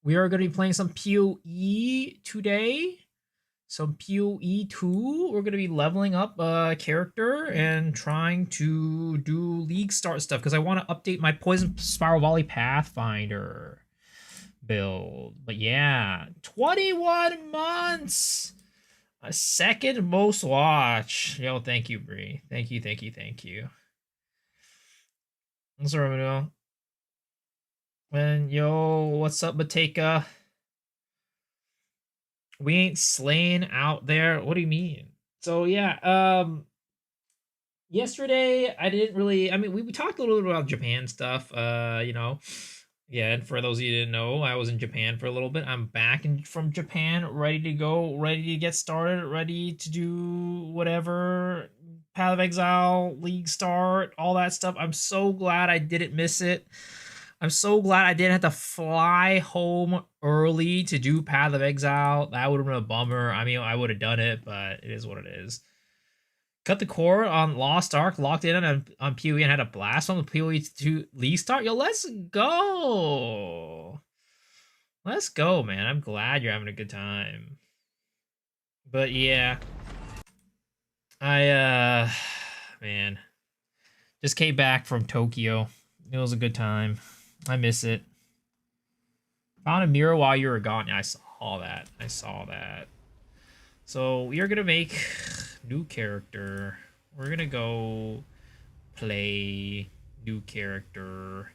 We are going to be playing some PoE today. Some PoE 2. We're going to be leveling up a character and trying to do league start stuff because I want to update my Poison Spiral Volley Pathfinder build. But yeah, 21 months. A second most watch. Yo, thank you, Bree. Thank you, thank you, thank you. What's up, Ramiro? And yo, what's up, Mateka? We ain't slaying out there. What do you mean? So yeah, yesterday I didn't really. I mean, we talked a little bit about Japan stuff. Yeah. And for those of you who didn't know, I was in Japan for a little bit. I'm back from Japan, ready to go, ready to get started, ready to do whatever. Path of Exile, League Start, all that stuff. I'm so glad I didn't miss it. I'm so glad I didn't have to fly home early to do Path of Exile. That would have been a bummer. I mean, I would have done it, but it is what it is. Cut the cord on Lost Ark, locked in on PoE and had a blast on the PoE to League Start. Yo, let's go. Let's go, man. I'm glad you're having a good time. But yeah. Man. Just came back from Tokyo. It was a good time. I miss it. Found a mirror while you were gone. Yeah, I saw that. I saw that. So we are gonna make new character. We're gonna go play new character,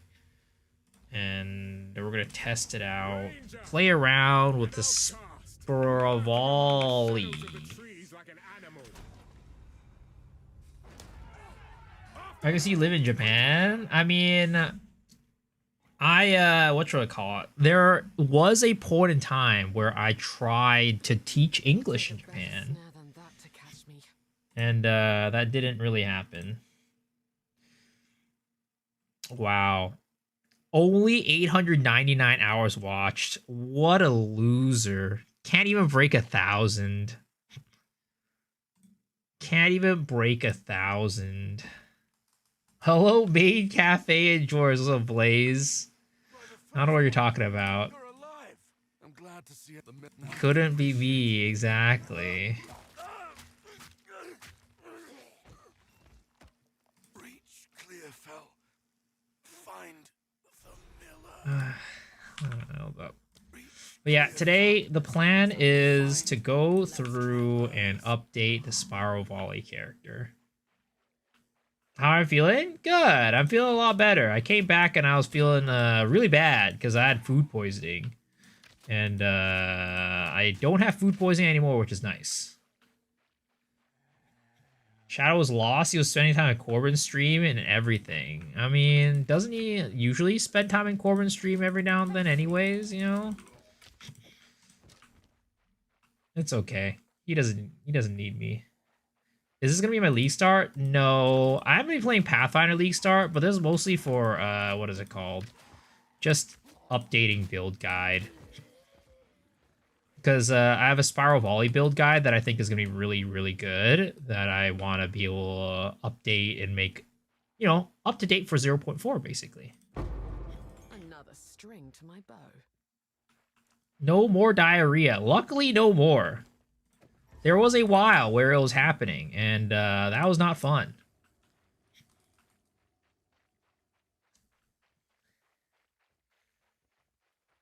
and we're gonna test it out. Play around with the Volley. I guess you live in Japan. I mean, what should I call it? There was a point in time where I tried to teach English in Japan, and that didn't really happen. Wow. Only 899 hours watched. What a loser. Can't even break 1,000. Can't even break 1,000. Hello, Maid Cafe and George. What's up, Blaze? I don't know what you're talking about. Couldn't be me, exactly. Hold up. But yeah, today the plan is to go through and update the Spiral Volley character. How am I feeling? Good. I'm feeling a lot better. I came back and I was feeling really bad because I had food poisoning. And I don't have food poisoning anymore, which is nice. Shadow was lost. He was spending time at Corbin's stream and everything. I mean, doesn't he usually spend time in Corbin's stream every now and then anyways, you know? It's okay. He doesn't need me. Is this gonna be my League Start? No. I'm gonna be playing Pathfinder League Start, but this is mostly for what is it called? Just updating build guide. Because I have a Spiral Volley build guide that I think is going to be really, really good, that I want to be able to update and make, you know, up to date for 0.4, basically. Another string to my bow. No more diarrhea. Luckily, no more. There was a while where it was happening, and that was not fun.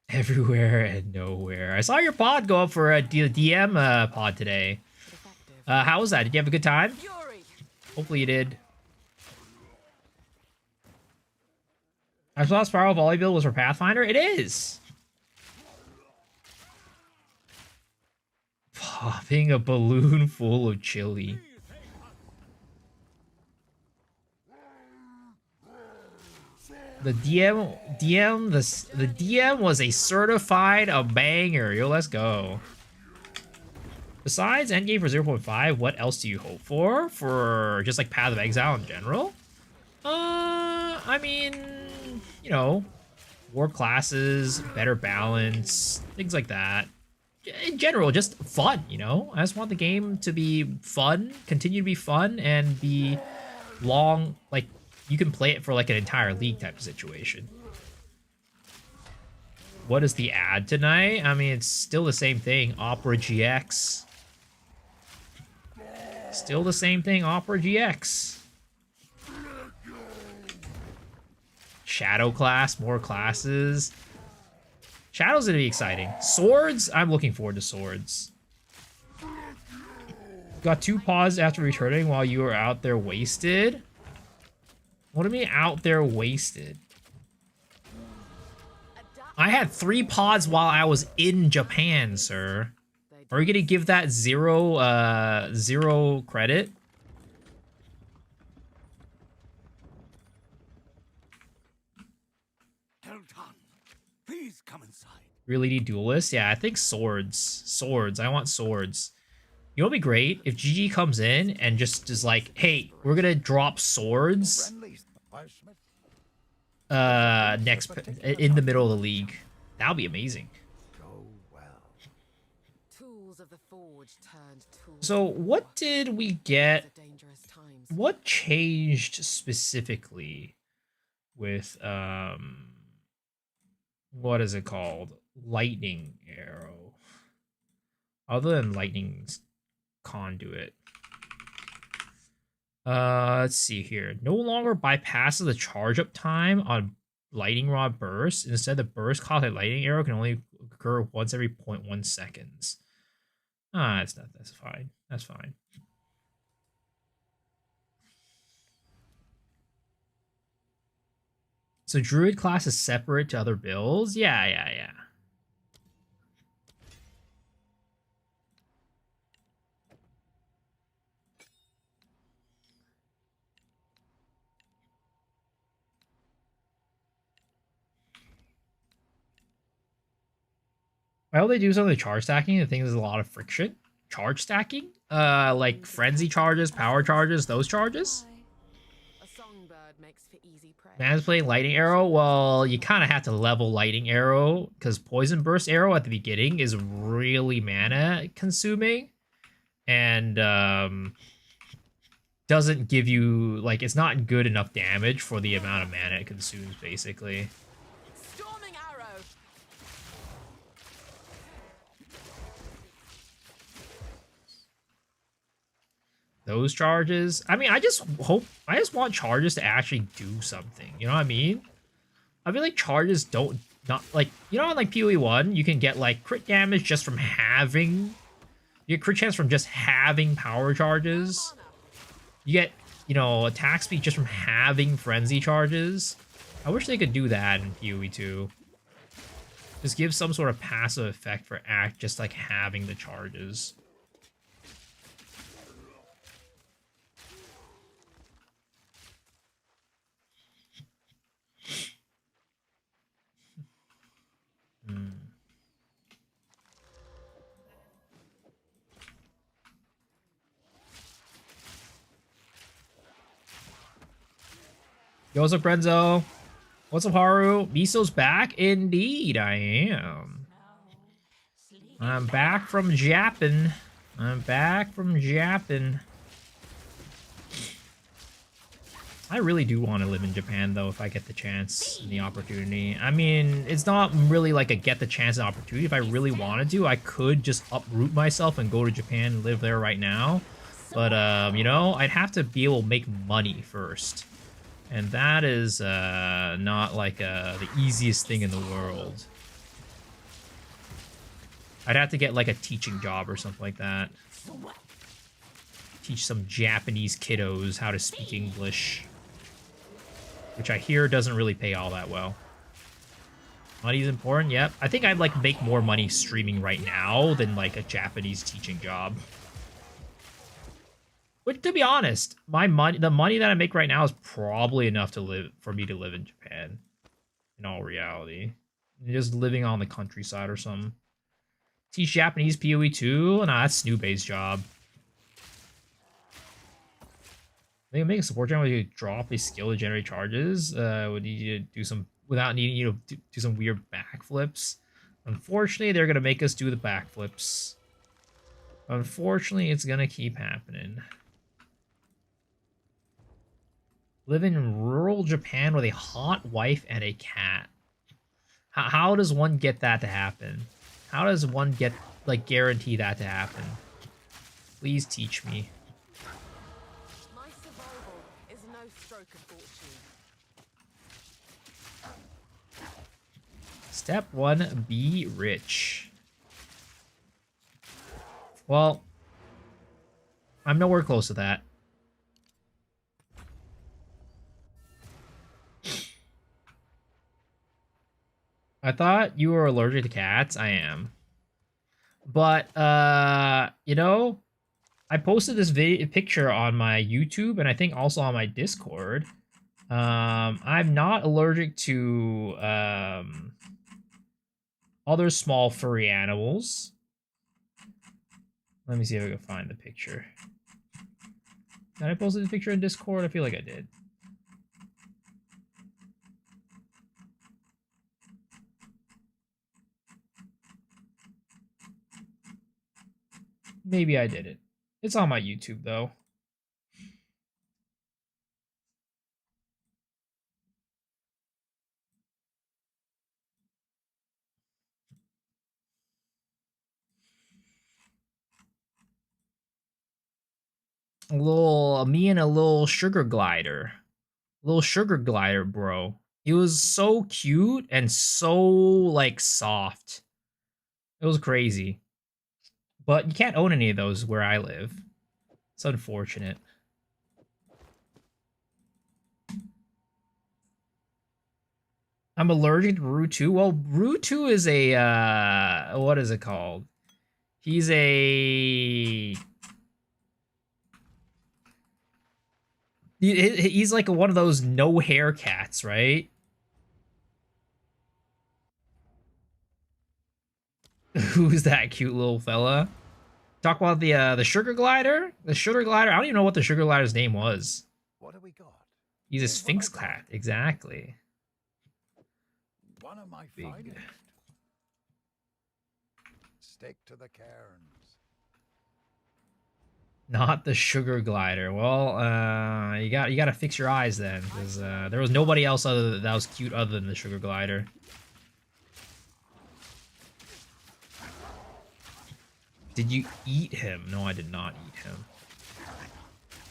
Everywhere and nowhere. I saw your pod go up for a DM pod today. How was that? Did you have a good time? Hopefully you did. I saw Spiral Volley build was for Pathfinder. It is. Popping a balloon full of chili. The DM was a certified a banger. Yo, let's go. Besides Endgame for 0.5, what else do you hope for? For just like Path of Exile in general? I mean, you know, more classes, better balance, things like that. In general, just fun, you know? I just want the game to be fun, continue to be fun, and be long, like, you can play it for like an entire league type of situation. What is the ad tonight? I mean, it's still the same thing. Opera GX. Still the same thing. Opera GX. Shadow class. More classes. Shadow's gonna be exciting. Swords? I'm looking forward to swords. Got 2 paws after returning while you were out there wasted? What do you mean out there wasted? I had 3 pods while I was in Japan, sir. Are we gonna give that zero credit? Please come inside. Really need duelists? Yeah, I think swords. Swords. I want swords. You know what'd be great? If GG comes in and just is like, hey, we're gonna drop swords next in the middle of the league. That would be amazing. Tools of the forge turned tools. So what did we get? What changed specifically with what is it called? Lightning arrow. Other than lightning's conduit. Let's see here. No longer bypasses the charge up time on lightning rod burst. Instead, the burst caused by lightning arrow can only occur once every 0.1 seconds. That's fine. That's fine. So Druid class is separate to other builds? Yeah. Why will they do something with charge stacking? I think there's a lot of friction. Charge stacking? Like frenzy charges, power charges, those charges? Man's playing lightning arrow. Well, you kind of have to level lightning arrow because poison burst arrow at the beginning is really mana consuming, and doesn't give you like it's not good enough damage for the amount of mana it consumes. Basically, Storming arrow. those charges. I mean, I just want charges to actually do something. You know what I mean? I feel like charges don't not like you know, like PoE1, you can get like crit damage just from having. You get crit chance from just having power charges. You get, you know, attack speed just from having frenzy charges. I wish they could do that in PoE2. Just give some sort of passive effect for act, just like having the charges. Yo, what's up, Renzo? What's up, Haru? Miso's back? Indeed, I am. I'm back from Japan. I'm back from Japan. I really do want to live in Japan, though, if I get the chance and the opportunity. I mean, it's not really like a get the chance and opportunity. If I really wanted to, I could just uproot myself and go to Japan and live there right now. But, you know, I'd have to be able to make money first. And that is not like the easiest thing in the world. I'd have to get like a teaching job or something like that. Teach some Japanese kiddos how to speak English. Which I hear doesn't really pay all that well. Money's important, yep. I think I'd like make more money streaming right now than like a Japanese teaching job. Which, to be honest, the money that I make right now is probably enough for me to live in Japan. In all reality, just living on the countryside or something. Teach Japanese PoE2? Nah, that's Snoobay's job. I think make a support channel where you drop a skill to generate charges. Would need you to do some without needing you to do some weird backflips. Unfortunately, they're gonna make us do the backflips. Unfortunately, it's gonna keep happening. Live in rural Japan with a hot wife and a cat. How does one get that to happen? How does one get, like, guarantee that to happen? Please teach me. My survival is no stroke of fortune. Step 1, be rich. Well, I'm nowhere close to that. I thought you were allergic to cats. I am. But, you know, I posted this picture on my YouTube and I think also on my Discord. I'm not allergic to, other small furry animals. Let me see if I can find the picture. Did I post this picture in Discord? I feel like I did. Maybe I did it. It's on my YouTube, though. Me and a little sugar glider. Little sugar glider, bro. He was so cute and so, like, soft. It was crazy. But you can't own any of those where I live. It's unfortunate. I'm allergic to Rue 2. Well, Rue 2 is a, what is it called? He's he's like one of those no hair cats, right? Who's that cute little fella? Talk about the sugar glider? The sugar glider? I don't even know what the sugar glider's name was. What have we got? He's a Here's what I sphinx got. cat, exactly. One of my Big. finest. Stick to the cairns. Not the sugar glider. Well, you got to fix your eyes then, because there was nobody else that was cute other than the sugar glider. Did you eat him? No, I did not eat him.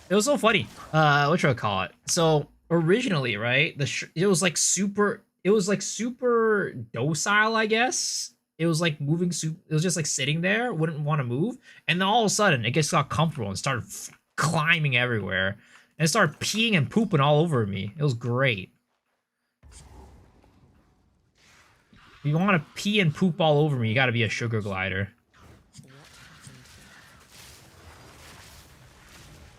It was so funny. What should I call it? So originally, right? It was like super. It was like super docile, I guess. It was like moving. It was just like sitting there, wouldn't want to move, and then all of a sudden, it just got comfortable and started climbing everywhere, and it started peeing and pooping all over me. It was great. If you want to pee and poop all over me, you got to be a sugar glider.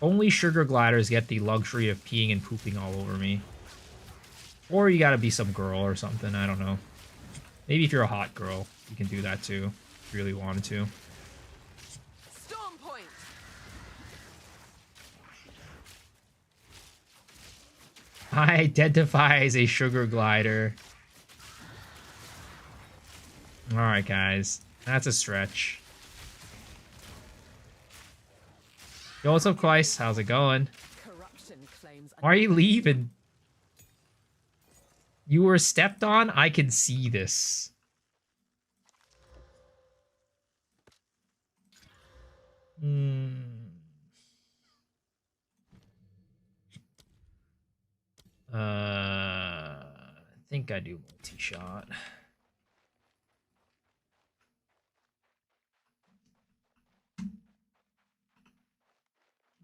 Only sugar gliders get the luxury of peeing and pooping all over me. Or you gotta be some girl or something, I don't know. Maybe if you're a hot girl, you can do that too, if you really wanted to. Storm point. I identify as a sugar glider. Alright, guys. That's a stretch. Yo, what's up, Quaice? How's it going? Corruption claims. Why are you leaving? You were stepped on? I can see this. I think I do multi-shot.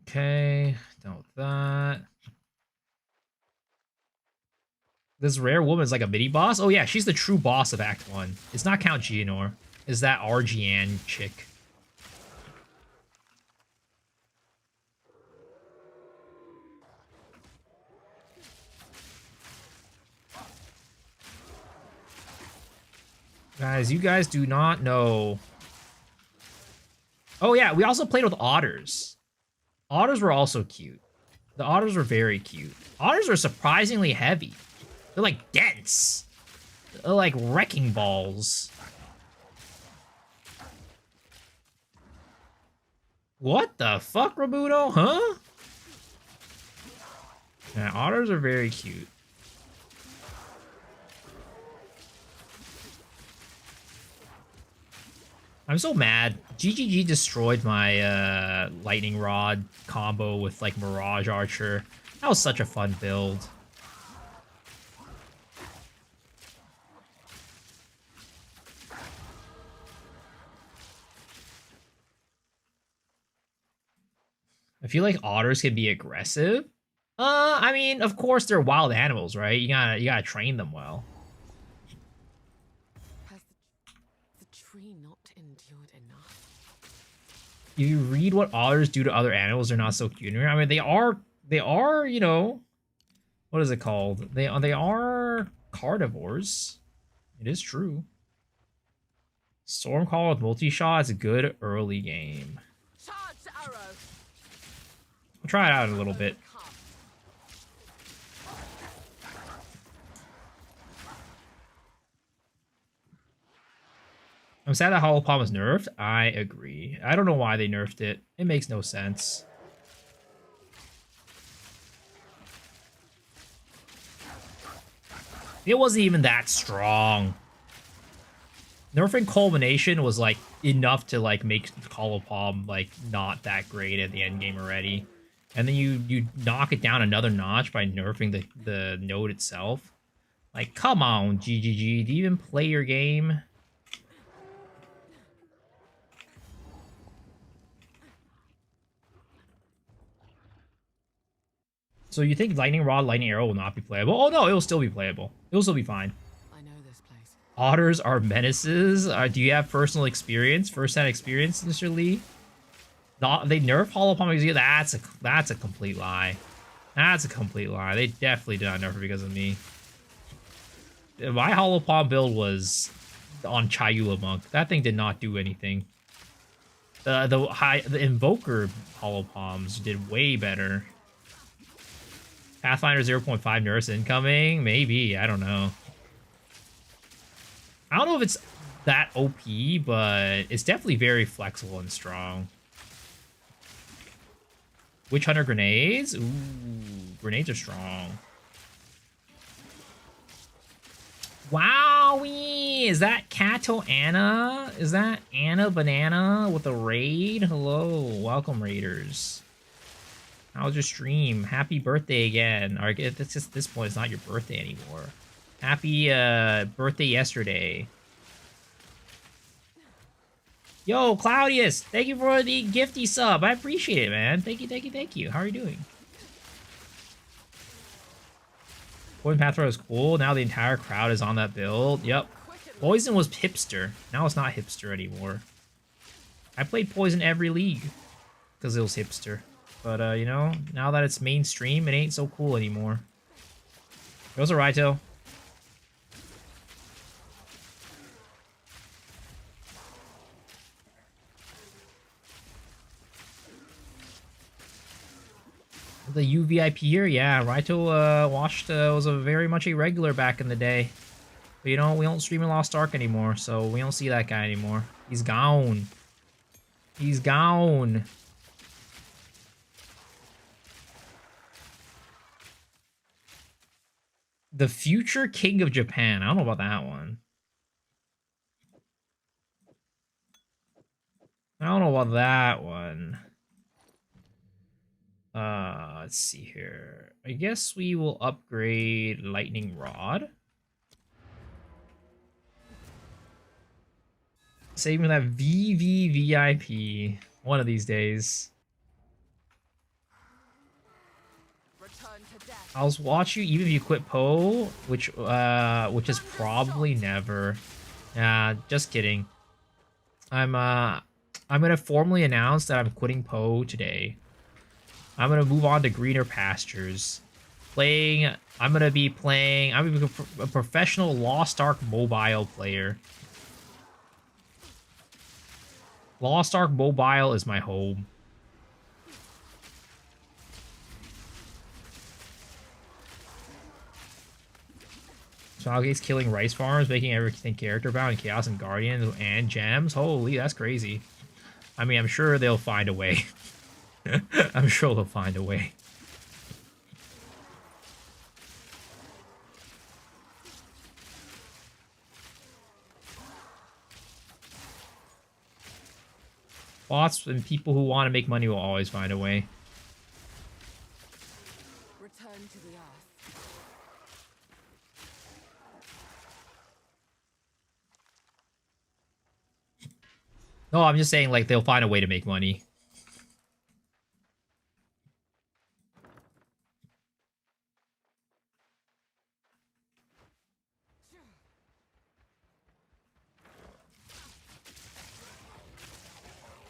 Okay, done with that. This rare woman is like a mini boss? Oh yeah, she's the true boss of Act 1. It's not Count Geonor. It's that Argian chick. Guys, you guys do not know. Oh yeah, we also played with otters. Otters were also cute. The otters were very cute. Otters are surprisingly heavy. They're like dense. They're like wrecking balls. What the fuck, Rabuto? Huh? Yeah, otters are very cute. I'm so mad. GGG destroyed my lightning rod combo with like Mirage Archer. That was such a fun build. I feel like otters can be aggressive. I mean, of course they're wild animals, right? You gotta train them well. Has the tree not endured enough? If you read what otters do to other animals, they're not so cute. I mean, they are, you know, what is it called? They are carnivores. It is true. Stormcall with multi-shot is a good early game. Charge arrow. We'll try it out in a little bit. I'm sad that Hollow Palm was nerfed. I agree. I don't know why they nerfed it. It makes no sense. It wasn't even that strong. Nerfing Culmination was like enough to like make Hollow Palm like not that great at the end game already. And then you knock it down another notch by nerfing the node itself. Like, come on, GGG. Do you even play your game? So you think Lightning Rod, Lightning Arrow will not be playable? Oh no, it will still be playable. It will still be fine. I know this place. Otters are menaces. Do you have personal experience, first-hand experience, Mr. Lee? Not they nerf Hollow Palm because that's a complete lie. That's a complete lie. They definitely did not nerf it because of me. My Hollow Palm build was on Chayula Monk. That thing did not do anything. The Invoker Hollow Palms did way better. Pathfinder 0.5 nurse incoming? Maybe. I don't know. I don't know if it's that OP, but it's definitely very flexible and strong. Witch Hunter grenades? Ooh, grenades are strong. Wowie! Is that Kato Anna? Is that Anna Banana with a raid? Hello, welcome raiders. How's your stream? Happy birthday again. Or it's just this point, it's not your birthday anymore. Happy birthday yesterday. Yo, Claudius, thank you for the gifty sub. I appreciate it, man. Thank you, thank you, thank you. How are you doing? Poison Pathfinder is cool. Now the entire crowd is on that build. Yep. Poison was hipster. Now it's not hipster anymore. I played Poison every league because it was hipster. But, you know, now that it's mainstream, it ain't so cool anymore. Goes a Raito. The UVIP here, yeah. Raito was a very much a regular back in the day. But, you know, we don't stream in Lost Ark anymore, so we don't see that guy anymore. He's gone. He's gone. The future king of Japan. I don't know about that one. I don't know about that one. Let's see here. I guess we will upgrade Lightning Rod. Saving that VVVIP one of these days. I'll watch you even if you quit Poe, which is probably never. Just kidding. I'm gonna formally announce that I'm quitting Poe today. I'm gonna move on to greener pastures. I'm gonna be a professional Lost Ark mobile player. Lost Ark Mobile is my home. Smilegate's killing rice farms, making everything character bound, and Chaos and Guardians and gems. Holy, that's crazy. I mean, I'm sure they'll find a way. I'm sure they'll find a way. Bots and people who want to make money will always find a way. Return to the earth. No, I'm just saying, like, they'll find a way to make money.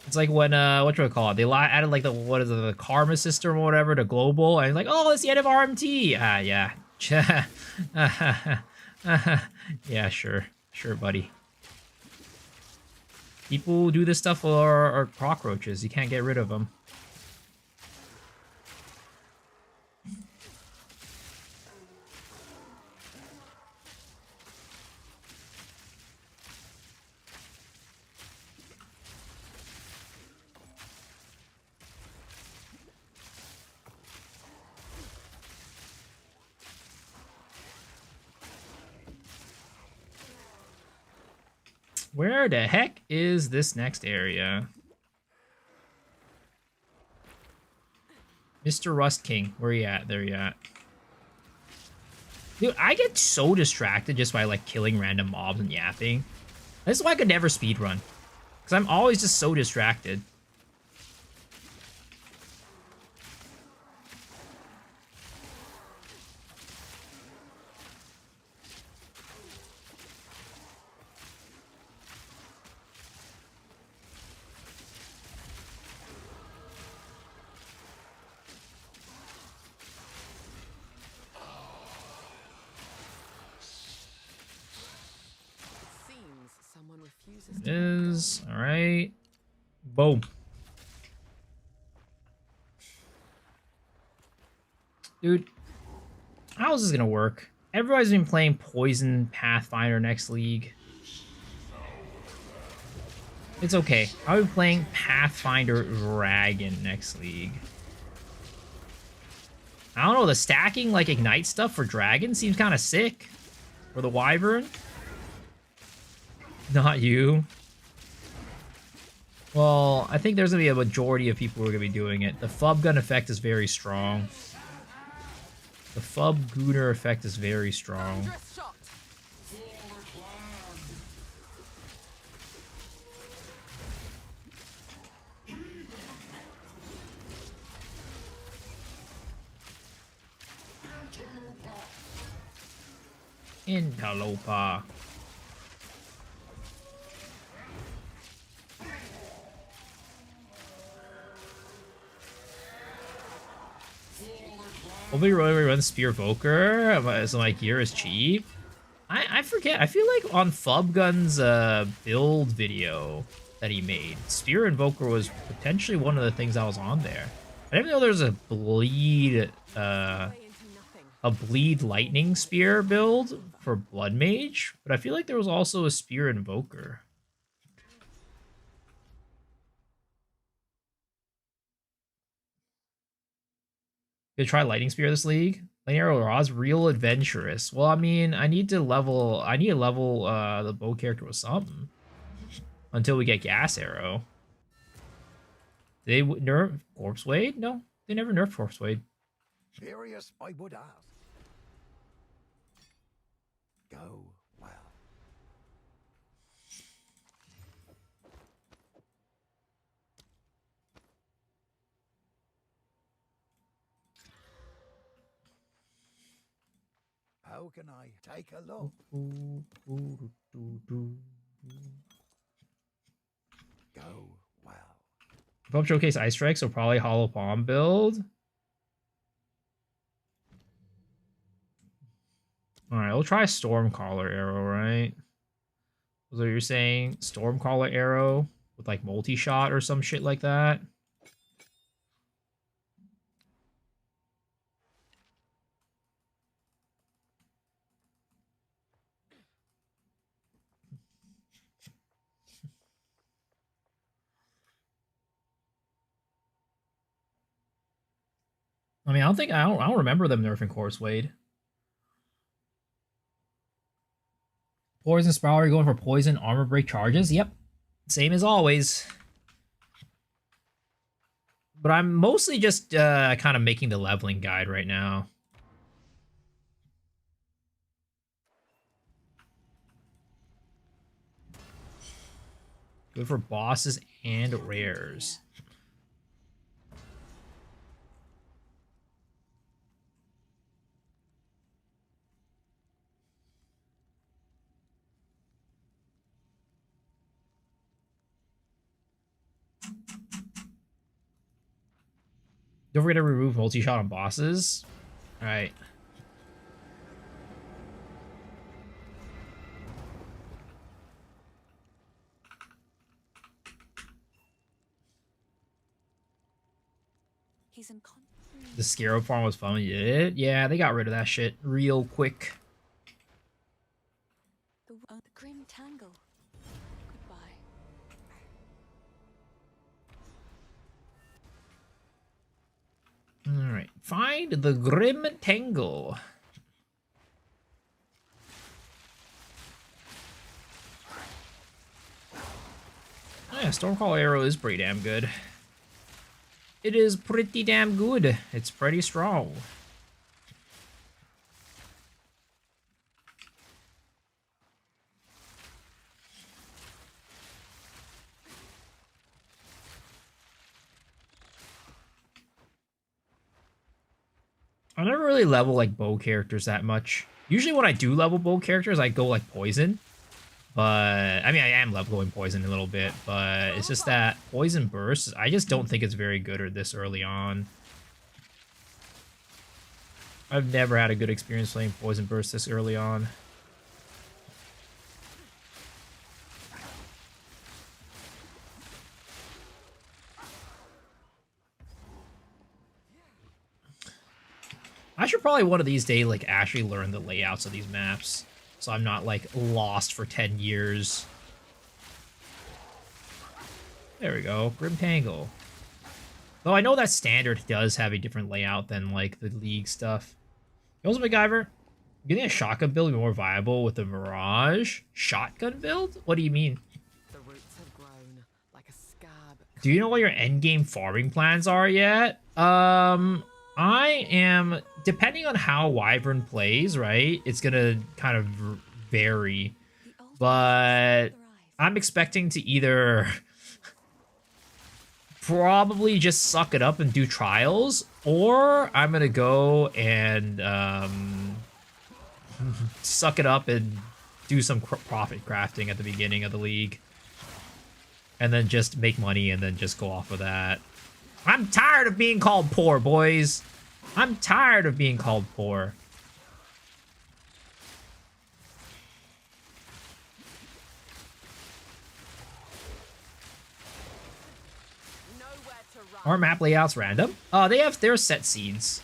It's like when what do I call it? They added like the karma system or whatever to global, and like, oh, it's the end of RMT. Ah, yeah, yeah, sure, buddy. People who do this stuff are cockroaches. You can't get rid of them. Where the heck is this next area? Mr. Rust King, where you at? There you at. Dude, I get so distracted just by like killing random mobs and yapping. This is why I could never speedrun. Because I'm always just so distracted. It is. Alright. Boom. Dude, how is this gonna work? Everybody's been playing Poison Pathfinder next league. It's okay. I'll be playing Pathfinder Dragon next league. I don't know, the stacking, like, Ignite stuff for Dragon seems kind of sick. For the Wyvern. Not you. Well, I think there's going to be a majority of people who are going to be doing it. The Fub Gun effect is very strong. The Fub Gooner effect is very strong. Interloper. Nobody really runs Spear Evoker, so my gear is cheap. I forget. I feel like on Fubgun's build video that he made, Spear Invoker was potentially one of the things that was on there. I didn't know there was a bleed lightning spear build for Blood Mage, but I feel like there was also a Spear Invoker. Gonna try Lightning Spear this league. Lightning Arrow Raw's real adventurous. Well, I mean, I need to level the bow character with something until we get Gas Arrow. They nerf Corpse Wade? No, they never nerfed Corpse Wade. Curious, I would ask. Go well. How can I take a look? Go well. Pub Showcase Ice Strike, so probably Hollow Palm build. Alright, we'll try Stormcaller Arrow, right? Was that what you're saying? Stormcaller Arrow with like multi-shot or some shit like that? I mean, I don't remember them nerfing Corpse Wade. Poison Sprout, are you going for poison armor break charges? Yep. Same as always. But I'm mostly just kind of making the leveling guide right now. Good for bosses and rares. Don't forget to remove multi-shot on bosses. All right. He's in The Scarab farm was fun when you did it. Yeah, they got rid of that shit real quick. the grim tangle. Goodbye. All right. Find the Grim Tangle. Oh yeah, Stormcall Arrow is pretty damn good. It is pretty damn good. It's pretty strong. I never really level like bow characters that much. Usually when I do level bow characters, I go like poison. But I mean, I am going poison a little bit, but it's just that poison burst. I just don't think it's very good or this early on. I've never had a good experience playing poison burst this early on. I should probably one of these days like actually learn the layouts of these maps, so I'm not like lost for 10 years. There we go, Grim Tangle. Though I know that standard does have a different layout than like the League stuff. Also, MacGyver, getting a shotgun build more viable with the Mirage shotgun build? What do you mean? The roots have grown like a scab. Do you know what your endgame farming plans are yet? I am, depending on how Wyvern plays, right? It's gonna kind of vary, The old but eyes. I'm expecting to either probably just suck it up and do trials, or I'm gonna go and suck it up and do some profit crafting at the beginning of the league, and then just make money and then just go off of that. I'm tired of being called poor, boys. I'm tired of being called poor. Nowhere to run. Are map layouts random? They have their set seeds.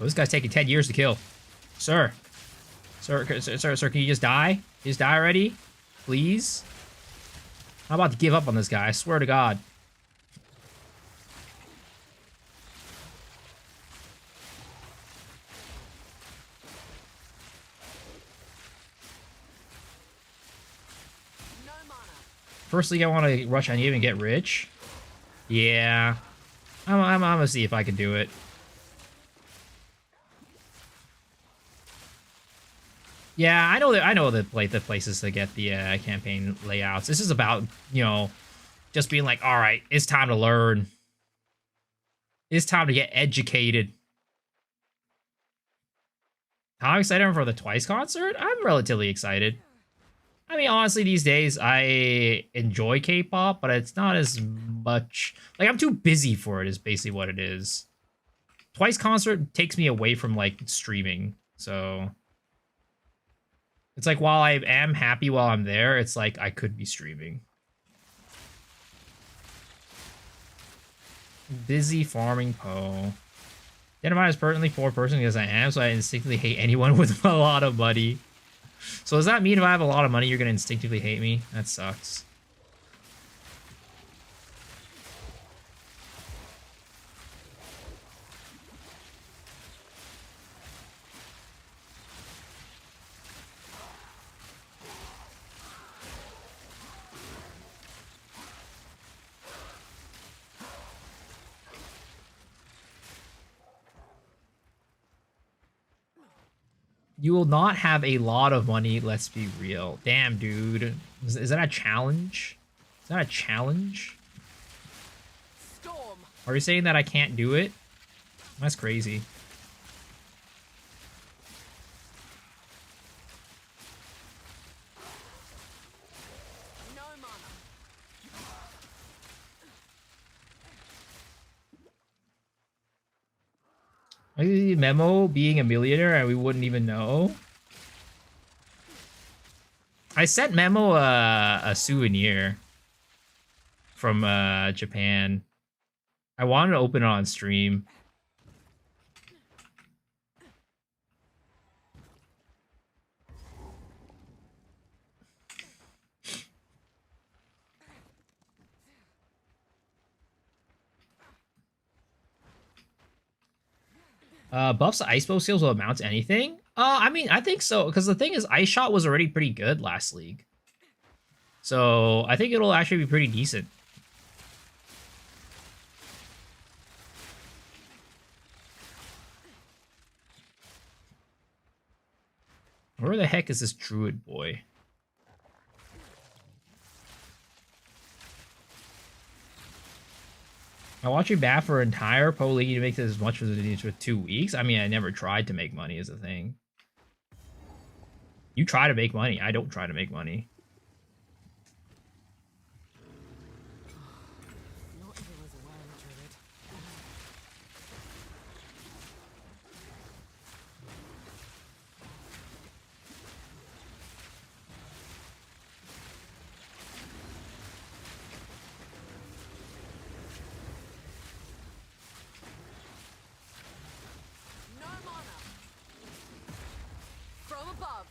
Oh, this guy's taking 10 years to kill. Sir. Sir, can you just die? Just die already? Please? I'm about to give up on this guy, I swear to God. No mana. Firstly, I want to rush on you and get rich. Yeah. I'm gonna see if I can do it. Yeah, I know the places to get the campaign layouts. This is about, you know, just being like, all right, it's time to learn. It's time to get educated. How excited I'm for the Twice concert? I'm relatively excited. I mean, honestly, these days I enjoy K-pop, but it's not as much. Like, I'm too busy for it. Is basically what it is. Twice concert takes me away from like streaming, so. It's like, while I am happy while I'm there, it's like I could be streaming. Busy farming Poe. Denmark is pertinently poor person because I am, so I instinctively hate anyone with a lot of money. So does that mean if I have a lot of money, you're gonna instinctively hate me? That sucks. You will not have a lot of money, let's be real. Damn, dude. Is that a challenge? Is that a challenge? Storm. Are you saying that I can't do it? That's crazy. No mana. Memo being a millionaire and we wouldn't even know. I sent Memo a souvenir from Japan. I wanted to open it on stream. Buffs ice bow skills will amount to anything? I mean, I think so, because the thing is, Ice Shot was already pretty good last league. So, I think it'll actually be pretty decent. Where the heck is this Druid boy? I watch you bat for an entire pro league to make this as much as it needs for 2 weeks. I mean, I never tried to make money as a thing. You try to make money. I don't try to make money. Not even as a wild druid. No mana. From above.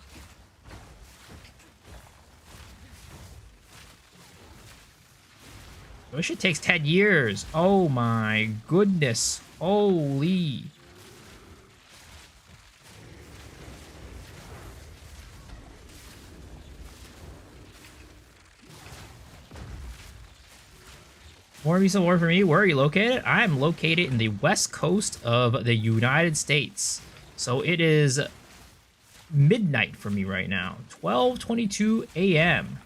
This shit takes 10 years. Oh my goodness. Holy. More visa war for me. Where are you located? I am located in the west coast of the United States. So it is midnight for me right now. 12:22 a.m.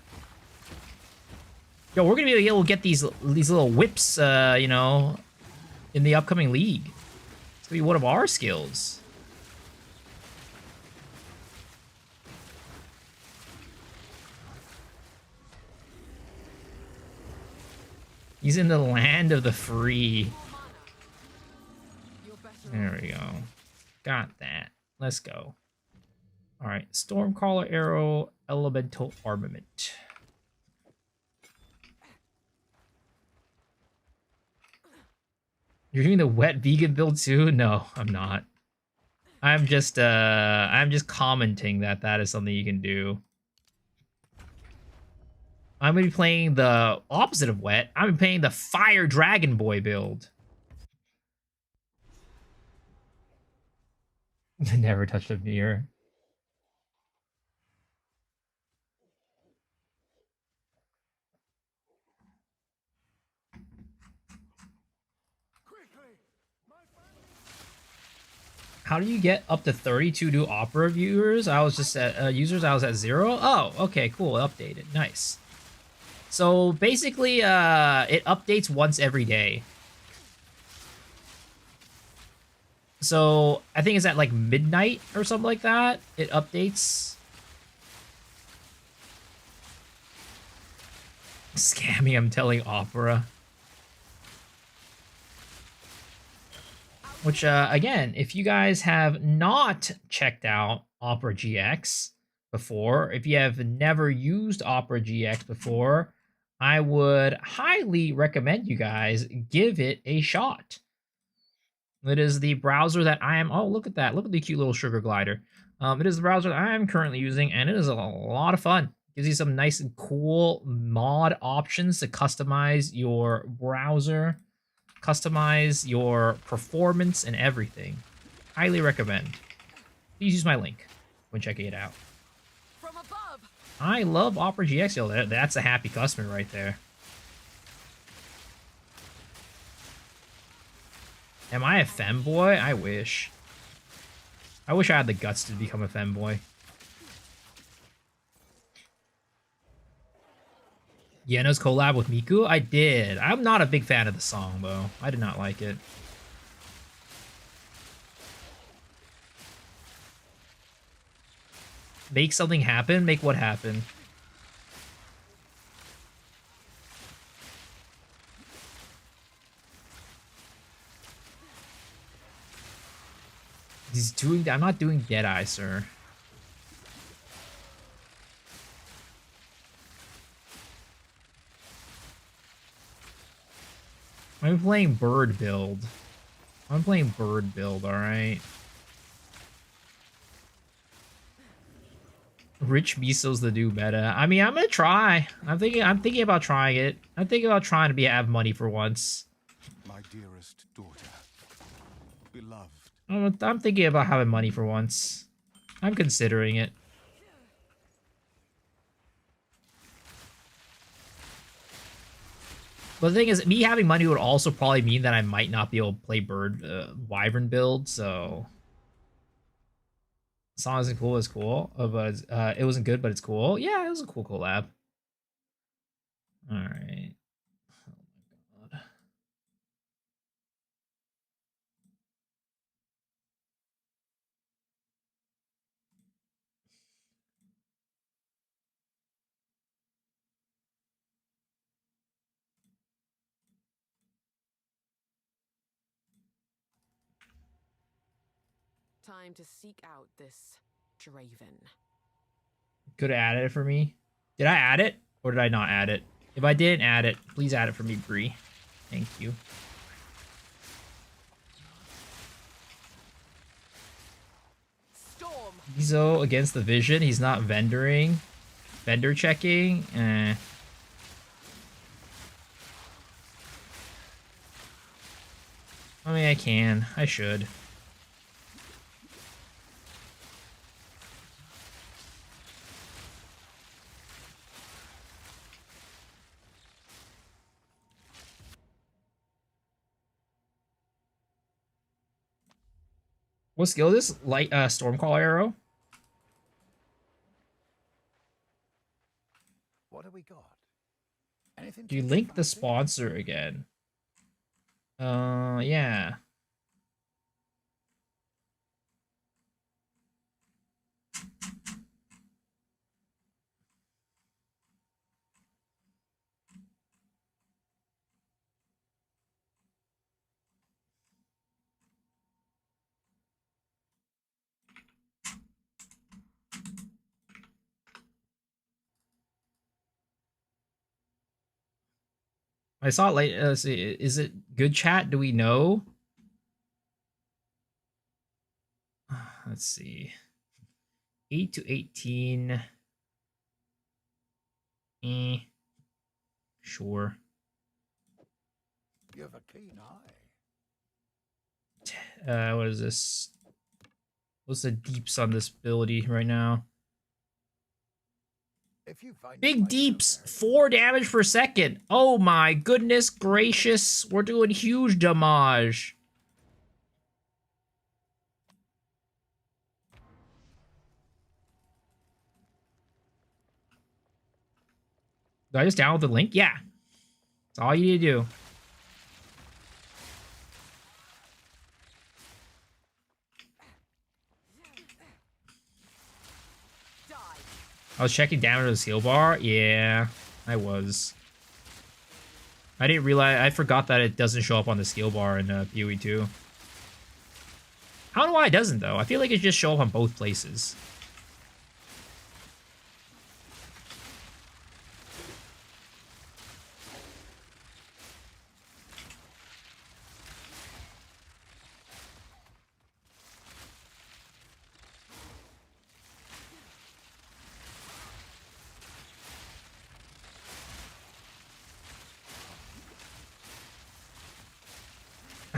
Yo, we're gonna be able to get these little whips, you know, in the upcoming league. It's gonna be one of our skills. He's in the land of the free. You're better There we go. Got that. Let's go. All right, Stormcaller Arrow, Elemental Armament. You're doing the wet vegan build too? No, I'm not. I'm just commenting that that is something you can do. I'm gonna be playing the opposite of wet. I'm gonna be playing the Fire Dragon Boy build. Never touched a mirror. How do you get up to 32 new Opera viewers? I was just at users. I was at 0. Oh, okay, cool. Updated. Nice. So basically, it updates once every day. So I think it's at like midnight or something like that. It updates. Scammy, I'm telling Opera. Which, again, if you guys have not checked out Opera GX before, if you have never used Opera GX before, I would highly recommend you guys give it a shot. It is the browser that I am. Oh, look at that! Look at the cute little sugar glider. It is the browser that I am currently using, and it is a lot of fun. Gives you some nice and cool mod options to customize your browser, customize your performance, and everything. Highly recommend. Please use my link when checking it out. From above. I love Opera GX. Yo, that's a happy customer right there. Am I a femboy? I wish. I wish I had the guts to become a femboy. Yeno's collab with Miku? I did. I'm not a big fan of the song, though. I did not like it. Make something happen? Make what happen? He's doing... I'm not doing Deadeye, sir. I'm playing bird build. I'm playing bird build, alright? Rich miso's the new meta. I mean, I'm gonna try. I'm thinking about trying it. I'm thinking about trying to have money for once. My dearest daughter, beloved. I'm thinking about having money for once. I'm considering it. But the thing is, me having money would also probably mean that I might not be able to play bird wyvern build, so the song isn't cool, it's cool. But it wasn't good, but it's cool. Yeah, it was a cool collab. Alright. Oh my god. Time to seek out this Draven. Could have added it for me. Did I add it? Or did I not add it? If I didn't add it, please add it for me, Bree. Thank you. Storm. Miso against the Vision. He's not vendoring. Vendor checking. I mean, I can. I should. What skill is this? Light Stormcall arrow? What have we got? Anything Do you tickle link the fancy? sponsor again? Yeah. I saw it late. Let's see. Is it good chat? Do we know? Let's see. 8 to 18. Sure. You have a keen eye. What is this? What's the deeps on this ability right now? If you find Big yourself deeps, out there, 4 damage per second. Oh my goodness gracious. We're doing huge damage. Do I just download the link? Yeah. That's all you need to do. Die. I was checking damage of the skill bar. Yeah, I was. I didn't realize. I forgot that it doesn't show up on the skill bar in PoE 2. I don't know why it doesn't, though. I feel like it just show up on both places.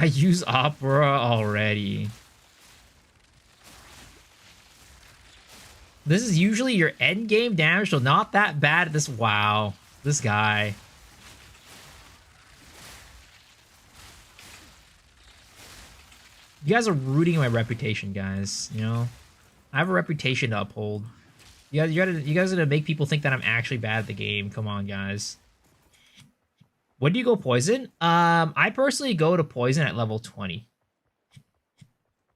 I use Opera already. This is usually your end game damage, so not that bad at this. Wow, this guy. You guys are rooting my reputation, guys. You know, I have a reputation to uphold. You guys are gonna make people think that I'm actually bad at the game. Come on, guys. When do you go poison? I personally go to poison at level 20.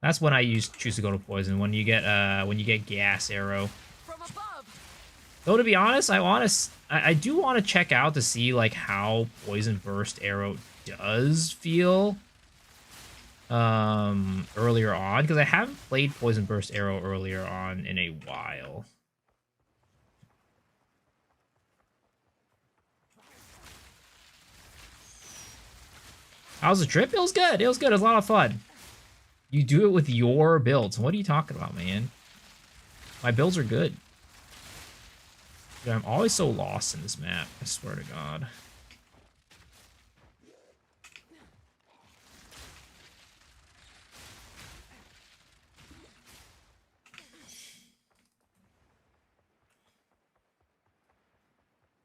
That's when I choose to go to poison. When you get gas arrow. From above. Though to be honest, I do want to check out to see like how poison burst arrow does feel. Earlier on, because I haven't played poison burst arrow earlier on in a while. How's the trip? It was good. It was good. It was a lot of fun. You do it with your builds. What are you talking about, man? My builds are good. Dude, I'm always so lost in this map. I swear to God.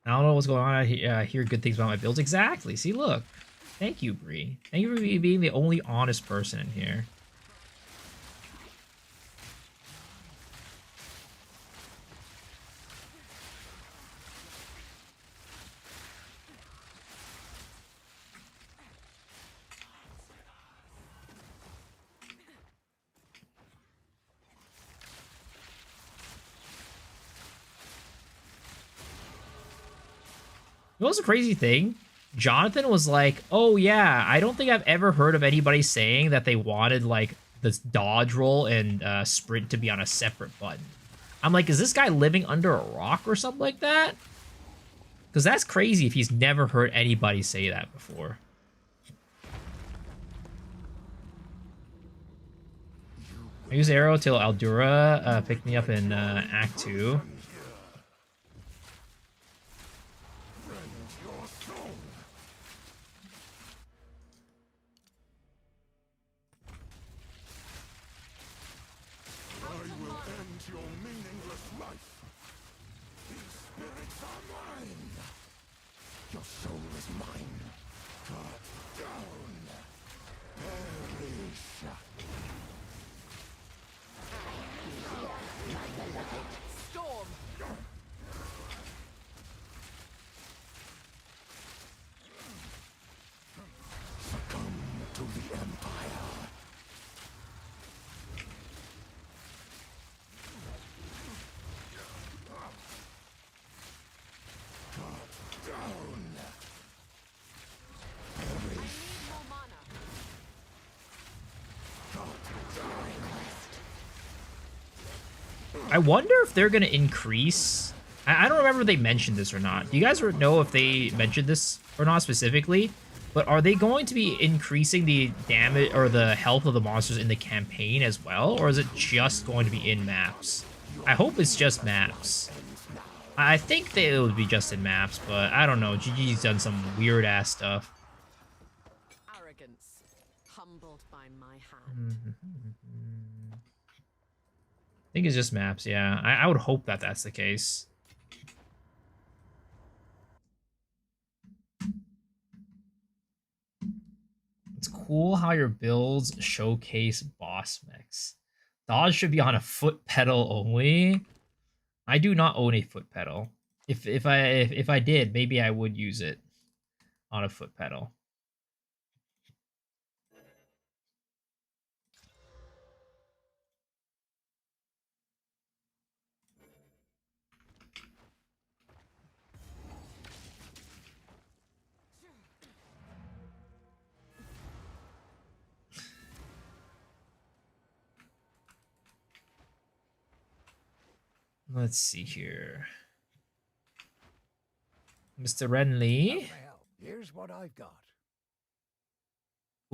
I don't know what's going on. I hear good things about my builds. Exactly. See, look. Thank you, Bree. Thank you for being the only honest person in here. You know what's the crazy thing? Jonathan was like, oh yeah, I don't think I've ever heard of anybody saying that they wanted like this dodge roll and sprint to be on a separate button. I'm like, is this guy living under a rock or something like that? Because that's crazy if he's never heard anybody say that before. I use arrow till Aldura picked me up in Act 2. Storm. Succumb to the Empire. More mana. I wonder if they're going to increase... I don't remember if they mentioned this or not. Do you guys know if they mentioned this or not specifically? But are they going to be increasing the damage or the health of the monsters in the campaign as well? Or is it just going to be in maps? I hope it's just maps. I think that it would be just in maps, but I don't know. GG's done some weird-ass stuff. Arrogance. Humbled by my hand. I think it's just maps, yeah. I would hope that that's the case. It's cool how your builds showcase boss mechs. Dodge should be on a foot pedal only. I do not own a foot pedal. If I did, maybe I would use it on a foot pedal. Let's see here. Mr. Renly. Well, here's what I've got.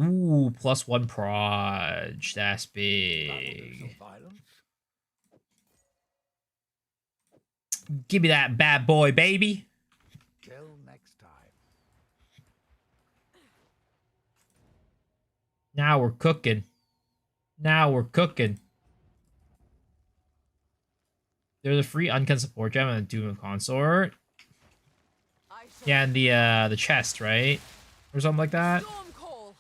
Ooh, +1 proj. That's Some big. violence. Give me that bad boy, baby. Till next time. Now we're cooking. Now we're cooking. There's a free uncut support gem and a Doom of Consort. I shall Yeah, and the chest, right? Or something like that. storm call.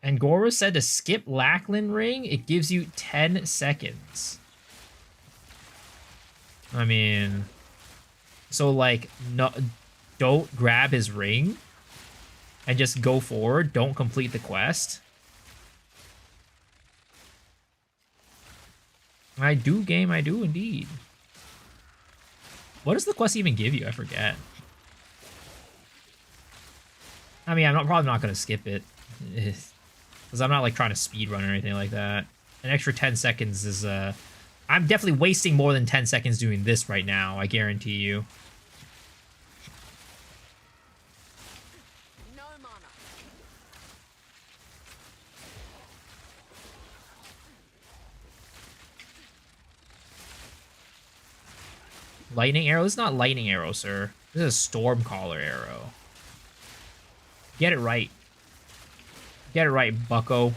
And Gora said to skip Lackland Ring, it gives you 10 seconds. I mean, so like, no, don't grab his ring and just go forward. Don't complete the quest. I do, game. I do indeed. What does the quest even give you? I forget. I mean, probably not going to skip it. Because I'm not, like, trying to speedrun or anything like that. An extra 10 seconds is, I'm definitely wasting more than 10 seconds doing this right now, I guarantee you. No mana. Lightning arrow? This is not lightning arrow, sir. This is a Stormcaller arrow. Get it right. Get it right, bucko.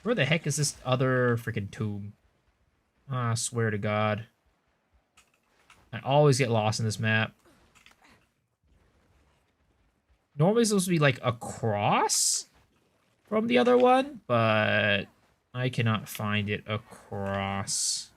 Where the heck is this other freaking tomb? I swear to God. I always get lost in this map. Normally it's supposed to be like across from the other one, but I cannot find it across.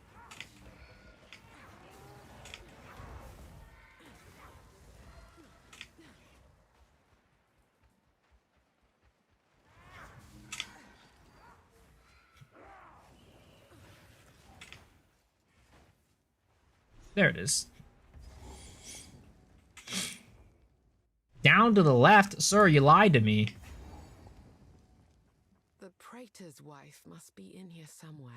There it is. Down to the left? Sir, you lied to me. The praetor's wife must be in here somewhere.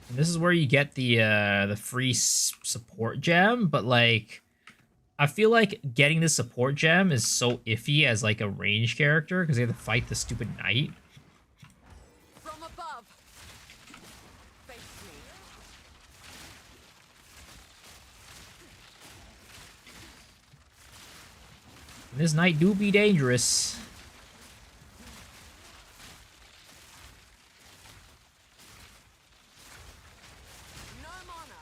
And this is where you get the free support gem, but like I feel like getting the support gem is so iffy as like a range character because they have to fight the stupid knight. From above. Face me. And this knight do be dangerous. No mana.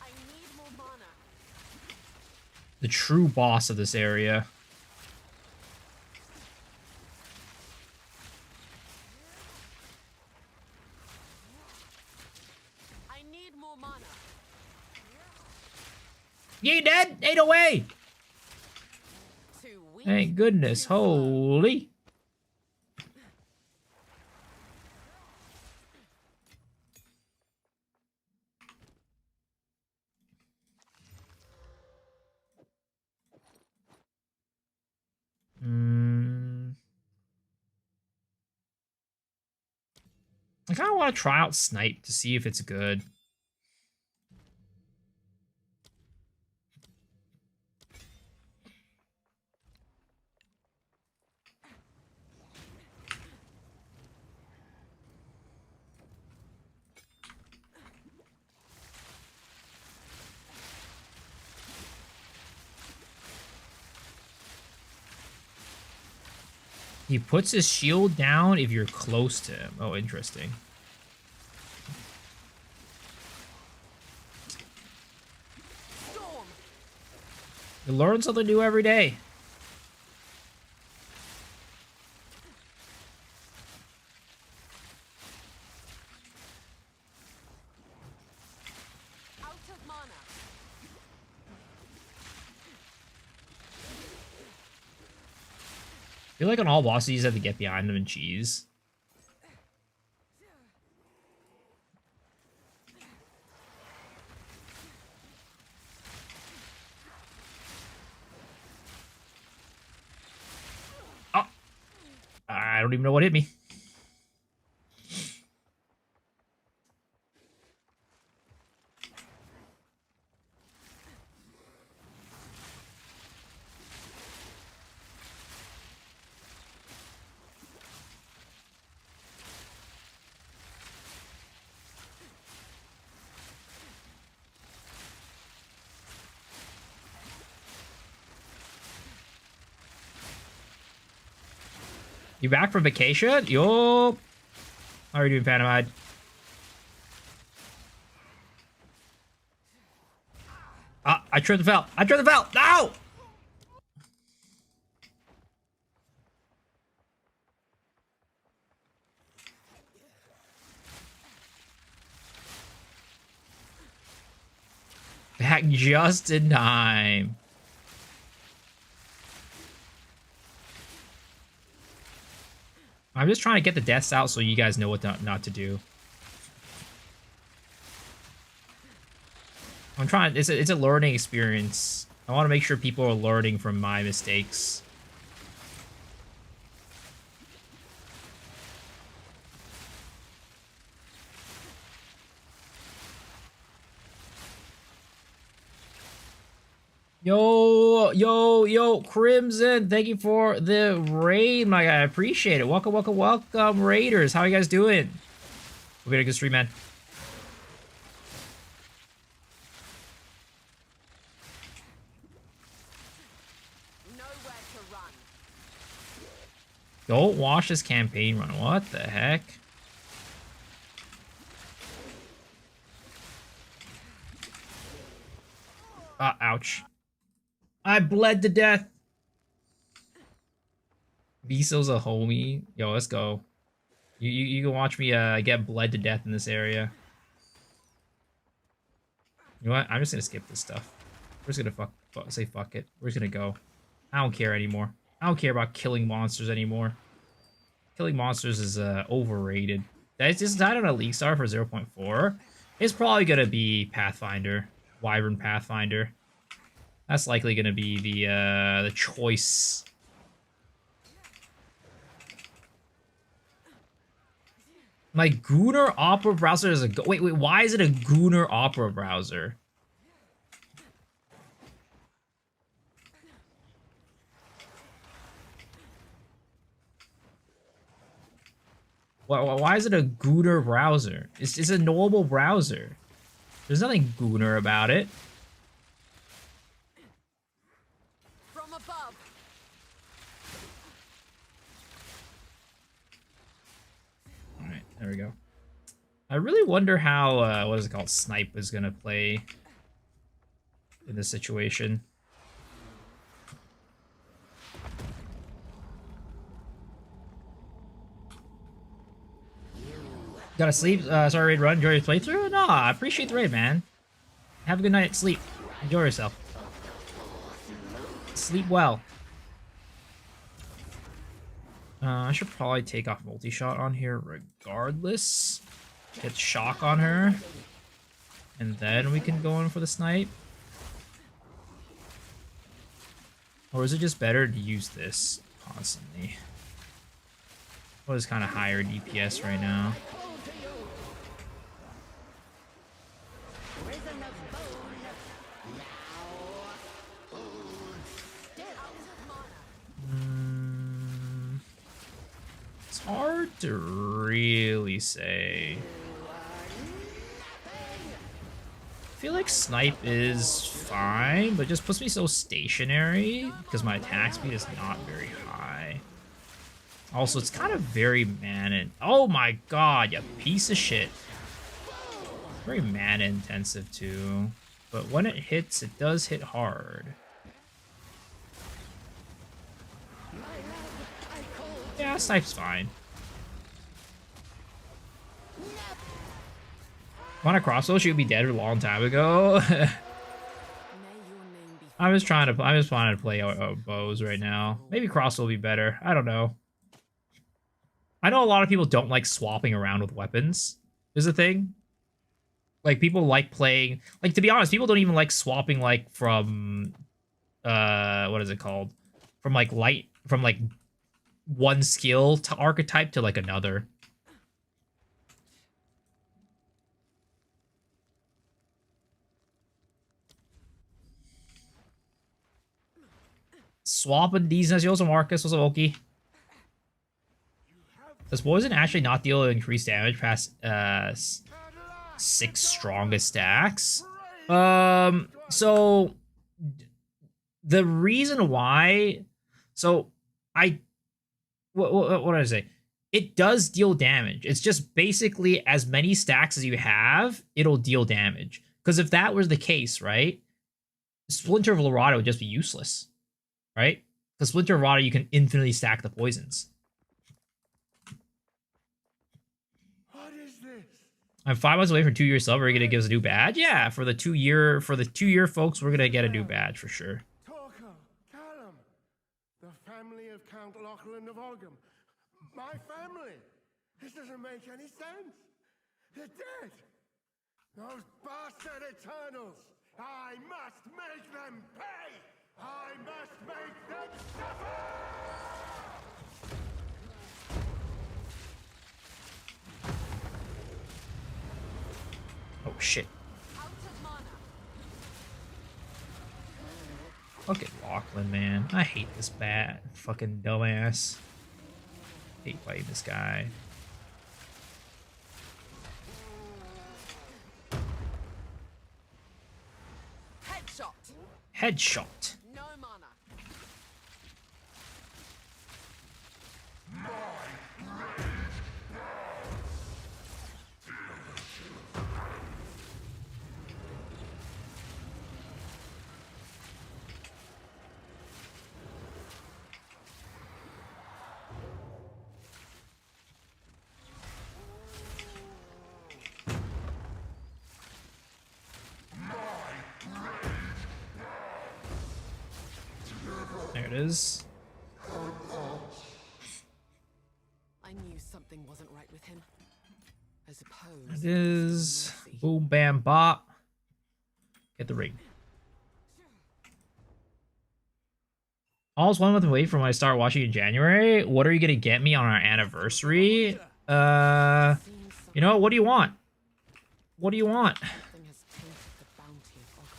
I need more mana. The true boss of this area. I need more mana. Ye dead? Ain't away! Too weak. Thank goodness. too slow. Holy. I kind of want to try out Snipe to see if it's good. He puts his shield down if you're close to him. Oh, interesting. Storm. You learn something new every day. Out of mana. feel like on all bosses you just have to get behind them and cheese. Oh, I don't even know what hit me. You back from vacation? Yo. How are you doing, Phantomide? Ah, I tripped and fell. I tripped and fell. No! Back just in time. I'm just trying to get the deaths out so you guys know what not to do. I'm trying. It's a learning experience. I want to make sure people are learning from my mistakes. Yo, Crimson, thank you for the raid, my guy. I appreciate it. Welcome, Raiders. How are you guys doing? We had a good stream, man. Nowhere to run. Don't watch this campaign run. What the heck? Ah, ouch. I bled to death. Viso's a homie. Yo, let's go. You can watch me get bled to death in this area. You know what? I'm just gonna skip this stuff. We're just gonna say fuck it. We're just gonna go. I don't care anymore. I don't care about killing monsters anymore. Killing monsters is overrated. That's just not on a League Star for 0.4. It's probably gonna be Pathfinder, Wyvern Pathfinder. That's likely gonna be the choice. My Gunnar Opera browser is a wait. Why is it a Gunnar Opera browser? Why is it a Gunnar browser? It's a normal browser. There's nothing Gunnar about it. From above. All right, there we go. I really wonder how what is it called, Snipe is gonna play in this situation. Gotta sleep. Sorry, raid run. Enjoy your playthrough. No, I appreciate the raid, man. Have a good night. Sleep. Enjoy yourself. Sleep well. I should probably take off multi-shot on here regardless. Get shock on her. And then we can go in for the snipe. Or is it just better to use this constantly? What is kind of higher DPS right now? It's hard to really say. I feel like snipe is fine, but it just puts me so stationary because my attack speed is not very high. Also, it's kind of very mana. Oh my god, you piece of shit. Very mana intensive too. But when it hits, it does hit hard. Yeah, snipe's fine. Want a crossbow? She would be dead a long time ago. May your name be I'm just wanting to play bows right now. Maybe cross will be better. I don't know. I know a lot of people don't like swapping around with weapons. Is a thing. Like people like playing. Like to be honest, people don't even like swapping like from what is it called? From like one skill to archetype to like another. Swapping these also Marcus, also Oki. Does poison actually not deal increased damage past 6 strongest stacks? So the reason why, so I what did I say? It does deal damage. It's just basically as many stacks as you have, it'll deal damage. Because if that was the case, right, Splinter of Lorada would just be useless, right? Because Splinter of Lorada, you can infinitely stack the poisons. What is this? I'm 5 months away from 2 year sub. Are you gonna give us a new badge? Yeah, for the 2 year folks, we're gonna get a new badge for sure. Torko, Callum, the family of Count Lachlan of Ogham. My family. This doesn't make any sense. They're dead. Those bastard Eternals. I must make them pay. I must make them suffer. Oh shit. Out of mana. Fucking Lachlan, man. I hate this bat. Fucking dumbass. Hate fighting this guy. Headshot. Headshot. No mana. There it is. I knew something wasn't right with him. I suppose. It is. Boom, bam, bop. Get the ring. All's 1 month away from when I start watching in January. What are you gonna get me on our anniversary? You know, what do you want? What do you want? Something has tainted the bounty of Ogham.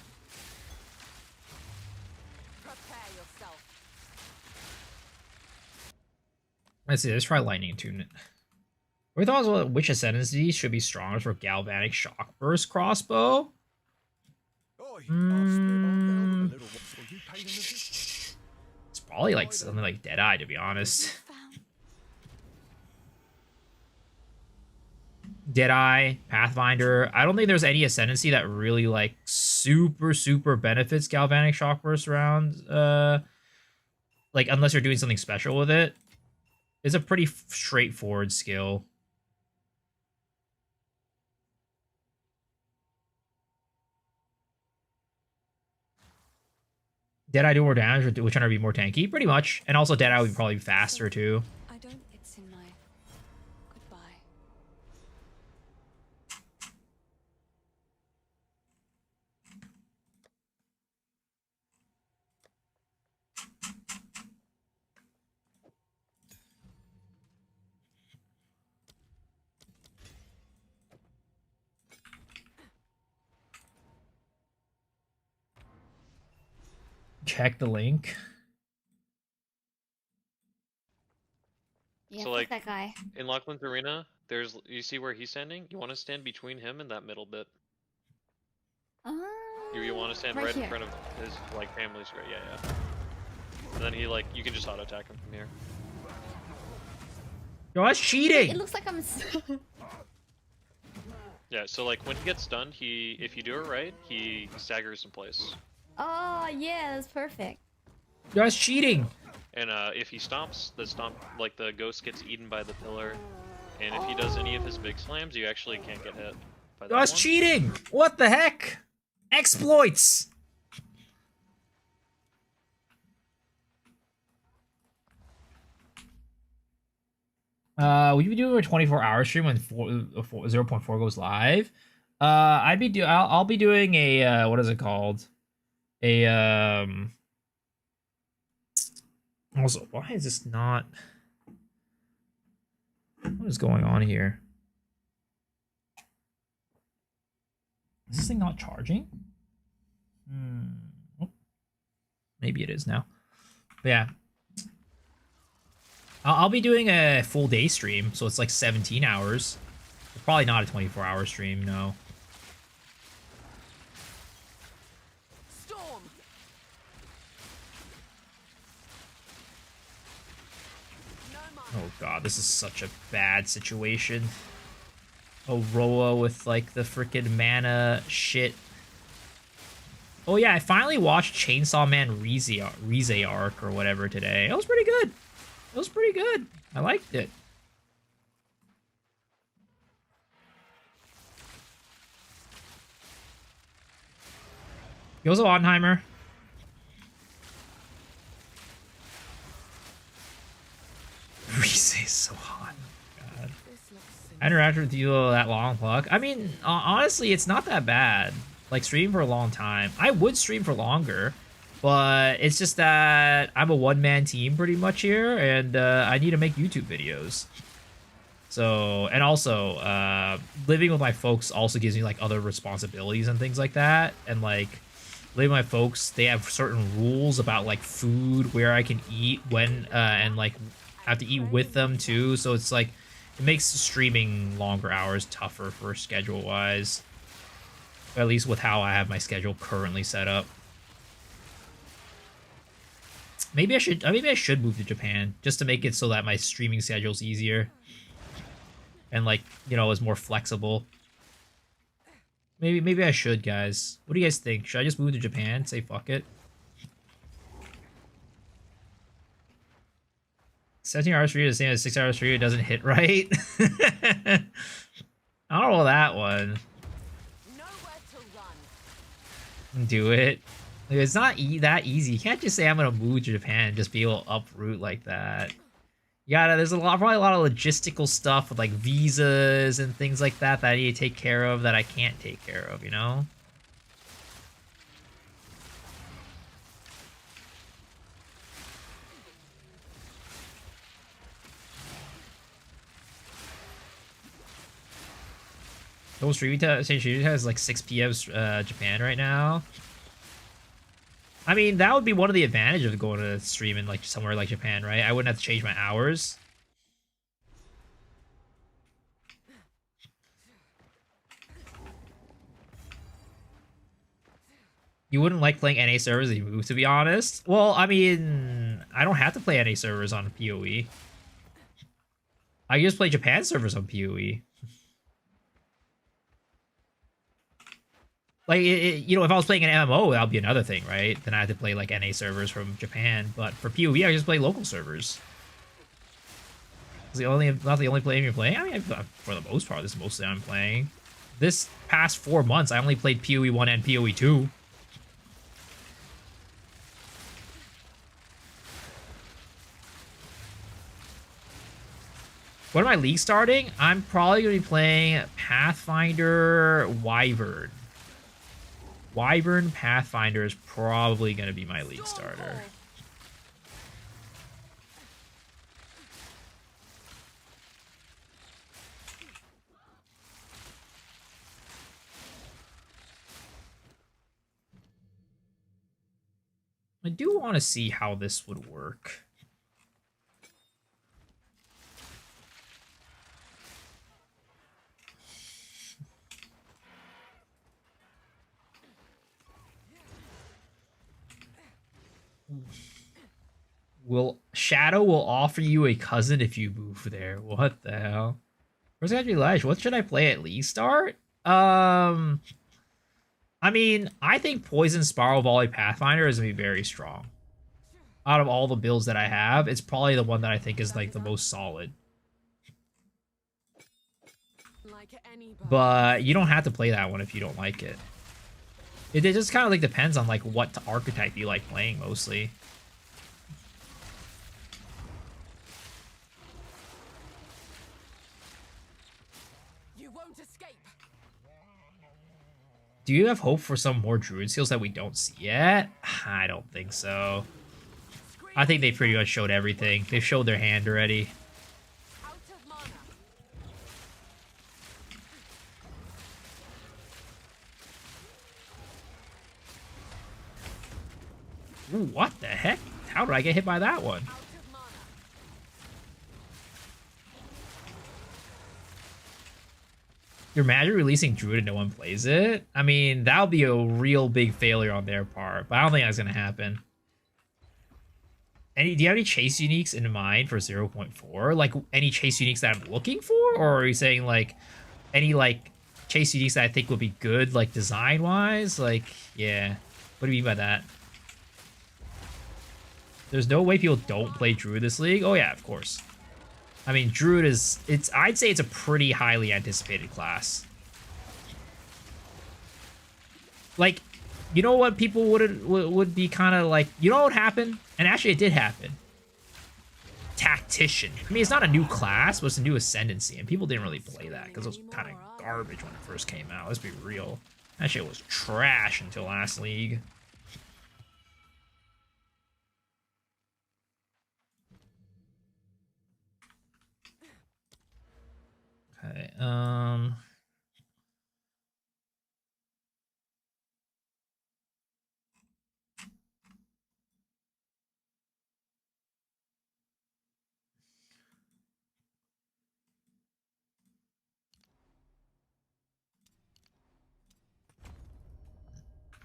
Prepare yourself. Let's see, let's try lightning tune. What are your thoughts on which ascendancy should be stronger for galvanic shock burst crossbow? It's probably like something like Deadeye, to be honest. Deadeye, Pathfinder. I don't think there's any ascendancy that really like super benefits galvanic shock burst rounds. Like unless you're doing something special with it. It's a pretty straightforward skill. Deadeye do more damage, or which one would be more tanky? Pretty much. And also Deadeye would probably be faster too. I don't. It's in my goodbye. Check the link. Yeah, So, fuck like, that guy. in Lachlan's arena, you see where he's standing? You want to stand between him and that middle bit. You want to stand right in here. front of his, like, family's right, yeah. And then he, like, you can just auto-attack him from here. Yo, that's cheating! It looks like I'm. Yeah, so, like, when he gets stunned, if you do it right, he staggers in place. Oh yeah, that's perfect. Yo, that's cheating! And if he stomps, the ghost gets eaten by the pillar. And if he does any of his big slams, you actually can't get hit by that Yo, that's one. cheating! What the heck? Exploits! Will you be doing a 24-hour stream when 0.4 goes live? I'll be doing a what is it called? A Also, why is this not? What is going on here? Is this thing not charging? Oh, maybe it is now. But yeah. I'll be doing a full day stream, so it's like 17 hours. Probably not a 24-hour stream, no. Storm. No mana. Oh god, this is such a bad situation. Roa with like the freaking mana shit. Oh yeah, I finally watched Chainsaw Man Rize arc or whatever today. It was pretty good. It was pretty good. I liked it. Goes Oppenheimer. Rize is so hot. God. This looks I interacted with you that long, Pluck. I mean, honestly, it's not that bad. Like, streaming for a long time. I would stream for longer, but it's just that I'm a one-man team pretty much here, and I need to make YouTube videos. So, and also, living with my folks also gives me, like, other responsibilities and things like that. And, like, living with my folks, they have certain rules about, like, food, where I can eat, when, and, like, I have to eat with them, too. So it's, like, it makes streaming longer hours tougher for schedule-wise. At least with how I have my schedule currently set up. Maybe I should move to Japan just to make it so that my streaming schedule's easier. And like, you know, is more flexible. Maybe I should, guys. What do you guys think? Should I just move to Japan? Say fuck it. 17 hours for you is the same as 6 hours for you. It doesn't hit right. I don't know that one. nowhere to run. Do it. Like, it's not that easy. You can't just say I'm gonna move to Japan and just be able to uproot like that. There's probably a lot of logistical stuff with like visas and things like that that I need to take care of that I can't take care of, you know? Those streaming has like 6 p.m. Japan right now. I mean, that would be one of the advantages of going to stream in like somewhere like Japan, right? I wouldn't have to change my hours. You wouldn't like playing NA servers if you move, to be honest. Well, I mean, I don't have to play NA servers on PoE. I just play Japan servers on PoE. Like, you know, if I was playing an MMO, that would be another thing, right? Then I had to play, like, NA servers from Japan. But for PoE, I just play local servers. It's not the only play you're playing. I mean, for the most part, this is mostly I'm playing. This past 4 months, I only played PoE 1 and PoE 2. When am I league starting? I'm probably going to be playing Pathfinder Wyvern. Wyvern Pathfinder is probably going to be my league starter. I do want to see how this would work. Shadow will offer you a cousin if you move there. What the hell? Where's that Lash? What should I play at least start? I mean, I think Poison Spiral Volley Pathfinder is gonna be very strong. Out of all the builds that I have, it's probably the one that I think is like the most solid. But you don't have to play that one if you don't like it. It just kind of like depends on like what archetype you like playing mostly. Do you have hope for some more Druid seals that we don't see yet? I don't think so. I think they pretty much showed everything. They've showed their hand already. Out of mana. Ooh, what the heck? How did I get hit by that one? Out of mana. You're mad you're releasing Druid and no one plays it? I mean, that'll be a real big failure on their part, but I don't think that's gonna happen. Do you have any chase uniques in mind for 0.4? Like any chase uniques that I'm looking for? Or are you saying like any like chase uniques that I think would be good, like design wise? Like, yeah. What do you mean by that? There's no way people don't play Druid this league? Oh yeah, of course. I mean, Druid is I'd say it's a pretty highly anticipated class. Like, you know what people would be kind of like, you know what would happen? And actually it did happen. Tactician. I mean, it's not a new class, but it's a new ascendancy, and people didn't really play that because it was kind of garbage when it first came out. Let's be real. That shit was trash until last league. Okay,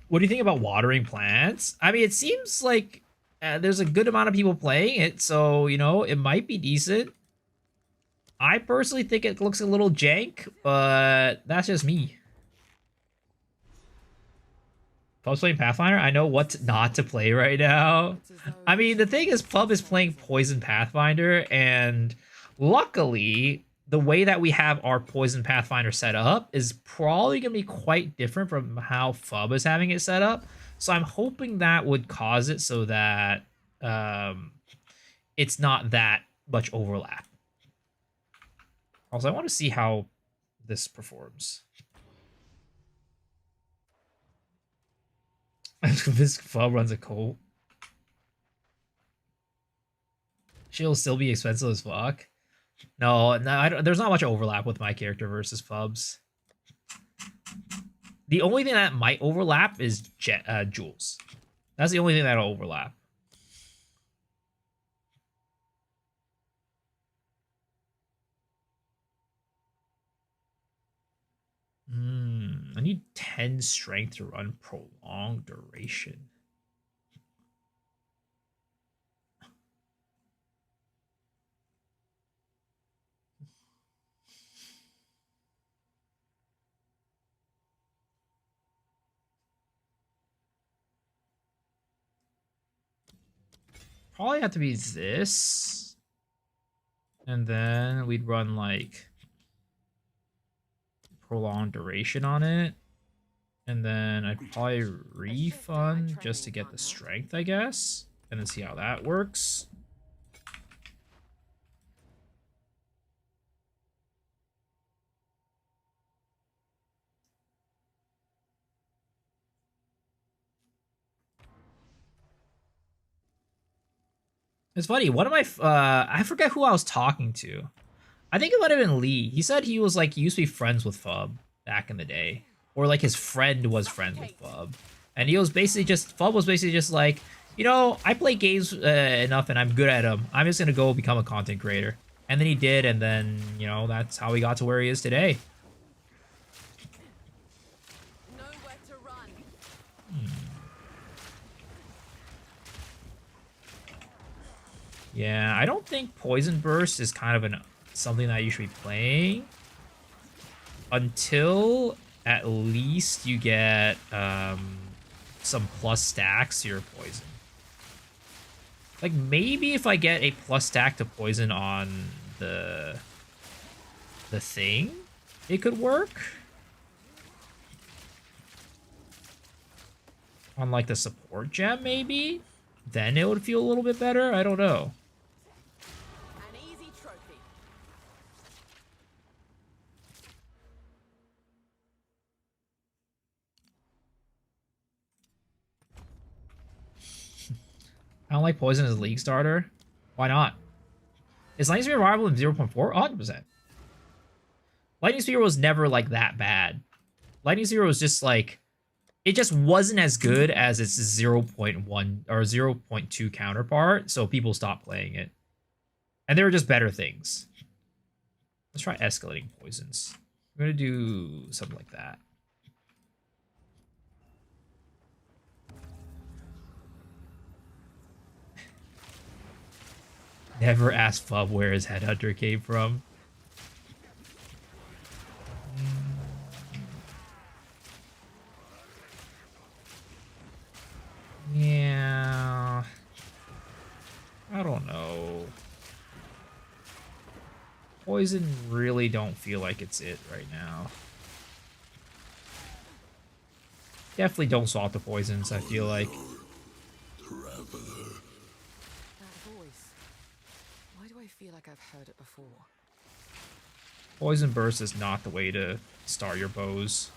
what do you think about watering plants? I mean, it seems like there's a good amount of people playing it, so, you know, it might be decent. I personally think it looks a little jank, but that's just me. If I was playing Pathfinder, I know what not to play right now. I mean, the thing is, Pub is playing Poison Pathfinder, and luckily, the way that we have our Poison Pathfinder set up is probably going to be quite different from how Fub is having it set up. So I'm hoping that would cause it so that it's not that much overlap. Also, I want to see how this performs. This Fub runs a Colt. She'll still be expensive as fuck. No, there's not much overlap with my character versus Fubs. The only thing that might overlap is Jules. That's the only thing that'll overlap. I need 10 strength to run prolonged duration. Probably have to be this. And then we'd run like prolonged duration on it. And then I'd probably refund just to get the strength, I guess. And then see how that works. It's funny, one of my I forget who I was talking to. I think it might have been Lee. He said he was like, he used to be friends with Fub back in the day. Or like his friend was friends with Fub. And he was basically just, Fub was basically just like, you know, I play games enough and I'm good at them. I'm just gonna go become a content creator. And then he did, and then, you know, that's how he got to where he is today. Nowhere to run. Yeah, I don't think Poison Burst is kind of something that you should be playing until at least you get some plus stacks to your poison. Like, maybe if I get a plus stack to poison on the thing, it could work. On, like, the support gem, maybe? Then it would feel a little bit better? I don't know. An easy trophy. I don't like poison as a league starter. Why not? Is Lightning Spear viable in 0.4? 100%. Lightning Spear was never like that bad. Lightning Spear was just like, it just wasn't as good as its 0.1 or 0.2 counterpart, so people stopped playing it. And there were just better things. Let's try escalating poisons. I'm gonna do something like that. Never ask Fub where his headhunter came from. Yeah. I don't know. Poison really don't feel like it's it right now. Definitely don't swap the poisons, I feel like. That voice. Why do I feel like I've heard it before? Poison Burst is not the way to start your bows.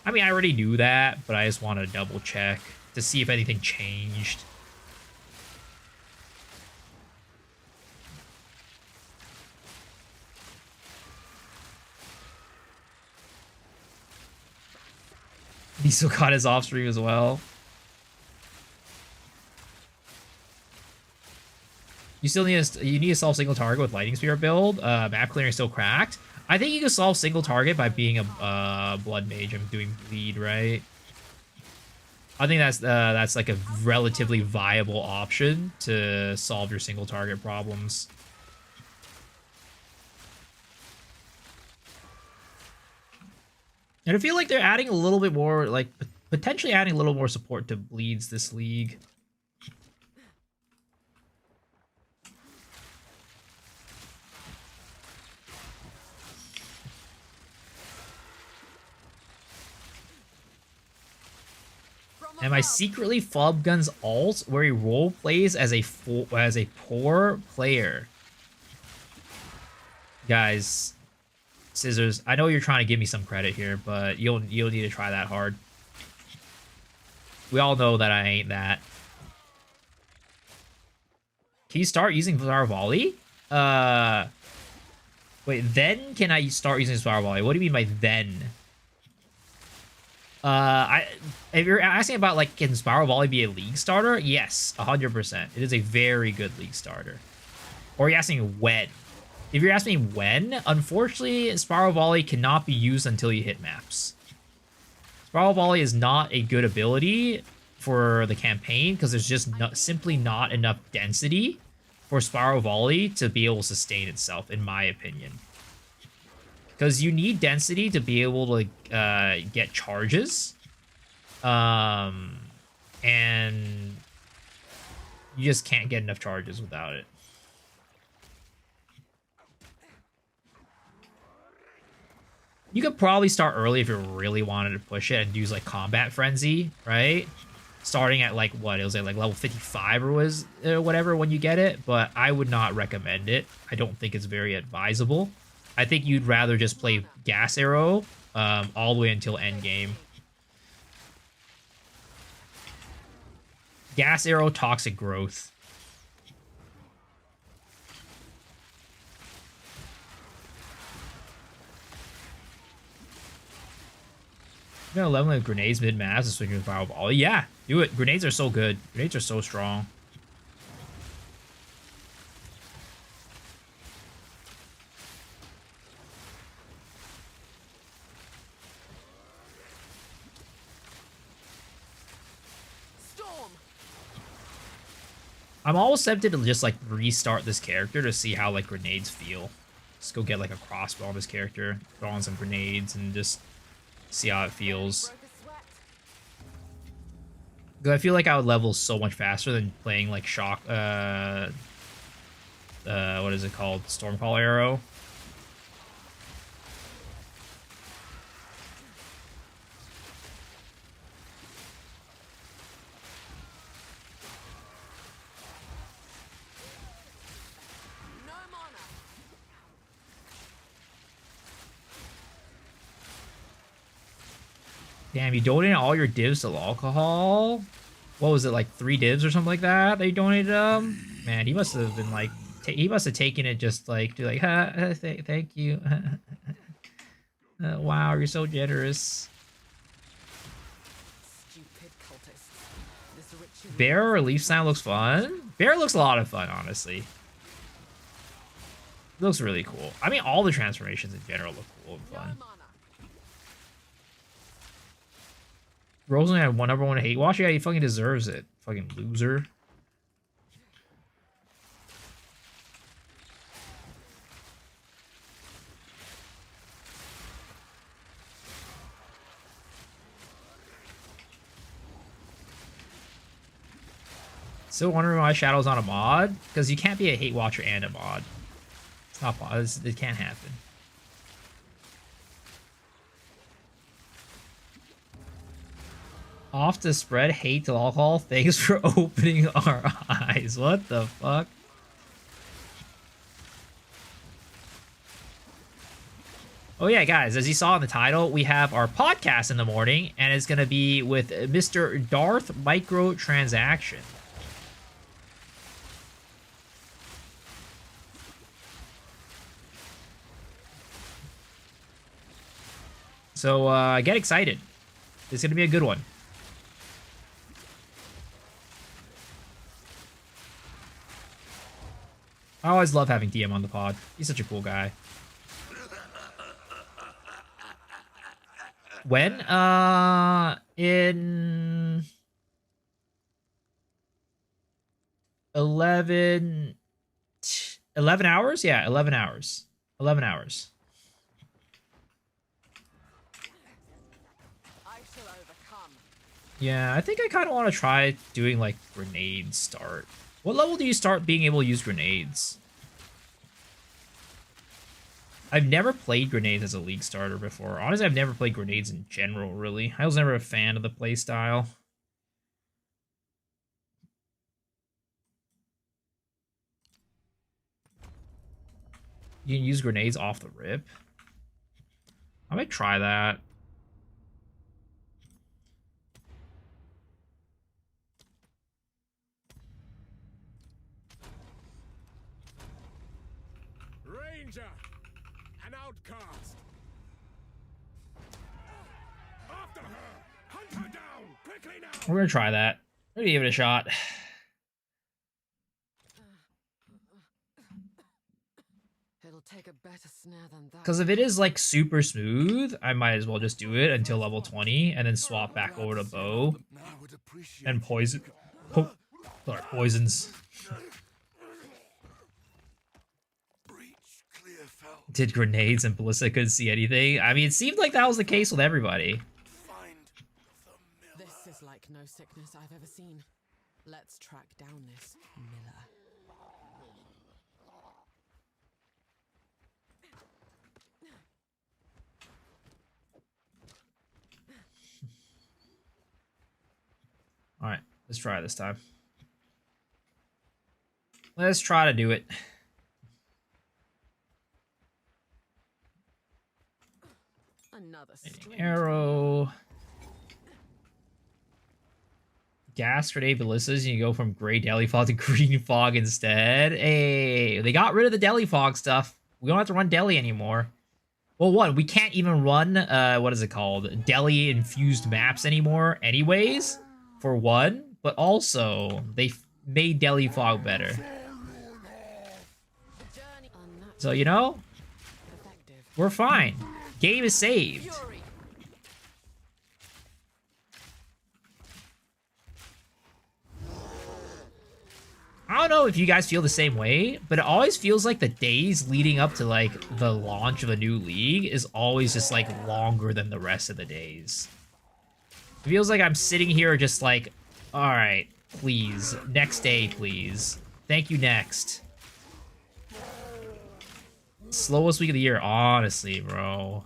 I mean, I already knew that, but I just want to double check to see if anything changed. He still got his off stream as well. You still need to solve single target with Lightning Spear build. Map clearing is still cracked. I think you can solve single target by being a blood mage and doing bleed, right? I think that's like a relatively viable option to solve your single target problems. And I feel like they're adding a little bit more, like potentially adding a little more support to bleeds this league. Am I secretly Fob Gun's alt where he role plays as a poor player? Guys, Scissors, I know you're trying to give me some credit here, but you'll need to try that hard. We all know that I ain't that. Can you start using Flower Volley? Wait, then can I start using Flower Volley? What do you mean by then? If you're asking about, like, can Spiral Volley be a league starter? Yes, 100%. It is a very good league starter. Or you're asking when? If you're asking me when, unfortunately, Spiral Volley cannot be used until you hit maps. Spiral Volley is not a good ability for the campaign because there's just simply not enough density for Spiral Volley to be able to sustain itself, in my opinion. Because you need density to be able to get charges. And you just can't get enough charges without it. You could probably start early if you really wanted to push it and use like Combat Frenzy, right? Starting at like, what, it was like level 55 or whatever when you get it. But I would not recommend it. I don't think it's very advisable. I think you'd rather just play Gas Arrow all the way until Endgame. Gas Arrow, Toxic Growth. You're gonna level with grenades mid-mass and swing with Fireball. Yeah, do it. Grenades are so good. Grenades are so strong. I'm almost tempted to just, like, restart this character to see how, like, grenades feel. Just go get, like, a crossbow on this character, throw on some grenades, and just see how it feels. Because I feel like I would level so much faster than playing, like, Shock, what is it called? Stormcall Arrow. Damn, you donated all your divs to alcohol? what was it, like 3 divs or something like that? They donated Man, he must have been like, he must have taken it just like, to like, thank you. Wow, you're so generous. Stupid cultists. This ritual Bear relief sound looks fun. Bear looks a lot of fun, honestly. It looks really cool. I mean, all the transformations in general look cool and fun. mana. Rosalie had #1 hate watch. Yeah, he fucking deserves it. Fucking loser. Still wondering why Shadow's not a mod? Because you can't be a hate watcher and a mod. It's not possible. It can't happen. Off to spread hate to alcohol. Thanks for opening our eyes. What the fuck? Oh yeah, guys, as you saw in the title, we have our podcast in the morning, and it's going to be with Mr. Darth Microtransaction. So get excited. It's going to be a good one. I always love having DM on the pod. He's such a cool guy. When? In 11 hours? Yeah, 11 hours. 11 hours. I shall overcome. Yeah, I think I kind of want to try doing, like, grenade start. What level do you start being able to use grenades? I've never played grenades as a league starter before. Honestly, I've never played grenades in general, really. I was never a fan of the playstyle. You can use grenades off the rip. I might try that. Ranger! An outcast! After her! Hunt her down! Quickly now! We're gonna try that. We're gonna give it a shot. It'll take a better snare than that. Because if it is like super smooth, I might as well just do it until level 20 and then swap back over to bow and poison. Oh, sorry, poisons. Did grenades and ballista couldn't see anything? I mean, it seemed like that was the case with everybody. This is like no sickness I've ever seen. Let's track down this Miller. All right, let's try this time. Let's try to do it. Another string. Arrow. Gas grenade ballistas, and you go from gray deli fog to green fog instead. Hey, they got rid of the deli fog stuff. We don't have to run deli anymore. Well, one, we can't even run, what is it called? Deli infused maps anymore anyways, for one. But also, they made deli fog better. So, you know, we're fine. Game is saved. I don't know if you guys feel the same way, but it always feels like the days leading up to, like, the launch of a new league is always just, like, longer than the rest of the days. It feels like I'm sitting here just like, alright, please. Next day, please. Thank you, next. Slowest week of the year, honestly, bro.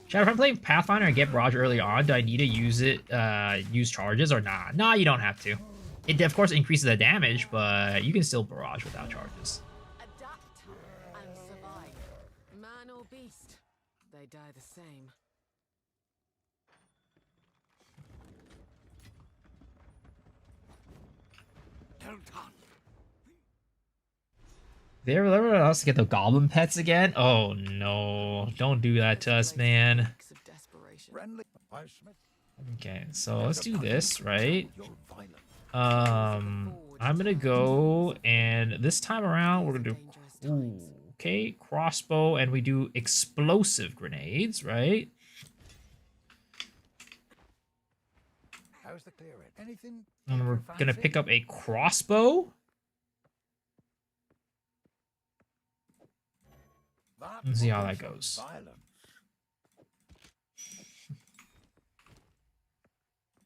Chad, if I'm playing Pathfinder and get barrage early on, do I need to use it, use charges or not? Nah, you don't have to. It of course increases the damage, but you can still barrage without charges. Adapt and survive. Man or beast, they die the same. They ever let us get the goblin pets again? Oh no, don't do that to us, man. Acts of desperation. Okay, so let's do this, right? I'm gonna go, and this time around we're gonna do okay, crossbow, and we do explosive grenades, right? How's the clearing? Anything? And we're gonna pick up a crossbow. Let's see how that goes.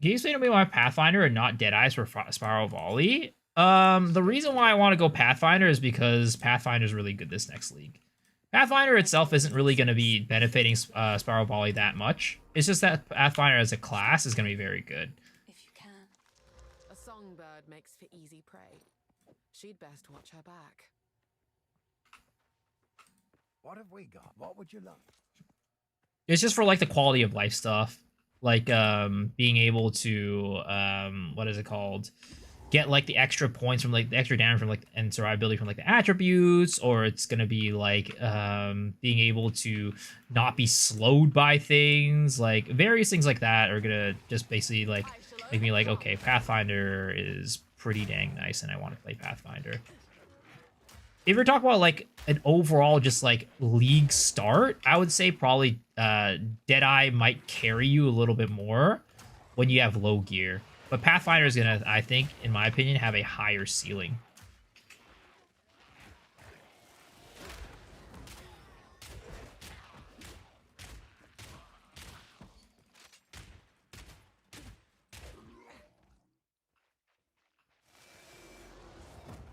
Can you explain to me why Pathfinder and not Deadeyes for Spiral Volley? The reason why I want to go Pathfinder is because Pathfinder is really good this next league. Pathfinder itself isn't really going to be benefiting Spiral Volley that much. It's just that Pathfinder as a class is going to be very good. If you can. A songbird makes for easy prey. She'd best watch her back. What have we got? What would you like? It's just for like the quality of life stuff. Like being able to what is it called? Get like the extra points from like the extra damage from like and survivability from like the attributes, or it's gonna be like being able to not be slowed by things, like various things like that are gonna just basically like make me like, okay, Pathfinder is pretty dang nice and I want to play Pathfinder. If you're talking about like an overall just like league start, I would say probably Deadeye might carry you a little bit more when you have low gear. But Pathfinder is gonna, I think, in my opinion, have a higher ceiling.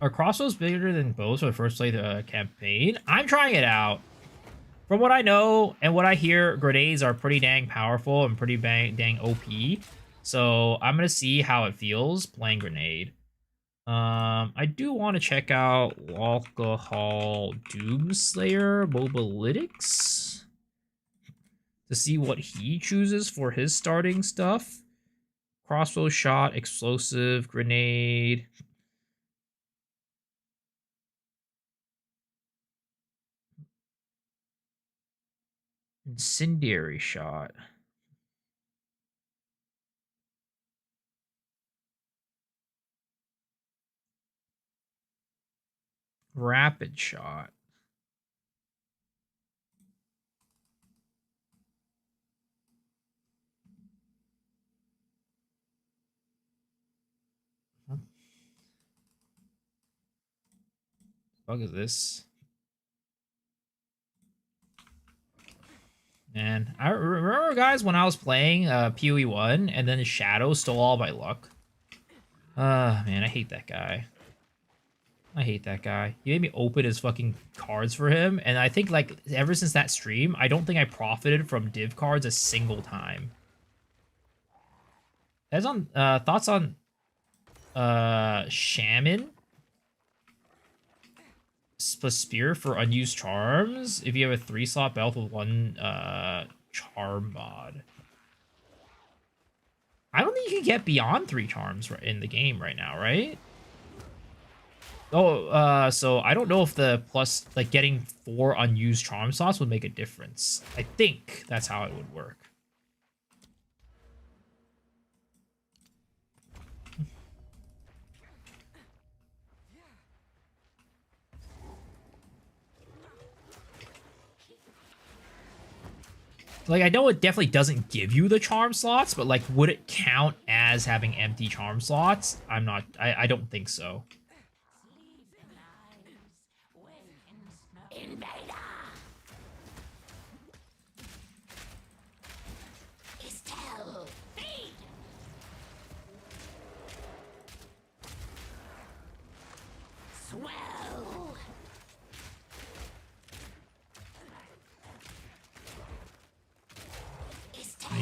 Are crossbows bigger than bows when I first played the campaign? I'm trying it out. From what I know and what I hear, grenades are pretty dang powerful and pretty dang OP. So I'm gonna see how it feels playing grenade. I do want to check out Alcohol Doomslayer Mobalytics to see what he chooses for his starting stuff. Crossbow shot, explosive, grenade. Incendiary shot. Rapid shot. What the fuck is this? Man, I remember, guys, when I was playing PoE 1 and then Shadow stole all my luck. Man, I hate that guy. I hate that guy. He made me open his fucking cards for him, and I think, like, ever since that stream, I don't think I profited from div cards a single time. That's on, thoughts on, Shaman? Spear for unused charms if you have a 3-slot belt with 1 charm mod. I don't think you can get beyond 3 charms in the game right now, right? Oh, so I don't know if the plus, like, getting 4 unused charm slots would make a difference. I think that's how it would work. Like, I know it definitely doesn't give you the charm slots, but, like, would it count as having empty charm slots? I don't think so.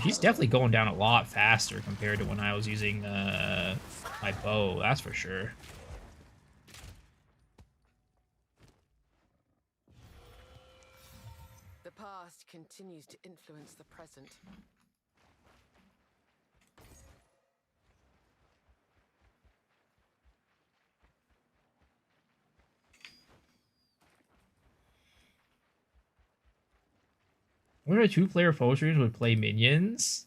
she's definitely going down a lot faster compared to when I was using my bow, that's for sure. The past continues to influence the present. What are 2-player posters would play minions?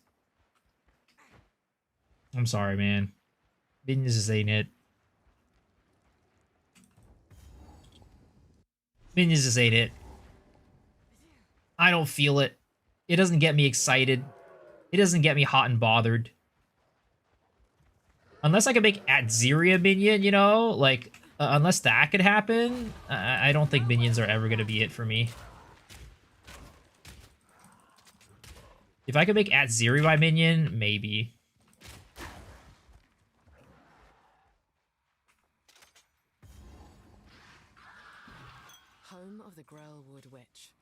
I'm sorry, man. Minions just ain't it. Minions just ain't it. I don't feel it. It doesn't get me excited. It doesn't get me hot and bothered. Unless I could make Adzeria minion, you know? Like, unless that could happen, I don't think minions are ever going to be it for me. If I could make Adzeria my minion, maybe. Home of the Grailwood Witch.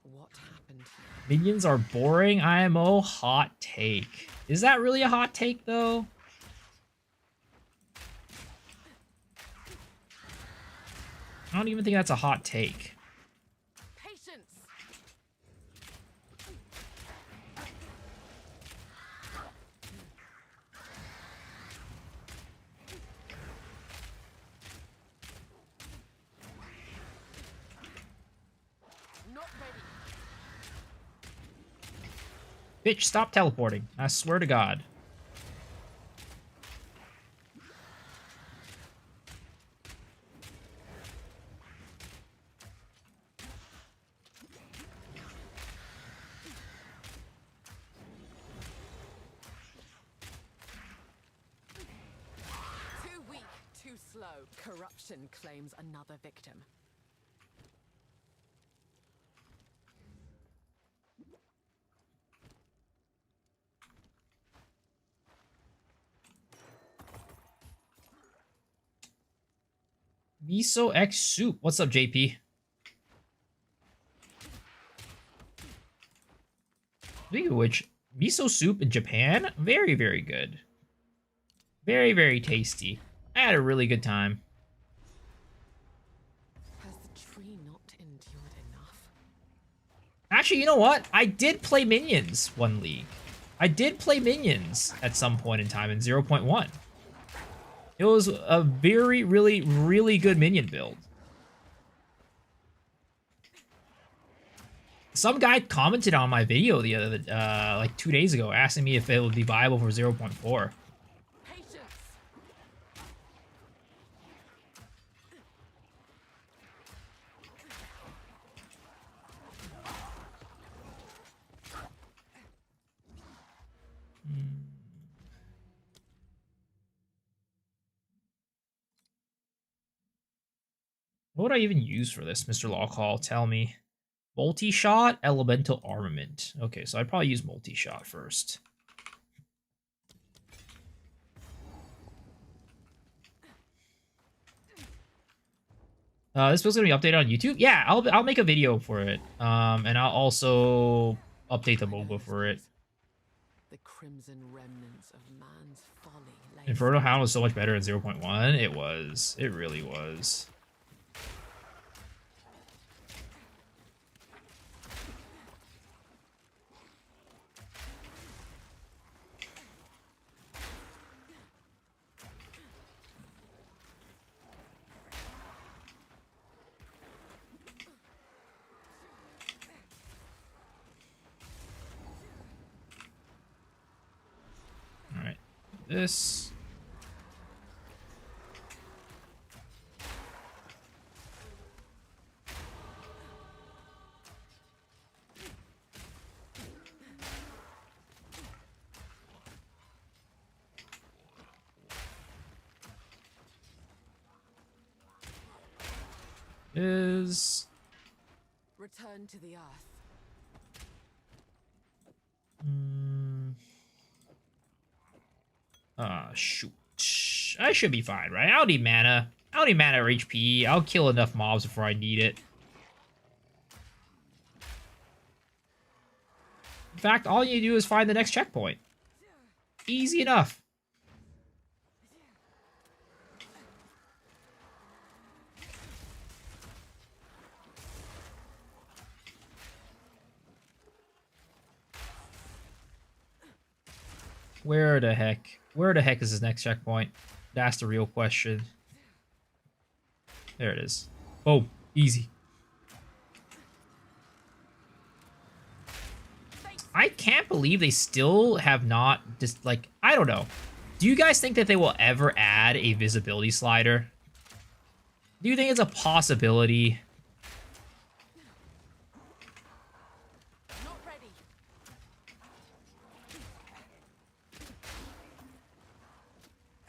What happened here? Minions are boring, IMO. Hot take. Is that really a hot take, though? I don't even think that's a hot take. Patience! Not ready. Bitch, stop teleporting. I swear to God. Too weak, too slow. Corruption claims another victim. Miso X Soup. What's up, JP? Speaking of which, miso soup in Japan, very, very good. Very, very tasty. I had a really good time. Has the tree not endured enough? Actually, you know what? I did play Minions one league. I did play Minions at some point in time in 0.1. It was a very, really good Minion build. Some guy commented on my video the other, like 2 days ago, asking me if it would be viable for 0.4. Patience! What would I even use for this, Mr. Lockhall? Tell me. Multi-shot, elemental armament. Okay, so I'd probably use multi-shot first. This was gonna be updated on YouTube. Yeah, I'll make a video for it. And I'll also update the MOBA for it. The crimson remnants of man's folly lay Inferno Hound was so much better in 0.1. It was. It really was. Alright. This. Is. Return to the earth. Shoot. I should be fine, right? I don't need mana. I don't need mana or HP. I'll kill enough mobs before I need it. In fact, all you do is find the next checkpoint. Easy enough. Where the heck is his next checkpoint? That's the real question. There it is. Boom. Easy. I can't believe they still have not just like, I don't know. Do you guys think that they will ever add a visibility slider? Do you think it's a possibility? Not ready.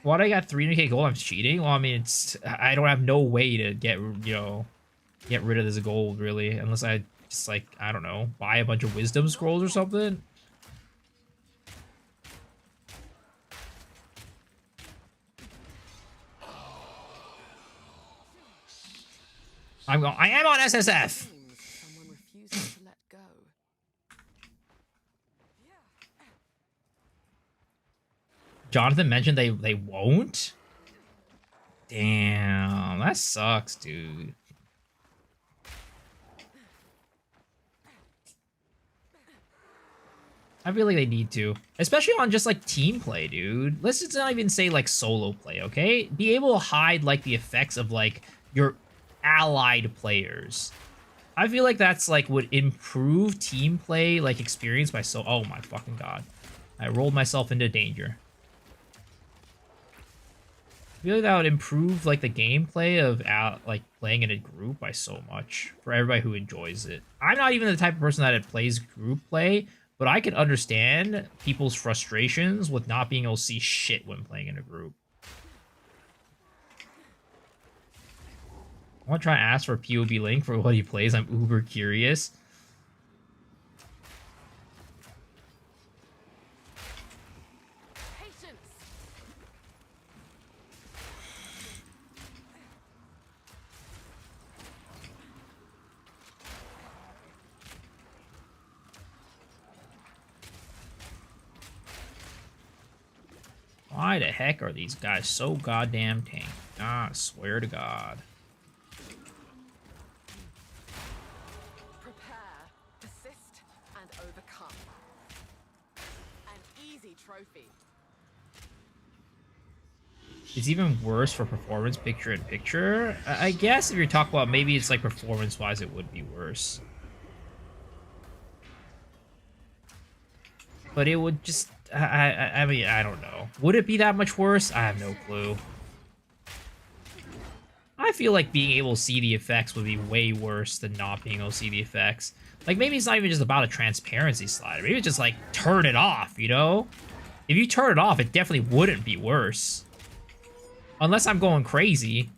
What, I got 300k gold, I'm cheating? Well, I mean, I don't have no way to get, get rid of this gold, really. Unless I just, like, I don't know, buy a bunch of wisdom scrolls or something. I am on SSF! Someone refuses to let go. Jonathan mentioned they won't? Damn, that sucks, dude. I feel like they need to. Especially on just, like, team play, dude. Let's just not even say, like, solo play, okay? Be able to hide, like, the effects of, like, your allied players. I feel like that's, like, would improve team play, like, experience by so... Oh, my fucking god. I rolled myself into danger. I feel like that would improve, like, the gameplay of, like, playing in a group by so much. For everybody who enjoys it. I'm not even the type of person that plays group play... But I can understand people's frustrations with not being able to see shit when playing in a group. I want to try and ask for a POV link for what he plays. I'm uber curious. Patience. Why the heck are these guys so goddamn tanky? Ah, I swear to God. Prepare, persist, and overcome. An easy trophy. It's even worse for performance picture-in-picture. I guess if you're talking about maybe it's like performance-wise, it would be worse. But it would just... I mean, I don't know. Would it be that much worse? I have no clue. I feel like being able to see the effects would be way worse than not being able to see the effects. Like, maybe it's not even just about a transparency slider. Maybe it's just, like, turn it off, you know? If you turn it off, it definitely wouldn't be worse. Unless I'm going crazy.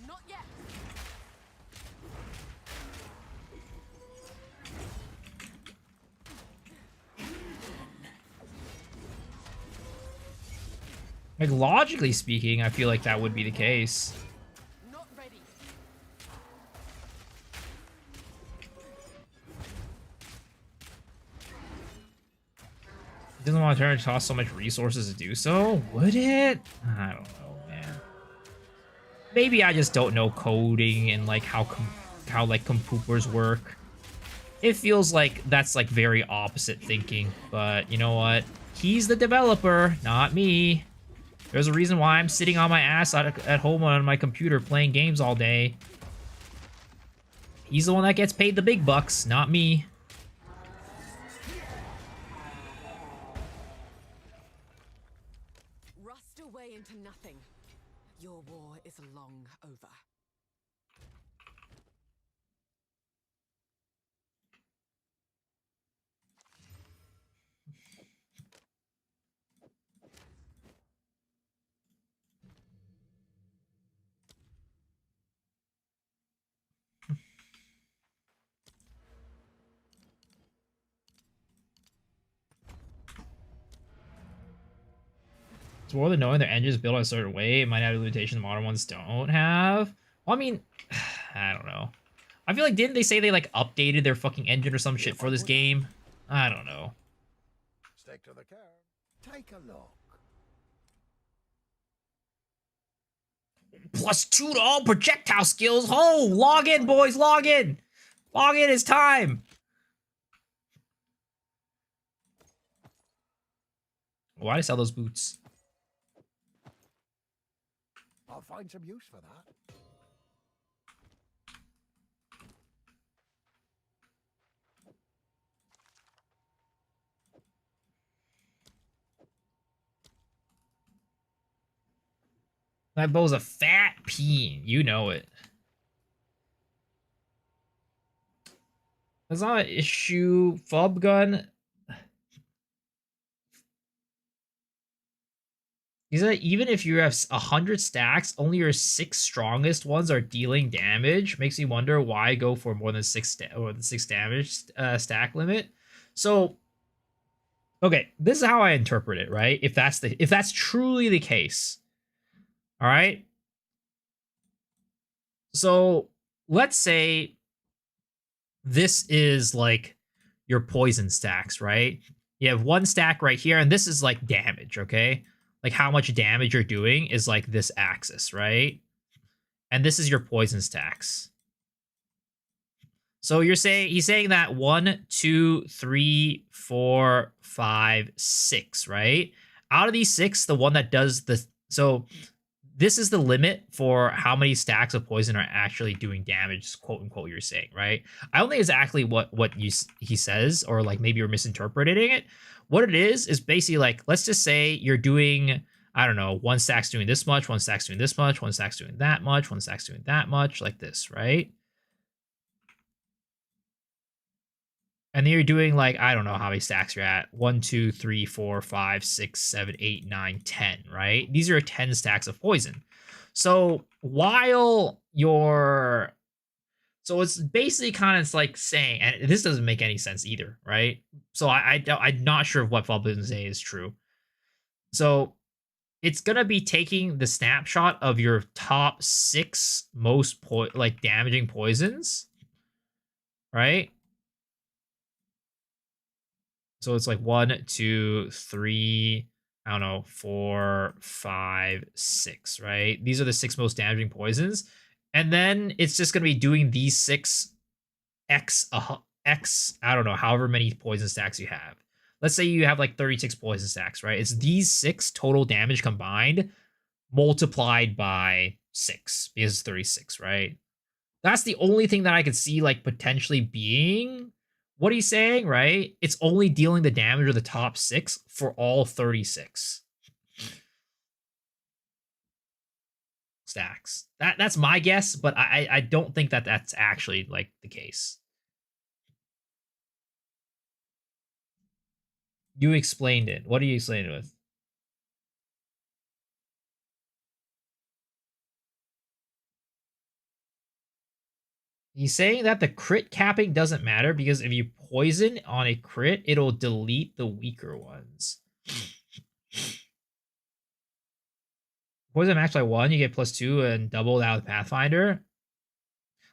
Not yet. Like, logically speaking, I feel like that would be the case. Not ready. It doesn't want to turn it cost so much resources to do so? Would it? I don't know, man. Maybe I just don't know coding and like how like computers work. It feels like that's like very opposite thinking, but you know what? He's the developer, not me. There's a reason why I'm sitting on my ass at home on my computer playing games all day. He's the one that gets paid the big bucks, not me. Rust away into nothing. Your war is long over. It's more than knowing their engine is built a certain way. It might have a limitation the modern ones don't have. Well, I mean, I don't know. I feel like, didn't they say they like updated their fucking engine or some shit for this game? I don't know. Stick to the car. Take a look. +2 to all projectile skills. Oh, log in, boys, log in. Log in, it's time. Why did I sell those boots? I'll find some use for that. That bow's a fat peen. You know it. That's not an issue. Fob gun. Is that even if you have 100 stacks, only your 6 strongest ones are dealing damage? Makes me wonder why go for more than 6 damage stack limit. So, okay, this is how I interpret it, right? If that's truly the case, all right. So let's say this is like your poison stacks, right? You have 1 stack right here, and this is like damage, okay? Like how much damage you're doing is like this axis, right? And this is your poison stacks. So he's saying that 1, 2, 3, 4, 5, 6, right? Out of these 6, the one that does so this is the limit for how many stacks of poison are actually doing damage, quote unquote, you're saying, right? I don't think it's exactly what he says, or like maybe you're misinterpreting it. What it is basically like, let's just say you're doing, I don't know, 1 stack's doing this much, 1 stack's doing this much, 1 stack's doing that much, 1 stack's doing that much, like this, right? And then you're doing like, I don't know how many stacks you're at. 1, 2, 3, 4, 5, 6, 7, 8, 9, 10, right? These are 10 stacks of poison. So while you're... So it's basically kind of like saying, and this doesn't make any sense either, right? So I'm not sure if what Fob is saying is true. So it's going to be taking the snapshot of your top 6 most damaging poisons, right? So it's like 1, 2, 3, I don't know, 4, 5, 6, right? These are the 6 most damaging poisons. And then it's just going to be doing these 6 X, I don't know, however many poison stacks you have. Let's say you have like 36 poison stacks, right? It's these 6 total damage combined multiplied by 6 because it's 36, right? That's the only thing that I could see like potentially being what he's saying, right? It's only dealing the damage of the top 6 for all 36 stacks. That's my guess, but I don't think that that's actually like the case. You explained it. What are you explaining it with? He's saying that the crit capping doesn't matter because if you poison on a crit, it'll delete the weaker ones. Poison max by 1, you get +2 and double that with Pathfinder.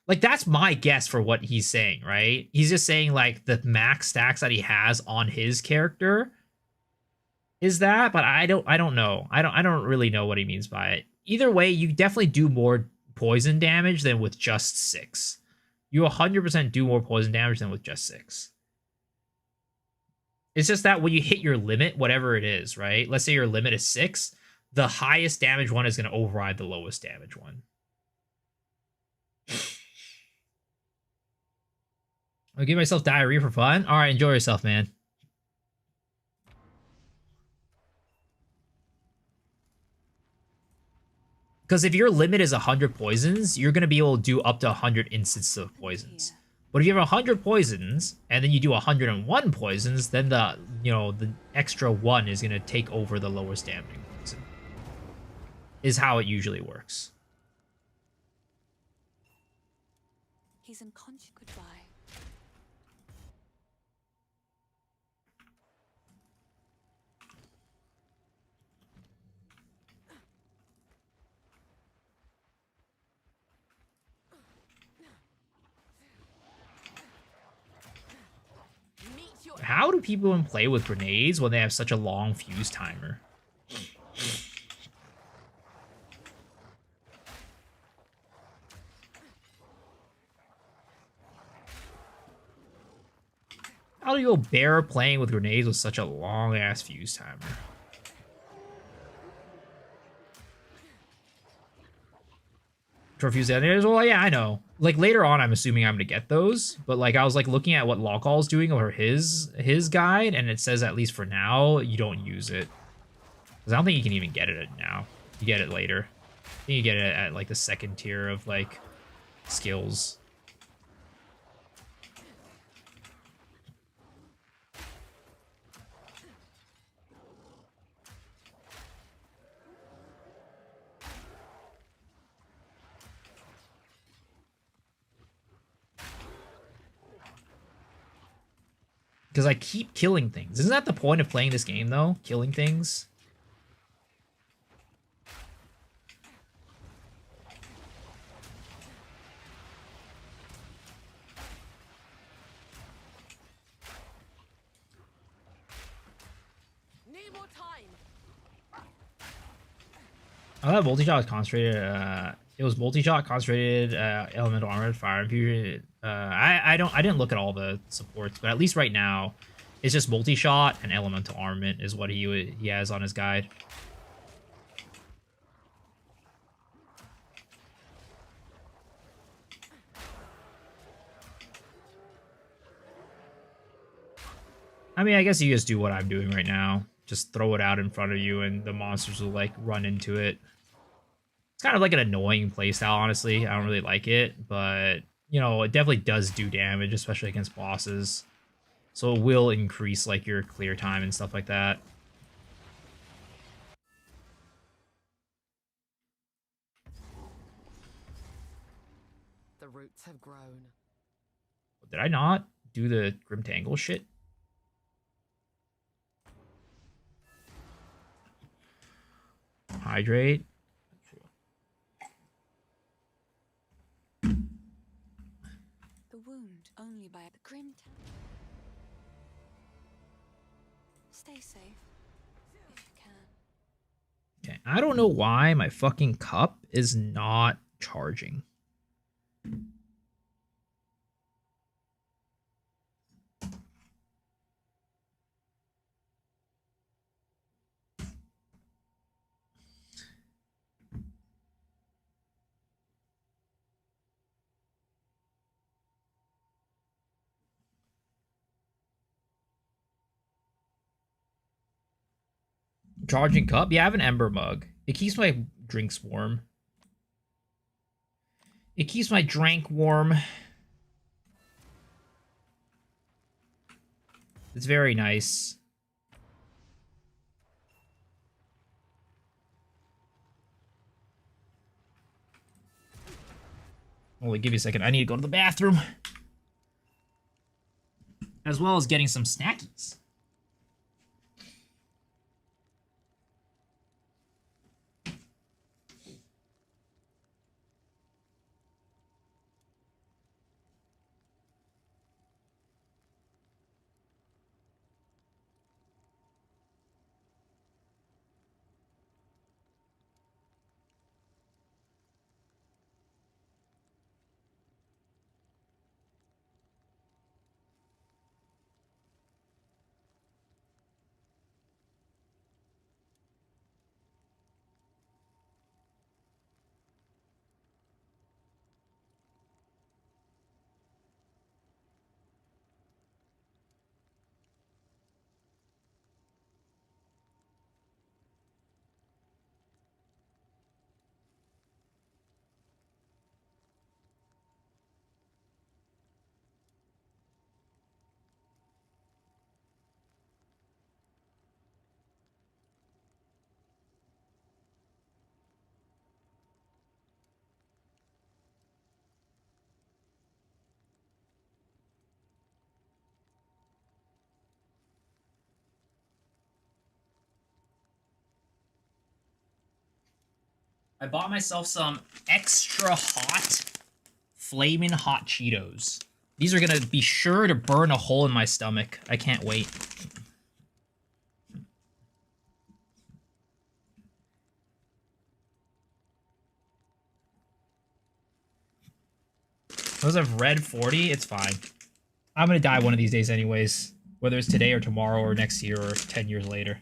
Like, that's my guess for what he's saying, right? He's just saying, like, the max stacks that he has on his character is that, but I don't know. I don't really know what he means by it. Either way, you definitely do more poison damage than with just 6. You 100% do more poison damage than with just 6. It's just that when you hit your limit, whatever it is, right? Let's say your limit is 6, the highest damage one is going to override the lowest damage one. I'll give myself diarrhea for fun. All right, enjoy yourself, man. Because if your limit is 100 poisons, you're going to be able to do up to 100 instances of poisons. But if you have 100 poisons and then you do 101 poisons, then the extra 1 is going to take over the lowest damaging poison. Is how it usually works. He's unconscious. Goodbye. how do people even play with grenades when they have such a long fuse timer? How do you bear playing with grenades with such a long ass fuse timer? Fuse detonators? Well, yeah, I know. Like later on, I'm assuming I'm gonna get those, but like I was like looking at what Locall's doing over his guide, and it says at least for now you don't use it. Because I don't think you can even get it now. You get it later. I think you get it at like the second tier of like skills. Because I keep killing things. Isn't that the point of playing this game, though? Killing things? Need more time. I thought multi-shot was concentrated. It was multi-shot, concentrated, elemental armor, fire infusion. I didn't look at all the supports, but at least right now, it's just multi-shot and elemental armament is what he has on his guide. I mean, I guess you just do what I'm doing right now. Just throw it out in front of you, and the monsters will like run into it. It's kind of like an annoying playstyle, honestly. I don't really like it, but you know, it definitely does do damage, especially against bosses. So it will increase like your clear time and stuff like that. The roots have grown. Did I not do the Grim Tangle shit? Hydrate. The wound only by the grim town. Stay safe if you can. Okay, I don't know why my fucking cup is not charging. Charging cup? Yeah, I have an ember mug. It keeps my drinks warm. It keeps my drink warm. It's very nice. Only give me a second. I need to go to the bathroom. As well as getting some snackies. I bought myself some extra hot, flaming hot Cheetos. These are gonna be sure to burn a hole in my stomach. I can't wait. Those have red 40, it's fine. I'm gonna die one of these days anyways. Whether it's today or tomorrow or next year or 10 years later.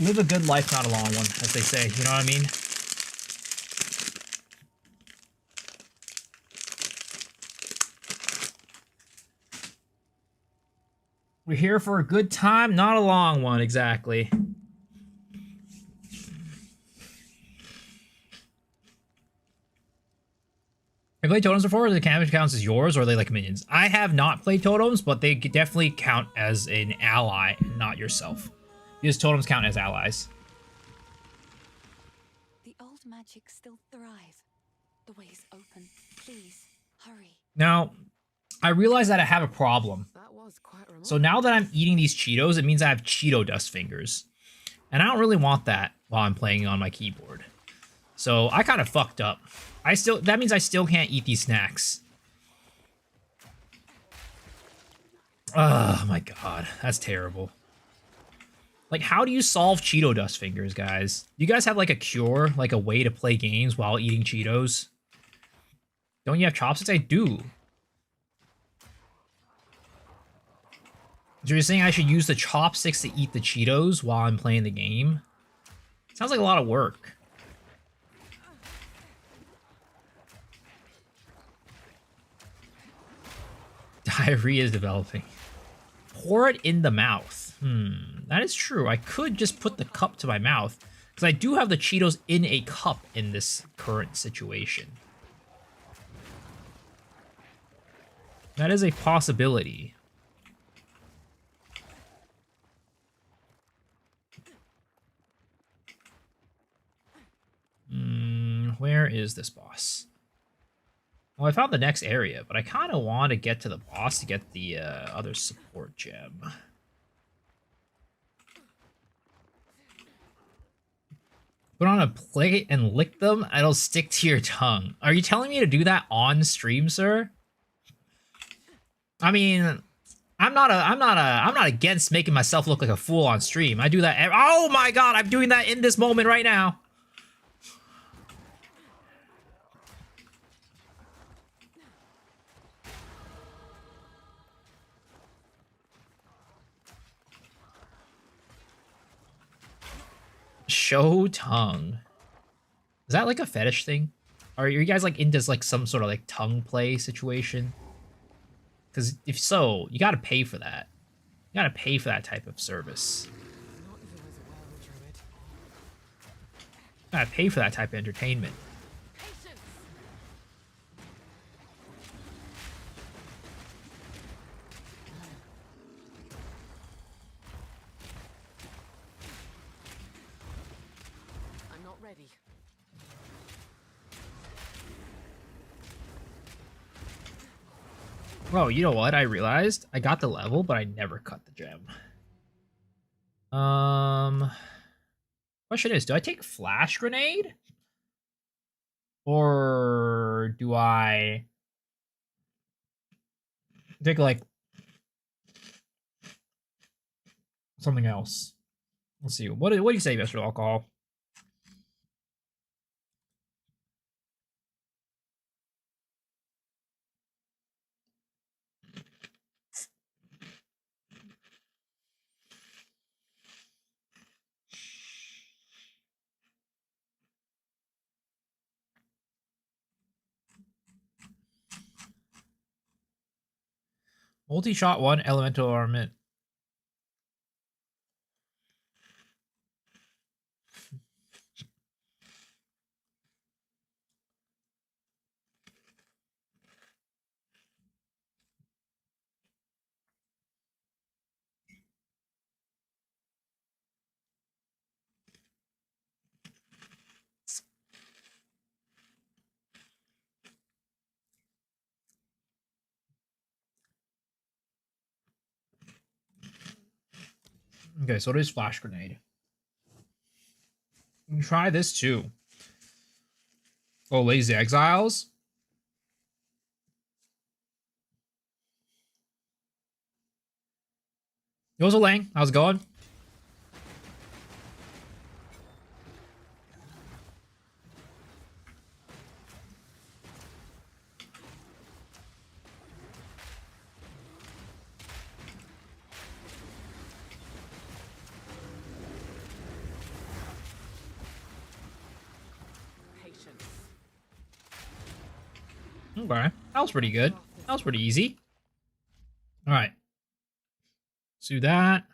Live a good life, not a long one, as they say. You know what I mean? We're here for a good time, not a long one, exactly. I played totems before. The damage counts as yours, or are they like minions? I have not played totems, but they definitely count as an ally, not yourself. Because totems count as allies. The old magic still thrive. The way is open. Please, hurry. Now, I realize that I have a problem. That was quite remarkable. So now that I'm eating these Cheetos, it means I have Cheeto dust fingers. And I don't really want that while I'm playing on my keyboard. So I kind of fucked up. That means I still can't eat these snacks. Oh my god, that's terrible. Like, how do you solve Cheeto dust fingers, guys? You guys have like a cure, like a way to play games while eating Cheetos? Don't you have chopsticks? I do. So you're saying I should use the chopsticks to eat the Cheetos while I'm playing the game? Sounds like a lot of work. Diarrhea is developing. Pour it in the mouth. That is true. I could just put the cup to my mouth, because I do have the Cheetos in a cup in this current situation. That is a possibility. Where is this boss? Well, I found the next area, but I kind of want to get to the boss to get the other support gem. Put on a plate and lick them, it'll stick to your tongue. Are you telling me to do that on stream, sir? I mean, I'm not against making myself look like a fool on stream. I do that. Oh my god, I'm doing that in this moment right now. Show tongue. Is that like a fetish thing? Are you guys like into like some sort of like tongue play situation? Because if so, you gotta pay for that. You gotta pay for that type of service. Not yours well, Druid. You gotta pay for that type of entertainment. Patience! I'm not ready. Oh, you know what? I realized I got the level, but I never cut the gem. Question is, do I take flash grenade? Or do I take like something else? Let's see. What do you say, Mr. Alcohol? Multi-shot 1 elemental armament. Okay, so there's flash grenade. You can try this too. Oh, Lazy Exiles. It was a Lang. How's it going? Patience. Okay, that was pretty good. That was pretty easy. All right, let's do that.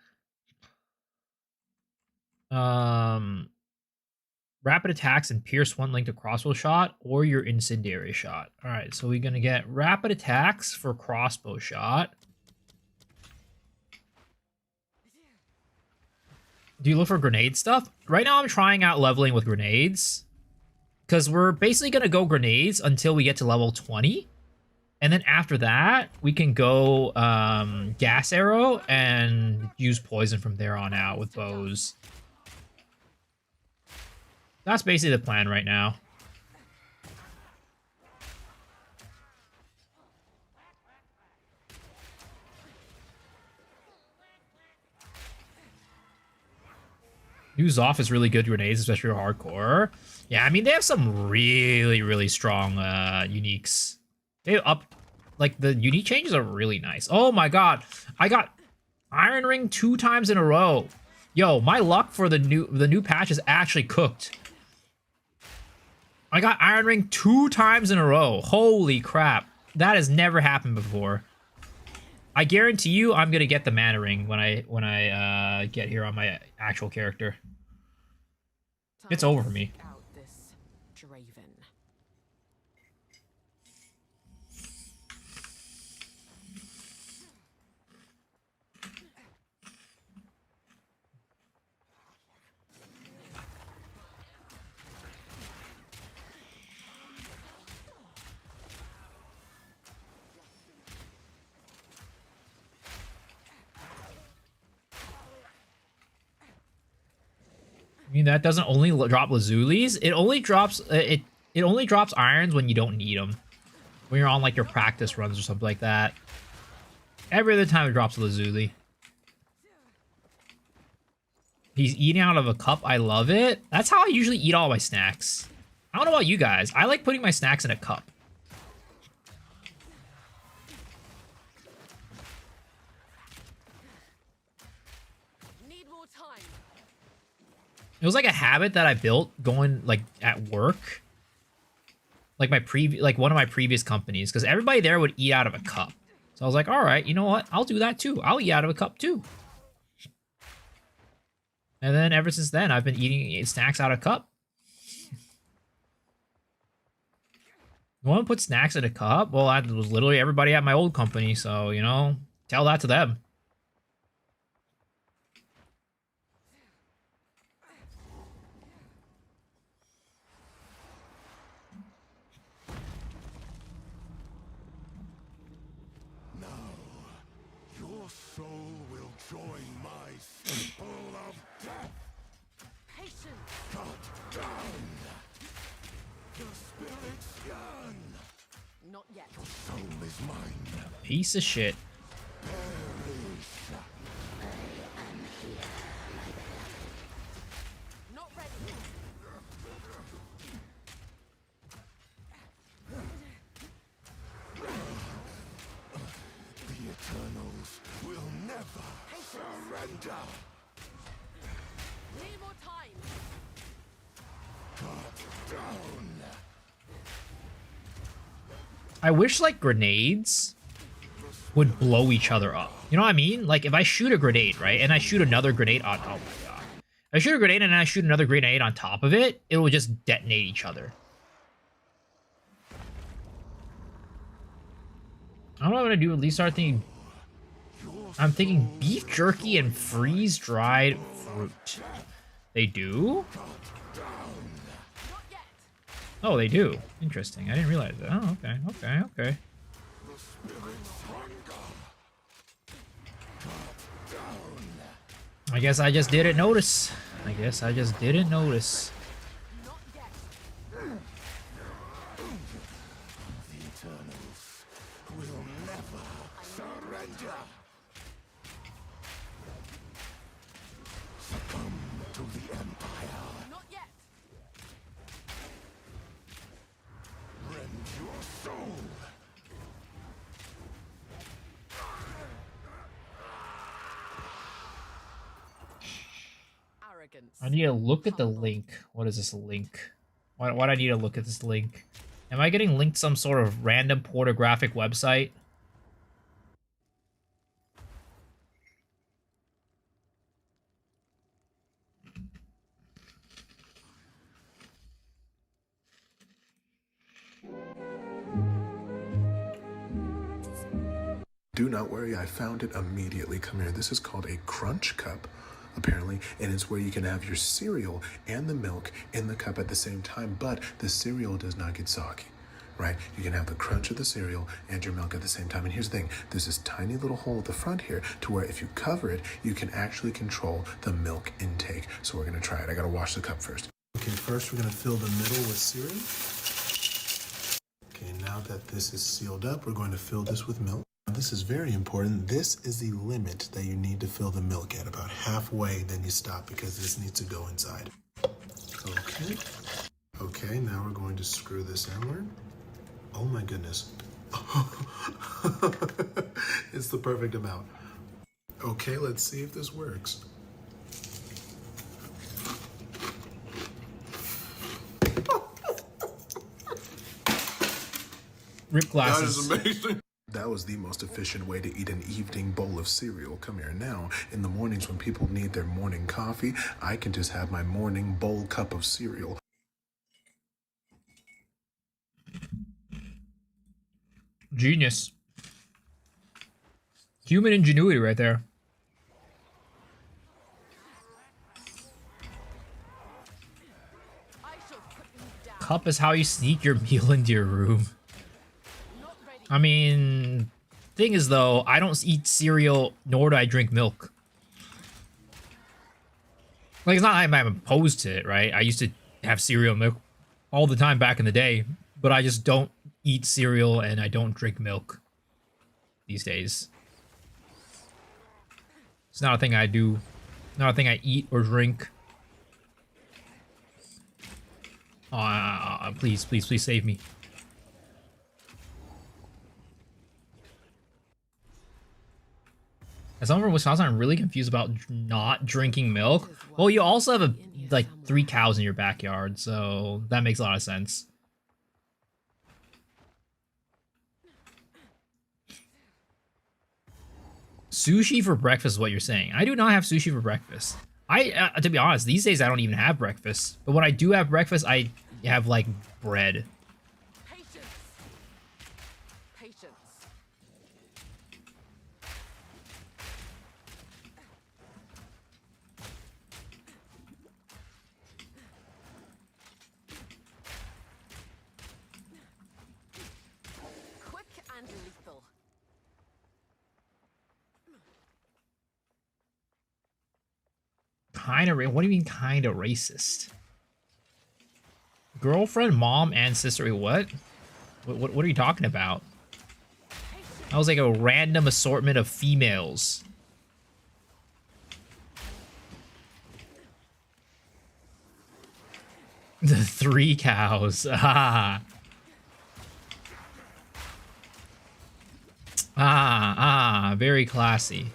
Rapid attacks and pierce one linked to crossbow shot or your incendiary shot. All right, so we're gonna get rapid attacks for crossbow shot. Do you look for grenade stuff? Right now I'm trying out leveling with grenades because we're basically gonna go grenades until we get to level 20. And then after that, we can go gas arrow and use poison from there on out with bows. That's basically the plan right now. Use off is really good grenades, especially for hardcore. Yeah, I mean, they have some really, really strong uniques. They up, like, the unique changes are really nice. Oh my god, I got Iron Ring 2 times in a row. Yo, my luck for the new patch is actually cooked. I got Iron Ring 2 times in a row. Holy crap. That has never happened before. I guarantee you I'm gonna get the mana ring when I get here on my actual character. It's over for me. Out this Draven. I mean, that doesn't only drop Lazulis. It only drops it only drops irons when you don't need them. When you're on like your practice runs or something like that. Every other time it drops a Lazuli. He's eating out of a cup. I love it. That's how I usually eat all my snacks. I don't know about you guys. I like putting my snacks in a cup. Need more time. It was like a habit that I built going like at work. Like one of my previous companies, because everybody there would eat out of a cup. So I was like, all right, you know what? I'll do that too. I'll eat out of a cup too. And then ever since then, I've been eating snacks out of cup. No one put snacks in a cup? Well, that was literally everybody at my old company, so, you know, tell that to them. Now, your soul will join my symbol of death. Patience. Cut down. The spirits yearn. Not yet. Your soul is mine. Piece of shit. Not ready. The Eternals will never surrender. Need more time. Cut down. I wish, like, grenades would blow each other up. You know what I mean? Like, if I shoot a grenade, right, and I shoot another grenade on... Oh, my God. If I shoot a grenade and I shoot another grenade on top of it, it will just detonate each other. I don't know what I'm going to do. At least start thinking... I'm thinking beef jerky and freeze-dried fruit. They do? Not yet. Oh, they do. Interesting. I didn't realize that. Oh, okay. Okay, okay. The spirits hunger. Cut down. I guess I just didn't notice. I guess I just didn't notice. Not yet. The Eternals will never surrender. Succumb to the Empire. Not yet. Rend your soul. Arrogance. I need to look at the Humble. link. What is this link? Why do I need to look at this link? Am I getting linked to some sort of random pornographic website? Do not worry, I found it immediately. Come here. This is called a crunch cup, apparently, and it's where you can have your cereal and the milk in the cup at the same time, but the cereal does not get soggy, right? You can have the crunch of the cereal and your milk at the same time. And here's the thing, there's this tiny little hole at the front here to where if you cover it, you can actually control the milk intake. So we're gonna try it. I gotta wash the cup first. Okay, first we're gonna fill the middle with cereal. Okay, now that this is sealed up, we're going to fill this with milk. This is very important. This is the limit that you need to fill the milk at. About halfway, then you stop because this needs to go inside. Okay. Okay, now we're going to screw this inward. Oh my goodness. It's the perfect amount. Okay, let's see if this works. Rip glasses. That is amazing. That was the most efficient way to eat an evening bowl of cereal. Come here now. In the mornings when people need their morning coffee, I can just have my morning bowl cup of cereal. Genius. Human ingenuity right there. I shall put you down. Cup is how you sneak your meal into your room. Not ready. I mean, thing is though, I don't eat cereal nor do I drink milk. Like, it's not like I'm opposed to it, right? I used to have cereal and milk all the time back in the day, but I just don't eat cereal and I don't drink milk these days. It's not a thing I do, not a thing I eat or drink. Please, please, please save me. As someone from Wisconsin, I'm really confused about not drinking milk. Well, you also have like 3 cows in your backyard, so that makes a lot of sense. Sushi for breakfast is what you're saying. I do not have sushi for breakfast. To be honest, these days I don't even have breakfast. But when I do have breakfast, I have like bread. Patience. Patience. Quick and lethal. What do you mean kinda racist? Girlfriend, mom, ancestry, what? What are you talking about? That was like a random assortment of females. The 3 cows. Ah. Very classy.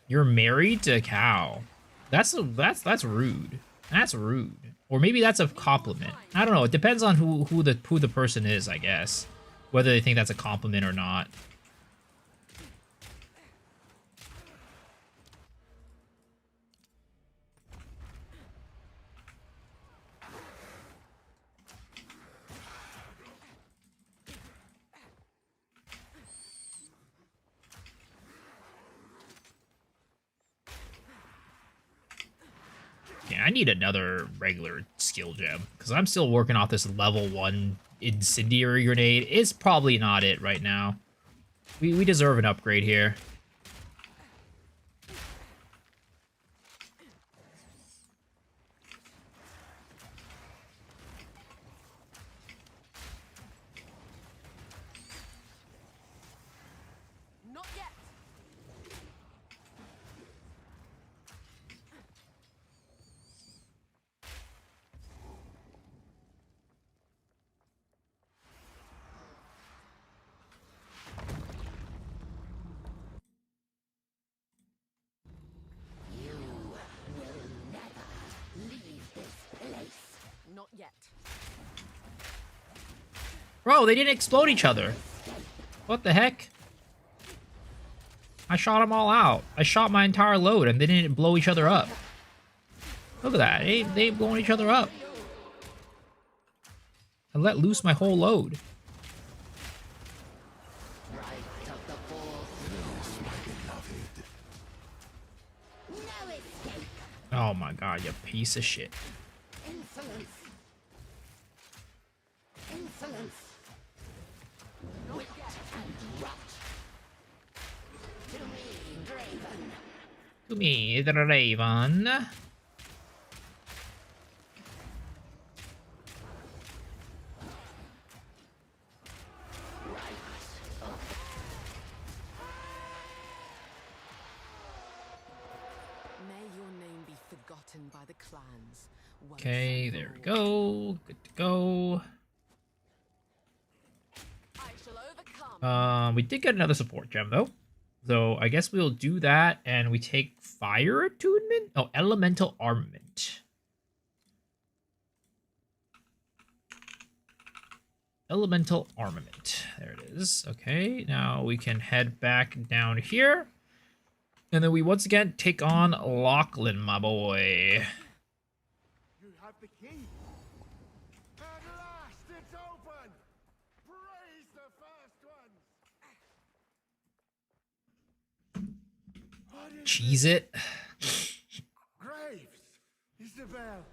You're married to a cow. That's rude. That's rude. Or maybe that's a compliment. I don't know. It depends on who the person is, I guess. Whether they think that's a compliment or not. Yeah, I need another regular skill gem because I'm still working off this level 1 incendiary grenade is probably not it right now. We deserve an upgrade here. Not yet. Not yet. Bro, they didn't explode each other. What the heck? I shot them all out. I shot my entire load and they didn't blow each other up. Look at that. They blowing each other up. I let loose my whole load. Oh my god, you piece of shit. Insolence! Insolence! To me, the Raven. May your name be forgotten by the clans. once Okay, and there for we all. go. Good to go. I shall overcome. We did get another support gem though. So I guess we'll do that and we take fire attunement? Oh, elemental armament. Elemental armament. There it is. Okay, now we can head back down here. And then we once again take on Lachlan, my boy. You have the key. At last, it's open. Praise the first ones. What is Cheese it. Graves, Isabel,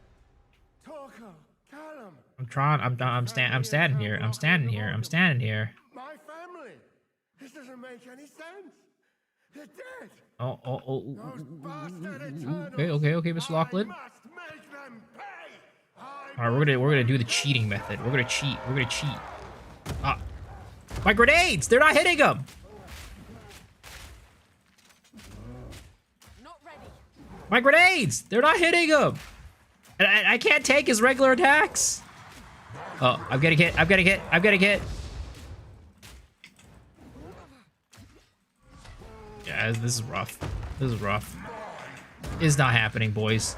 Torko, Callum. I'm standing here. I'm standing here. I'm standing here. My family. This doesn't make any sense. They're dead. Oh. Those bastard Eternals. Okay, Mr. Lachlan. I must make them pay. All right, we're gonna do the cheating method. We're gonna cheat. Ah, my grenades! They're not hitting them. Not ready. My grenades! They're not hitting him. And I can't take his regular attacks. Oh, I'm getting hit. Yeah, this is rough. It's not happening, boys.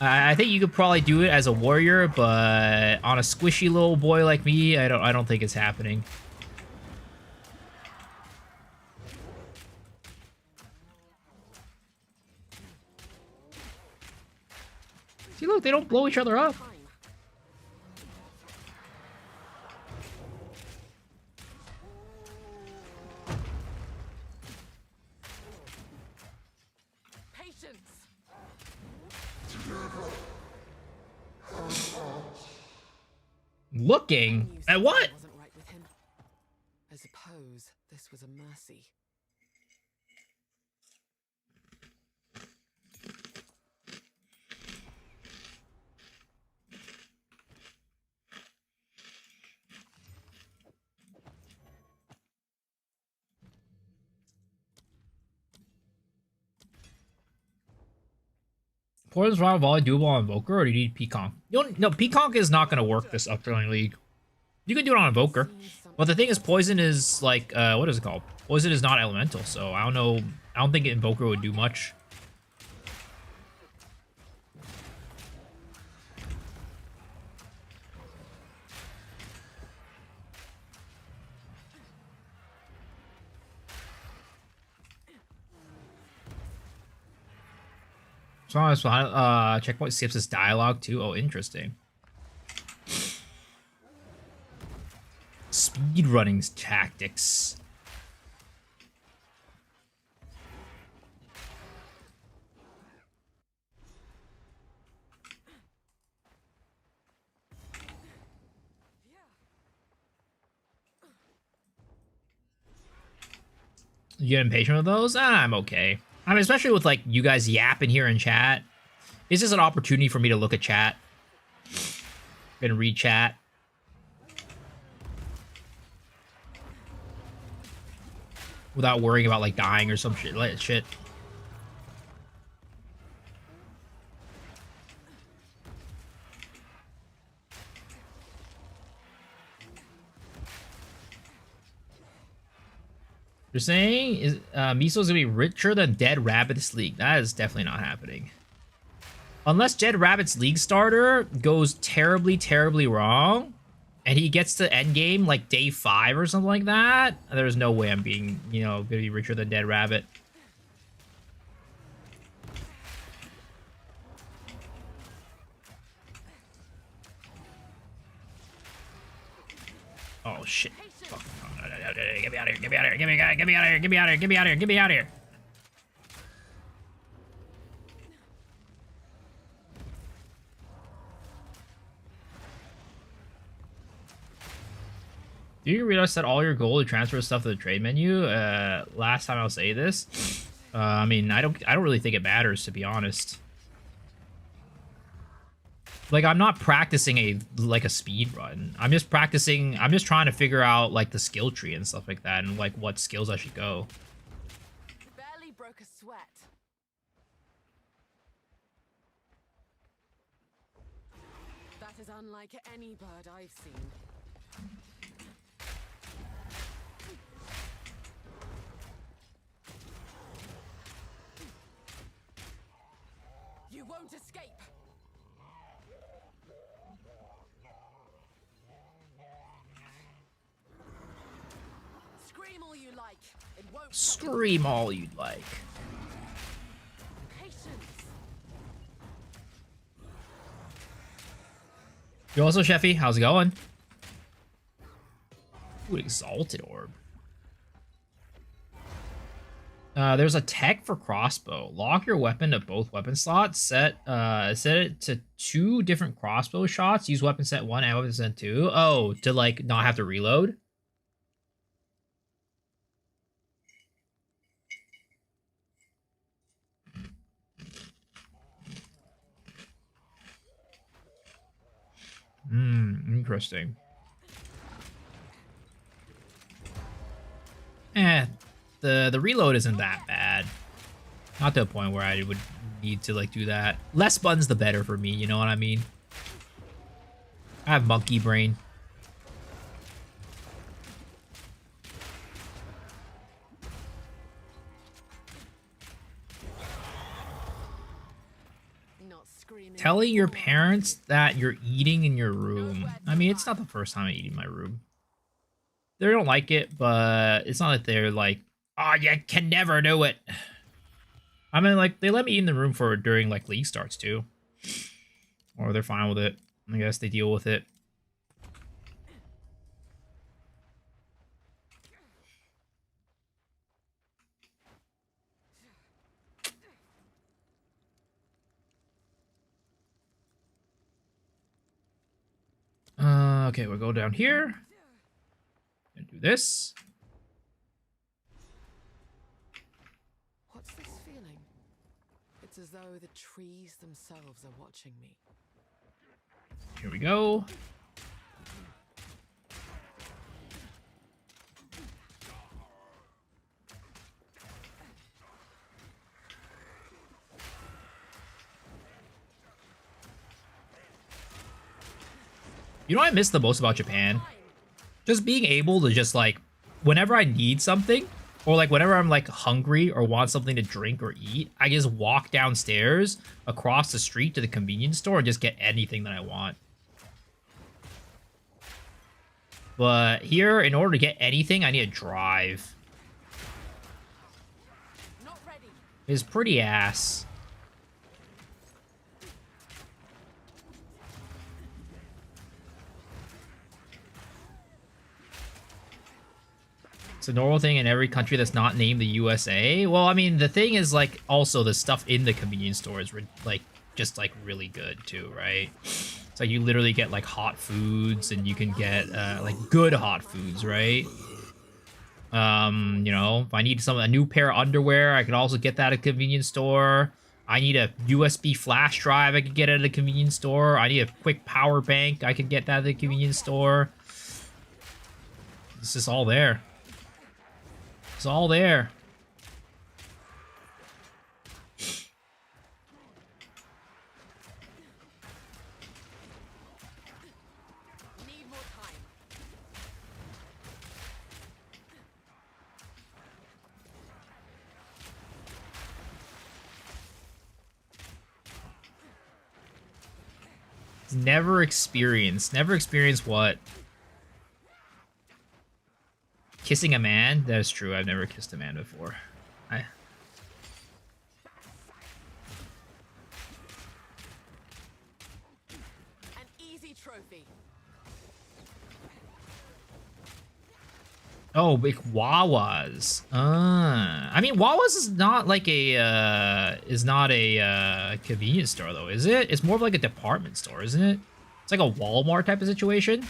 I think you could probably do it as a warrior, but on a squishy little boy like me, I don't think it's happening. See, look, they don't blow each other up. Patience. Looking at what? Wasn't right with him. I suppose this was a mercy. Poison Survival Volley doable on Invoker, or do you need Peaconk? No, Peaconk is not going to work this upcoming league. You can do it on Invoker. But the thing is, Poison is like, what is it called? Poison is not elemental, so I don't know. I don't think Invoker would do much. So, checkpoint skips his dialogue too. Oh, interesting. Speedrunning tactics. You get impatient with those? I'm okay. I mean, especially with like you guys yapping here in chat. It's just an opportunity for me to look at chat and read chat. Without worrying about like dying or some shit. You're saying is Miso's gonna be richer than Dead Rabbit's League? That is definitely not happening. Unless Dead Rabbit's League starter goes terribly, terribly wrong, and he gets to endgame like day 5 or something like that, there's no way I'm being, you know, gonna be richer than Dead Rabbit. Oh shit. Fuck. Get me out of here, get me out of here, get me out of here, get me out of here, get me out of here, get me out of here, get me out of here. Do you realize that all your goal to transfer stuff to the trade menu? Last time I'll say this. I mean, I don't really think it matters, to be honest. Like, I'm not practicing a speed run. I'm just practicing. I'm just trying to figure out like the skill tree and stuff like that, and like what skills I should go. Barely broke a sweat. That is unlike any bird I've seen. You won't escape. Scream all you like. It won't. Scream all you'd like. Patience. You also, Sheffy, how's it going? Ooh, exalted orb. There's a tech for crossbow. Lock your weapon to both weapon slots. Set it to 2 different crossbow shots. Use weapon set 1 and weapon set 2. Oh, to like not have to reload. Interesting. The reload isn't that bad. Not to a point where I would need to like do that. Less buttons the better for me, you know what I mean? I have monkey brain. Telling your parents that you're eating in your room. I mean, it's not the first time I eat in my room. They don't like it, but it's not that they're like, oh, you can never do it. I mean, like, they let me eat in the room for during, like, league starts, too. Or they're fine with it. I guess they deal with it. Okay, we'll go down here. And do this. What's this feeling? It's as though the trees themselves are watching me. Here we go. You know what I miss the most about Japan? Just being able to just like, whenever I need something, or like whenever I'm like hungry or want something to drink or eat, I just walk downstairs across the street to the convenience store and just get anything that I want. But here, in order to get anything, I need to drive. Not ready. It's pretty ass. It's a normal thing in every country that's not named the USA. Well, I mean, the thing is, like, also the stuff in the convenience store is, like, just, like, really good, too, right? It's like you literally get, like, hot foods, and you can get, like, good hot foods, right? You know, if I need a new pair of underwear, I can also get that at a convenience store. I need a USB flash drive, I could get it at a convenience store. I need a quick power bank, I could get that at a convenience store. It's just all there. It's all there. Need more time. Never experienced. Never experienced what? Kissing a man? That is true. I've never kissed a man before. An easy trophy. Oh, like Wawas. I mean, Wawas is not like a convenience store though, is it? It's more of like a department store, isn't it? It's like a Walmart type of situation.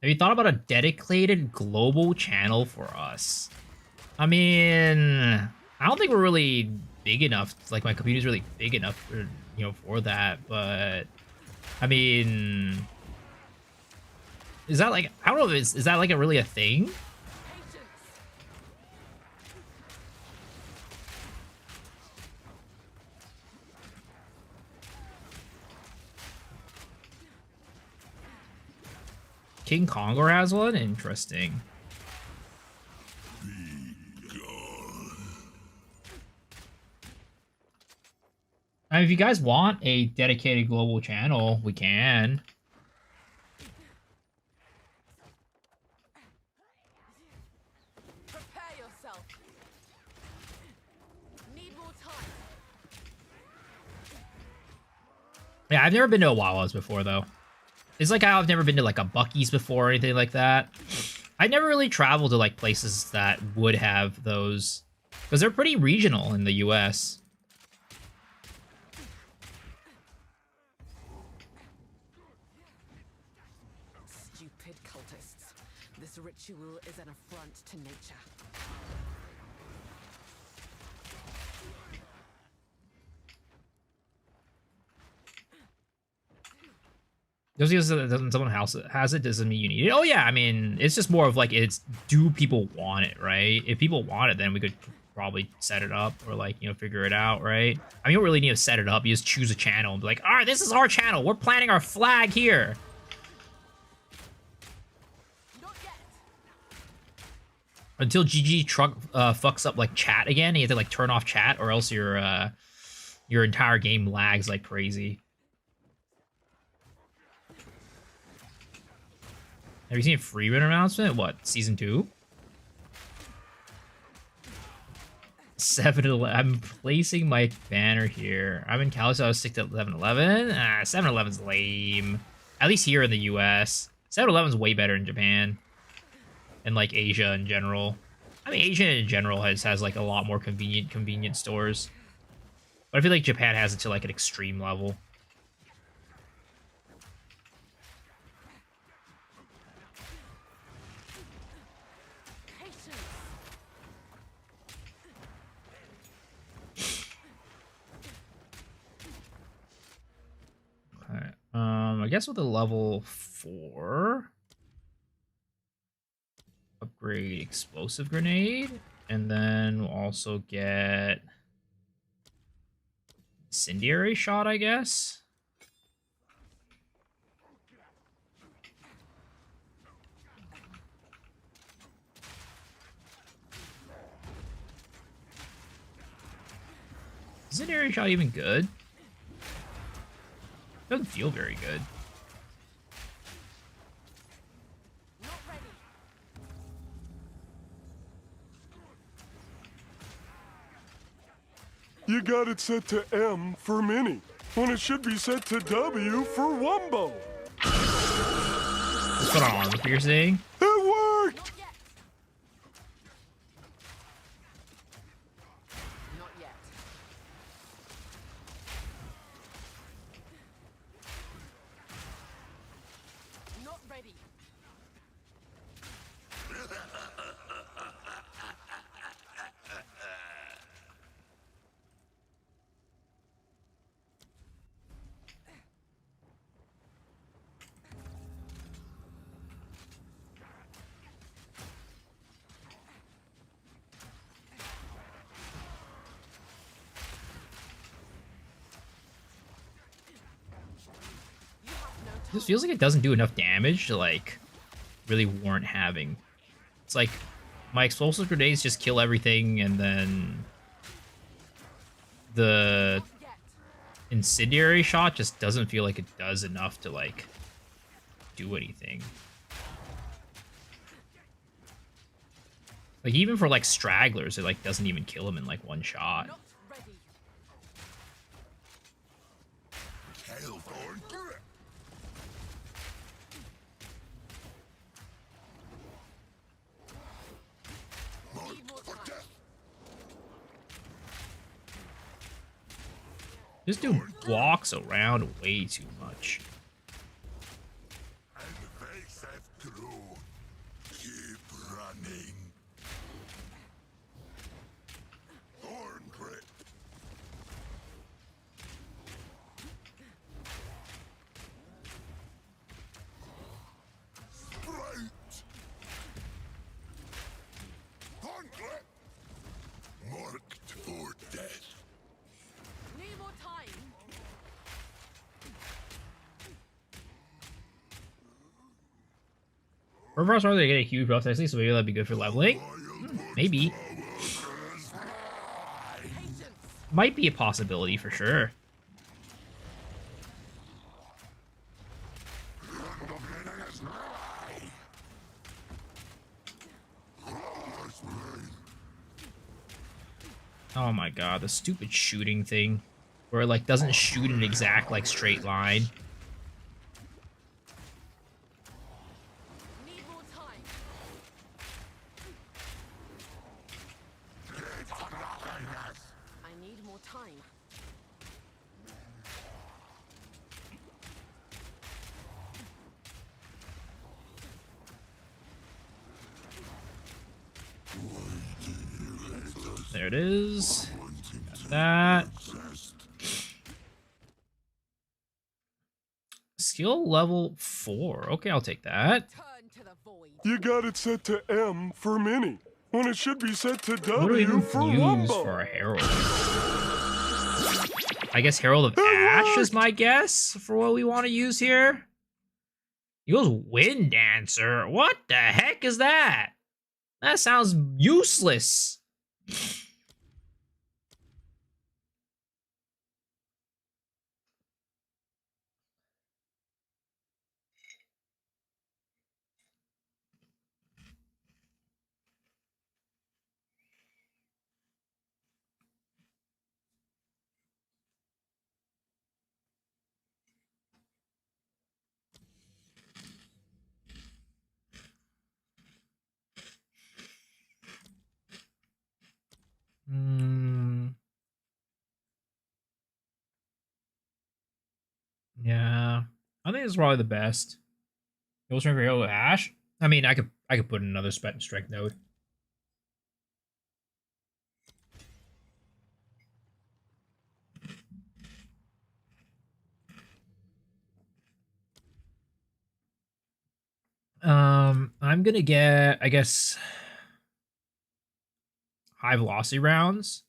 Have you thought about a dedicated global channel for us? I mean, I don't think we're really big enough. Like, my community's really big enough for, for that. But, I mean, is that like, I don't know, is that like really a thing? King Kongor has one? Interesting. I mean, if you guys want a dedicated global channel, we can. Prepare yourself. Need more time. Yeah, I've never been to a Wawa's before, though. It's like how I've never been to, like, a Buc-ee's before or anything like that. I never really traveled to, like, places that would have those. Because they're pretty regional in the US. Stupid cultists. This ritual is an affront to nature. Just because someone else has it doesn't mean you need it. Oh yeah, I mean, it's just more of like, do people want it, right? If people want it, then we could probably set it up or like, figure it out, right? I mean, you don't really need to set it up. You just choose a channel and be like, all right, this is our channel. We're planting our flag here. Not yet. Until GG truck fucks up like chat again, you have to like turn off chat or else your entire game lags like crazy. Have you seen Freeman announcement? What, season 2? 7-Eleven. I'm placing my banner here. I'm in Cali, so I was stick to 7-Eleven. 7-Eleven's lame. At least here in the US. 7-Eleven's way better in Japan. And like Asia in general. I mean, Asia in general has like a lot more convenient stores. But I feel like Japan has it to like an extreme level. I guess with a level 4, upgrade explosive grenade, and then we'll also get incendiary shot, I guess. Incendiary shot even good? Doesn't feel very good. Not ready. You got it set to M for mini, when it should be set to W for Wumbo. What's going on? What you're saying? It worked! Not yet. ready. This feels like it doesn't do enough damage to like really warrant having. It's like my explosive grenades just kill everything, and then the incendiary shot just doesn't feel like it does enough to like do anything. Like even for like stragglers, it like doesn't even kill them in like one shot. Not ready. Need more time. This dude walks around way too much. Keep running. Thorn grip. Sprite. Thorn grip. Marked for death. Need more time. Reverse are they get a huge buff actually, so maybe that'd be good for leveling. Maybe. Might be a possibility for sure. Oh my god, the stupid shooting thing. Where it like doesn't shoot an exact like straight line. Need more time. I need more time. There it is. Got that. Skill level 4. Okay, I'll take that. Turn to the void. You got it set to M for mini, when it should be set to What do we W even for use Wumbo. for a Herald? I guess Herald of Ash is my guess for what we want to use here. He goes Wind Dancer. What the heck is that? That sounds useless. Yeah, I think it's probably the best. Go strength for Herald of Ash. I mean, I could put in another strength node. I'm gonna get, I guess, high velocity rounds.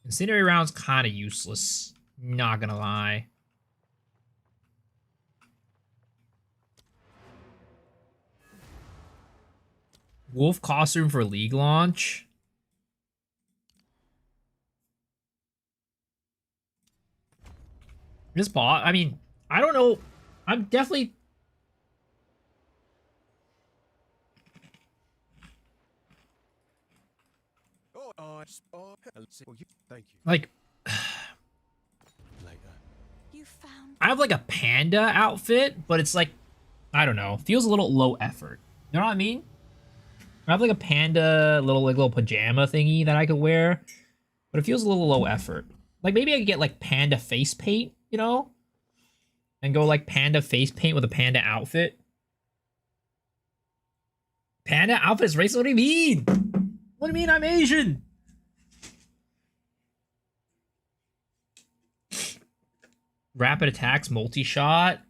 Incendiary rounds kind of useless. Not gonna lie. Wolf costume for League launch. This bot, I mean, I don't know. I'm definitely... Thank you. Like, Later. You found I have like a panda outfit, but it's like, I don't know. Feels a little low effort. You know what I mean? I have like a panda little pajama thingy that I could wear, but it feels a little low effort. Like maybe I could get like panda face paint, you know? and go like panda face paint with a panda outfit. Panda outfit is racist? What do you mean? What do you mean I'm Asian? Rapid attacks, multi-shot,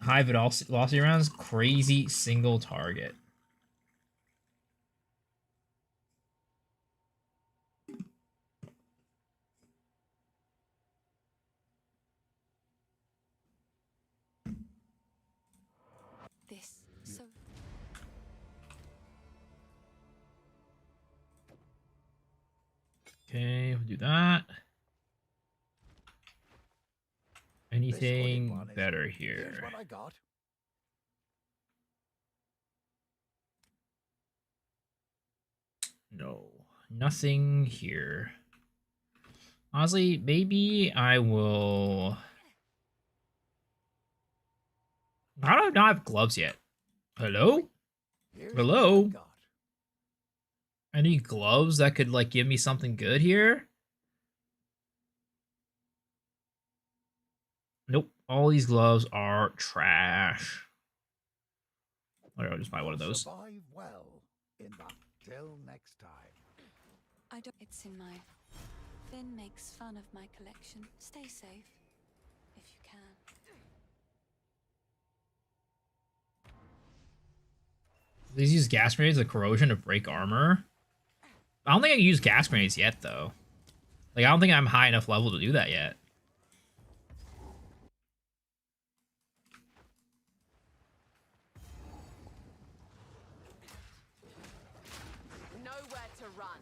high velocity rounds, crazy single target. This so Okay, we'll do that. This Anything one is- better Here's here? what I got. No, nothing here. Honestly, maybe I will... How do I not have gloves yet? Hello? Here's Hello? what I got. Any gloves that could, like, give me something good here? Nope. All these gloves are trash. Whatever, I'll just buy one of those. Survive well in that. Till next time. I don't. It's in my. Finn makes fun of my collection. Stay safe, if you can. These use gas grenades with corrosion to break armor. I don't think I can use gas grenades yet, though. Like, I don't think I'm high enough level to do that yet. Nowhere to run.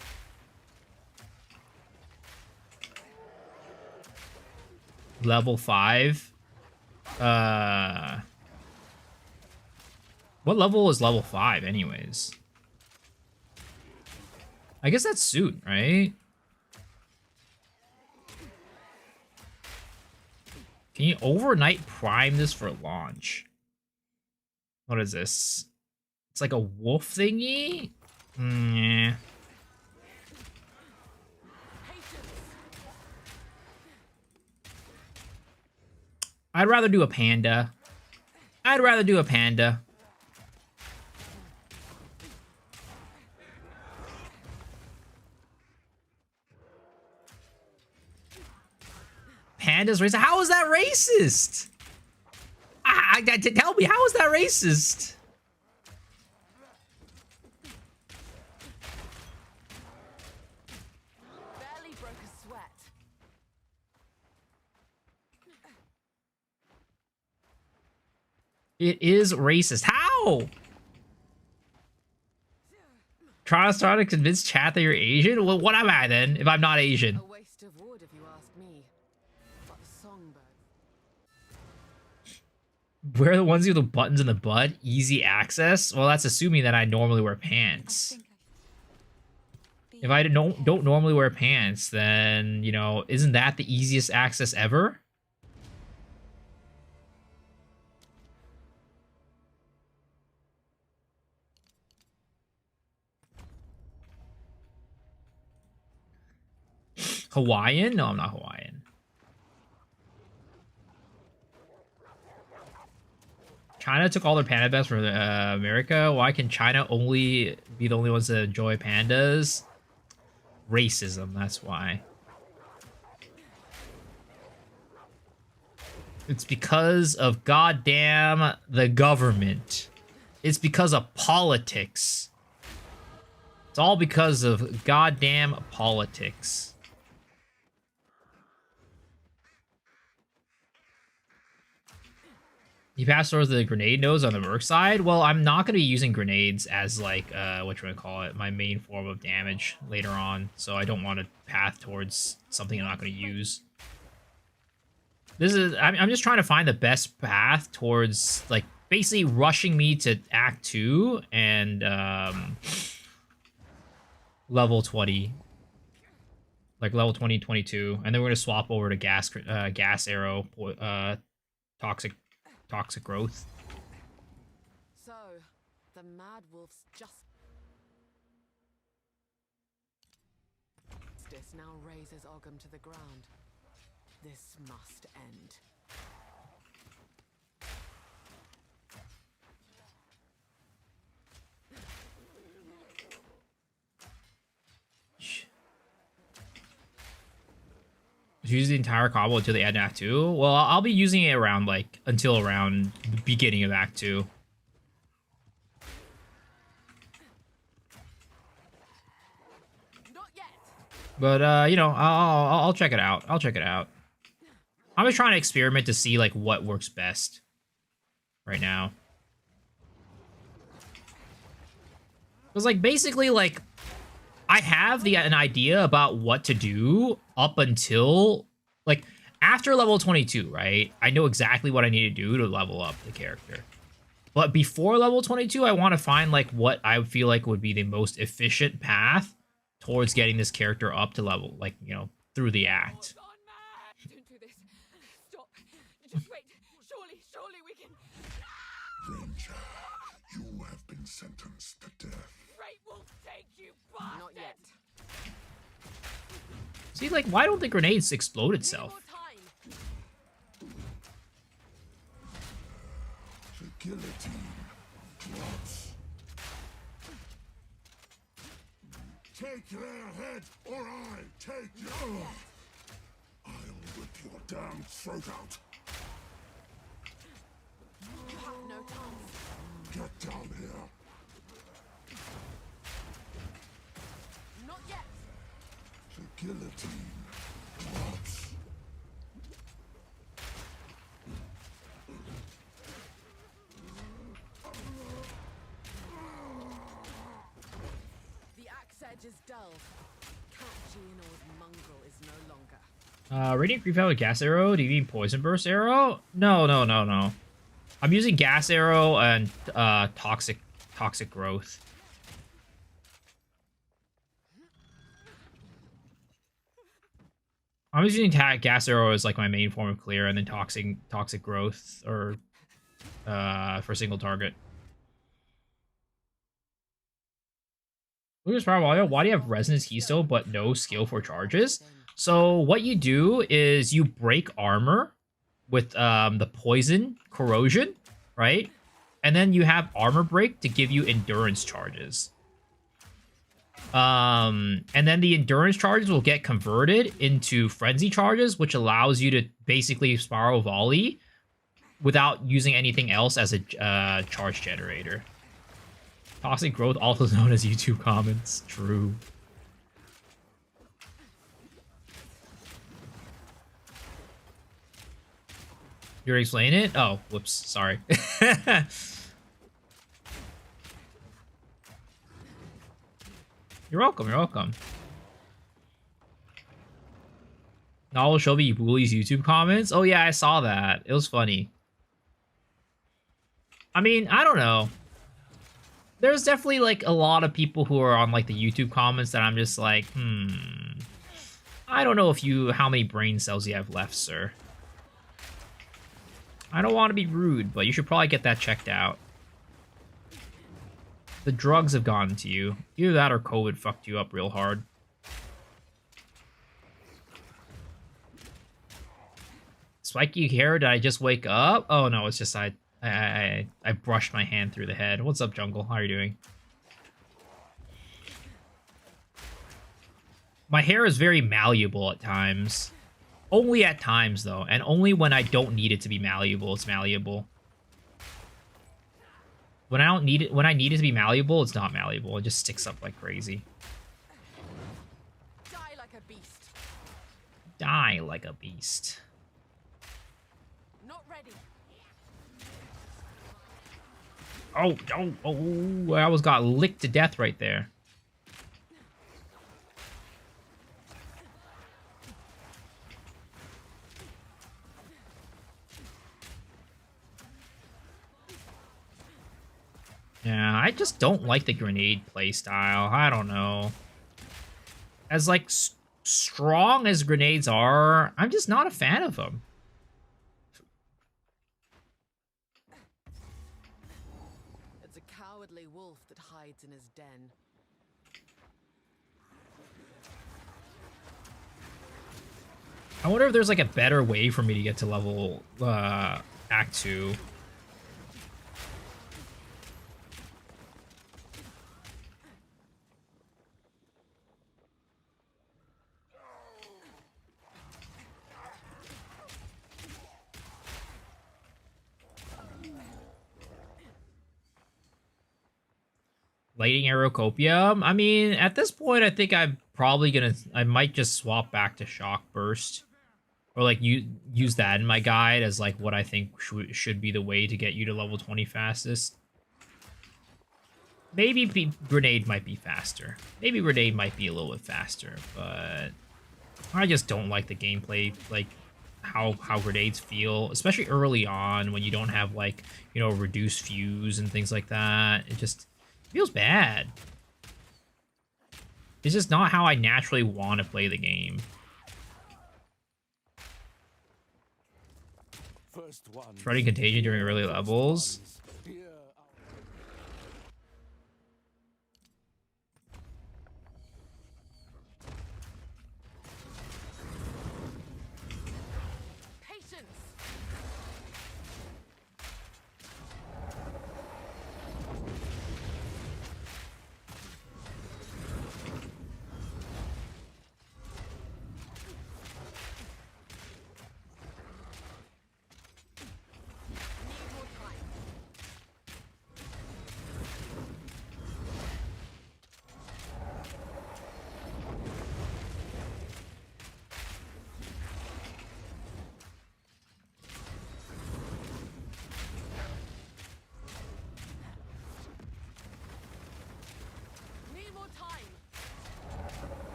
Level 5. What level is level 5, anyways? I guess that's suit, right? Can you overnight prime this for launch? What is this? It's like a wolf thingy? Yeah. I'd rather do a panda. I'd rather do a panda. Panda's racist? How is that racist? Tell me, how is that racist? Barely broke a sweat. It is racist. How? Try to convince chat that you're Asian? Well, what am I then, if I'm not Asian? A waste of wood, if you ask me. But the songbird. Wear the onesie with the buttons in the butt? Easy access? Well, that's assuming that I normally wear pants. If I don't normally wear pants, then, you know, isn't that the easiest access ever? Hawaiian? No, I'm not Hawaiian. China took all their panda best for America. Why can China only be the only ones that enjoy pandas? Racism, that's why. It's because of goddamn the government. It's because of politics. It's all because of goddamn politics. You pass towards the grenade nose on the merc side? Well, I'm not going to be using grenades as, like, whatchamacallit, my main form of damage later on. So I don't want to path towards something I'm not going to use. I'm just trying to find the best path towards, like, basically rushing me to Act 2 and, level 20. Like, level 20, 22. And then we're going to swap over to gas arrow, toxic growth. So, the mad wolf's justice now razes Ogham to the ground. This must end. Use the entire combo until the end of Act 2. Well, I'll be using it around like until around the beginning of Act 2. Not yet. But you know, I'll check it out. I'll check it out. I'm just trying to experiment to see like what works best right now. Because like basically like I have an idea about what to do up until like after level 22, right? I know exactly what I need to do to level up the character. But before level 22, I want to find like what I feel like would be the most efficient path towards getting this character up to level, like, you know, through the act. Hold on, man. Don't do this. Stop. Just wait. Surely we can. Ranger, you have been sentenced to death. Fate will take you, bastard. Not yet. See, like, why don't the grenades explode Need itself? more time. The guillotine drops. Take their head, or I take yours. I'll rip your damn throat out. You have no chance. Get down here. Not yet. The guillotine drops. The axe edge is dull. Count Geonor's mongrel is no longer. Radiant Prefab with Gas Arrow? Do you mean Poison Burst Arrow? No. I'm using Gas Arrow and Toxic Growth. I'm just using Gas Arrow as like my main form of clear, and then Toxic Growth or for single target. Lucas Paravaglio, why do you have Resonance Keystone but no skill for charges? So what you do is you break armor with the poison corrosion, right? And then you have armor break to give you endurance charges. And then the endurance charges will get converted into frenzy charges, which allows you to basically spiral volley without using anything else as a charge generator. Toxic growth, also known as YouTube comments. True. You already explained it? Oh, whoops. Sorry. You're welcome. You're welcome. Novel Shelby bullies YouTube comments. Oh yeah, I saw that. It was funny. I mean, I don't know. There's definitely like a lot of people who are on like the YouTube comments that I'm just like, I don't know how many brain cells you have left, sir. I don't want to be rude, but you should probably get that checked out. The drugs have gotten to you. Either that or COVID fucked you up real hard. Spiky hair, did I just wake up? Oh no, it's just I brushed my hand through the head. What's up, Jungle? How are you doing? My hair is very malleable at times. Only at times, though. And only when I don't need it to be malleable, it's malleable. When I need it to be malleable, it's not malleable. It just sticks up like crazy. Die like a beast. Die like a beast. Not ready. Oh, I almost got licked to death right there. Yeah, I just don't like the grenade playstyle. I don't know. As, like, strong as grenades are, I'm just not a fan of them. It's a cowardly wolf that hides in his den. I wonder if there's, like, a better way for me to get to level, Act 2. Lightning Arrow Copium. I mean, at this point, I think I might just swap back to Shock Burst. Or like use that in my guide as like what I think should be the way to get you to level 20 fastest. Maybe Grenade might be faster. Maybe Grenade might be a little bit faster, but I just don't like the gameplay, like how grenades feel, especially early on when you don't have like, you know, reduced fuse and things like that. It just feels bad. It's just not how I naturally want to play the game. Spreading contagion during early levels.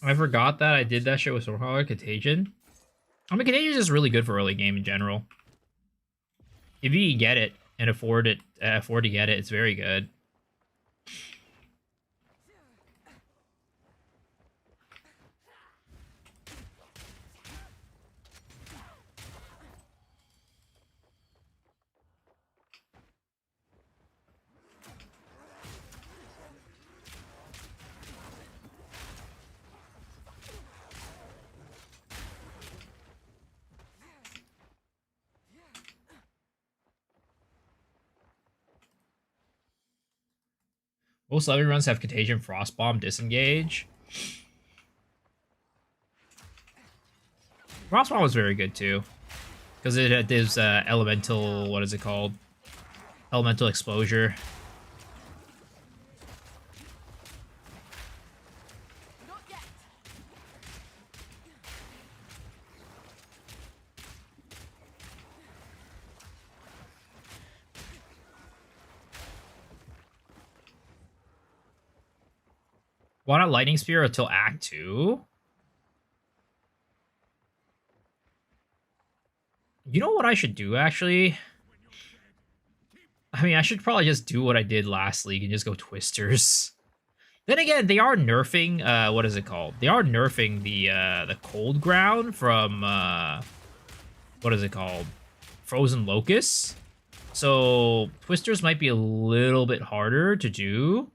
I forgot that I did that shit with Swordhawk Contagion. I mean, Contagion is just really good for early game in general. If you can get it and afford to get it, it's very good. Most level runs have Contagion, Frostbomb, Disengage. Frostbomb was very good too, because it gives elemental. What is it called? Elemental exposure. Why not Lightning Spear until Act 2? You know what I should do, actually? I mean, I should probably just do what I did last league and just go Twisters. Then again, they are nerfing, what is it called? They are nerfing the Cold Ground from, what is it called? Frozen Locusts. So, Twisters might be a little bit harder to do.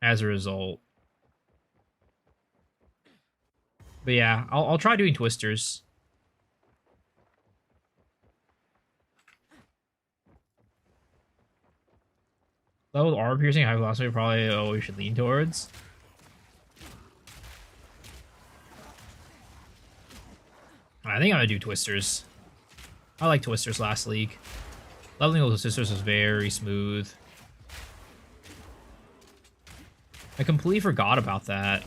As a result. But yeah, I'll try doing Twisters. Level with armor piercing, high velocity, probably we should lean towards. I think I'm gonna do Twisters. I like Twisters last league. Leveling with Twisters was very smooth. I completely forgot about that.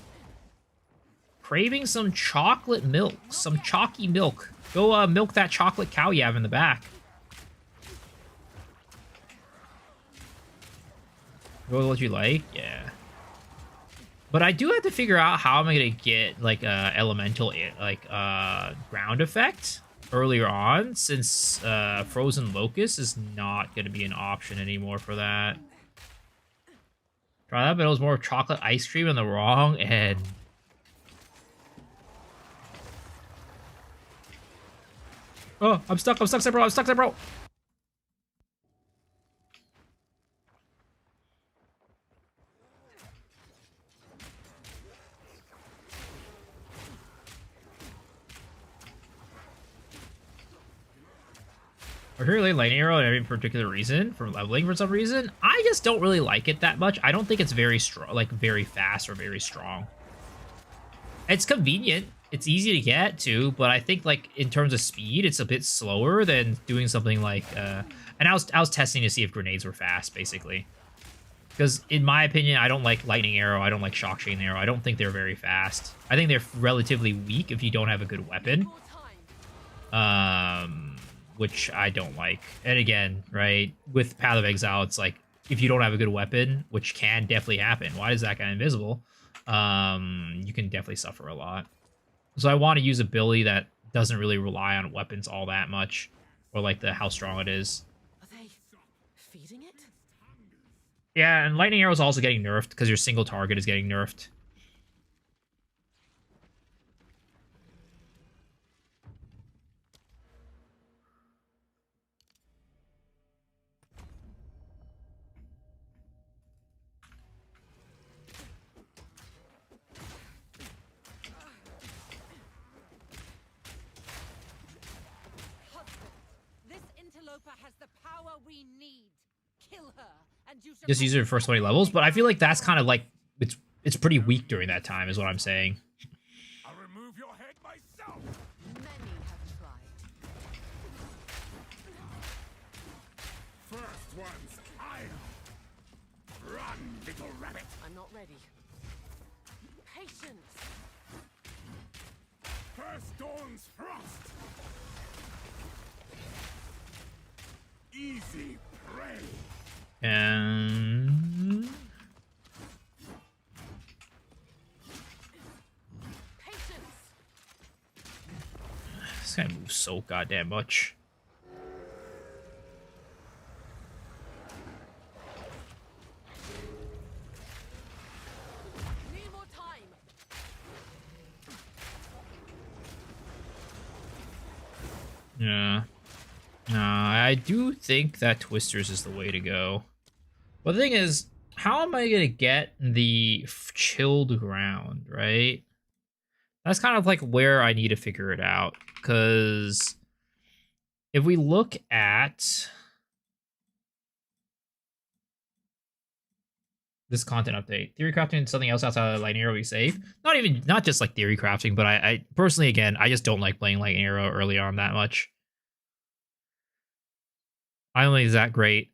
Craving some chocolate milk. Some chalky milk. Go milk that chocolate cow you have in the back. Go what you like? Yeah. But I do have to figure out how am I going to get, like, elemental, like, ground effect earlier on, since Frozen Locust is not going to be an option anymore for that. Try that, but it was more chocolate ice cream on the wrong end. Oh, I'm stuck, bro, I'm stuck there, bro. Or really Lightning Arrow in every particular reason for leveling for some reason. I just don't really like it that much. I don't think it's very strong, like very fast or very strong. It's convenient. it's easy to get to, but I think like in terms of speed, it's a bit slower than doing something like. And I was testing to see if grenades were fast, basically. Because in my opinion, I don't like lightning arrow. I don't like shock chain arrow. I don't think they're very fast. I think they're relatively weak if you don't have a good weapon. Which I don't like. And again, right, with Path of Exile, it's like if you don't have a good weapon, which can definitely happen. Why is that guy invisible? You can definitely suffer a lot. So I want to use ability that doesn't really rely on weapons all that much, or like the how strong it is. Are they feeding it? Yeah, and lightning arrow is also getting nerfed because your single target is getting nerfed. This interloper has the power we need. Kill her, and you Just use it for first 20 levels, but I feel like that's kind of like it's pretty weak during that time, is what I'm saying. I'll remove your head myself. Many have tried. First one's I'll run, little rabbit. I'm not ready. Patience. First dawn's frost. Easy prey. And Patience. this guy moves so goddamn much. Need more time. Yeah. No, I do think that Twisters is the way to go. But the thing is, how am I gonna get the chilled ground, right? That's kind of like where I need to figure it out. Because if we look at this content update, theory crafting and something else outside of lightning arrow be safe. Not just like theory crafting, but I personally, again, I just don't like playing lightning arrow early on that much. I don't think it's that great.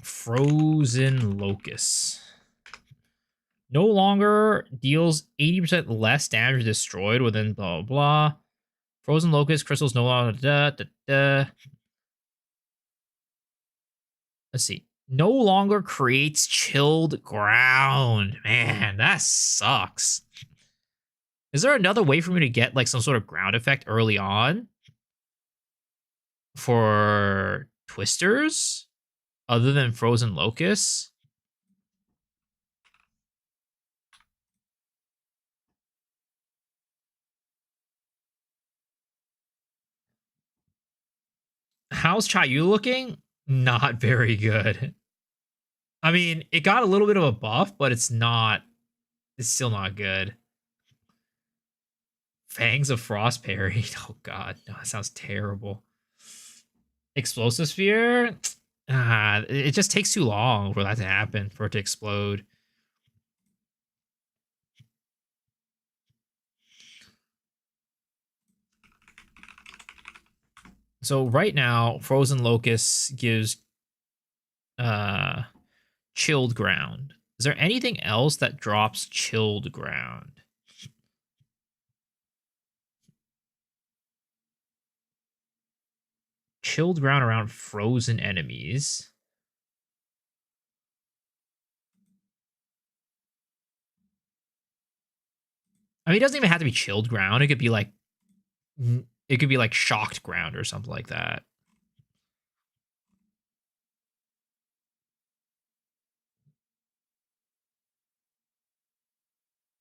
Frozen Locust. No longer deals 80% less damage destroyed within blah, blah, blah. Frozen Locust crystals no longer... Let's see. No longer creates chilled ground. Man, that sucks. Is there another way for me to get like some sort of ground effect early on? For Twisters? Other than Frozen Locusts? How's Chayu looking? Not very good. I mean, it got a little bit of a buff, but it's still not good. Fangs of Frost Parry. Oh god, no, that sounds terrible. Explosive Sphere? It just takes too long for that to happen, for it to explode. So right now, Frozen Locust gives chilled ground. Is there anything else that drops chilled ground? Chilled ground around frozen enemies. I mean, it doesn't even have to be chilled ground. It could be like shocked ground or something like that.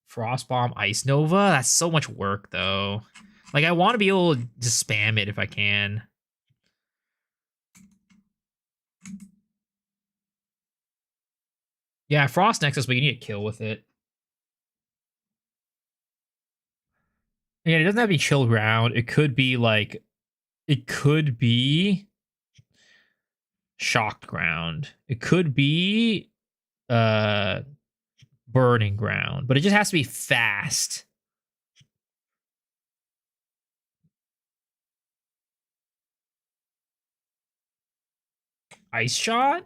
Frost Bomb, Ice Nova. That's so much work, though. Like, I want to be able to spam it if I can. Yeah, Frost Nexus, but you need to kill with it. Yeah, it doesn't have to be chill ground. It could be like, it could be shocked ground. It could be Burning Ground, but it just has to be fast. Ice Shot?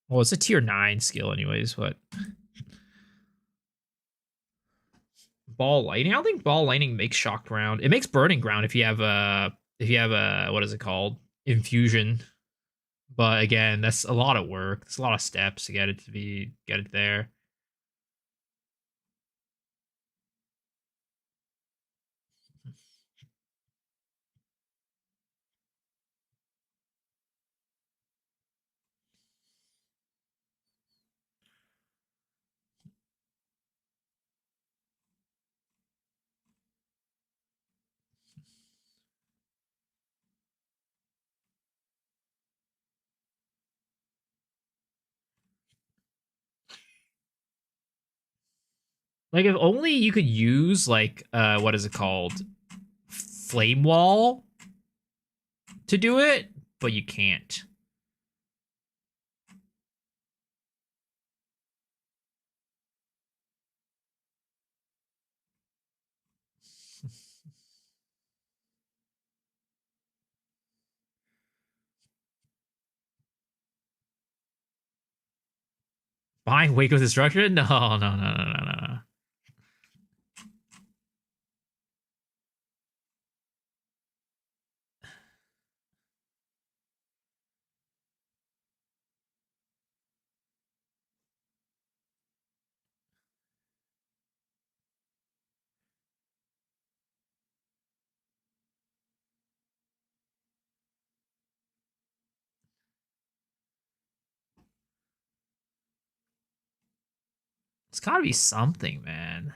Well, it's a tier 9 skill anyways, but Ball Lightning? I don't think Ball Lightning makes Shock Ground. It makes Burning Ground if you have a what is it called? Infusion. But again, that's a lot of work. It's a lot of steps to get it there. Like if only you could use like what is it called? Flame Wall to do it, but you can't. Behind Wake of Destruction? No, no, no, no, no, no, no. It's gotta be something, man.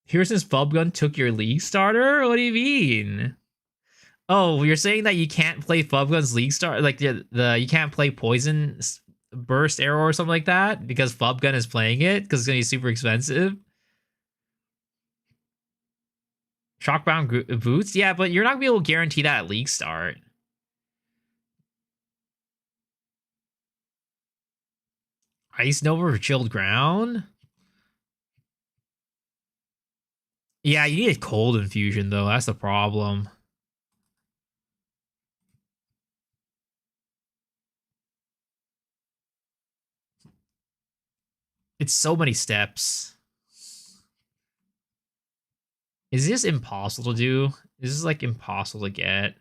Here's this Bub Gun took your league starter? What do you mean? Oh, you're saying that you can't play Gun's League Star, like the you can't play Poison Burst Arrow or something like that because Gun is playing it because it's gonna be super expensive. Shockbound boots, yeah, but you're not gonna be able to guarantee that at League Start. Ice Nova for Chilled Ground. Yeah, you need a Cold Infusion though. That's the problem. It's so many steps. Is this impossible to do? Is this like impossible to get?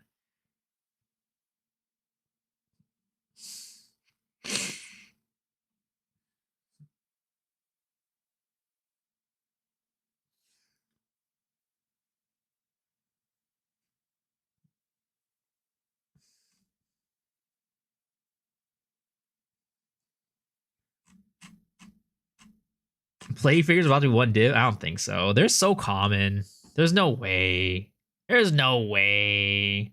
Play figures about to be one div? I don't think so. They're so common. There's no way. There's no way.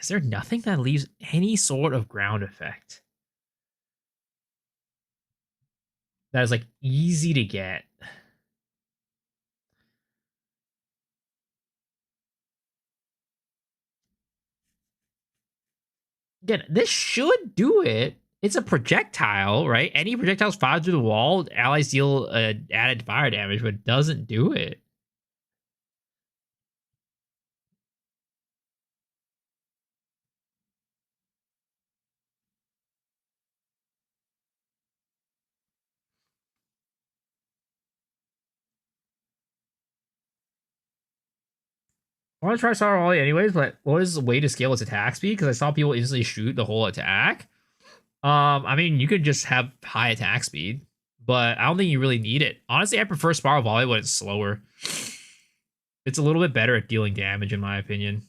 Is there nothing that leaves any sort of ground effect that is like easy to get? Again, this should do it. It's a projectile, right? Any projectiles fired through the wall, allies deal added fire damage, but it doesn't do it. I want to try Star Volley anyways, but what is the way to scale its attack speed? Because I saw people instantly shoot the whole attack. I mean, you could just have high attack speed, but I don't think you really need it. Honestly, I prefer Spiral Volley when it's slower. It's a little bit better at dealing damage, in my opinion.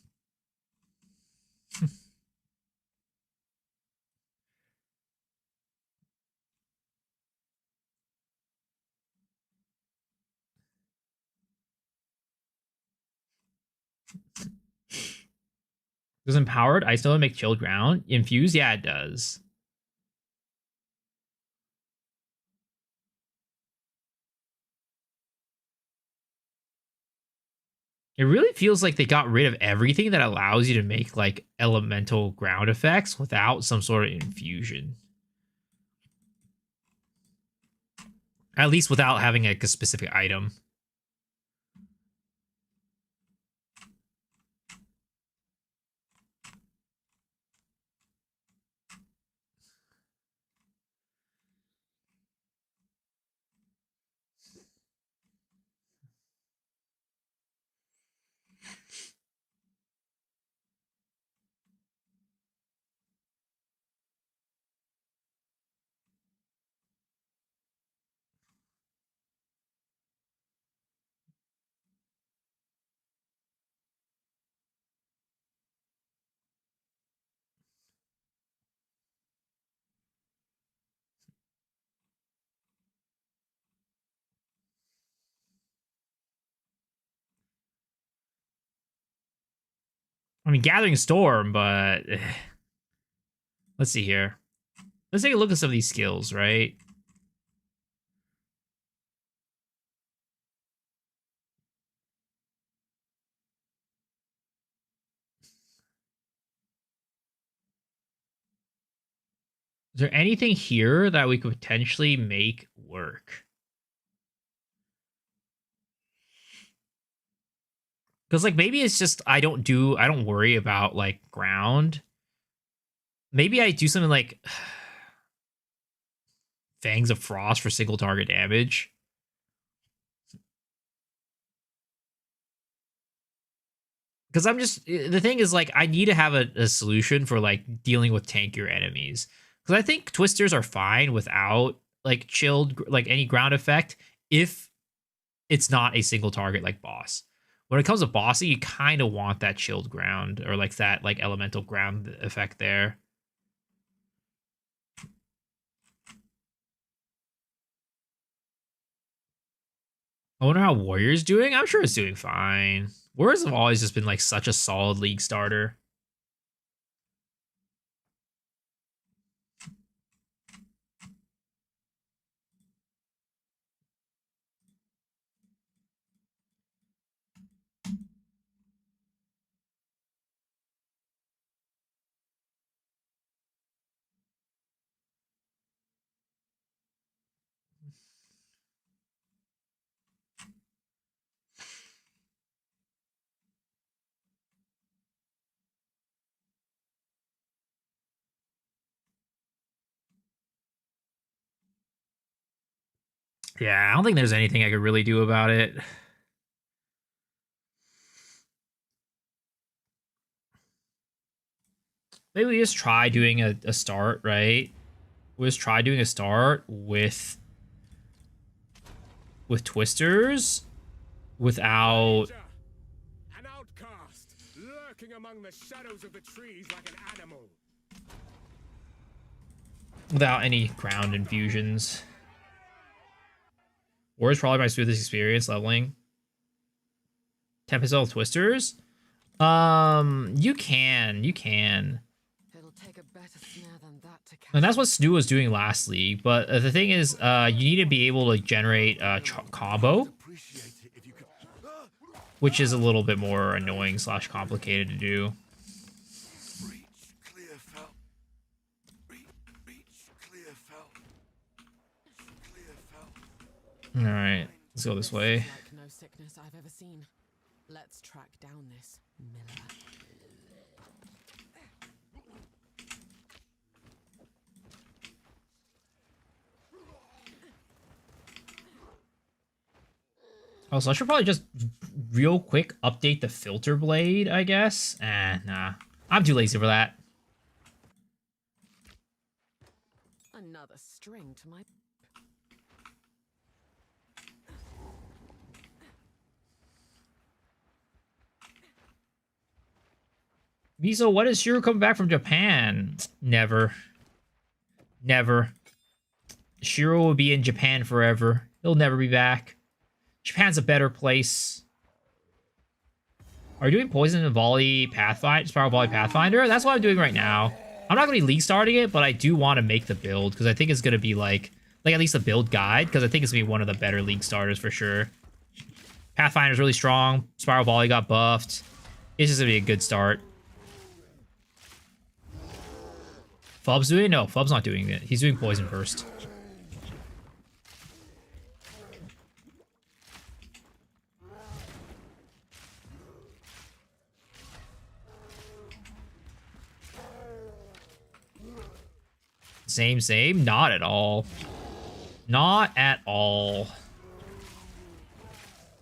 Does empowered ice node make chilled ground? Infused? Yeah, it does. It really feels like they got rid of everything that allows you to make like elemental ground effects without some sort of infusion. At least without having like a specific item. I mean, Gathering Storm, but let's see here. Let's take a look at some of these skills, right? Is there anything here that we could potentially make work? Because like maybe it's just I don't worry about like ground. Maybe I do something like Fangs of Frost for single target damage. Because I'm just the thing is like I need to have a solution for like dealing with tankier enemies. Because I think twisters are fine without like chilled like any ground effect if it's not a single target like boss. When it comes to bossy, you kind of want that chilled ground or like that like elemental ground effect there. I wonder how Warrior's doing. I'm sure it's doing fine. Warriors have always just been like such a solid league starter. Yeah, I don't think there's anything I could really do about it. Maybe we just try doing a start, right? We just try doing a start with twisters without An outcast, lurking among the shadows of the trees like an animal. without any ground infusions. Or is probably my smoothest experience leveling. Tempest Level Twisters? You can. It'll take a better snare than that to catch And that's what Snoo was doing last league. But the thing is, you need to be able to generate combo, which is a little bit more annoying / complicated to do. All right, let's go this way. like no sickness I've ever seen. Let's track down this Miller. Also, I should probably just real quick update the filter blade, I guess. Nah. I'm too lazy for that. Another string to my... Miso, what is Shiro coming back from Japan? Never. Shiro will be in Japan forever. He'll never be back. Japan's a better place. Are you doing poison and volley pathfinder, spiral volley pathfinder? That's what I'm doing right now. I'm not gonna be league starting it, but I do want to make the build because I think it's gonna be like at least a build guide, because I think it's gonna be one of the better league starters for sure. Pathfinder's really strong. Spiral volley got buffed. It's just gonna be a good start. Fub's doing it? No, Fub's not doing it. He's doing poison first. Same. Not at all. Not at all.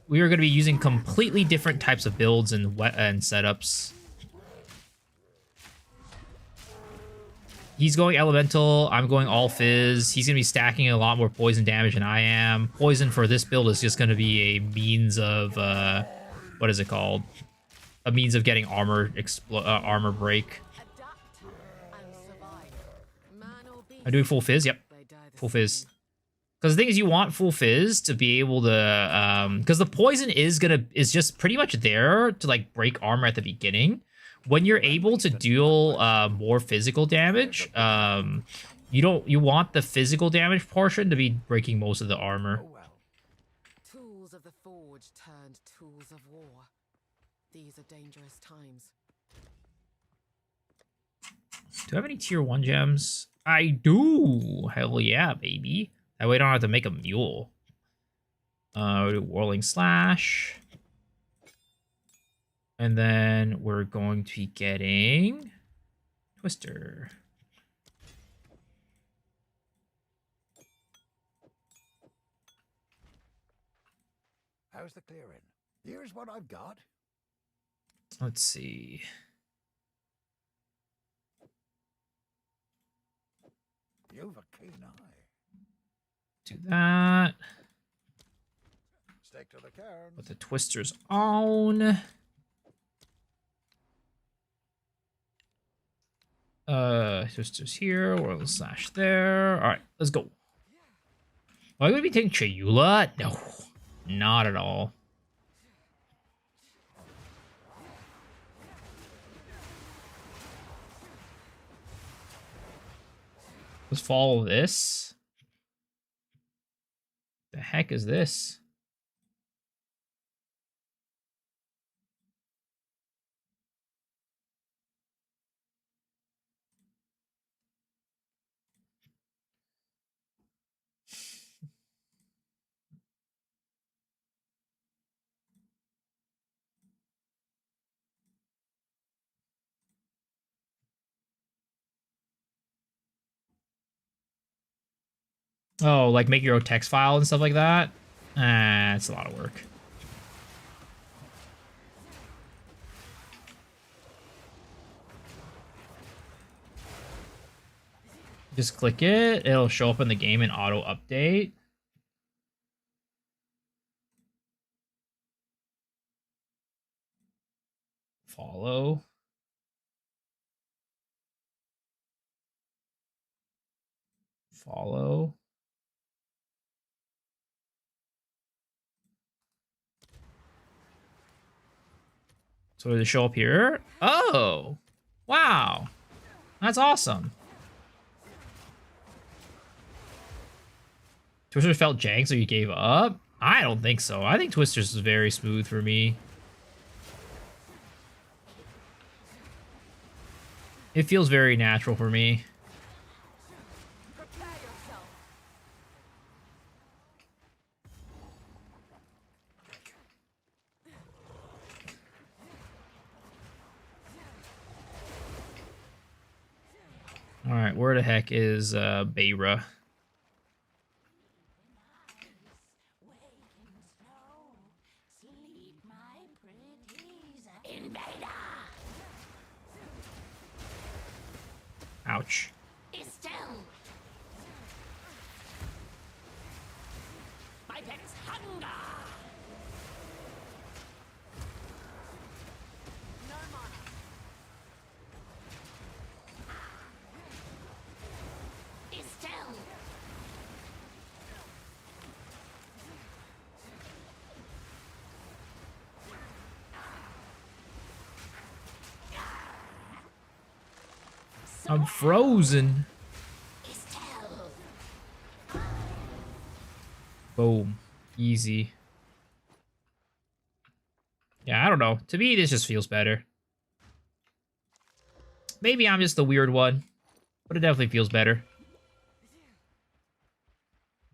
We are going to be using completely different types of builds and setups. He's going elemental. I'm going all fizz. He's going to be stacking a lot more poison damage than I am. Poison for this build is just going to be a means of what is it called? A means of getting armor break. I'm doing full fizz. Yep, full fizz. Because the thing is, you want full fizz to be able to, because the poison is just pretty much there to like break armor at the beginning. When you're able to deal more physical damage, you want the physical damage portion to be breaking most of the armor. Tools of the forge turned tools of war. These are dangerous times. Do I have any tier 1 gems? I do. Hell yeah, baby. That way I don't have to make a mule. We'll do Whirling Slash. And then we're going to be getting Twister. How's the clearing? Here's what I've got. Let's see. You've a keen eye. Do that. Stick to the cairns. Put the Twisters on. Twisters here. Whirling Slash there. Alright, let's go. Are you going to be taking Chayula? No, not at all. Let's follow this. The heck is this? Oh, like make your own text file and stuff like that? It's a lot of work. Just click it. It'll show up in the game and auto update. Follow. Follow. So does it show up here? Oh, wow. That's awesome. Twister felt jank, so you gave up? I don't think so. I think Twister's is very smooth for me. It feels very natural for me. Alright, where the heck is Beira? Ouch. My pet's hunger. No mana. I'm frozen. Boom. Easy. Yeah, I don't know. To me, this just feels better. Maybe I'm just the weird one, but it definitely feels better.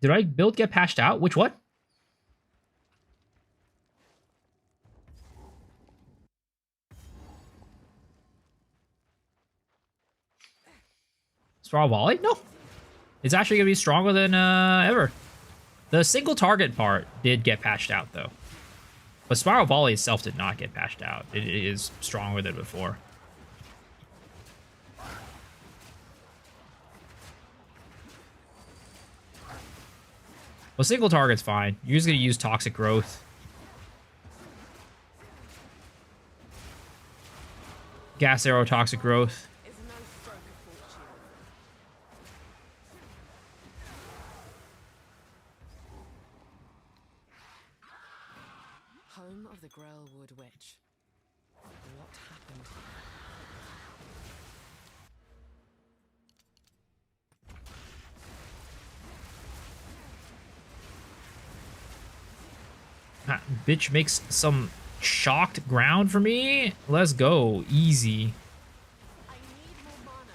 Did my build get patched out? Which one? Spiral Volley? No. It's actually going to be stronger than ever. The single target part did get patched out, though. But Spiral Volley itself did not get patched out. It is stronger than before. Well, single target's fine. You're just going to use Toxic Growth. Gas Arrow, Toxic Growth. Home of the Grailwood Witch. What happened here? That bitch makes some shocked ground for me. Let's go. Easy. I need more mana.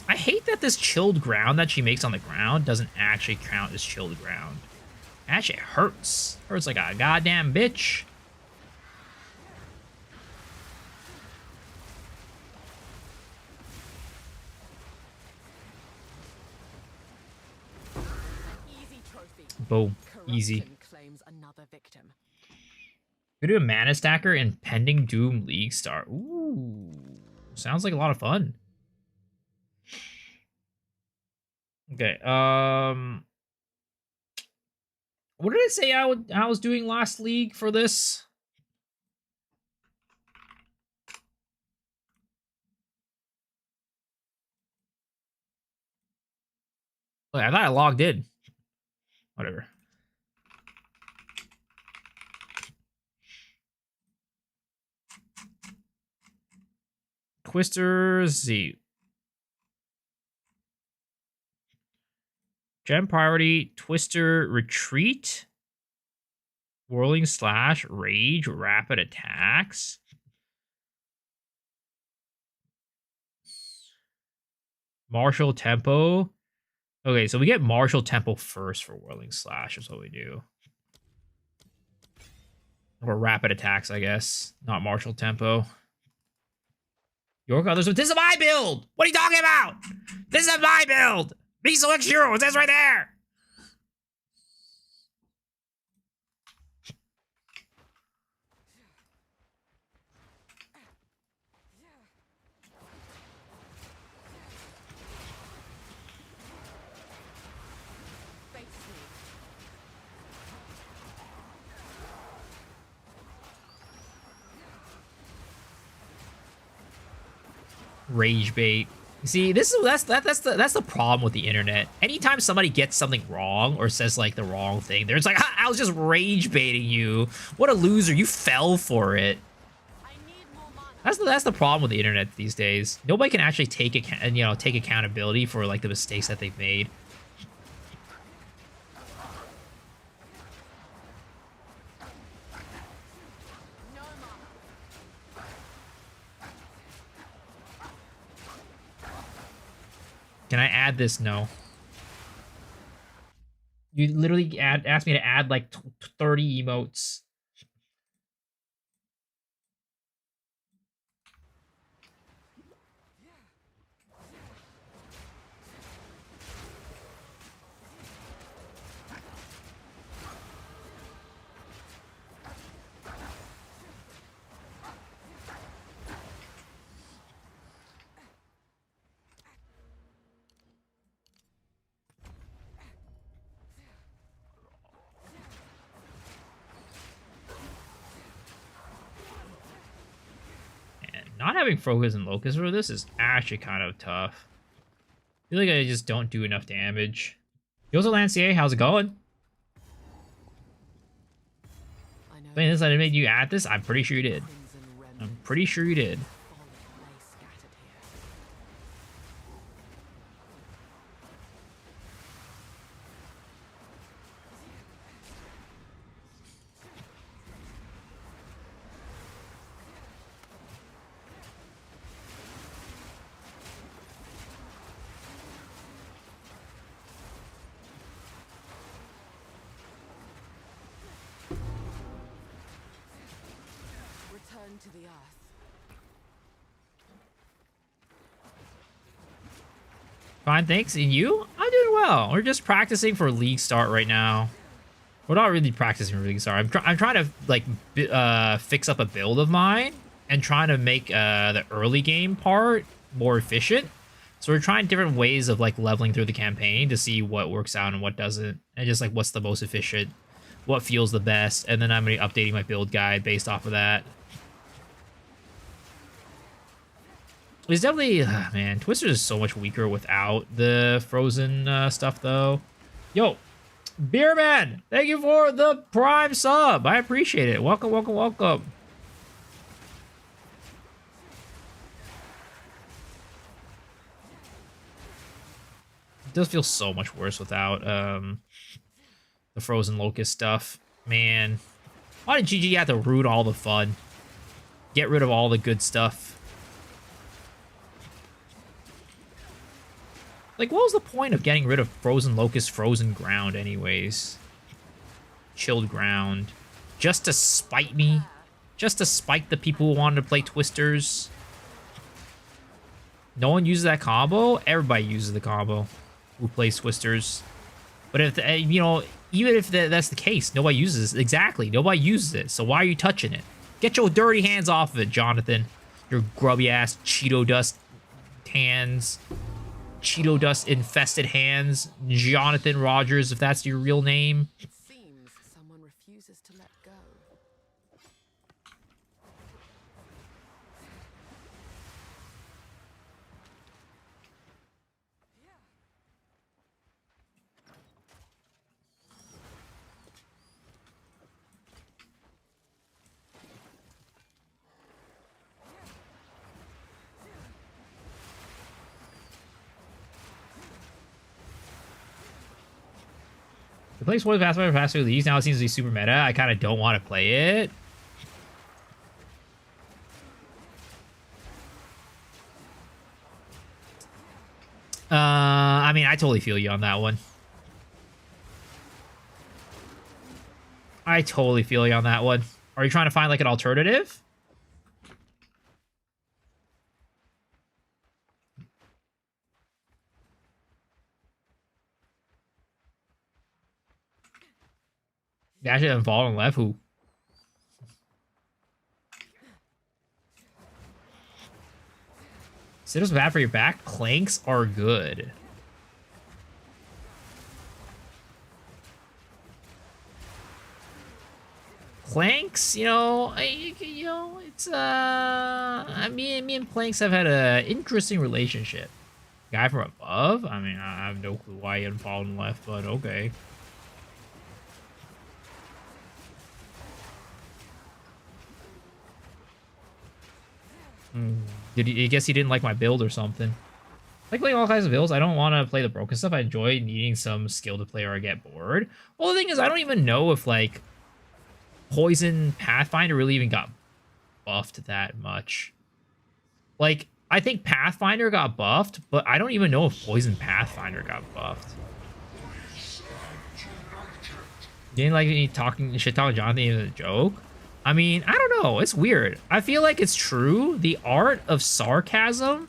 I hate that this chilled ground that she makes on the ground doesn't actually count as chilled ground. Actually, it hurts. Hurts like a goddamn bitch. Easy trophy. Boom. Easy. Corruption claims another victim. We do a mana stacker in Pending Doom League Star. Ooh. Sounds like a lot of fun. Okay, what did I say I was doing last league for this? Wait, I thought I logged in. Whatever. Twister Z. Gem priority, Twister Retreat, Whirling Slash, Rage, Rapid Attacks. Martial Tempo. Okay, so we get Martial Tempo first for Whirling Slash is what we do. Or Rapid Attacks, I guess. Not Martial Tempo. York others. This is my build! What are you talking about? This is my build! Be select hero, it says right there! Face me. Rage bait. See, this is that's the problem with the internet. Anytime somebody gets something wrong or says like the wrong thing, they're just like, I was just rage baiting you. What a loser! You fell for it. I need more mana. That's the problem with the internet these days. Nobody can actually take accountability for like the mistakes that they've made. No mana. Can I add this? No. You literally asked me to add like 30 emotes. Not having Focus and Locust for this is actually kind of tough. I feel like I just don't do enough damage. Yozo Lancier, how's it going? I Explain this, I made you add this? I'm pretty sure you did. I'm pretty sure you did. Return to the earth. Fine, thanks. And you? I'm doing well. We're just practicing for League Start right now. We're not really practicing for League Start. I'm trying to like fix up a build of mine and trying to make the early game part more efficient. So we're trying different ways of like leveling through the campaign to see what works out and what doesn't, and just like what's the most efficient, what feels the best, and then I'm gonna be updating my build guide based off of that. It's definitely, man, Twister is so much weaker without the frozen stuff, though. Yo, Beerman, thank you for the Prime sub. I appreciate it. Welcome, welcome, welcome. It does feel so much worse without the frozen locust stuff. Man, why did GG have to root all the fun? Get rid of all the good stuff. Like, what was the point of getting rid of frozen locust, frozen ground anyways? Chilled ground. Just to spite me? Just to spite the people who wanted to play Twisters? No one uses that combo? Everybody uses the combo who plays Twisters. But if, you know, even if that's the case, nobody uses it. Exactly, nobody uses it. So why are you touching it? Get your dirty hands off of it, Jonathan. Your grubby ass Cheeto dust hands. Cheeto dust infested hands, Jonathan Rogers, if that's your real name. It seems someone refuses to let go. The place was faster leagues. Now it seems to be super meta. I kind of don't want to play it. I mean, I totally feel you on that one. I totally feel you on that one. Are you trying to find like an alternative? Dash it and fall and left. Who? Sitters bad for your back. Clanks are good. Clanks, you know, it's me and Planks have had a interesting relationship. Guy from above. I mean, I have no clue why he hadn't fallen left, but okay. Did he? I guess he didn't like my build or something. I like playing all kinds of builds. I don't want to play the broken stuff. I enjoy needing some skill to play or I get bored. Well, the thing is, I don't even know if like Poison Pathfinder really even got buffed that much. Like, I think Pathfinder got buffed, but I don't even know if Poison Pathfinder got buffed. You didn't like me talking shit talking Jonathan as a joke? I mean, I don't know. It's weird. I feel like it's true. The art of sarcasm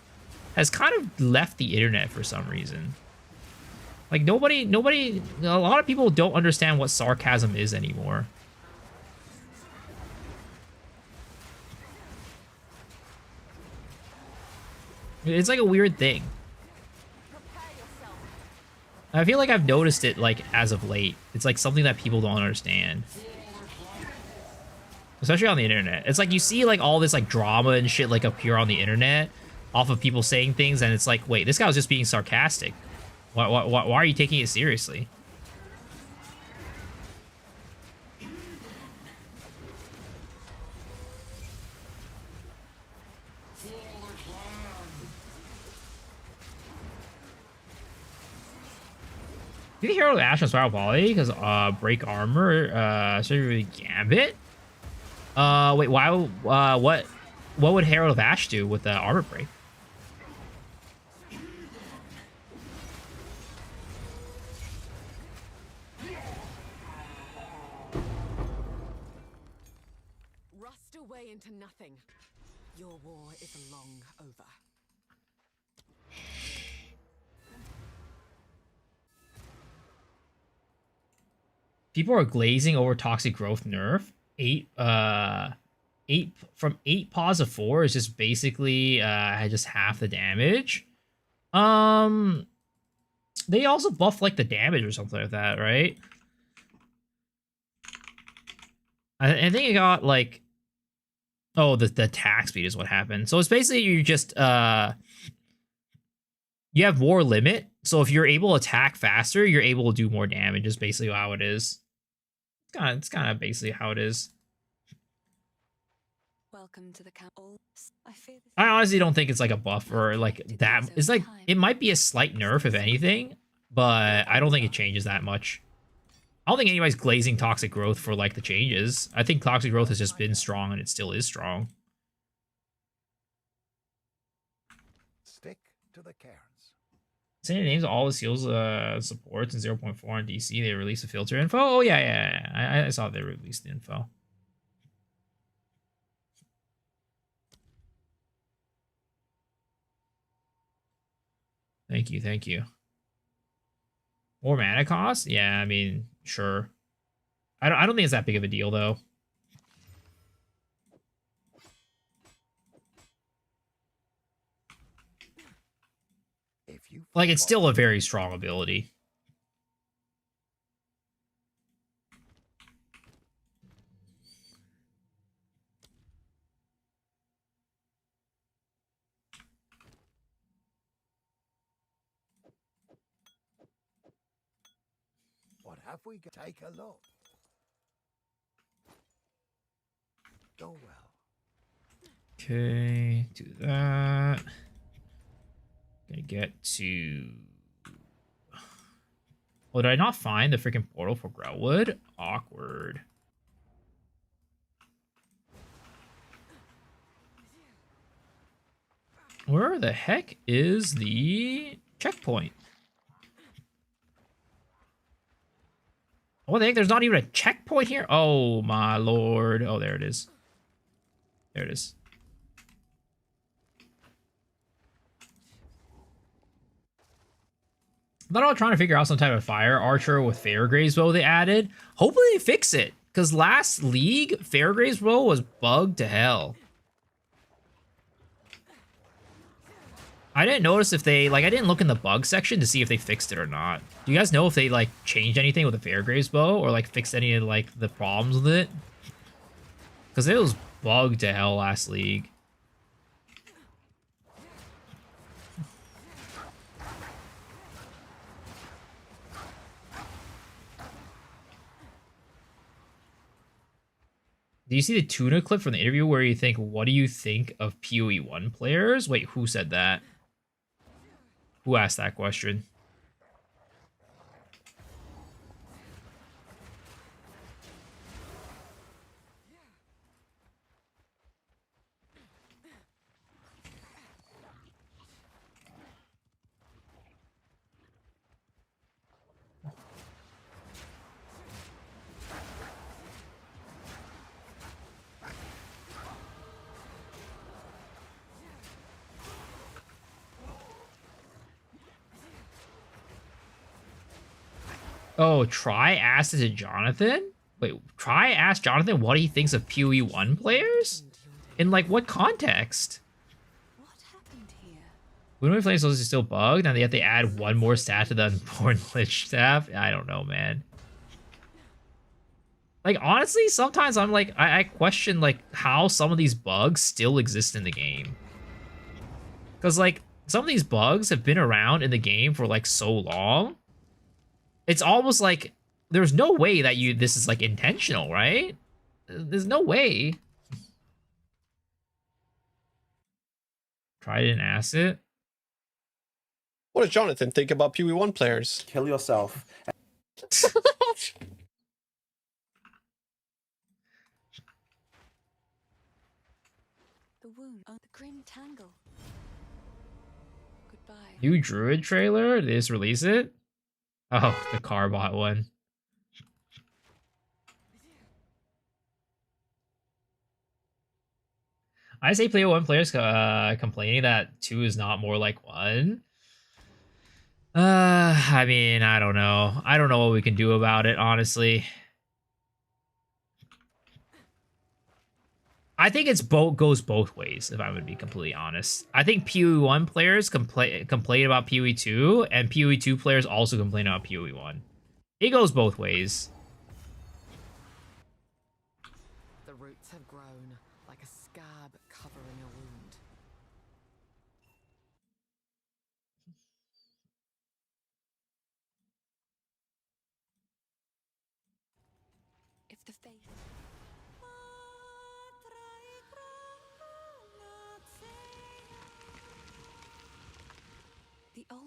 has kind of left the internet for some reason. Like, nobody, a lot of people don't understand what sarcasm is anymore. It's like a weird thing. I feel like I've noticed it, like, as of late. It's like something that people don't understand. Especially on the internet. It's like you see like all this like drama and shit like appear on the internet off of people saying things, and it's like, wait, this guy was just being sarcastic. Why are you taking it seriously? Did Herald Ash on Spiral Volley? Because break armor, surgery gambit. Wait, why? What would Herald of Ash do with the armor break? Rust away into nothing. Your war is long over. People are glazing over toxic growth nerf. 8 from 8 pause of 4 is just basically just half the damage. They also buff like the damage or something like that, right? I think it got like, oh, the attack speed is what happened. So it's basically you just you have more limit. So if you're able to attack faster, you're able to do more damage. Is basically how it is. It's kind of basically how it is. Welcome to the camp. I honestly don't think it's like a buff or like that. It's like it might be a slight nerf if anything, but I don't think it changes that much. I don't think anybody's glazing toxic growth for like the changes. I think toxic growth has just been strong and it still is strong. Stick to the cairns. Saying names all the seals supports and 0.4 on DC. They release the filter info. Oh yeah. I saw they released the info. Thank you. More mana cost? Yeah, I mean, sure. I don't think it's that big of a deal though. Like, it's still a very strong ability. What have we got? Take a look. Go well. Okay, do that. Gonna get to... Oh, did I not find the freaking portal for Grellwood? Awkward. Where the heck is the checkpoint? Oh, the heck, there's not even a checkpoint here? Oh, my lord. Oh, there it is. There it is. I thought I was trying to figure out some type of fire archer with Fairgrave's bow they added. Hopefully they fix it. Because last league, Fairgrave's bow was bugged to hell. I didn't notice if they, like, I didn't look in the bug section to see if they fixed it or not. Do you guys know if they, like, changed anything with the Fairgrave's bow? Or, like, fixed any of, like, the problems with it? Because it was bugged to hell last league. Do you see the tuna clip from the interview where you think, what do you think of PoE 1 players? Wait, who said that? Who asked that question? Oh, Try asked it to Jonathan? Wait, Try asked Jonathan what he thinks of PoE 1 players? In, like, what context? What happened here? When we play Souls is still bugged, and yet they add one more stat to the Unborn Lich staff? I don't know, man. Like, honestly, sometimes I'm like, I question, like, how some of these bugs still exist in the game. Because, like, some of these bugs have been around in the game for, like, so long. It's almost like there's no way that this is like intentional, right? There's no way. Try it and ask it. What does Jonathan think about PoE1 players? Kill yourself. The wound, the grim tangle. Goodbye. New Druid trailer? They just release it? Oh, the Carbot one. I say play 1 players complaining that 2 is not more like 1. I mean, I don't know. I don't know what we can do about it, honestly. I think it's goes both ways, if I'm going to be completely honest. I think PoE1 players complain about PoE2, and PoE2 players also complain about PoE1. It goes both ways. The roots have grown like a scab covering a wound. If the faith.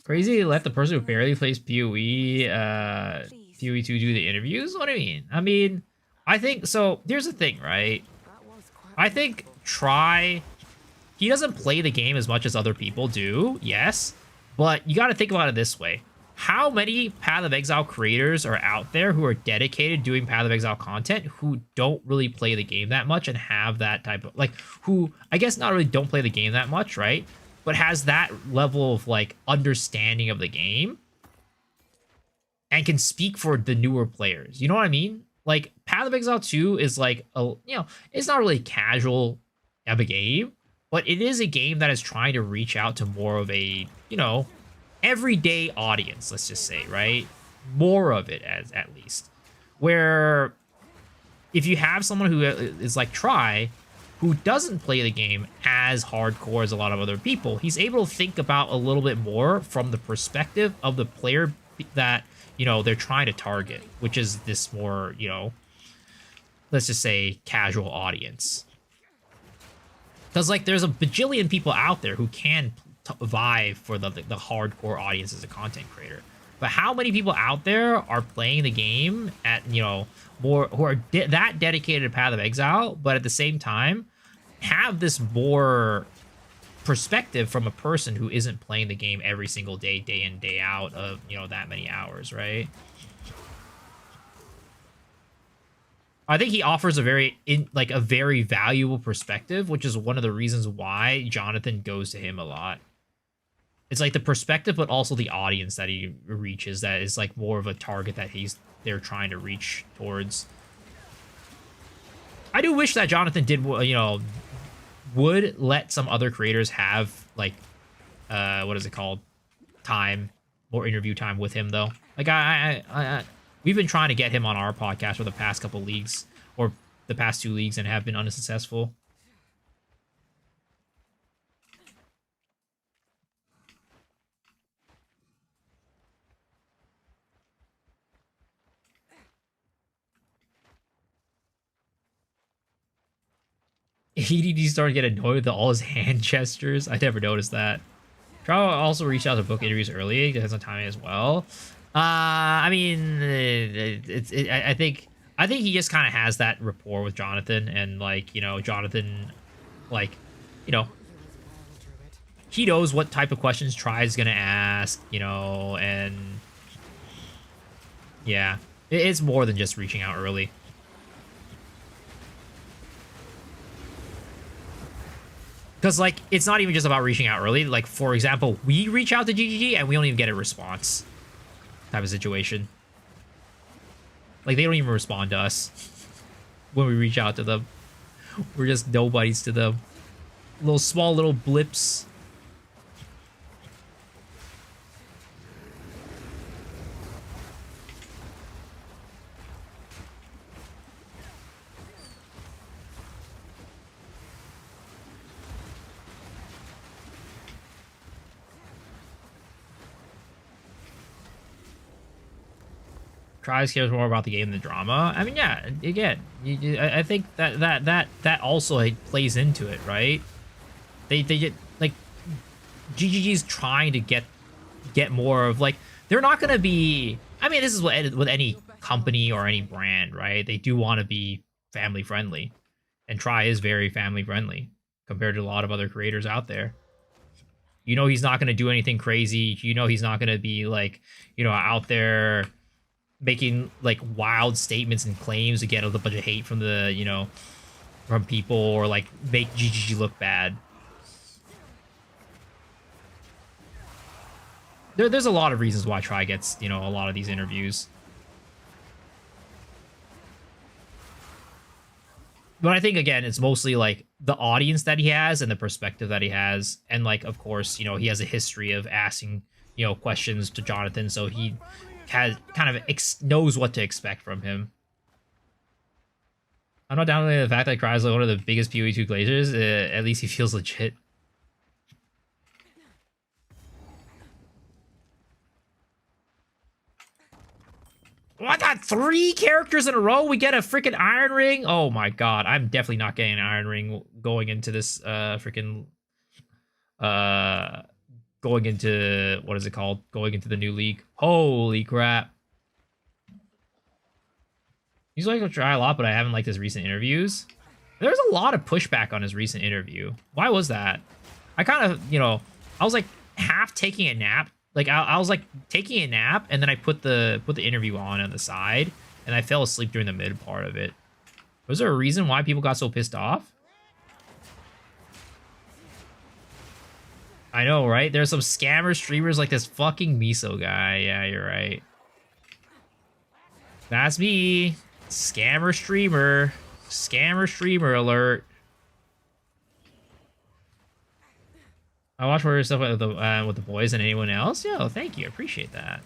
Crazy to let the person who barely plays PoE, PoE2 do the interviews? What do you mean? I think, so, here's the thing, right? I think he doesn't play the game as much as other people do, yes, but you gotta think about it this way. How many Path of Exile creators are out there who are dedicated doing Path of Exile content who don't really play the game that much and have that type of, like, who, I guess not really don't play the game that much, right? But has that level of, like, understanding of the game and can speak for the newer players. You know what I mean? Like, Path of Exile 2 is like, it's not really casual of a game, but it is a game that is trying to reach out to more of a, everyday audience, let's just say, right? More of it, at least. Where if you have someone who is like Try, who doesn't play the game as hardcore as a lot of other people, he's able to think about a little bit more from the perspective of the player that, they're trying to target, which is this more, let's just say casual audience. Because, like, there's a bajillion people out there who can vibe for the hardcore audience as a content creator. But how many people out there are playing the game at, more, who are that dedicated to Path of Exile, but at the same time have this more perspective from a person who isn't playing the game every single day, day in, day out of, that many hours, right? I think he offers a very valuable perspective, which is one of the reasons why Jonathan goes to him a lot. It's like the perspective, but also the audience that he reaches that is like more of a target that they're trying to reach towards. I do wish that Jonathan did, would let some other creators have like, what is it called? More interview time with him though. Like we've been trying to get him on our podcast for the past couple leagues, or the past 2 leagues, and have been unsuccessful. EDD started to get annoyed with all his hand gestures. I never noticed that. Trow also reached out to book interviews early. It has some timing as well. I mean, I think he just kind of has that rapport with Jonathan, and like, Jonathan, like, he knows what type of questions Try is gonna ask, and yeah, it's more than just reaching out early. Because, like, it's not even just about reaching out early. Like, for example, we reach out to GGG and we don't even get a response type of situation. Like, they don't even respond to us when we reach out to them. We're just nobodies to them. Small little blips. Tries cares more about the game than the drama. I mean, yeah, again, I think that also plays into it, right? They get, like, GGG's trying to get more of like, they're not gonna be. I mean, this is with any company or any brand, right? They do want to be family friendly, and Try is very family friendly compared to a lot of other creators out there. You know, he's not gonna do anything crazy. You know, he's not gonna be like, you know, out there making like wild statements and claims to get a bunch of hate from the, you know, from people, or like make GGG look bad. There's a lot of reasons why Try gets, you know, a lot of these interviews. But I think, again, it's mostly like the audience that he has and the perspective that he has. And like, of course, you know, he has a history of asking, you know, questions to Jonathan. So he has kind of knows what to expect from him. I'm not downplaying the fact that Cry is like one of the biggest PoE2 glaciers. At least he feels legit. Oh, I got 3 characters in a row. We get a freaking Iron Ring. Oh my god, I'm definitely not getting an Iron Ring going into this freaking going into, what is it called? Going into the new league. Holy crap. He's like to try a lot, but I haven't liked his recent interviews. There's a lot of pushback on his recent interview. Why was that? I kind of, you know, I was like half taking a nap. Like I was like taking a nap, and then I put the interview on the side, and I fell asleep during the mid part of it. Was there a reason why people got so pissed off? I know, right? There's some scammer streamers like this fucking Miso guy. Yeah, you're right. That's me. Scammer streamer. Scammer streamer alert. I watch more stuff with the boys than anyone else. Yo, thank you. I appreciate that.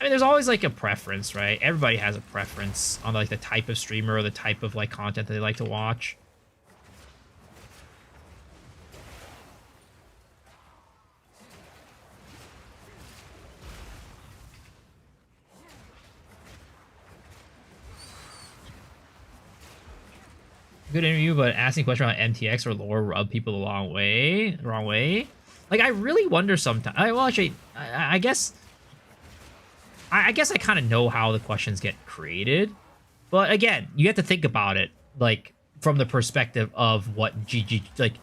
I mean, there's always like a preference, right? Everybody has a preference on like the type of streamer or the type of like content that they like to watch. Good interview, but asking questions about MTX or lore rub people the wrong way. Like, I really wonder sometimes. Well, actually, I guess I kind of know how the questions get created, but again, you have to think about it like from the perspective of what GG like.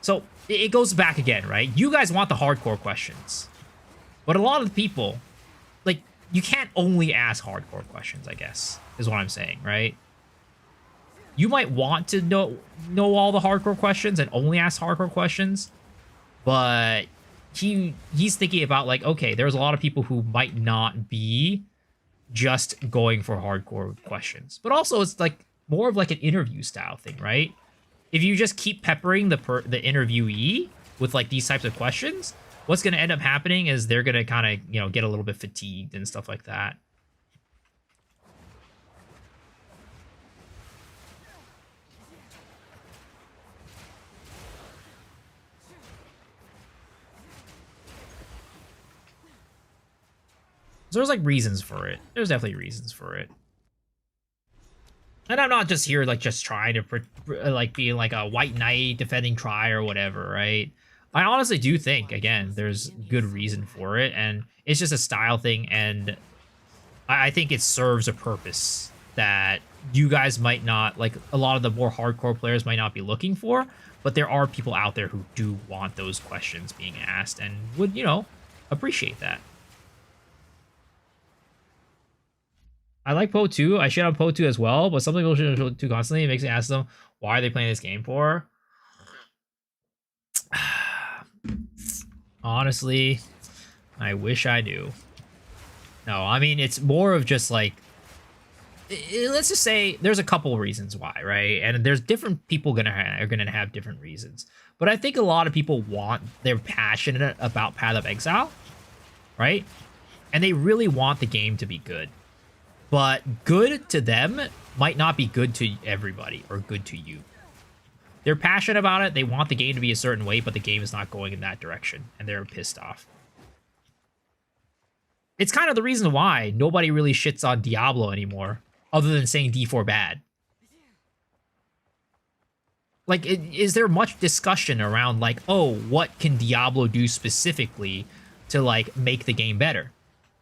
So it goes back again, right? You guys want the hardcore questions, but a lot of the people, like, you can't only ask hardcore questions, I guess, is what I'm saying, right? You might want to know all the hardcore questions and only ask hardcore questions, but he's thinking about like, okay, there's a lot of people who might not be just going for hardcore questions, but also it's like more of like an interview style thing, right? If you just keep peppering the interviewee with like these types of questions, what's going to end up happening is they're going to kind of, you know, get a little bit fatigued and stuff like that. So there's like reasons for it. There's definitely reasons for it. And I'm not just here like just trying to like be like a white knight defending Try or whatever, right? I honestly do think, again, there's good reason for it, and it's just a style thing, and I think it serves a purpose that you guys might not, like a lot of the more hardcore players might not be looking for, but there are people out there who do want those questions being asked and would, you know, appreciate that. I like Poe 2. I shit on Poe 2 as well, but some people shit on Poe 2 constantly. It makes me ask them, why are they playing this game for? Honestly, I wish I knew. No, I mean, it's more of just like, let's just say there's a couple reasons why, right? And there's different people are gonna have different reasons. But I think a lot of people they're passionate about Path of Exile, right? And they really want the game to be good. But good to them might not be good to everybody or good to you. They're passionate about it. They want the game to be a certain way, but the game is not going in that direction, and they're pissed off. It's kind of the reason why nobody really shits on Diablo anymore, other than saying D4 bad. like, is there much discussion around like, oh, what can Diablo do specifically to like make the game better?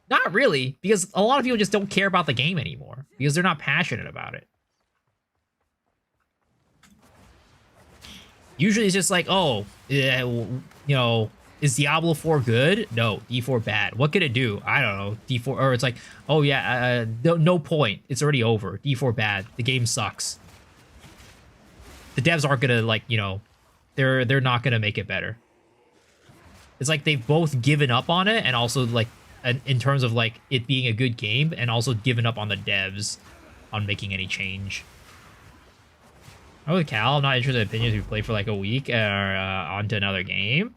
Not really, because a lot of people just don't care about the game anymore because they're not passionate about it. Usually it's just like, oh, you know, is Diablo 4 good? No. D4 bad. What could it do? I don't know. D4, or it's like, oh yeah, no point. It's already over. D4 bad. The game sucks. The devs aren't gonna like, you know, they're not gonna make it better. It's like they've both given up on it, and also like in terms of like it being a good game, and also given up on the devs on making any change. Oh, Cal, I'm not interested in opinions. We play for like a week or on to another game.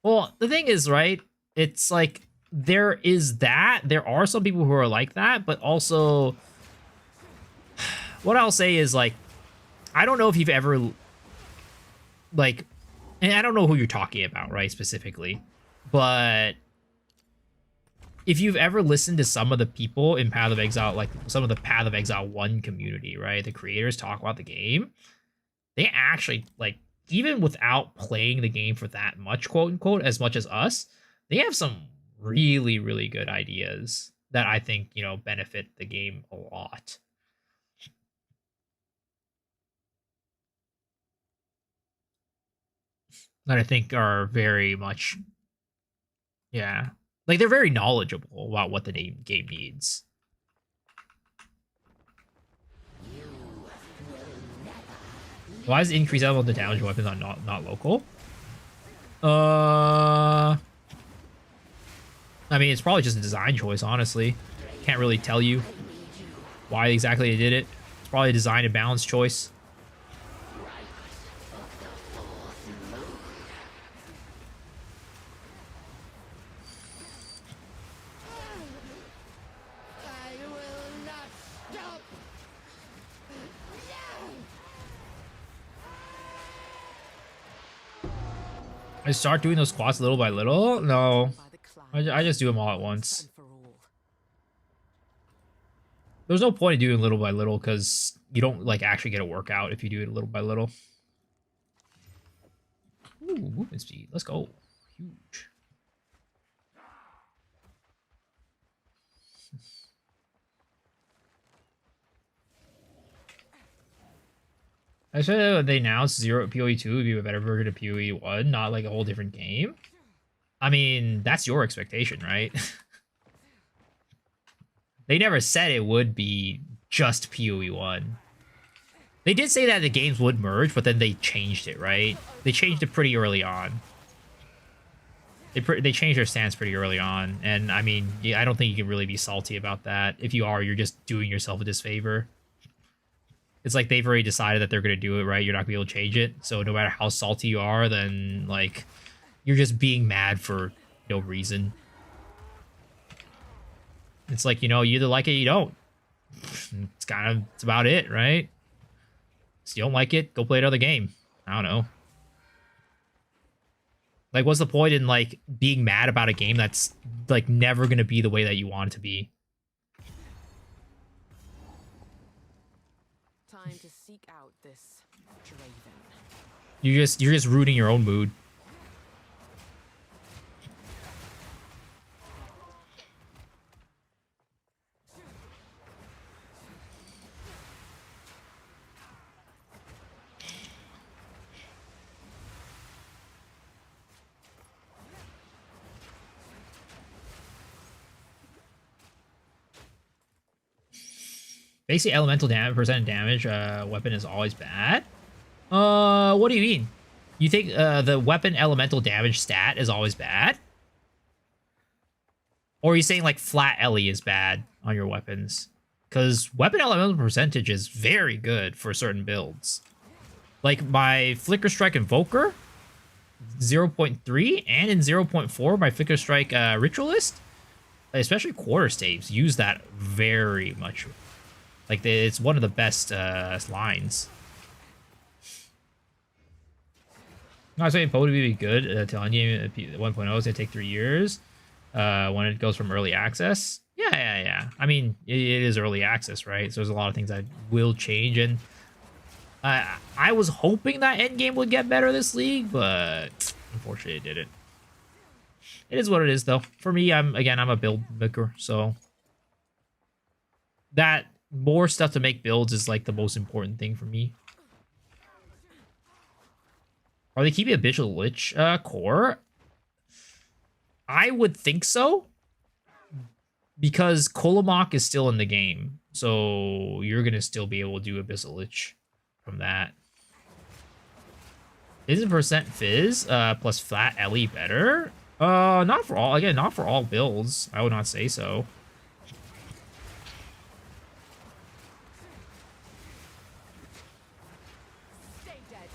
Well, the thing is, right? It's like there is that. There are some people who are like that, but also what I'll say is like, I don't know if you've ever like, and I don't know who you're talking about, right? Specifically, but if you've ever listened to some of the people in Path of Exile, like some of the Path of Exile 1 community, right? The creators talk about the game. They actually, like, even without playing the game for that much, quote unquote, as much as us, they have some really, really good ideas that I think, you know, benefit the game a lot. That I think are very much, yeah. Like, they're very knowledgeable about what the game needs. Why is increased level of the damage weapons on not local? I mean, it's probably just a design choice, honestly. Can't really tell you why exactly they did it. It's probably a design and balance choice. I start doing those squats little by little? No. I just do them all at once. There's no point in doing little by little because you don't like actually get a workout if you do it little by little. Ooh, movement speed. Let's go. Huge. I said they announced PoE 2 would be a better version of PoE 1, not like a whole different game. I mean, that's your expectation, right? They never said it would be just PoE 1. They did say that the games would merge, but then they changed it, right? They changed it pretty early on. They changed their stance pretty early on, and I mean, yeah, I don't think you can really be salty about that. If you are, you're just doing yourself a disfavor. It's like they've already decided that they're going to do it, right? You're not going to be able to change it. So no matter how salty you are, then, like, you're just being mad for no reason. It's like, you know, you either like it or you don't. It's about it, right? So you don't like it, go play another game. I don't know. Like, what's the point in, like, being mad about a game that's, like, never going to be the way that you want it to be? Time to seek out this Draven. You're just rooting your own mood. Basically, elemental damage, percent damage weapon is always bad. What do you mean? You think the weapon elemental damage stat is always bad? Or are you saying like flat Ellie is bad on your weapons? Because weapon elemental percentage is very good for certain builds. Like my Flicker Strike Invoker, 0.3, and in 0.4, my Flicker Strike Ritualist, especially quarter staves, use that very much. Like, it's one of the best lines. I'm not saying PoE to be good to Endgame 1.0 is going to take 3 years when it goes from early access. Yeah. I mean, it is early access, right? So there's a lot of things that will change. And I was hoping that Endgame would get better this league, but unfortunately it didn't. It is what it is, though. For me, I'm a build maker, so that more stuff to make builds is like the most important thing for me. Are they keeping a Bishop Lich core? I would think so, because Kolomak is still in the game, so you're gonna still be able to do Abyssal Lich from that. Isn't percent Fizz plus flat Ellie better? Not for all. Again, not for all builds. I would not say so. Stay dead.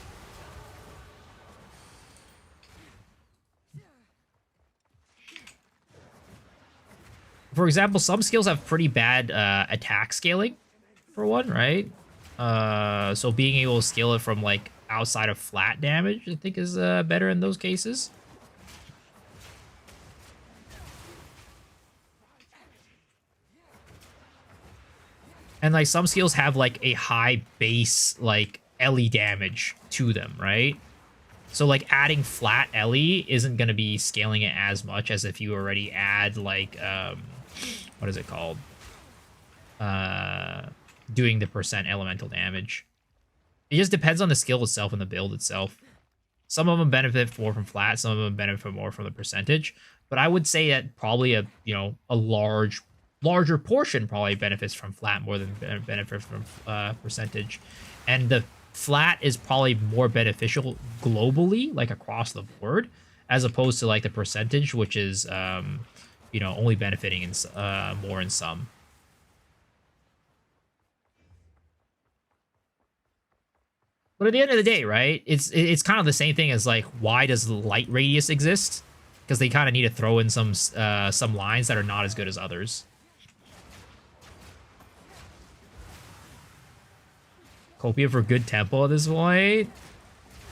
For example, some skills have pretty bad attack scaling, for one, right? So being able to scale it from like outside of flat damage, I think is better in those cases. And like some skills have like a high base like Ellie damage to them, right? So like adding flat Ellie isn't gonna be scaling it as much as if you already add like what is it called? Doing the percent elemental damage. It just depends on the skill itself and the build itself. Some of them benefit more from flat, some of them benefit more from the percentage. But I would say that probably a larger portion probably benefits from flat more than benefits from percentage. And the flat is probably more beneficial globally, like across the board, as opposed to like the percentage, which is only benefiting in more in some. But at the end of the day, right, it's kind of the same thing as like, why does light radius exist? Because they kind of need to throw in some lines that are not as good as others. Copia for good tempo at this point?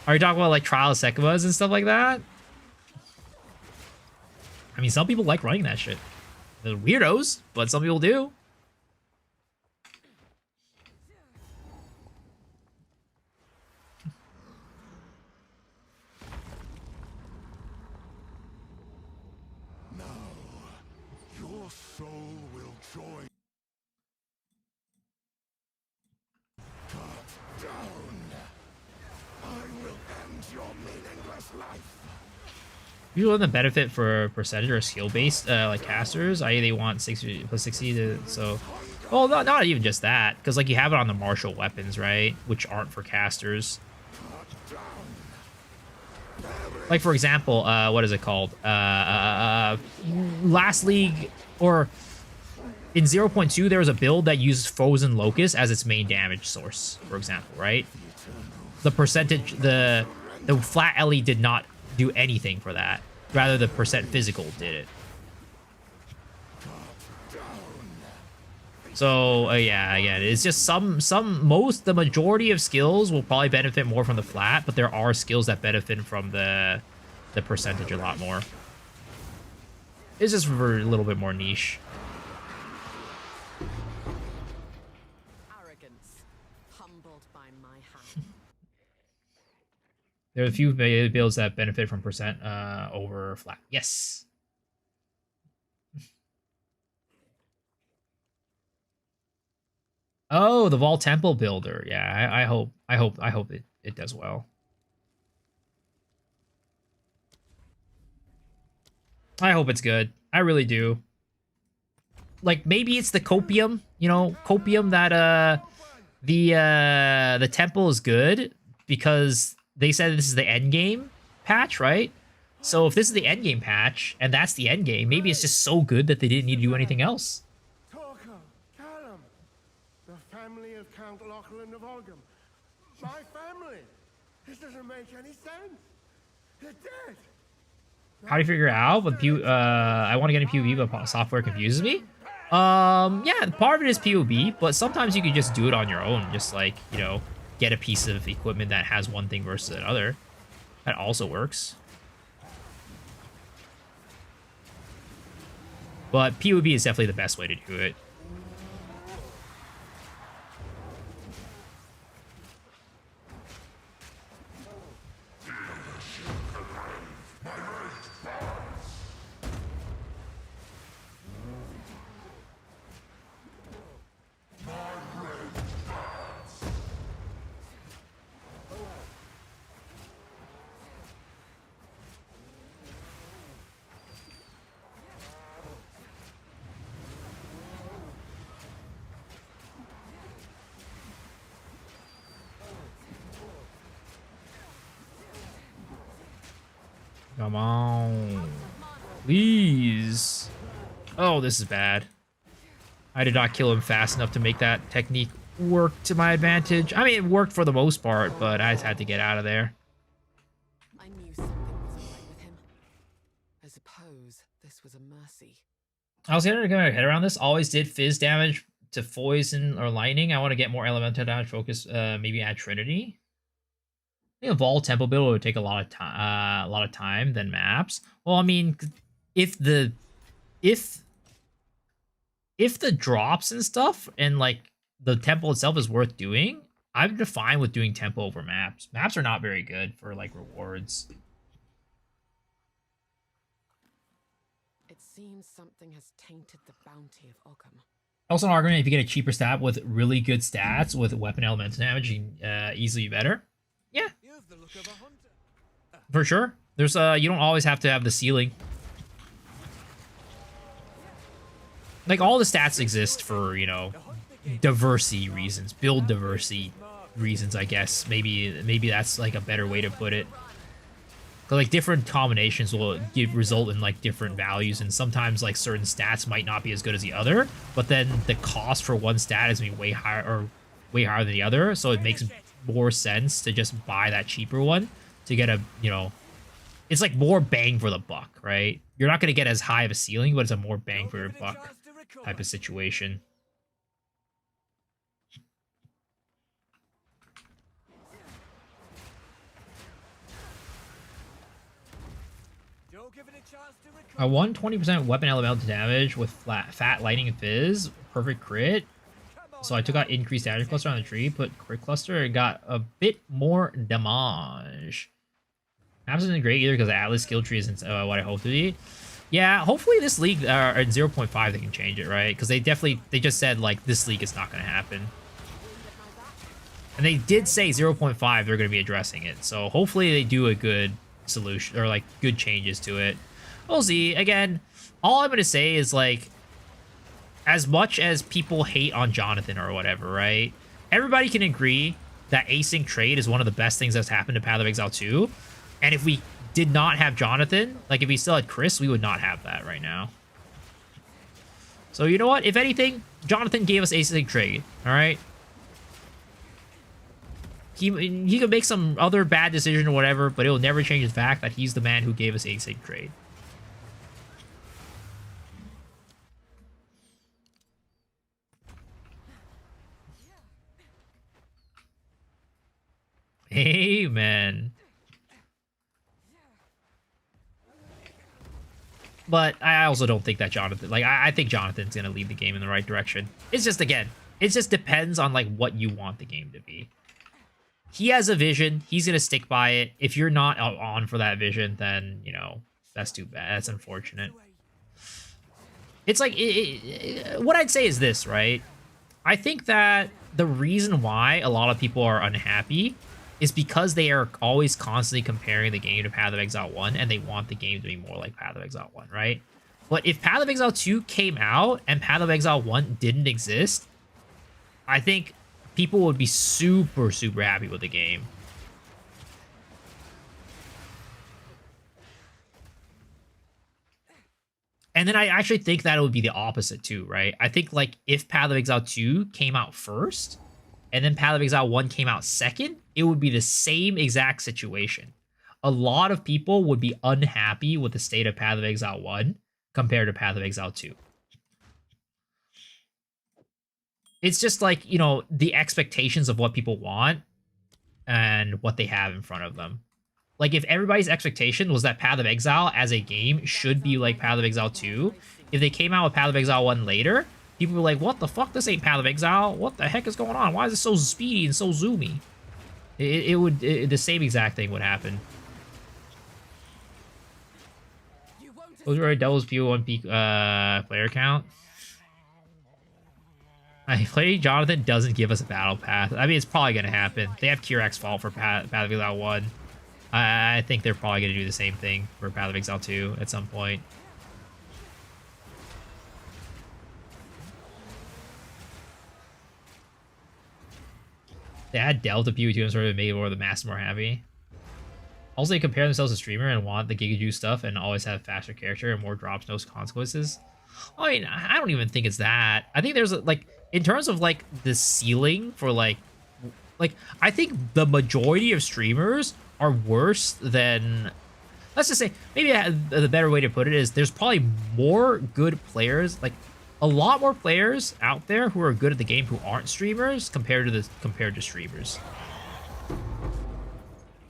Are you talking about like Trial of Sekimas and stuff like that? I mean, some people like running that shit. They're weirdos, but some people do. Your soul will join. Cut down. I will end your meaningless life. People want the benefit for percentage or skill based, like casters, i.e. they want 60 plus 60 to, so. Well, not even just that, because like you have it on the martial weapons, right? Which aren't for casters. Like for example, what is it called? Last league, or in 0.2, there was a build that used Frozen Locust as its main damage source, for example, right? The percentage, the flat Ellie did not do anything for that. Rather, the percent physical did it. So yeah, again, it's just the majority of skills will probably benefit more from the flat, but there are skills that benefit from the percentage a lot more. It's just for a little bit more niche. Arrogance, humbled by my hand. There are a few builds that benefit from percent over flat. Yes. Oh, the Vault Temple builder. Yeah, I hope it does well. I hope it's good. I really do. Like maybe it's the copium, copium that the temple is good because they said this is the endgame patch, right? So if this is the endgame patch and that's the endgame, maybe it's just so good that they didn't need to do anything else. Callum, the family of Count Lachlan of Ogum. My family. This doesn't make any sense. They're dead. How do you figure it out? But I want to get in PvP, but software confuses me. Yeah, part of it is PvP, but sometimes you can just do it on your own. Just like, get a piece of equipment that has one thing versus another. That also works. But PvP is definitely the best way to do it. Come on. Please. Oh, this is bad. I did not kill him fast enough to make that technique work to my advantage. I mean, it worked for the most part, but I just had to get out of there. I knew something wasn't right with him. I suppose this was a mercy. I was going to get my head around this. Always did fizz damage to poison or lightning. I want to get more elemental damage focus. Maybe add Trinity. I think a Vol Temple build would take a lot of time than maps. Well, I mean, if the drops and stuff and like the temple itself is worth doing, I'm fine with doing tempo over maps. Maps are not very good for like rewards. It seems something has tainted the bounty of Ogham. Also, an argument: if you get a cheaper stat with really good stats with weapon elemental damage, you can easily be better. Yeah, for sure. There's you don't always have to have the ceiling. Like all the stats exist for, you know, diversity reasons, build diversity reasons, I guess. Maybe that's like a better way to put it. But like different combinations will result in like different values, and sometimes like certain stats might not be as good as the other, but then the cost for one stat is way higher than the other, so it makes more sense to just buy that cheaper one to get a, you know, it's like more bang for the buck, right? You're not going to get as high of a ceiling, but it's a more bang for your buck type of situation. I won 20% weapon elemental damage with fat lightning and fizz. Perfect crit. So I took out increased damage cluster on the tree, put crit cluster, and got a bit more damage. Maps isn't great either because the Atlas skill tree isn't what I hoped to be. Yeah, hopefully this league at 0.5 they can change it, right? Because they just said like this league is not going to happen. And they did say 0.5 they're going to be addressing it. So hopefully they do a good solution or like good changes to it. We'll see. Again, all I'm going to say is like, as much as people hate on Jonathan or whatever, right? Everybody can agree that async trade is one of the best things that's happened to Path of Exile 2. And if we did not have Jonathan, like if we still had Chris, we would not have that right now. So you know what? If anything, Jonathan gave us async trade, all right? He could make some other bad decision or whatever, but it will never change the fact that he's the man who gave us async trade. Amen. But I also don't think that Jonathan, like, I think Jonathan's going to lead the game in the right direction. It's just, again, it just depends on, like, what you want the game to be. He has a vision. He's going to stick by it. If you're not on for that vision, then, you know, that's too bad. That's unfortunate. It's like, what I'd say is this, right? I think that the reason why a lot of people are unhappy is because they are always constantly comparing the game to Path of Exile 1, and they want the game to be more like Path of Exile 1, right? But if Path of Exile 2 came out and Path of Exile 1 didn't exist, I think people would be super, super happy with the game. And then I actually think that it would be the opposite too, right? I think like if Path of Exile 2 came out first, and then Path of Exile 1 came out second, it would be the same exact situation. A lot of people would be unhappy with the state of Path of Exile 1 compared to Path of Exile 2. It's just like, you know, the expectations of what people want and what they have in front of them. Like, if everybody's expectation was that Path of Exile as a game should be like Path of Exile 2, if they came out with Path of Exile 1 later, people were like, what the fuck? This ain't Path of Exile. What the heck is going on? Why is it so speedy and so zoomy? The same exact thing would happen. Those are doubles PO1 peak player count. I play Jonathan doesn't give us a battle path. I mean, it's probably going to happen. They have Kirak's fault for Path of Exile 1. I think they're probably going to do the same thing for Path of Exile 2 at some point. They had Delta PO2 and sort of made more of the mass more happy. Also, they compare themselves to streamer and want the Giga Juice stuff and always have faster character and more drops, no consequences. I mean, I don't even think it's that. I think there's like, in terms of like the ceiling for like I think the majority of streamers are worse than, let's just say, maybe the better way to put it is there's probably more good players, like a lot more players out there who are good at the game who aren't streamers compared to streamers.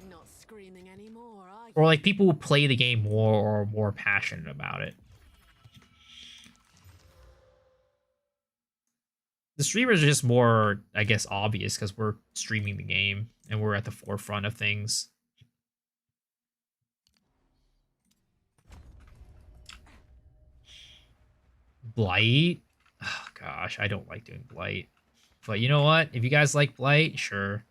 Not screaming anymore, are you? Or like people who play the game more or are more passionate about it. The streamers are just more, I guess, obvious because we're streaming the game and we're at the forefront of things. Blight? Oh, gosh, I don't like doing Blight. But you know what? If you guys like Blight, sure.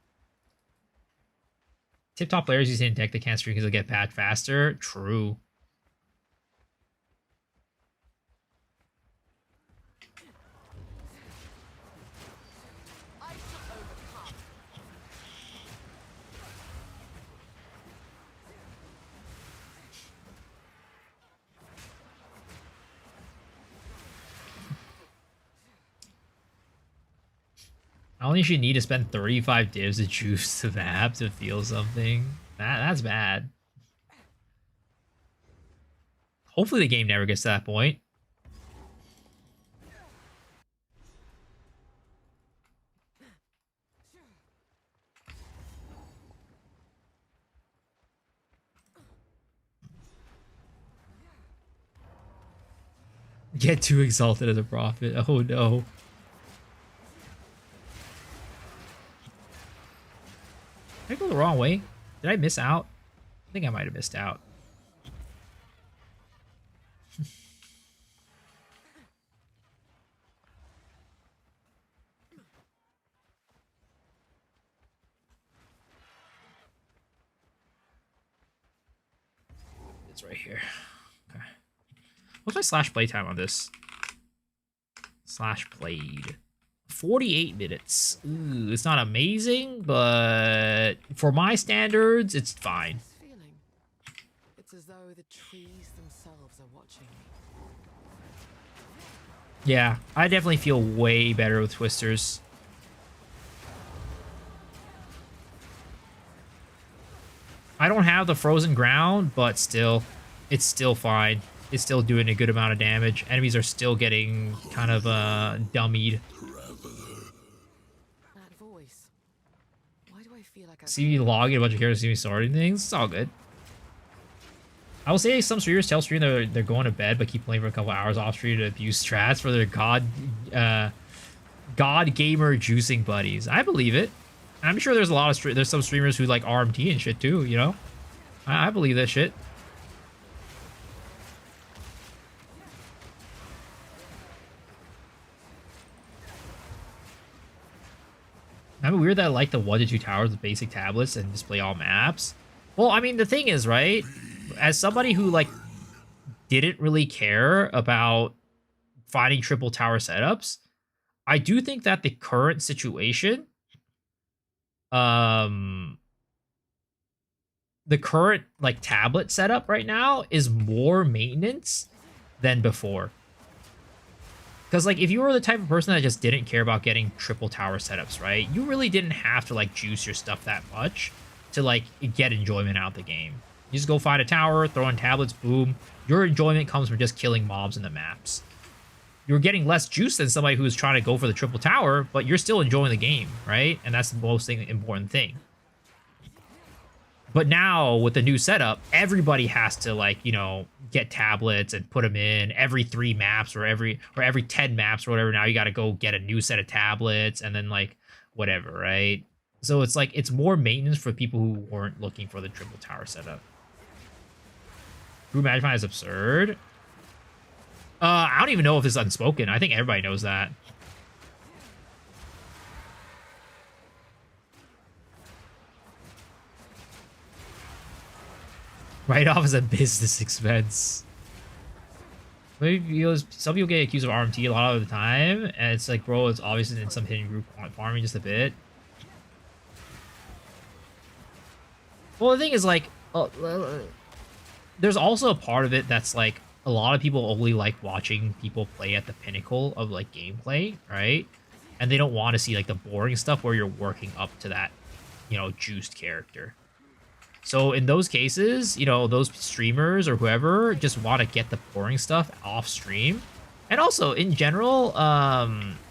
Tip-top players using a deck that can't stream because they'll get patched faster. True. I only should need to spend 35 divs to juice the map to feel something. That's bad. Hopefully the game never gets to that point. Get too exalted as a prophet. Oh no. Did I go the wrong way? Did I miss out? I think I might have missed out. It's right here. Okay. What's my slash playtime on this? Slash played. 48 minutes. Ooh, it's not amazing, but for my standards, it's fine. It's as though the trees themselves are watching me. Yeah, I definitely feel way better with Twisters. I don't have the frozen ground, but still, it's still fine. It's still doing a good amount of damage. Enemies are still getting kind of dummied. That voice. Why do I feel like See me logging a bunch of characters, see me starting things. It's all good. I will say some streamers tell stream they're going to bed, but keep playing for a couple hours off stream to abuse strats for their god gamer juicing buddies. I believe it. I'm sure there's a lot of there's some streamers who like RMT and shit too. You know, I believe that shit. I mean, weird that I like the 1 to 2 towers with basic tablets and display all maps. Well, I mean, the thing is, right? As somebody who like didn't really care about finding triple tower setups, I do think that the current situation, the current like tablet setup right now is more maintenance than before. Because like if you were the type of person that just didn't care about getting triple tower setups, right? You really didn't have to like juice your stuff that much to like get enjoyment out of the game. You just go find a tower, throw in tablets, boom. Your enjoyment comes from just killing mobs in the maps. You're getting less juice than somebody who's trying to go for the triple tower, but you're still enjoying the game, right? And that's the most important thing. But now with the new setup, everybody has to like, you know, get tablets and put them in every 3 maps or every 10 maps or whatever. Now you got to go get a new set of tablets and then like whatever, right? So it's like it's more maintenance for people who weren't looking for the triple tower setup. True Magify is absurd. I don't even know if it's unspoken. I think everybody knows that. Write-off is a business expense. Maybe some people get accused of RMT a lot of the time, and it's like, bro, it's obviously in some hidden group farming just a bit. Well, the thing is, like there's also a part of it that's like a lot of people only like watching people play at the pinnacle of like gameplay, right? And they don't want to see like the boring stuff where you're working up to that, you know, juiced character. So in those cases, you know, those streamers or whoever just want to get the boring stuff off stream. And also in general,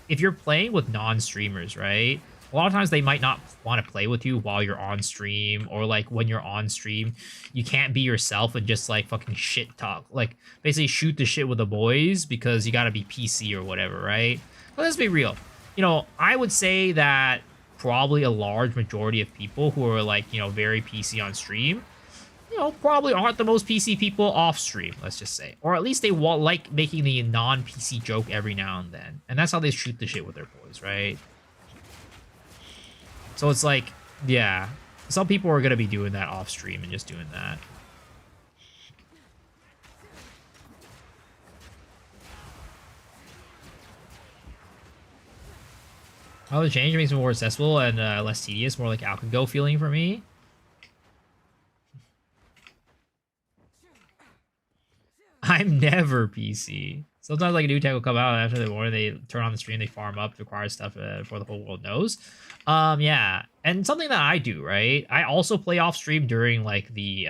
if you're playing with non-streamers, right? A lot of times they might not want to play with you while you're on stream, or like when you're on stream, you can't be yourself and just like fucking shit talk. Like basically shoot the shit with the boys because you gotta be PC or whatever, right? But let's be real. You know, I would say that probably a large majority of people who are like, you know, very PC on stream, you know, probably aren't the most PC people off stream, let's just say. Or at least they like making the non-PC joke every now and then. And that's how they shoot the shit with their boys, right? So it's like, yeah, some people are going to be doing that off stream and just doing that. Oh, the change makes it more accessible and less tedious, more like Alcago feeling for me. I'm never PC. Sometimes like a new tech will come out after the war, they turn on the stream, they farm up, require stuff before the whole world knows. Yeah, and something that I do, right? I also play off stream during like the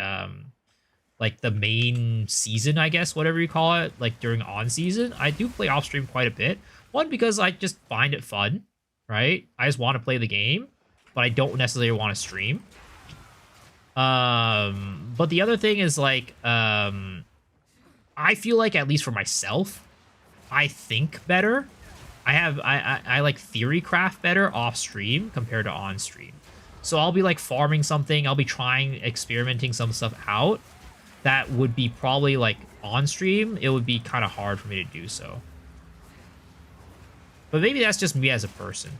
main season, I guess, whatever you call it, like during on season. I do play off stream quite a bit. One, because I just find it fun, right? I just want to play the game, but I don't necessarily want to stream. But the other thing is like, I feel like, at least for myself, I think better. I like theory craft better off stream compared to on stream. So I'll be like farming something, I'll be experimenting some stuff out that would be probably like on stream, it would be kind of hard for me to do so. But maybe that's just me as a person.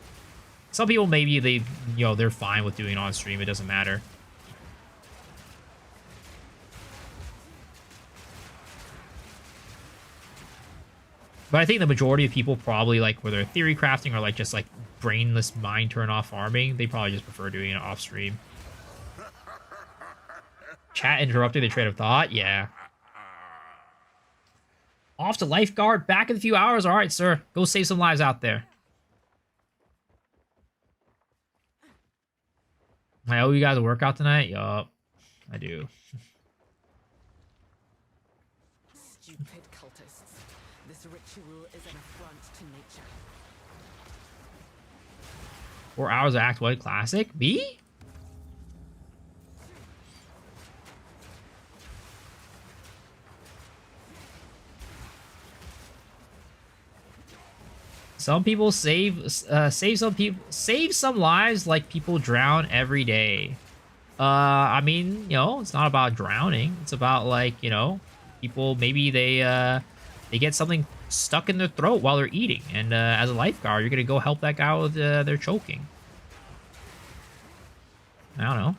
Some people, maybe they, you know, they're fine with doing it on stream, it doesn't matter. But I think the majority of people probably, like, whether they're theory crafting or, like, just, like, brainless mind turn-off farming, they probably just prefer doing it off-stream. Chat interrupting the train of thought? Yeah. Off to lifeguard, back in a few hours? Alright, sir. Go save some lives out there. I owe you guys a workout tonight? Yup. I do. Stupid cultists. This ritual is an affront to nature. 4 hours of Act 1 Classic? B? Some people save some lives like people drown every day. I mean, you know, it's not about drowning. It's about, like, you know, people, maybe they get something stuck in their throat while they're eating, and as a lifeguard, you're gonna go help that guy with their choking. I don't know.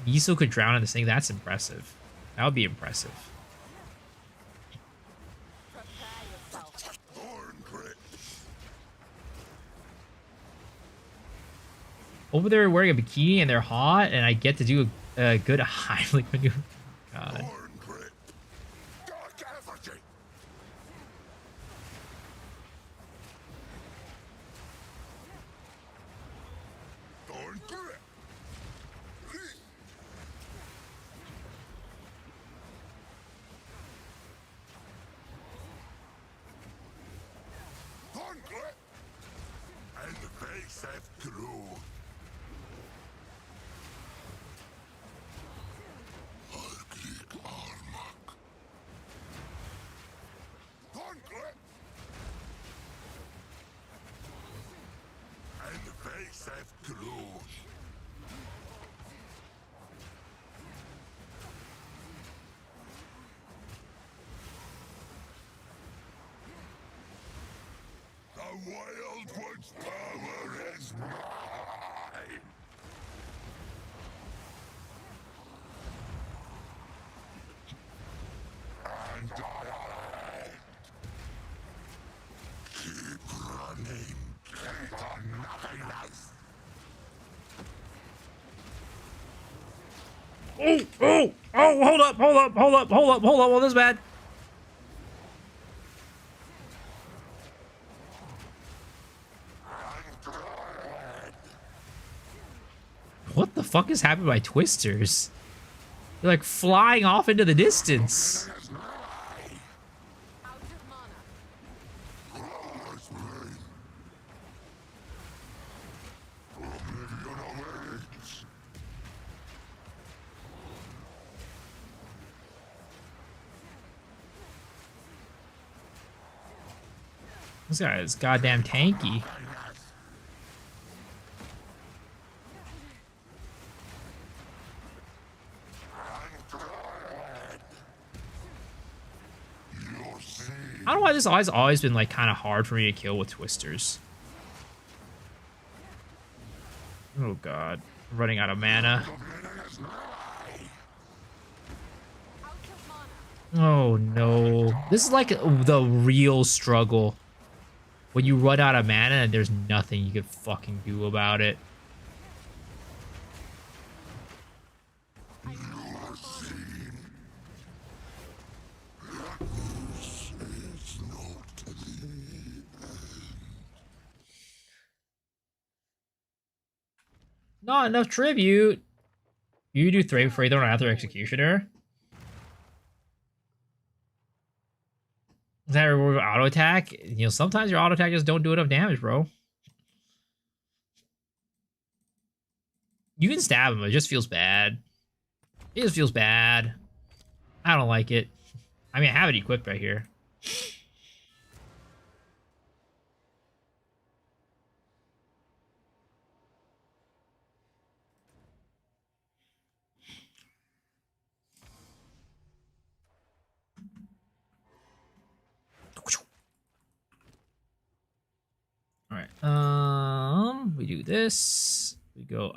Yiso could drown in this thing. That's impressive. That would be impressive. Over there wearing a bikini and they're hot, and I get to do a good Heimlich maneuver. God. The Wild One's power is mine! And I keep running. Oh, hold up, hold up, hold up, hold up, hold up. Oh, this is bad. What the fuck is happening to my twisters? They're like flying off into the distance. This guy is goddamn tanky. I don't know why this has always been like kind of hard for me to kill with twisters. Oh god, I'm running out of mana. Oh no, this is like the real struggle. When you run out of mana and there's nothing you can fucking do about it. Not enough tribute. You do 3 before you don't have their executioner. Is that reward auto attack? You know, sometimes your auto attack just don't do enough damage, bro. You can stab him, it just feels bad. It just feels bad. I don't like it. I mean, I have it equipped right here. All right. We do this. We go.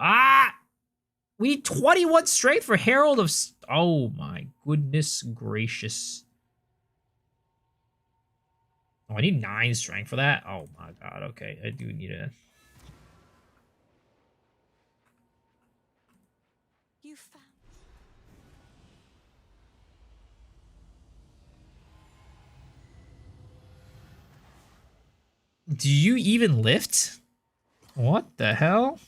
We need 21 strength for Herald of. Oh my goodness gracious. Oh, I need 9 strength for that. Oh my god. Okay, I do need a. You found. Do you even lift? What the hell?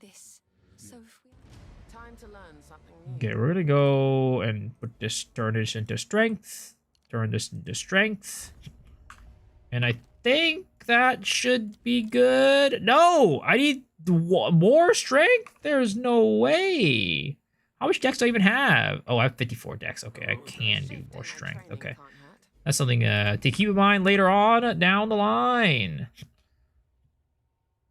This. So if we. Time to learn something new. Okay, we're gonna go and put this, turn this into strength, turn this into strength, and I think that should be good. No, I need more strength. There's no way. How much dex do I even have? Oh, I have 54 dex. Okay, I can do more strength. Okay, that's something to keep in mind later on down the line.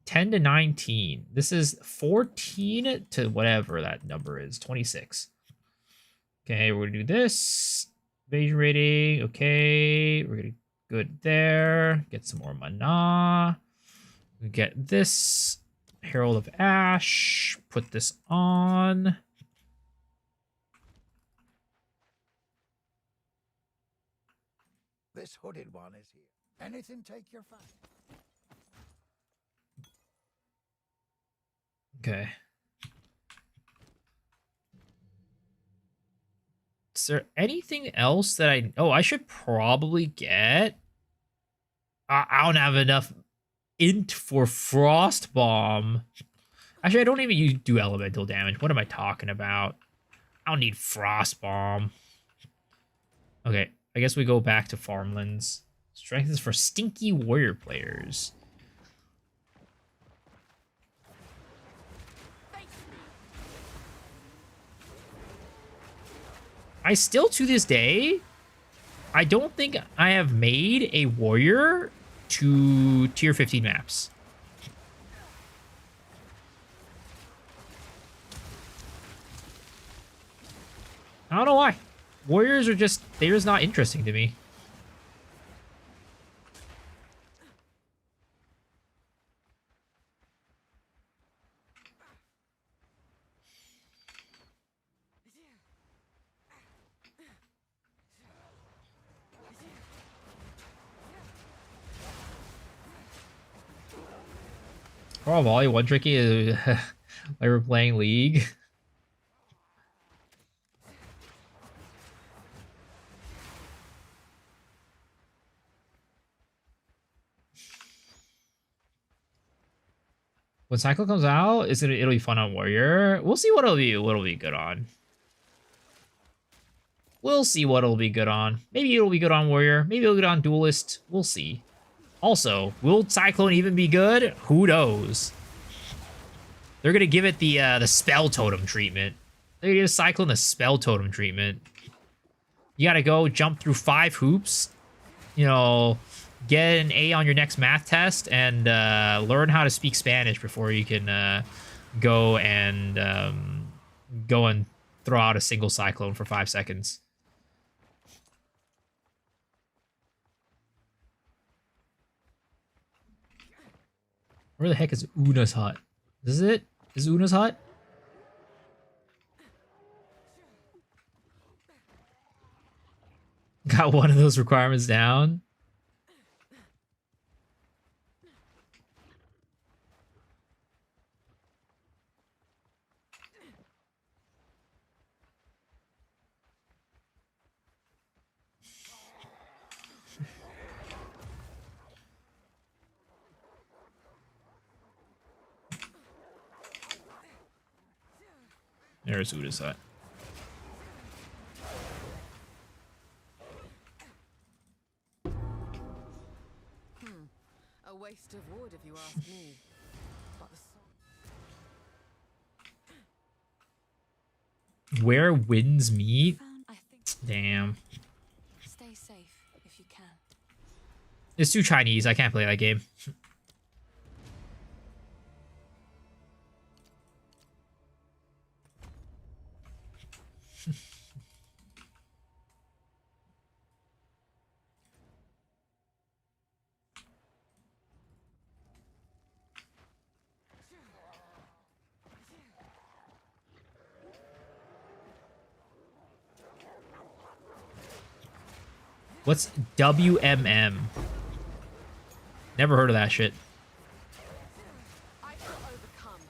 10 to 19. This is 14 to whatever that number is. 26. Okay, we're gonna do this. Evasion rating. Okay, we're gonna good there. Get some more mana. We get this. Herald of Ash. Put this on. This hooded one is here. Anything take your fancy? Okay. Is there anything else that I should probably get? I don't have enough int for Frost Bomb. Actually, I don't even do elemental damage. What am I talking about? I don't need Frost Bomb. Okay, I guess we go back to Farmlands. Strength is for stinky warrior players. I still, to this day, I don't think I have made a warrior to tier 15 maps. I don't know why. Warriors are just, they're just not interesting to me. Pro Volley one tricky is like we're playing League. When Cycle comes out, it'll be fun on Warrior. We'll see what'll be good on. We'll see what'll be good on. Maybe it'll be good on Warrior. Maybe it'll be good on Duelist. We'll see. Also, will Cyclone even be good? Who knows? They're gonna give it the Spell Totem treatment. They're gonna give Cyclone the Spell Totem treatment. You gotta go jump through 5 hoops. You know, get an A on your next math test and learn how to speak Spanish before you can go and throw out a single Cyclone for 5 seconds. Where the heck is Una's hut? Is it? Is Una's hut? Got one of those requirements down. There's Uda's hut. A waste of wood, if you ask me. But the Where winds meet? Damn. Stay safe if you can. It's too Chinese. I can't play that game. What's WMM? Never heard of that shit. I shall overcome.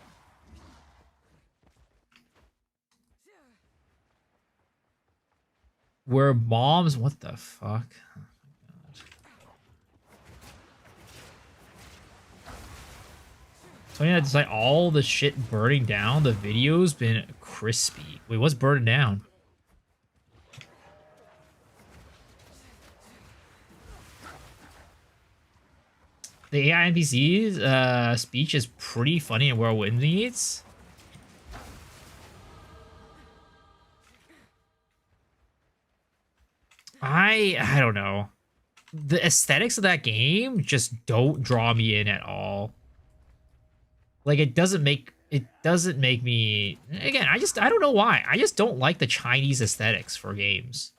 Where bombs? What the fuck? Oh my God. So yeah, it's like all the shit burning down. The video's been crispy. Wait, what's burning down? The AI NPC's speech is pretty funny in Where Wind Meets. I don't know. The aesthetics of that game just don't draw me in at all. Like it doesn't make me, again, I don't know why. I just don't like the Chinese aesthetics for games.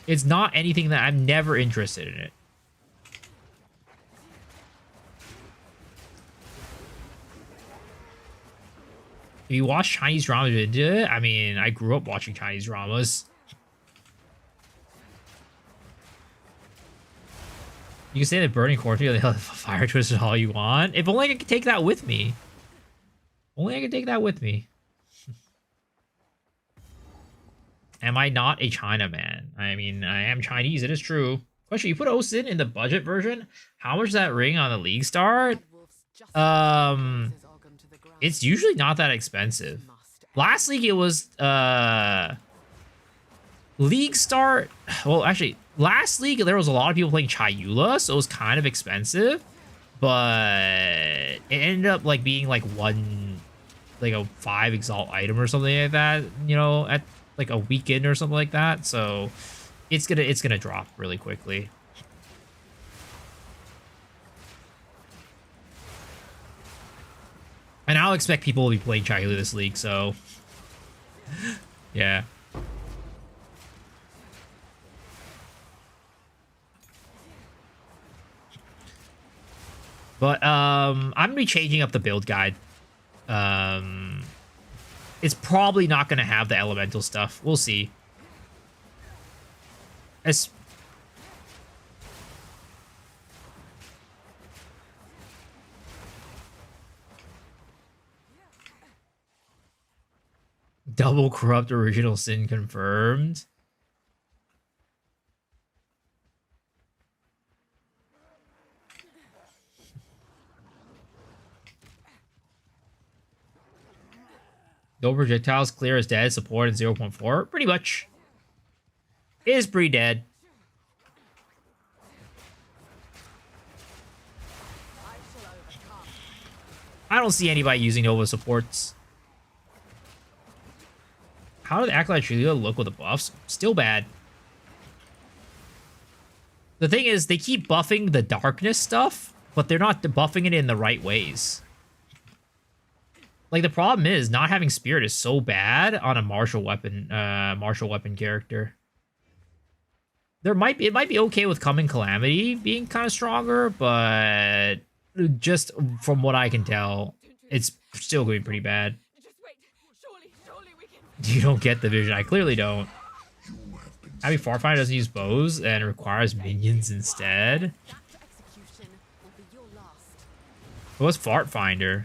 It's not anything that I'm never interested in it. If you watch Chinese dramas into it, I mean, I grew up watching Chinese dramas. You can say that burning cornfield, the fire twist is all you want. If only I could take that with me. Only I could take that with me. Am I not a Chinaman? I mean, I am Chinese, it is true. Question, you put OSIN in the budget version? How much does that ring on the League start? It's usually not that expensive. Last league it was League start. Well, actually, last league there was a lot of people playing Chayula, so it was kind of expensive. But it ended up like being like a 5 exalt item or something like that, you know, at like a weekend or something like that. So it's gonna drop really quickly. And I'll expect people will be playing Chayula this league, so yeah. But I'm gonna be changing up the build guide. It's probably not gonna have the elemental stuff. We'll see. Double corrupt original sin confirmed. No projectiles, clear is dead, support and 0.4. Pretty much. Is pretty dead. I don't see anybody using Nova supports. How did Acolyte Trio look with the buffs? Still bad. The thing is, they keep buffing the darkness stuff, but they're not buffing it in the right ways. Like, the problem is, not having Spirit is so bad on a martial weapon character. It might be okay with Coming Calamity being kind of stronger, but just from what I can tell, it's still going to be pretty bad. You don't get the vision. I clearly don't. Having Farfinder doesn't use bows and requires minions instead. What's Fartfinder?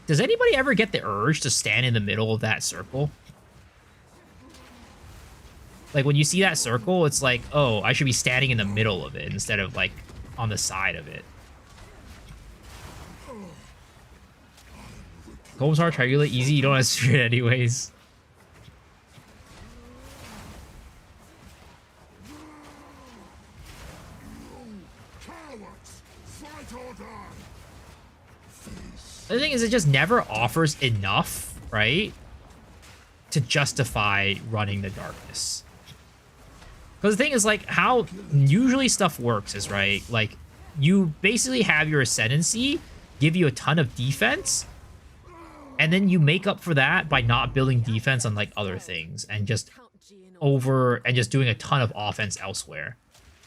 Does anybody ever get the urge to stand in the middle of that circle? Like, when you see that circle, it's like, oh, I should be standing in the middle of it instead of, like, on the side of it. Combs hard, triangular, easy, you don't have Spirit anyways. The thing is, it just never offers enough, right, to justify running the darkness. Because the thing is, like, how usually stuff works is, right, like, you basically have your Ascendancy give you a ton of defense, and then you make up for that by not building defense on, like, other things, and just doing a ton of offense elsewhere.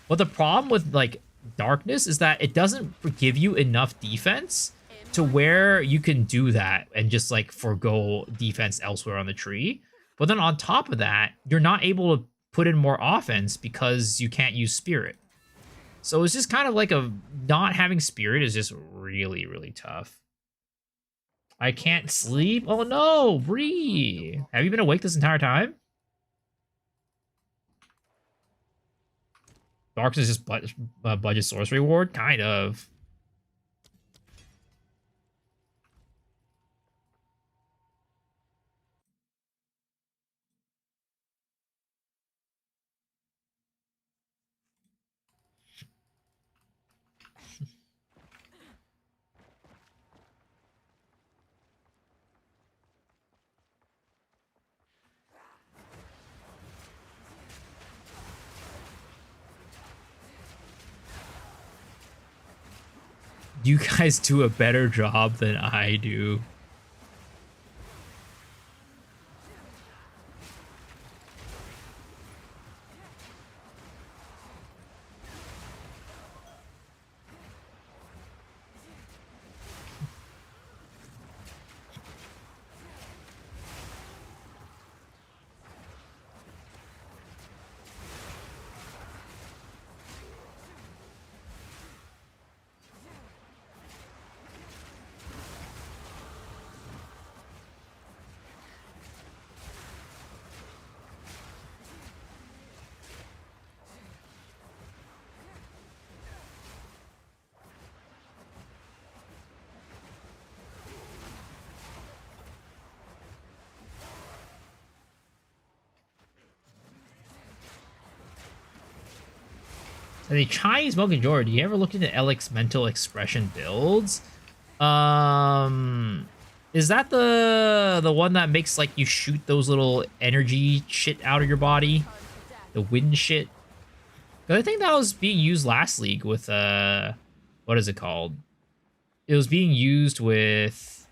But the problem with, like, darkness is that it doesn't give you enough defense to where you can do that and just, like, forgo defense elsewhere on the tree. But then on top of that, you're not able to put in more offense because you can't use Spirit. So it's just kind of like not having Spirit is just really, really tough. I can't sleep? Oh no, Bree! Have you been awake this entire time? Darks is just budget sorcery ward? Kind of. You guys do a better job than I do. The Chinese Monkey Majority, you ever looked into Alex mental expression builds? Is that the one that makes, like, you shoot those little energy shit out of your body? The wind shit? 'Cause I think that was being used last league with, what is it called? It was being used with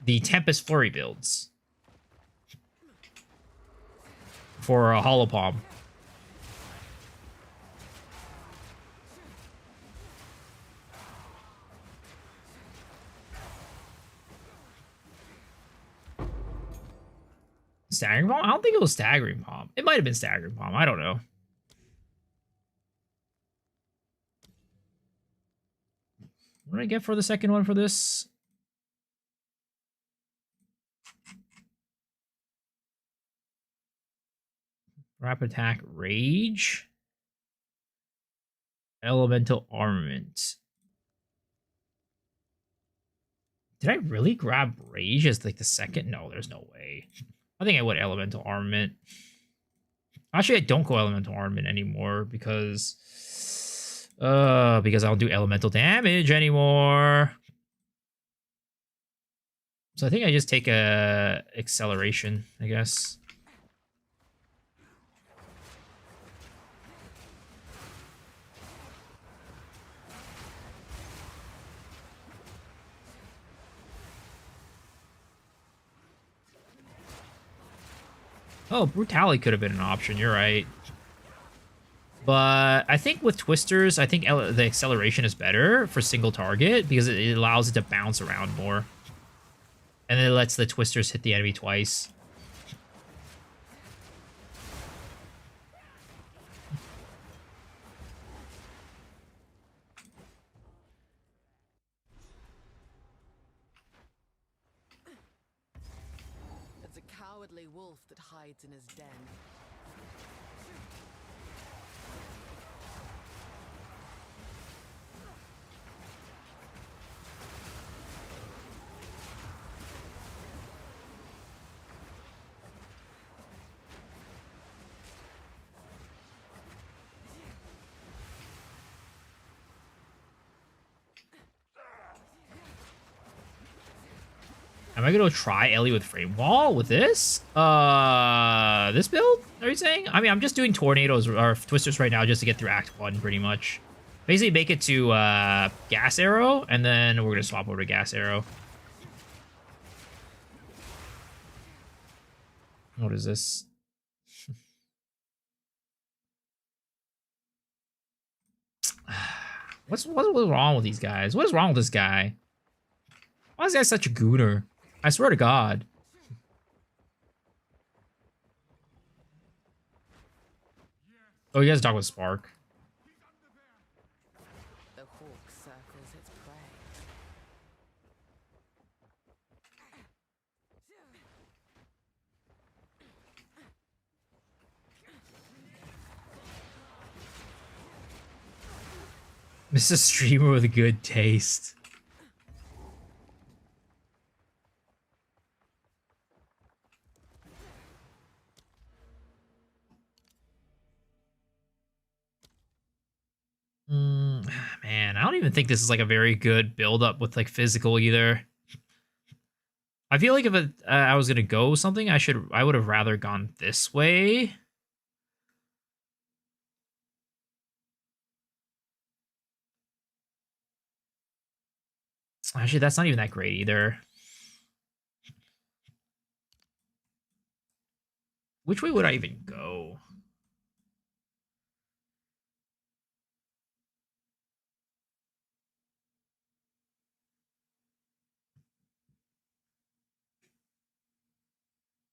the Tempest Flurry builds for a Hollow Palm. staggering bomb? I don't think it was staggering bomb. It might have been staggering bomb. I don't know. What did I get for the second one for this? Rapid attack, rage, elemental armament. Did I really grab rage as like the second? No, there's no way. I think I went elemental armament. Actually, I don't go elemental armament anymore because I don't do elemental damage anymore. So I think I just take a acceleration, I guess. Oh, brutality could have been an option. You're right. But I think with twisters, I think the acceleration is better for single target because it allows it to bounce around more. And then it lets the twisters hit the enemy twice. It's a cowardly wolf that hides in his den. Am I gonna try Ellie with frame wall with this? This build? Are you saying? I mean, I'm just doing tornadoes or twisters right now just to get through Act 1, pretty much. Basically, make it to gas arrow, and then we're gonna swap over to gas arrow. What is this? What's wrong with these guys? What is wrong with this guy? Why is this guy such a gooner? I swear to God. Oh, you guys talk with Spark. The hawk circles its prey. Mr. Streamer with good taste. Man, I don't even think this is like a very good build up with like physical either. I feel like if I was gonna go something, I would have rather gone this way. Actually, that's not even that great either. Which way would I even go?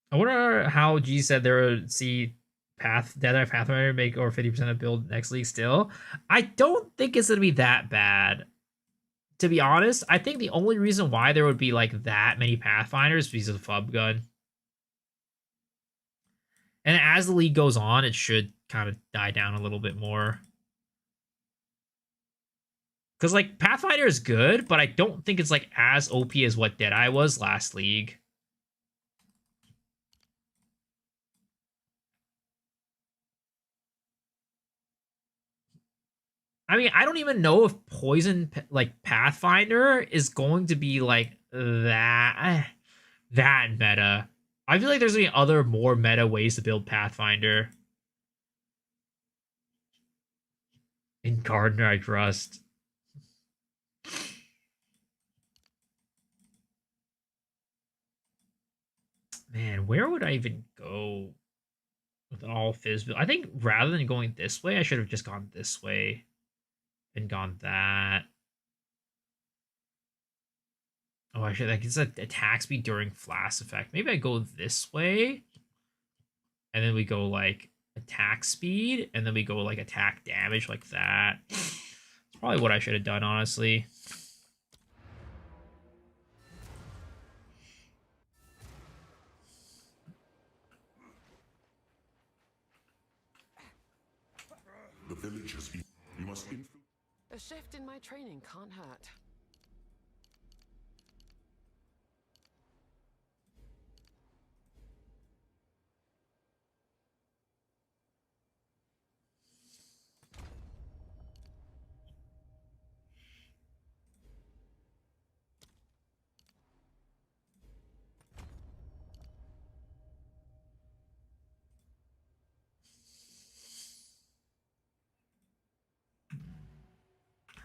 I wonder how G said there would see Dead Eye Pathfinder make over 50% of build next league still. I don't think it's gonna be that bad. To be honest, I think the only reason why there would be like that many Pathfinders is because of the Fub gun. And as the league goes on, it should kind of die down a little bit more. Because like Pathfinder is good, but I don't think it's like as OP as what Deadeye was last league. I mean, I don't even know if Poison like Pathfinder is going to be like that meta. I feel like there's gonna be other more meta ways to build Pathfinder. In Gardner, I trust. Man, where would I even go with an all fizz build? I think rather than going this way, I should have just gone this way and gone that. Oh, I should. Like, it's an attack speed during flash effect. Maybe I go this way. and then we go like attack speed, and then we go like attack damage like that. It's probably what I should have done, honestly. The villagers, you must influence. A shift in my training can't hurt.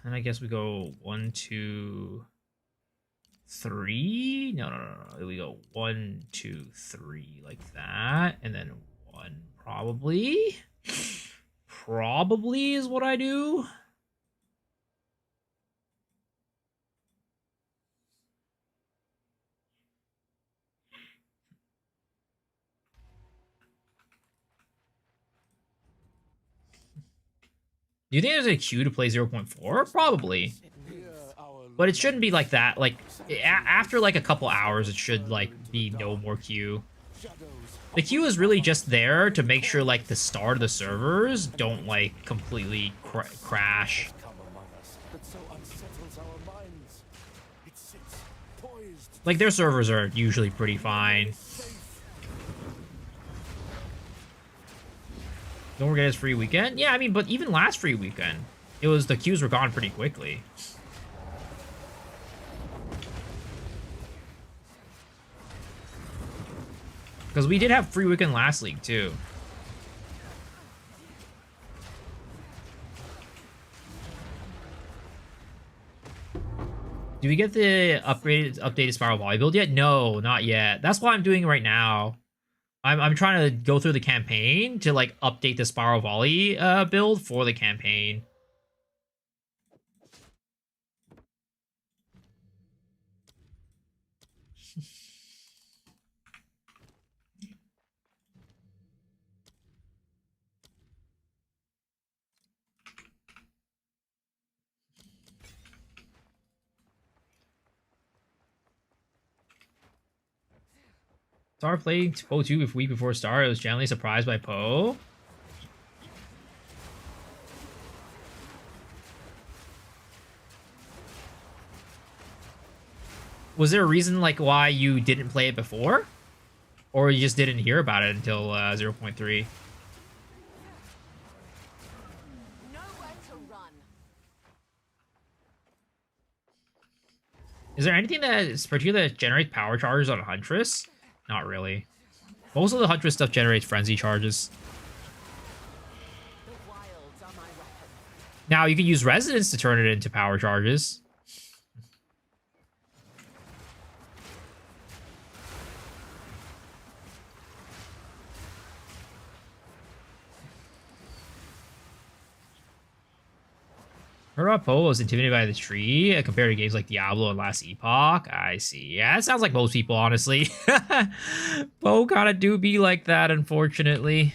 And I guess we go 1, 2, 3. No. We go 1, 2, 3 like that, and then 1 probably. Probably is what I do. Do you think there's a queue to play 0.4? Probably. But it shouldn't be like that. Like, after like a couple hours, it should like be no more queue. The queue is really just there to make sure like the start of the servers don't like completely crash. Like, their servers are usually pretty fine. Don't forget his free weekend. Yeah, I mean, but even last free weekend, the queues were gone pretty quickly. Because we did have free weekend last league too. Do we get the updated Spiral Volley build yet? No, not yet. That's what I'm doing right now. I'm trying to go through the campaign to like update the Spiral Volley build for the campaign. Star played Poe 2 a week before Star. I was generally surprised by Poe. Was there a reason like why you didn't play it before? Or you just didn't hear about it until 0.3? Is there anything that is particular that generates power charges on a Huntress? Not really. Most of the Huntress stuff generates frenzy charges. Now you can use resonance to turn it into power charges. Heard Poe was intimidated by the tree compared to games like Diablo and Last Epoch. I see. Yeah, it sounds like most people, honestly. Poe kind of do be like that, unfortunately.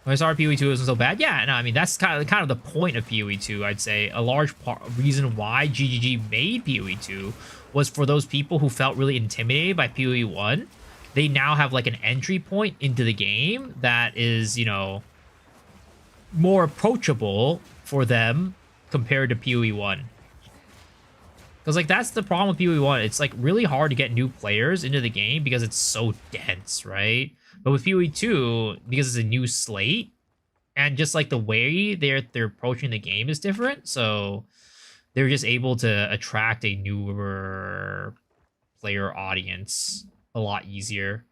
When I saw PoE 2 wasn't so bad. Yeah, no, I mean that's kind of the point of PoE 2. I'd say a large reason why GGG made PoE 2 was for those people who felt really intimidated by PoE 1. They now have like an entry point into the game that is, you know, more approachable for them compared to PoE 1. Because like that's the problem with PoE 1. It's like really hard to get new players into the game because it's so dense, right? But with PoE 2, because it's a new slate, and just like the way they're approaching the game is different, so they're just able to attract a newer player audience a lot easier.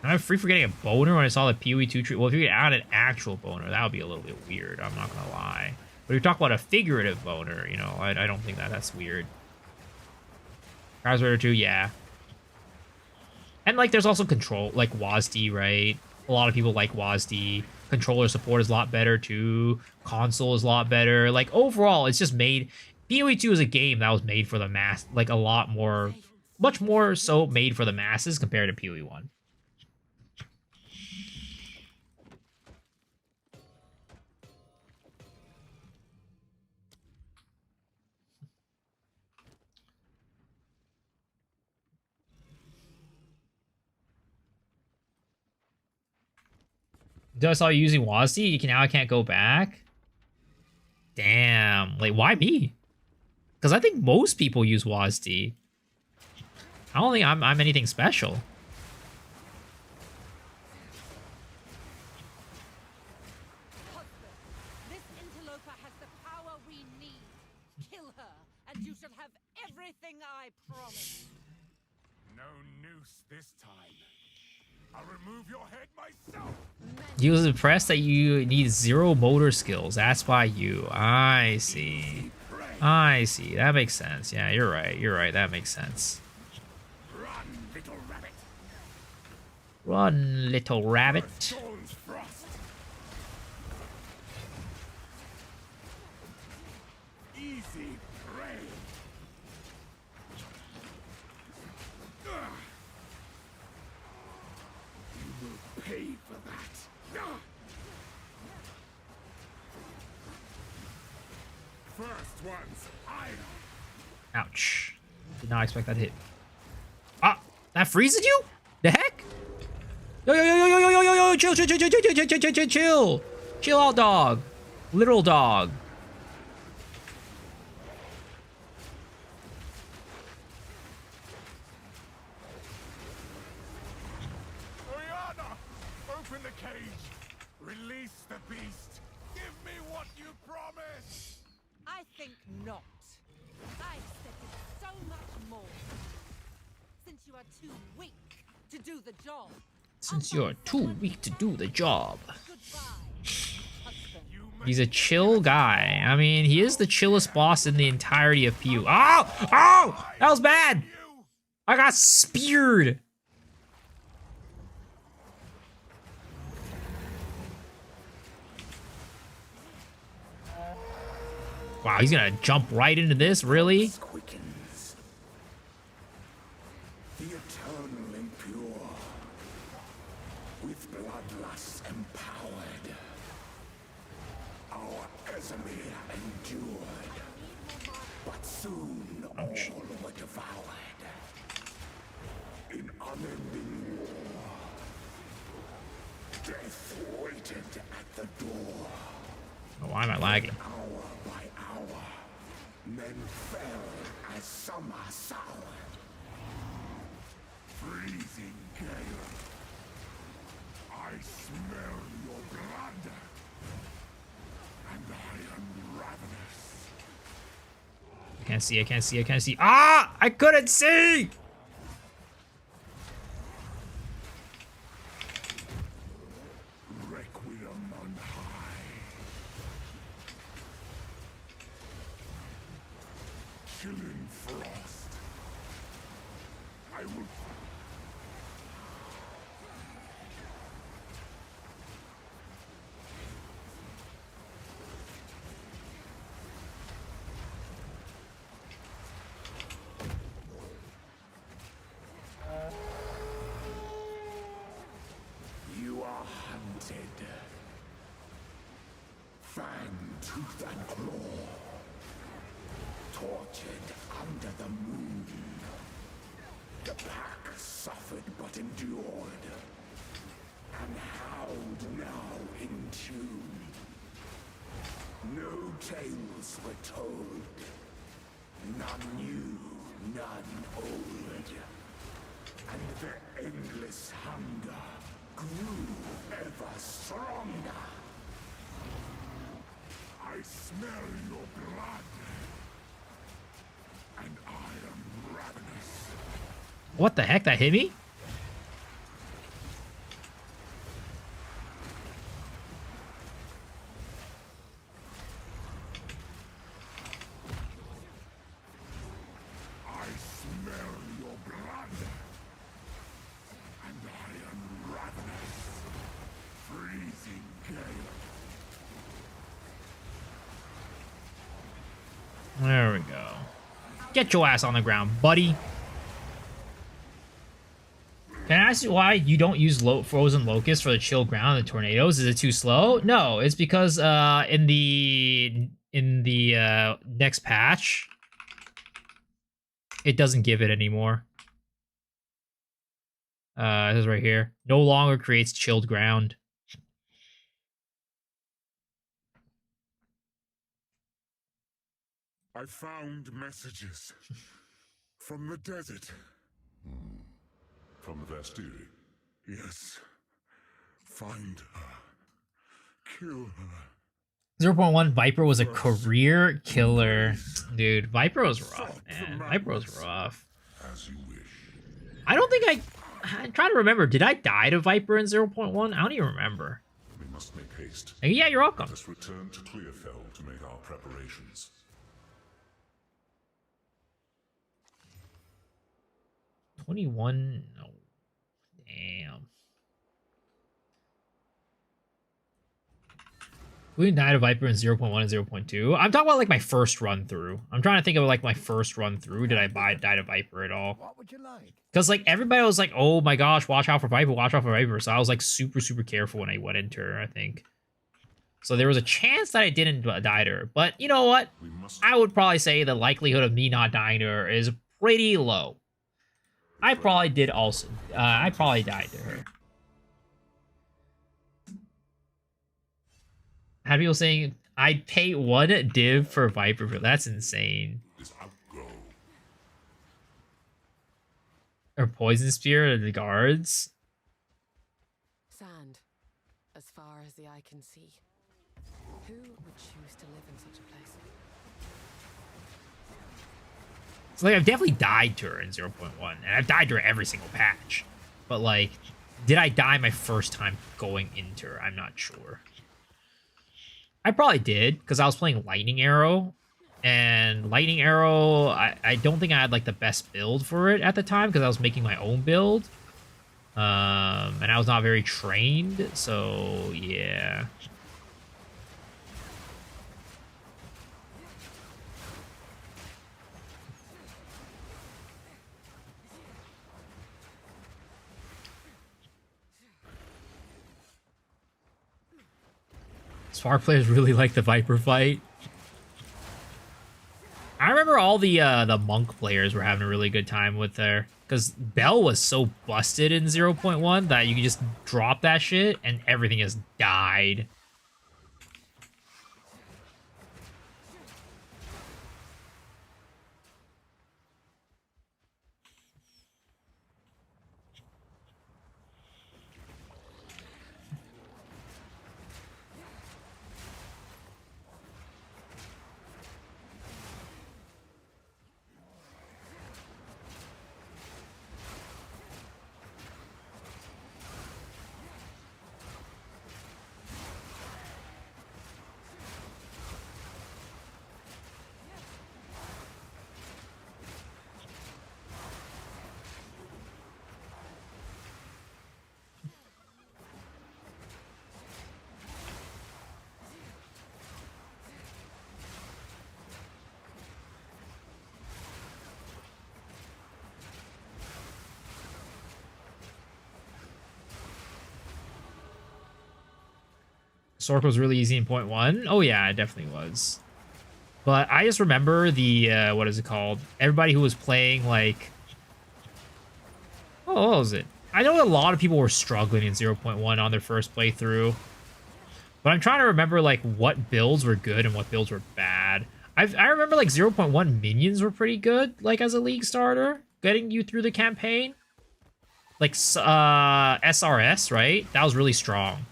I'm free for getting a boner when I saw the PoE 2 tree. Well, if you could add an actual boner, that would be a little bit weird. I'm not gonna lie. But if you talk about a figurative boner, you know, I don't think that's weird. Cars Raider 2, yeah. And like, there's also control, like WASD, right? A lot of people like WASD. Controller support is a lot better too. Console is a lot better. Like overall, it's just made. PoE 2 is a game that was made for the mass, like a lot more, much more so made for the masses compared to PoE 1. I saw you using WASD. You can now I can't go back. Damn. Like, why me? Because I think most people use WASD. I don't think I'm anything special. This interloper has the power we need. Kill her, and you shall have everything I promise. No noose this time. I'll remove your head myself. He was impressed that you need 0 motor skills. That's why you. I see. I see. That makes sense. Yeah, you're right. You're right. That makes sense. Run, little rabbit. Run, little rabbit. Dawn's frost. Easy prey. You will pay for that. First one's iron. Ouch. Did not expect that to hit. Ah, that freezes you? The heck? Yo, yo, yo, yo, yo, yo, yo, yo, chill, chill, chill, chill, chill, chill, chill, chill, chill, chill. Chill out, dog. Literal dog. Oriana, open the cage. Release the beast. Give me what you promised. I think not. I expected so much more. Since you are too weak to do the job. Since you're too weak to do the job. Goodbye, husband. He's a chill guy. I mean, he is the chillest boss in the entirety of PU. Oh! Oh! That was bad! I got speared! Wow, he's gonna jump right into this? Really? Quickens. The eternal impure. With bloodlust empowered. Our Esamir endured. But soon all were devoured. In unending war. Death waited at the door. Oh, why am I lagging? Hour by hour, men fell as summer soured. Freezing gale. I smell your blood, and I am ravenous. I can't see, I can't see, I can't see. Ah! I couldn't see! Requiem on high. Chilling frost. I will. You are hunted. Fang, tooth, and claw. Tortured under the moon. The pack suffered but endured. And howled now in tune. No tales were told. None new, none old. And their endless hunger grew ever stronger. I smell your blood. And I am ravenous. What the heck? That hit me? I smell your blood. And I am ravenous. Get your ass on the ground, buddy. Can I ask you why you don't use frozen locust for the chill ground and the tornadoes? Is it too slow? No, it's because in the next patch, it doesn't give it anymore. This is right here. No longer creates chilled ground. I found messages from the desert. From the Vastiri. Yes. Find her. Kill her. 0.1 Viper was a career killer. Dude, Viper was rough, man. Viper was rough. As you wish. I don't think I'm trying to remember. Did I die to Viper in 0.1? I don't even remember. We must make haste. Yeah, you're welcome. Let us return to Clearfell to make our preparations. 21. No. Damn. We didn't die to Viper in 0.1 and 0.2. I'm talking about like my first run through. I'm trying to think of like my first run through. Did I die to Viper at all? What would you like? Because like everybody was like, oh my gosh, watch out for Viper, watch out for Viper. So I was like super, super careful when I went into her, I think. So there was a chance that I didn't die to her. But you know what? I would probably say the likelihood of me not dying to her is pretty low. I probably did also. I probably died to her. Had people saying I'd pay 1 div for Viper. That's insane. Or Poison Spear or the guards. Sand, as far as the eye can see. Who would choose to live in such a place? So like I've definitely died to her in 0.1, and I've died to her every single patch. But like, did I die my first time going into her? I'm not sure. I probably did, because I was playing Lightning Arrow, and Lightning Arrow, I don't think I had like the best build for it at the time, because I was making my own build. And I was not very trained, so yeah. Spark players really like the Viper fight. I remember all the Monk players were having a really good time with her. Because Bell was so busted in 0.1 that you could just drop that shit and everything just died. Sork was really easy in 0.1. Oh yeah, it definitely was. But I just remember the, what is it called? Everybody who was playing, like... Oh, what was it? I know a lot of people were struggling in 0.1 on their first playthrough. But I'm trying to remember, like, what builds were good and what builds were bad. I remember, like, 0.1 minions were pretty good, like, as a league starter. Getting you through the campaign. Like, SRS, right? That was really strong.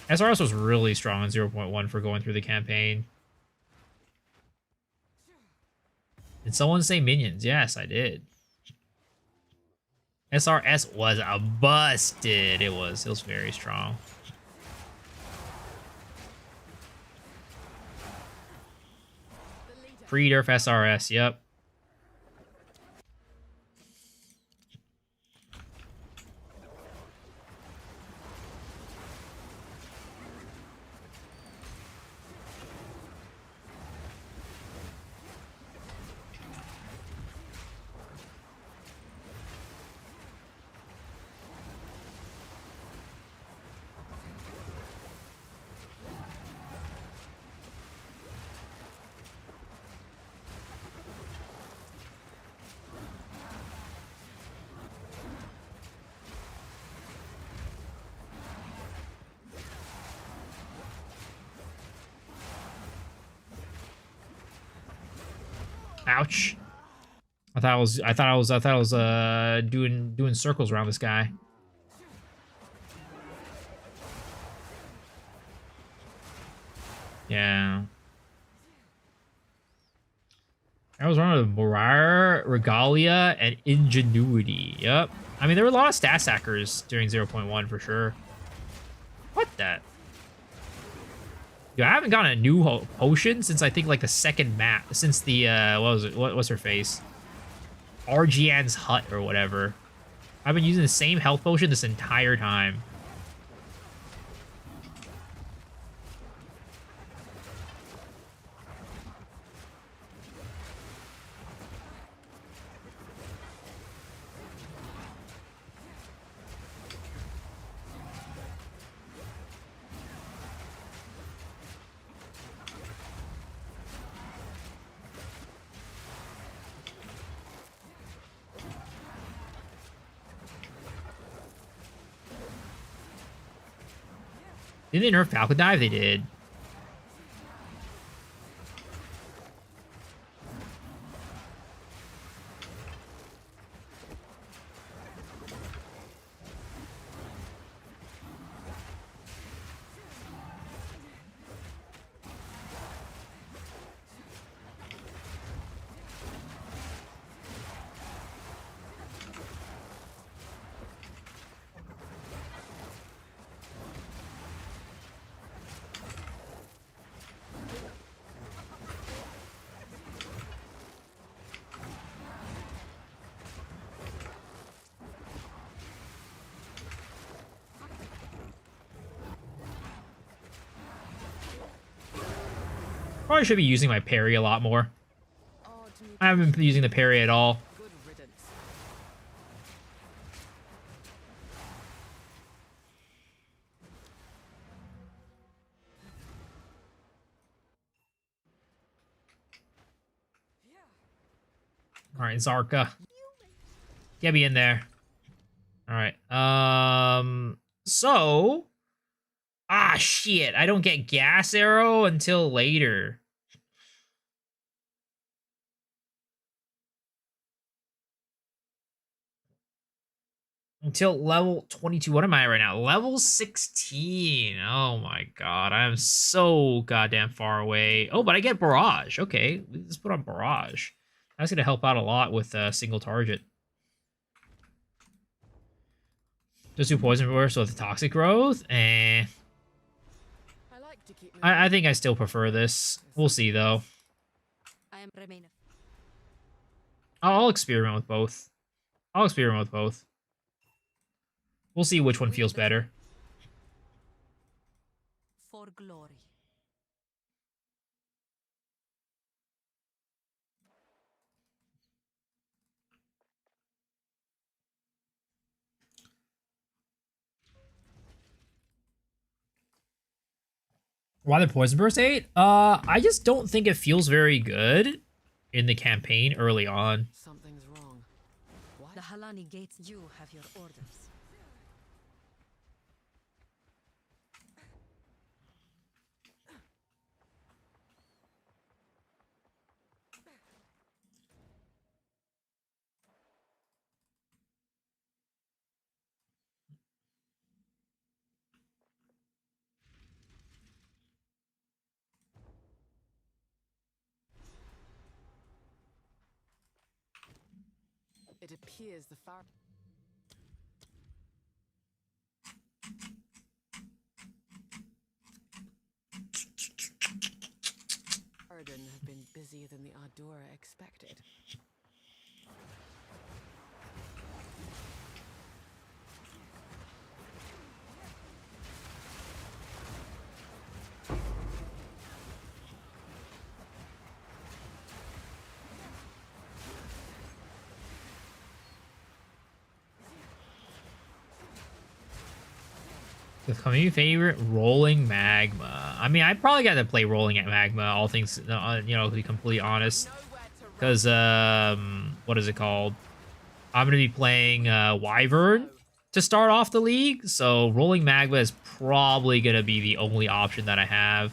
SRS was really strong in 0.1 for going through the campaign. Did someone say minions? Yes, I did. SRS was a busted. It was very strong. Pre-derf SRS, yep. Ouch. I thought I was doing circles around this guy. Yeah. I was running with Morire, Regalia, and Ingenuity. Yep. I mean, there were a lot of stat stackers during 0.1 for sure. What the? Dude, I haven't gotten a new potion since I think like the second map. Since the, what was it? What's her face? Argian's Hut or whatever. I've been using the same health potion this entire time. Did they nerf Falcon Dive? They did. Probably should be using my parry a lot more. I haven't been using the parry at all. All right, Zarka. Get me in there. All right. So. Ah, shit. I don't get Gas Arrow until later. Until level 22. What am I right now? Level 16. Oh my god. I am so goddamn far away. Oh, but I get Barrage. Okay. Let's put on Barrage. That's going to help out a lot with single target. Just do Poison Burst with the Toxic Growth. I think I still prefer this. We'll see, though. I'll experiment with both. We'll see which one feels better. For glory. Why the Poison Burst 8? I just don't think it feels very good in the campaign early on. Something's wrong. What? The Halani gates, you have your orders. It appears the far. Arden have been busier than the Ardora expected. The community favorite, Rolling Magma. I mean, I probably got to play Rolling at Magma, all things, you know, to be completely honest. Because, what is it called? I'm going to be playing Wyvern to start off the league. So Rolling Magma is probably going to be the only option that I have.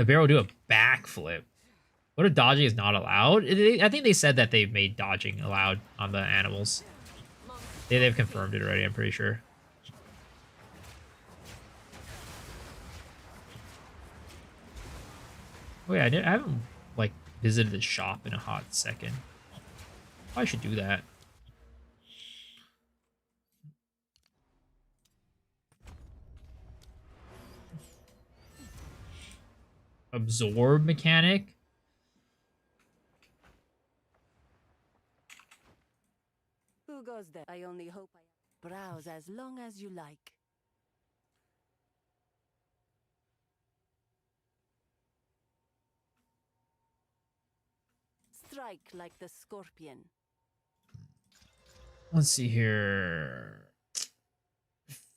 The bear will do a backflip. What if dodging is not allowed? I think they said that they've made dodging allowed on the animals. They've confirmed it already, I'm pretty sure. Oh yeah, I haven't like visited the shop in a hot second. I should do that. Absorb mechanic. Who goes there? I only hope I browse as long as you like. Strike like the scorpion. Let's see here.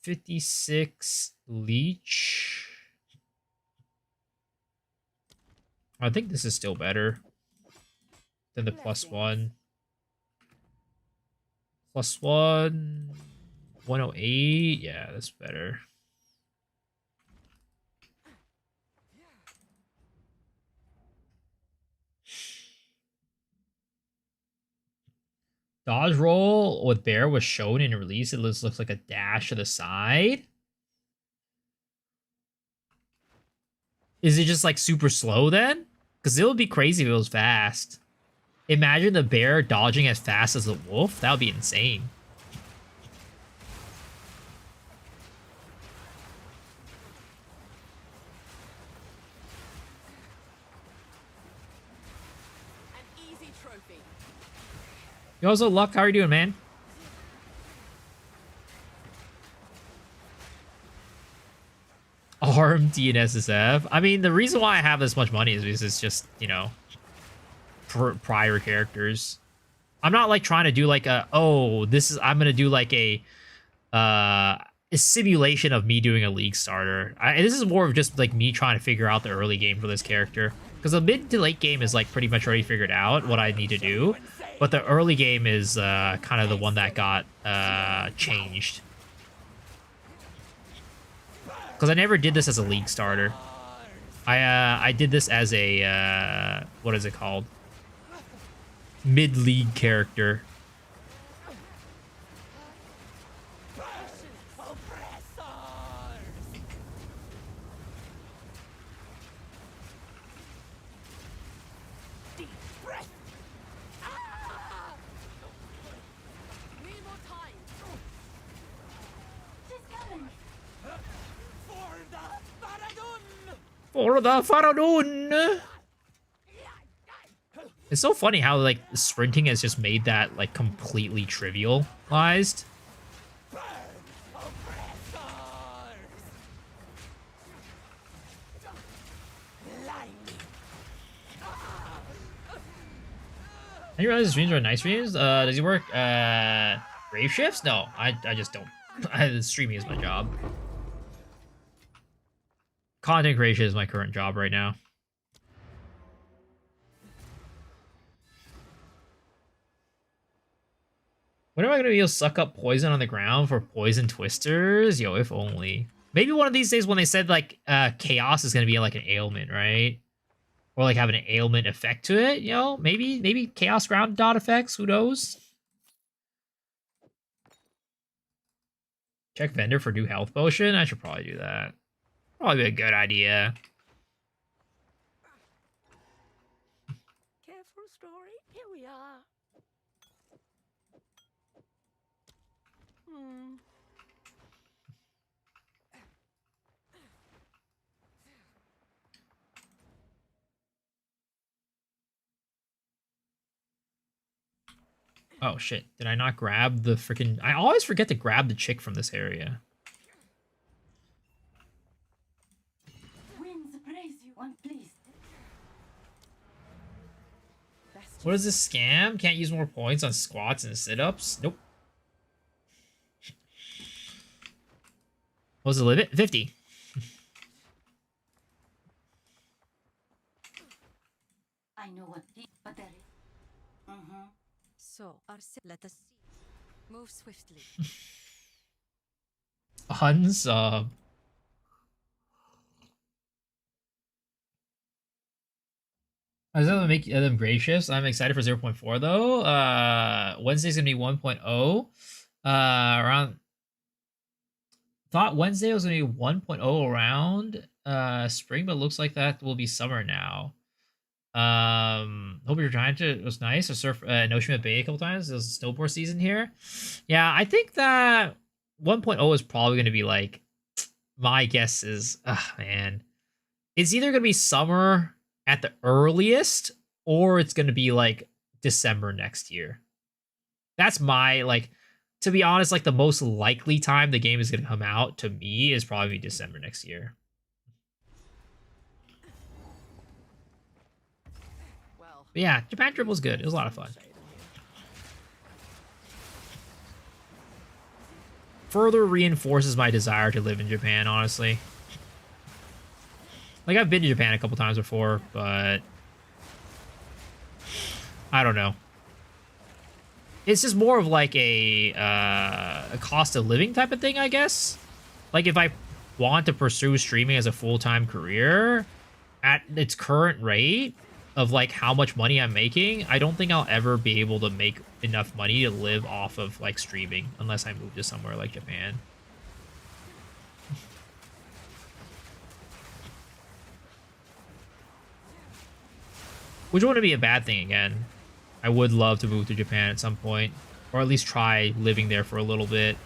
56 leech. I think this is still better than the +1. +1. 108. Yeah, that's better. Dodge roll with bear was shown in release. It looks like a dash to the side. Is it just like super slow then? Because it would be crazy if it was fast. Imagine the bear dodging as fast as the wolf. That would be insane. An easy trophy. You also, Luck, how are you doing, man? ARM, DNSSF. I mean, the reason why I have this much money is because it's just, you know, prior characters. I'm not like trying to do like a, oh, this is, I'm going to do like a simulation of me doing a league starter. This is more of just like me trying to figure out the early game for this character. Because the mid to late game is like pretty much already figured out what I need to do. But the early game is kind of the one that got changed. Because I never did this as a league starter. I did this as a, what is it called? Mid-league character. For the Faradun! It's so funny how, like, sprinting has just made that, like, completely trivialized. I didn't realize streams are night streams. Does he work, grave shifts? No, I just don't. Streaming is my job. Content creation is my current job right now. When am I going to be able to suck up poison on the ground for poison twisters? Yo, if only. Maybe one of these days when they said, like, chaos is going to be like an ailment, right? Or, like, have an ailment effect to it, you know? Maybe chaos ground dot effects, who knows? Check vendor for new health potion? I should probably do that. Probably be a good idea. Careful story. Here we are. Oh shit, did I not grab the freaking... I always forget to grab the chick from this area. What is this scam? Can't use more points on squats and sit-ups? Nope. What was the limit? 50. I know what there is. So, let us see. Move swiftly. Unsub. I was gonna make them grade shifts. I'm excited for 0.4 though. Wednesday's gonna be 1.0. Around thought Wednesday was gonna be 1.0 around spring, but looks like that will be summer now. Hope you're trying to. It was nice to surf Noshima Bay a couple times. It was snowboard season here. Yeah, I think that 1.0 is probably gonna be like, my guess is, man, it's either gonna be summer at the earliest, or it's going to be like December next year. That's my, like, to be honest, like the most likely time the game is going to come out to me is probably December next year. But yeah, Japan trip was good. It was a lot of fun. Further reinforces my desire to live in Japan, honestly. Like, I've been to Japan a couple times before, but I don't know. It's just more of like a cost of living type of thing, I guess. Like, if I want to pursue streaming as a full-time career at its current rate of like how much money I'm making, I don't think I'll ever be able to make enough money to live off of like streaming unless I move to somewhere like Japan. Which wouldn't be a bad thing again. I would love to move to Japan at some point, or at least try living there for a little bit.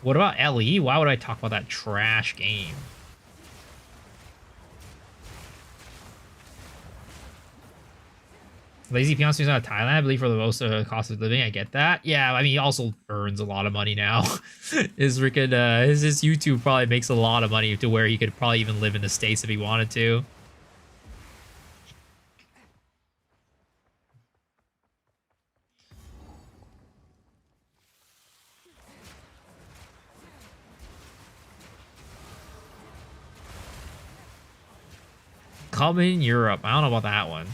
What about LE? Why would I talk about that trash game? Lazy Fiance is out of Thailand, I believe, for the most cost of living. I get that. Yeah, I mean, he also earns a lot of money now. His freaking his YouTube probably makes a lot of money to where he could probably even live in the States if he wanted to. Come in Europe. I don't know about that one.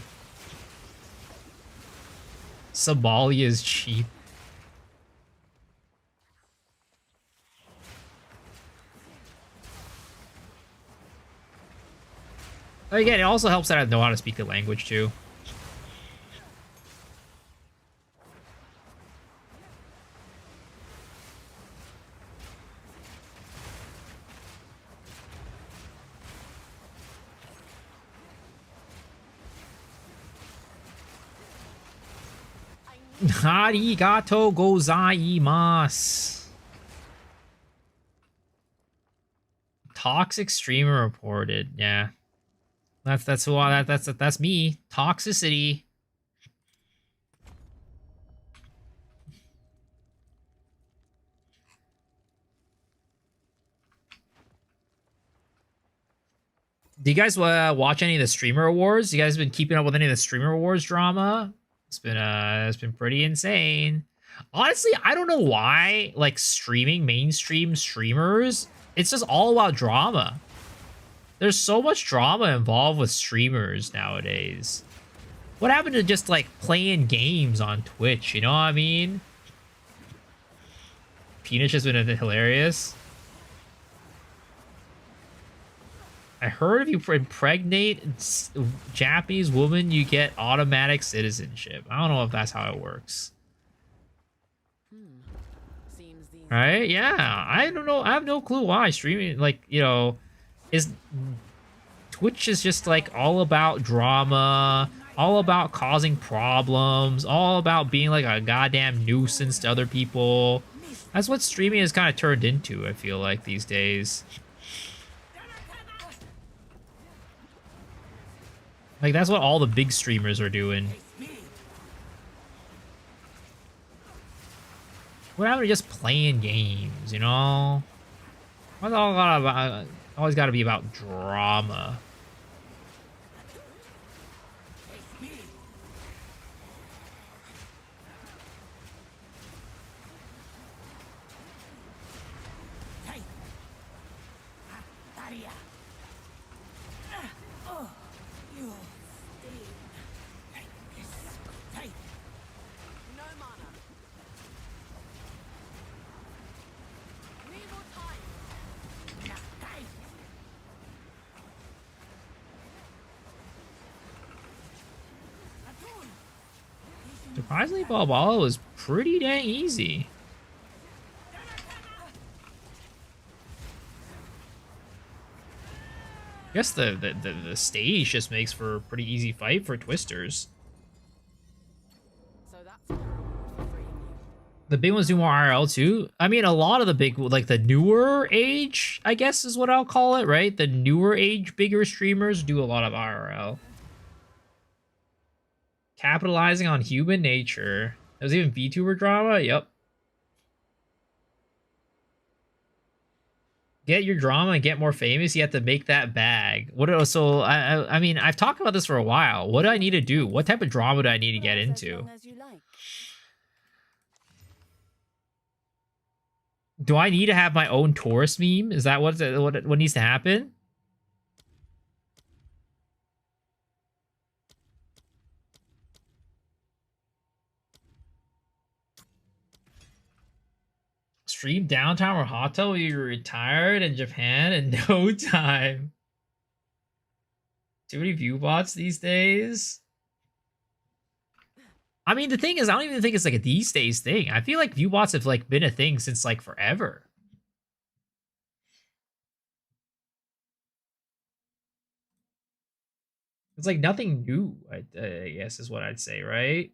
Somalia is cheap. Again, it also helps that I know how to speak the language too. Arigato gozaimasu. Toxic streamer reported. Yeah. That's me. Toxicity. Do you guys watch any of the streamer awards? You guys been keeping up with any of the streamer awards drama? It's been pretty insane. Honestly, I don't know why, like, mainstream streamers, it's just all about drama. There's so much drama involved with streamers nowadays. What happened to just, like, playing games on Twitch, you know what I mean? Penis has been hilarious. I heard if you impregnate a Japanese woman, you get automatic citizenship. I don't know if that's how it works. Right? Yeah. I don't know. I have no clue why streaming, like, you know, Twitch is just like all about drama, all about causing problems, all about being like a goddamn nuisance to other people. That's what streaming has kind of turned into, I feel like, these days. Like, that's what all the big streamers are doing. What happened to just playing games, you know? What's all about? Always got to be about drama. Surprisingly, Balboa was pretty dang easy. I guess the stage just makes for a pretty easy fight for Twisters. So that's my reward for freeing you. The big ones do more IRL too. I mean, a lot of the big, like the newer age, I guess is what I'll call it, right? The newer age, bigger streamers do a lot of IRL. Capitalizing on human nature. There's even VTuber drama. Yep. Get your drama and get more famous. You have to make that bag. So I mean, I've talked about this for a while. What do I need to do? What type of drama do I need to get into? Do I need to have my own Taurus meme? Is that what needs to happen? Stream downtime or hot tub when you're retired in Japan in no time. Too many view bots these days. I mean, the thing is, I don't even think it's like a these days thing. I feel like view bots have like been a thing since like forever. It's like nothing new, I guess is what I'd say, right?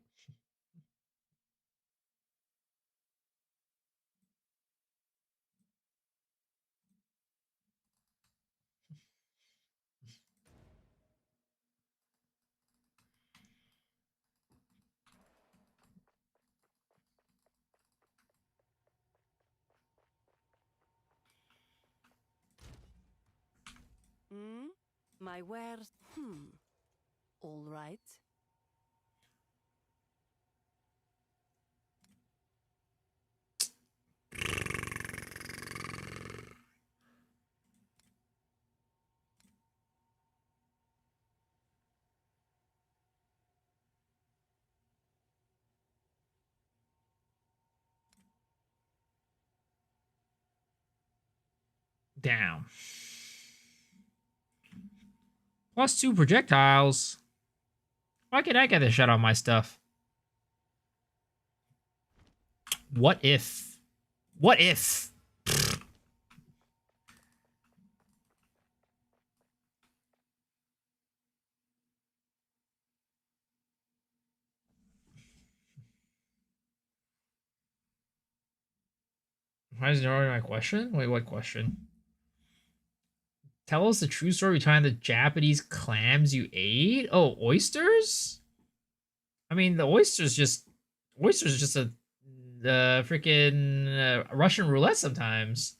My wares. All right. Down. +2 projectiles. Why can't I get this shot on my stuff? What if? What if? Why is ignoring my question? Wait, what question? Tell us the true story behind the Japanese clams you ate? Oh, oysters? I mean, the oysters just a freaking Russian roulette sometimes.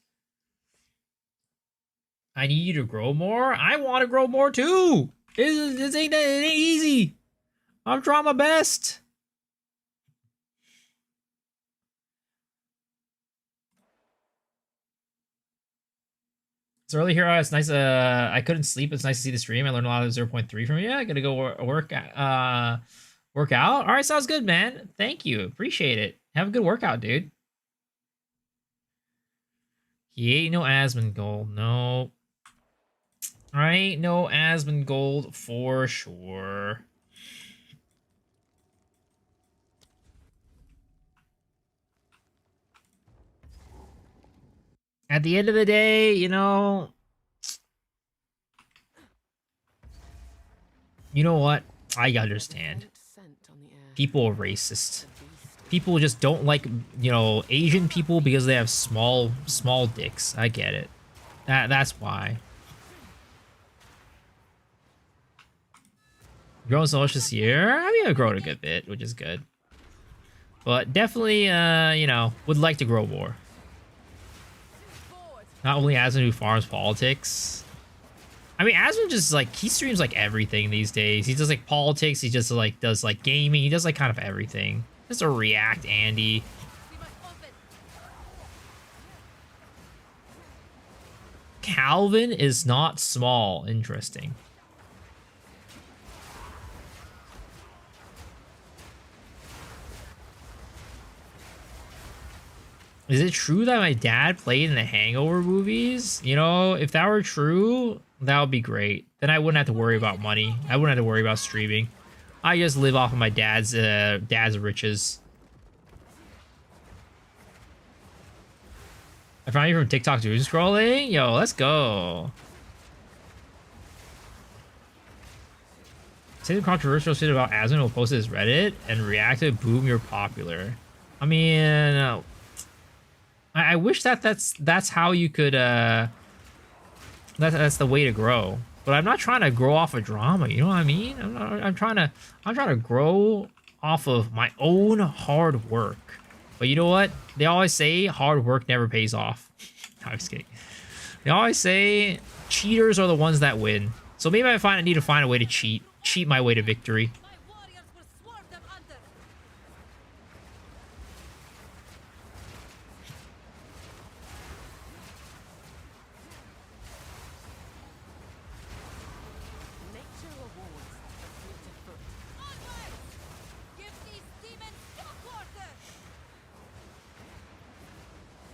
I need you to grow more. I want to grow more too. It ain't easy. I'm trying my best. It's early here. It's nice. I couldn't sleep. It's nice to see the stream. I learned a lot of 0.3 from you. Yeah, gotta go work out. All right, sounds good, man. Thank you. Appreciate it. Have a good workout, dude. He ain't no Asmongold. No. All right, no Asmongold for sure. At the end of the day, you know what? I understand. People are racist. People just don't like, Asian people because they have small dicks. I get it. That's why. Grown so much this year? I mean, I've grown a good bit, which is good. But definitely, would like to grow more. Not only Asmund who farms politics. I mean, Asmund just he streams like everything these days. He does like politics. He just does like gaming. He does like kind of everything. Just a React Andy. Calvin is not small. Interesting. Is it true that my dad played in the Hangover movies? If that were true, that would be great. Then I wouldn't have to worry about money. I wouldn't have to worry about streaming. I just live off of my dad's riches. I found you from TikTok doom scrolling. Yo, let's go. Say the controversial shit about Asmon will post his Reddit and react to it. Boom, you're popular. I mean, I wish that's how you could that's the way to grow. But I'm not trying to grow off of drama. You know what I mean? I'm trying to grow off of my own hard work. But you know what? They always say hard work never pays off. No, I'm just kidding. They always say cheaters are the ones that win. So maybe I need to find a way to cheat my way to victory. My warriors will swerve them under. Nature rewards the fleet of foot. Onward! Give these demons shock water!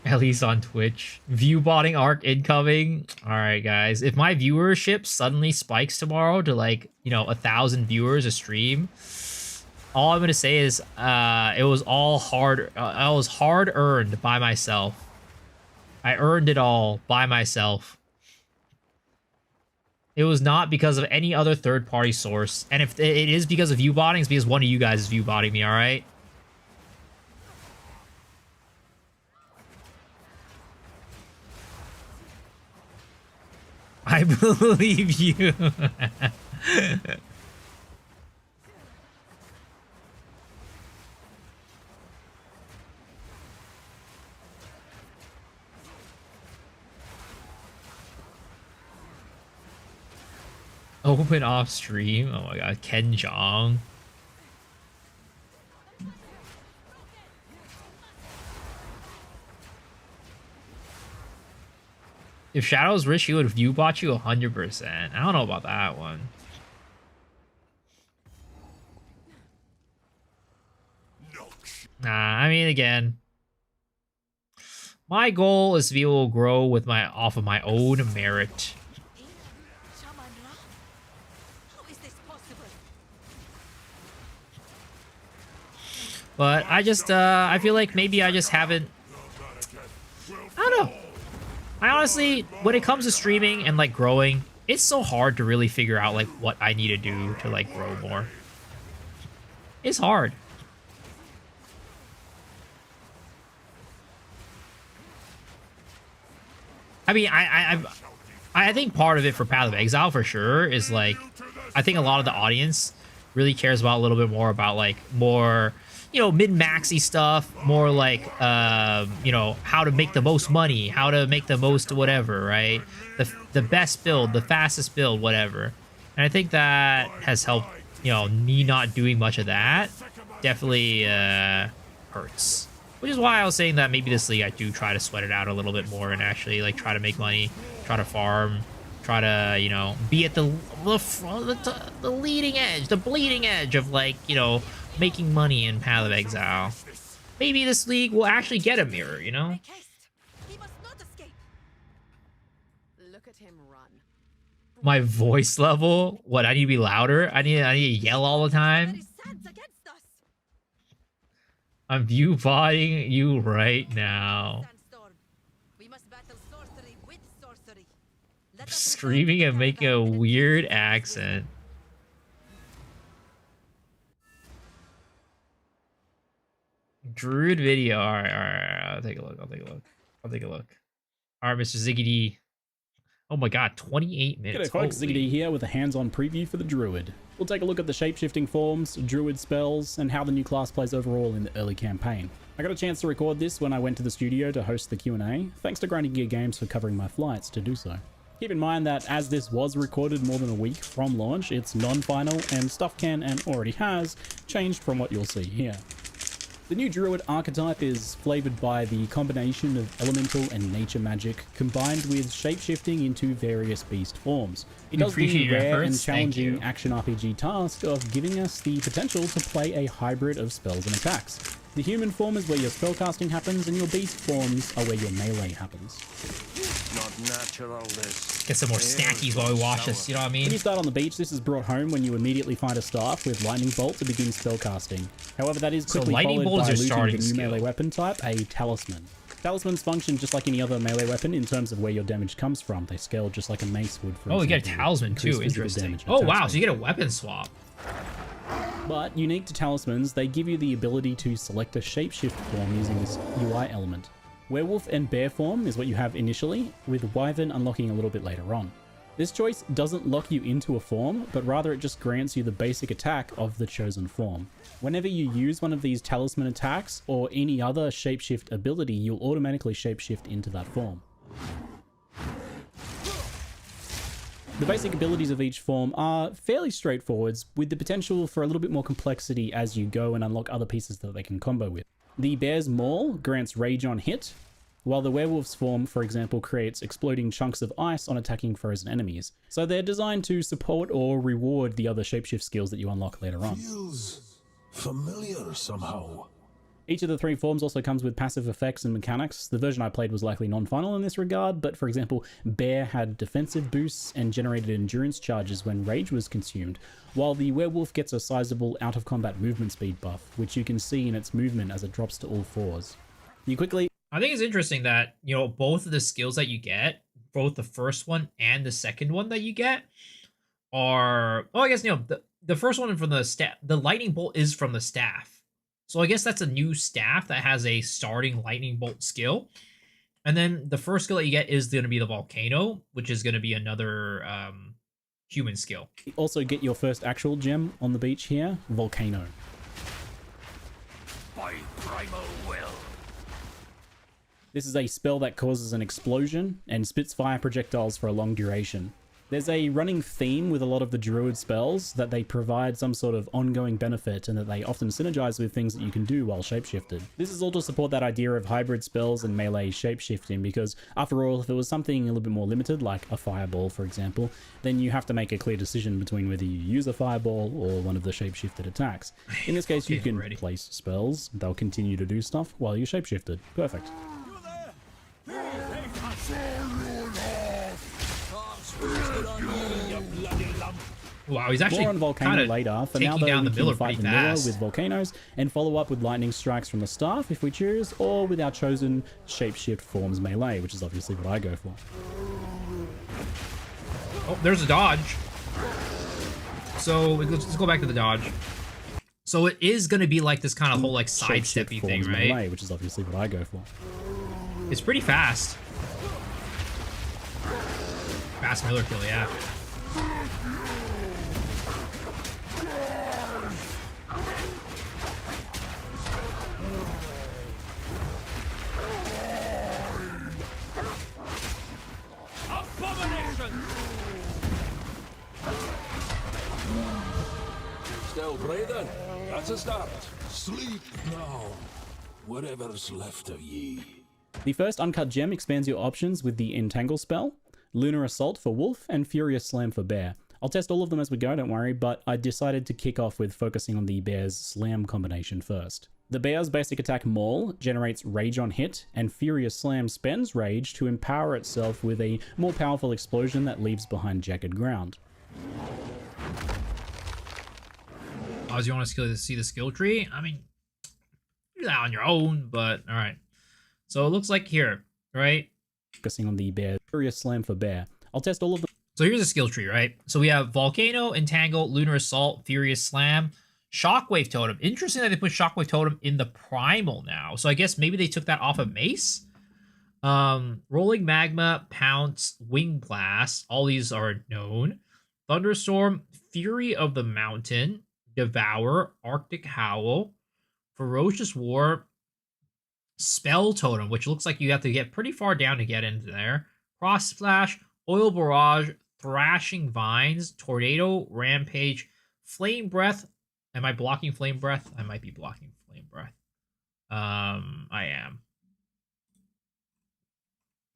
At least on Twitch. View botting arc incoming. Alright, guys. If my viewership suddenly spikes tomorrow to, like, you know, 1,000 viewers a stream, all I'm gonna say is it was all hard. I was hard earned by myself. I earned it all by myself. It was not because of any other third-party source. And if it is because of view botting, it's because one of you guys is view botting me, alright? I believe you. Open off stream. Oh my god, Ken Jong. If Shadow's rich, he would view bot you 100%. I don't know about that one. Nah, I mean, again, my goal is to be able to grow with off of my own merit. How is this possible? But I just, I feel like maybe I just haven't. I don't know. I honestly, when it comes to streaming and like growing, it's so hard to really figure out like what I need to do to like grow more. It's hard. I mean, I think part of it for Path of Exile for sure is like, I think a lot of the audience really cares about a little bit more about like more, you know, mid-maxy stuff, more like, you know, how to make the most money, how to make the most whatever, right? The best build, the fastest build, whatever. And I think that has helped, you know, me not doing much of that definitely hurts. Which is why I was saying that maybe this league I do try to sweat it out a little bit more and actually like try to make money, try to farm, try to, you know, be at the leading edge, the bleeding edge of like, you know, making money in Path of Exile. Maybe this league will actually get a mirror, you know? He must not escape. Look at him run. My voice level? What, I need to be louder? I need to yell all the time? Very sad against us. I'm view botting you right now. Sandstorm. We must battle sorcery with sorcery. Let us Screaming and making a weird accent. Druid video. All right. I'll take a look. All right, Mr. Ziggy D. Oh my god, 28 minutes. G'day folks, Holy. Ziggy D here with a hands-on preview for the Druid. We'll take a look at the shape-shifting forms, Druid spells, and how the new class plays overall in the early campaign. I got a chance to record this when I went to the studio to host the Q&A, thanks to Grinding Gear Games for covering my flights to do so. Keep in mind that as this was recorded more than a week from launch, it's non-final and stuff can and already has changed from what you'll see here. The new Druid archetype is flavored by the combination of elemental and nature magic combined with shape-shifting into various beast forms. It does the rare and challenging action RPG task of giving us the potential to play a hybrid of spells and attacks. The human form is where your spellcasting happens, and your beast forms are where your melee happens. Not natural, this. Get some more snackies while we watch this, you know what I mean? When you start on the beach, this is brought home when you immediately find a staff with lightning bolt to begin spellcasting. However, that is quickly lightning followed bolt by is your looting the starting new skill. melee weapon type, a talisman. Talismans function just like any other melee weapon in terms of where your damage comes from. They scale just like a mace would, for Oh, you get a example, talisman increase too. physical Interesting. damage and Oh, attack wow. speed. So you get a weapon swap. But unique to talismans, they give you the ability to select a shapeshift form using this UI element. Werewolf and bear form is what you have initially, with wyvern unlocking a little bit later on. This choice doesn't lock you into a form, but rather it just grants you the basic attack of the chosen form. Whenever you use one of these talisman attacks or any other shapeshift ability, you'll automatically shapeshift into that form. The basic abilities of each form are fairly straightforward, with the potential for a little bit more complexity as you go and unlock other pieces that they can combo with. The bear's maul grants rage on hit, while the werewolf's form, for example, creates exploding chunks of ice on attacking frozen enemies. So they're designed to support or reward the other shapeshift skills that you unlock later on. Feels familiar somehow. Each of the three forms also comes with passive effects and mechanics. The version I played was likely non-final in this regard, but for example, Bear had defensive boosts and generated endurance charges when rage was consumed, while the werewolf gets a sizable out-of-combat movement speed buff, which you can see in its movement as it drops to all fours. You quickly... I think it's interesting that, you know, both of the skills that you get, both the first one and the second one that you get, are... Oh, I guess, you know, the first one from the staff, the lightning bolt is from the staff. So I guess that's a new staff that has a starting lightning bolt skill. And then the first skill that you get is going to be the volcano, which is going to be another human skill. Also get your first actual gem on the beach here, Volcano. By primal will. This is a spell that causes an explosion and spits fire projectiles for a long duration. There's a running theme with a lot of the Druid spells that they provide some sort of ongoing benefit and that they often synergize with things that you can do while shapeshifted. This is all to support that idea of hybrid spells and melee shapeshifting, because after all, if it was something a little bit more limited, like a fireball for example, then you have to make a clear decision between whether you use a fireball or one of the shapeshifted attacks. In this case, you can place spells, they'll continue to do stuff while you're shapeshifted. Perfect. Wow, he's actually more on Volcano later. For now, though, down we the Miller can fight pretty vanilla fast. with volcanoes and follow up with lightning strikes from the staff if we choose, or with our chosen shapeshift forms melee, which is obviously what I go for. Oh, there's a dodge. So let's go back to the dodge. So it is going to be like this kind of whole like sidesteppy thing, forms right? melee, which is obviously what I go for. It's pretty fast. Fast Miller kill, yeah. Still breathing? That's a start. Sleep now. Whatever's left of ye. The first uncut gem expands your options with the Entangle spell, Lunar Assault for Wolf, and Furious Slam for Bear. I'll test all of them as we go, don't worry, but I decided to kick off with focusing on the Bear's Slam combination first. The Bear's basic attack Maul generates Rage on hit, and Furious Slam spends Rage to empower itself with a more powerful explosion that leaves behind jagged ground. Oz, you want to see the skill tree? I mean, do that on your own, but all right. So it looks like here, right? Focusing on the Bear, Furious Slam for Bear. I'll test all of them. So here's a skill tree, right? So we have Volcano, Entangle, Lunar Assault, Furious Slam, Shockwave Totem. Interesting that they put Shockwave Totem in the Primal now. So I guess maybe they took that off of Mace. Rolling Magma, Pounce, Wing Blast. All these are known. Thunderstorm, Fury of the Mountain, Devour, Arctic Howl, Ferocious War, Spell Totem, which looks like you have to get pretty far down to get into there. Cross Splash, Oil Barrage, Thrashing Vines, Tornado, Rampage, Flame Breath. Am I blocking Flame Breath? I might be blocking Flame Breath. I am.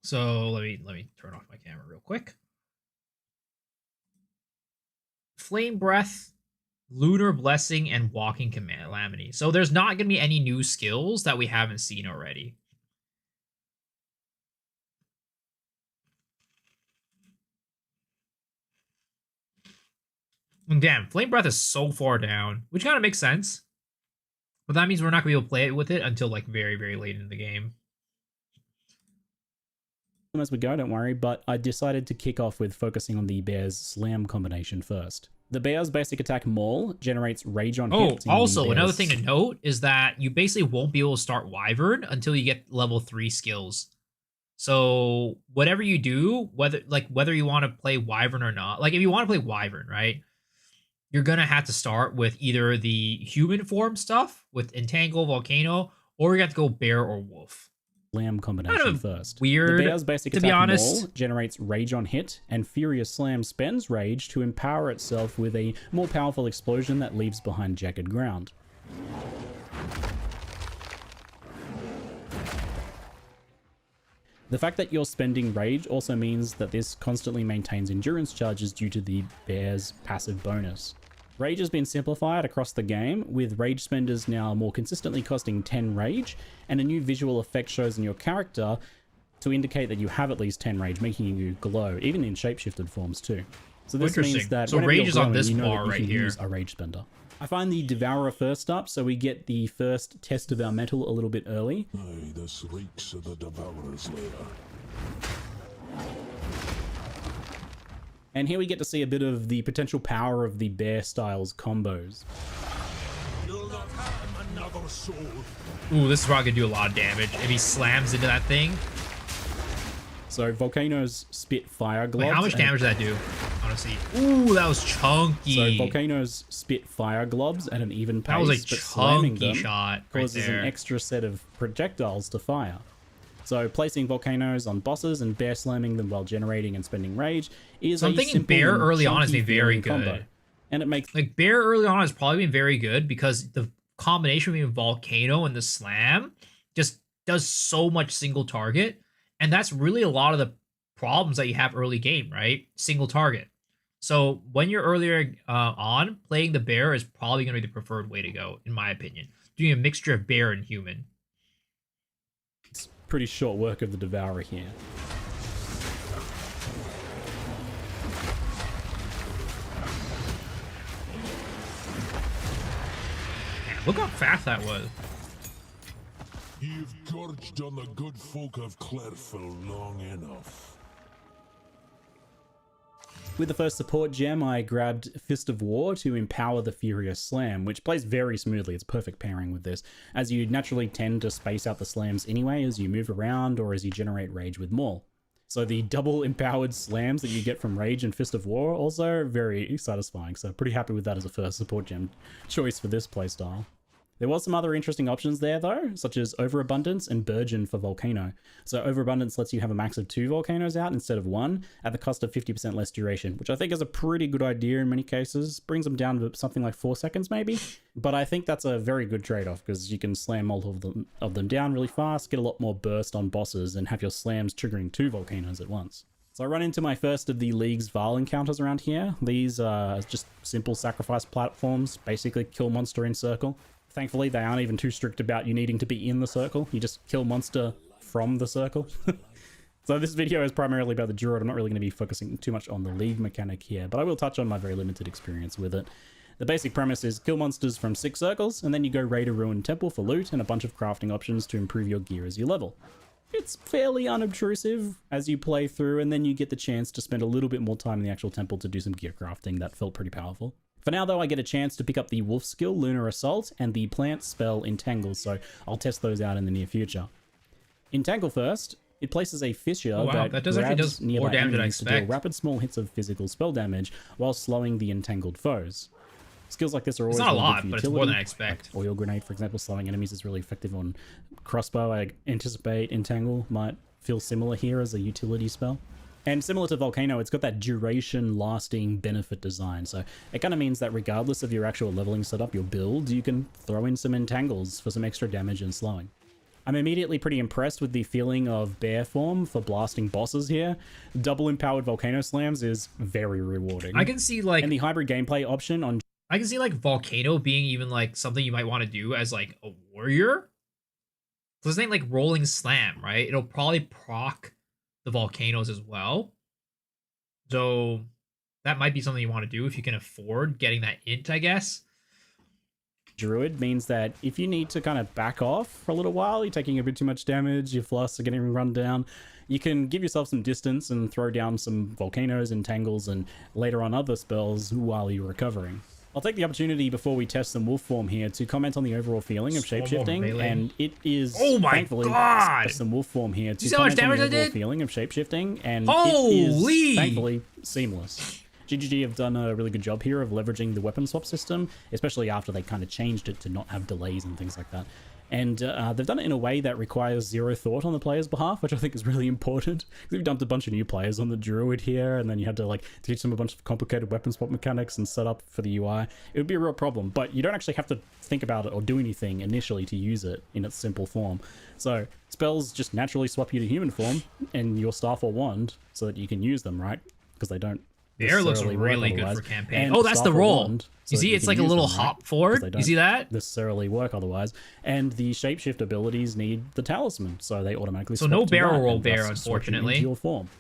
So let me turn off my camera real quick. Flame Breath Lunar Blessing, and Walking Calamity. So there's not going to be any new skills that we haven't seen already. And damn, Flame Breath is so far down, which kind of makes sense. But that means we're not going to be able to play it with it until like very, very late in the game. As we go, don't worry, but I decided to kick off with focusing on the bear's slam combination first. The bear's basic attack Maul generates rage on hit. Also, another thing to note is that you basically won't be able to start Wyvern until you get level 3 skills. So whatever you do, whether you want to play Wyvern or not, like if you want to play Wyvern, right, you're gonna have to start with either the human form stuff with Entangle, Volcano, or you have to go Bear or Wolf. Slam combination first. Weird, the bear's basic to attack be honest. Maul generates rage on hit, and Furious Slam spends rage to empower itself with a more powerful explosion that leaves behind jagged ground. The fact that you're spending rage also means that this constantly maintains endurance charges due to the bear's passive bonus. Rage has been simplified across the game, with rage spenders now more consistently costing 10 rage, and a new visual effect shows in your character to indicate that you have at least 10 rage, making you glow, even in shapeshifted forms too. So this means that so rage is on this bar right here. Use a rage spender. I find the Devourer first up, so we get the first test of our metal a little bit early. Aye, this reeks of the Devourer's lair. And here we get to see a bit of the potential power of the bear styles combos. You'll not have another soul. Ooh, this is probably gonna do a lot of damage if he slams into that thing. So Volcano's spit fire globs. Wait, how much damage did that do? Honestly, ooh, that was chunky. So Volcano's spit fire globs at an even pace. That was a but slamming chunky them shot right causes there. an extra set of projectiles to fire. So placing volcanoes on bosses and bear slamming them while generating and spending rage is so I'm thinking bear early on has been very good. Combo. And it makes like bear early on has probably been very good because the combination between volcano and the slam just does so much single target, and that's really a lot of the problems that you have early game, right? Single target. So when you're earlier on, playing the bear is probably going to be the preferred way to go, in my opinion. Doing a mixture of bear and human. It's pretty short work of the Devourer here. Man, look how fast that was. You've gorged on the good folk of Clairfell long enough. With the first support gem, I grabbed Fist of War to empower the Furious Slam, which plays very smoothly. It's a perfect pairing with this, as you naturally tend to space out the slams anyway as you move around or as you generate rage with Maul. So the double empowered slams that you get from Rage and Fist of War also very satisfying, so pretty happy with that as a first support gem choice for this playstyle. There was some other interesting options there though, such as Overabundance and Burgeon for Volcano. So Overabundance lets you have a max of 2 volcanoes out instead of 1 at the cost of 50% less duration, which I think is a pretty good idea in many cases. Brings them down to something like 4 seconds maybe, but I think that's a very good trade-off because you can slam multiple of them down really fast, get a lot more burst on bosses, and have your slams triggering 2 volcanoes at once. So I run into my first of the League's Val encounters around here. These are just simple sacrifice platforms, basically kill monster in circle. Thankfully, they aren't even too strict about you needing to be in the circle. You just kill monster from the circle. So this video is primarily about the Druid. I'm not really going to be focusing too much on the League mechanic here, but I will touch on my very limited experience with it. The basic premise is kill monsters from 6 circles, and then you go raid a ruined temple for loot and a bunch of crafting options to improve your gear as you level. It's fairly unobtrusive as you play through, and then you get the chance to spend a little bit more time in the actual temple to do some gear crafting that felt pretty powerful. For now, though, I get a chance to pick up the Wolf skill, Lunar Assault, and the plant spell, Entangle, so I'll test those out in the near future. Entangle first, it places a fissure that does actually does more damage than I expect. To deal rapid small hits of physical spell damage while slowing the entangled foes. Skills like this are always not a lot, good for but utility. it's more than I expect. Like oil grenade, for example, slowing enemies is really effective on crossbow. I anticipate Entangle might feel similar here as a utility spell. And similar to Volcano, it's got that duration lasting benefit design. So it kind of means that regardless of your actual leveling setup, your build, you can throw in some entangles for some extra damage and slowing. I'm immediately pretty impressed with the feeling of bear form for blasting bosses here. Double empowered Volcano slams is very rewarding. I can see like... And the hybrid gameplay option on... I can see like Volcano being even like something you might want to do as like a warrior. So this ain't like Rolling Slam, right? It'll probably proc the volcanoes as well. So that might be something you want to do if you can afford getting that int, I guess. Druid means that if you need to kind of back off for a little while, you're taking a bit too much damage, your flusts are getting run down, you can give yourself some distance and throw down some volcanoes and tangles and later on other spells while you're recovering. I'll take the opportunity before we test some wolf form here to comment on the overall feeling of shapeshifting, and it is thankfully some wolf form here to comment on the overall feeling of shapeshifting, and it is thankfully seamless. GGG have done a really good job here of leveraging the weapon swap system, especially after they kind of changed it to not have delays and things like that. And they've done it in a way that requires zero thought on the player's behalf, which I think is really important. We've dumped a bunch of new players on the Druid here, and then you had to like teach them a bunch of complicated weapon swap mechanics and set up for the UI. It would be a real problem, but you don't actually have to think about it or do anything initially to use it in its simple form. So spells just naturally swap you to human form and your staff or wand so that you can use them, right? Because they don't. Bear looks really good for campaign. Oh, that's the roll. You see, it's like a little hop forward. You see that? Necessarily work otherwise. And the shapeshift abilities need the talisman, so they automatically. So no barrel roll bear, unfortunately. Into your form.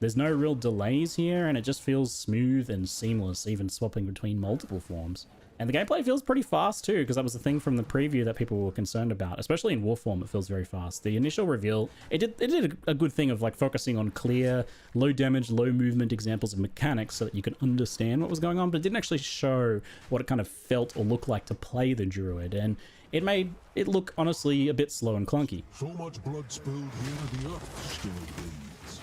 There's no real delays here, and it just feels smooth and seamless, even swapping between multiple forms. And the gameplay feels pretty fast too, because that was the thing from the preview that people were concerned about. Especially in War form, it feels very fast. The initial reveal, it did a good thing of like focusing on clear, low damage, low movement examples of mechanics so that you could understand what was going on, but it didn't actually show what it kind of felt or looked like to play the Druid, and it made it look honestly a bit slow and clunky. So much blood spilled here, the earth still bleeds.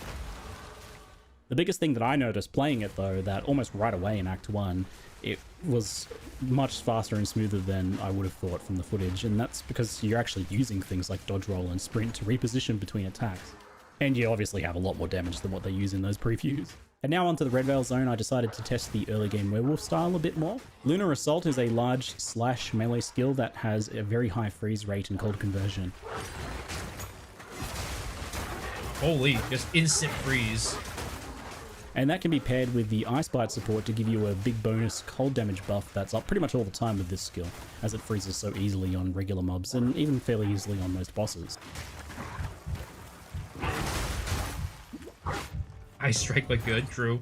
The biggest thing that I noticed playing it though, that almost right away in Act 1, it was much faster and smoother than I would have thought from the footage, and that's because you're actually using things like dodge roll and sprint to reposition between attacks. And you obviously have a lot more damage than what they use in those previews. And now onto the Red Veil Zone, I decided to test the early game werewolf style a bit more. Lunar Assault is a large slash melee skill that has a very high freeze rate and cold conversion. Holy, just instant freeze. And that can be paired with the Ice Bite support to give you a big bonus cold damage buff that's up pretty much all the time with this skill, as it freezes so easily on regular mobs and even fairly easily on most bosses. Ice Strike but good, true.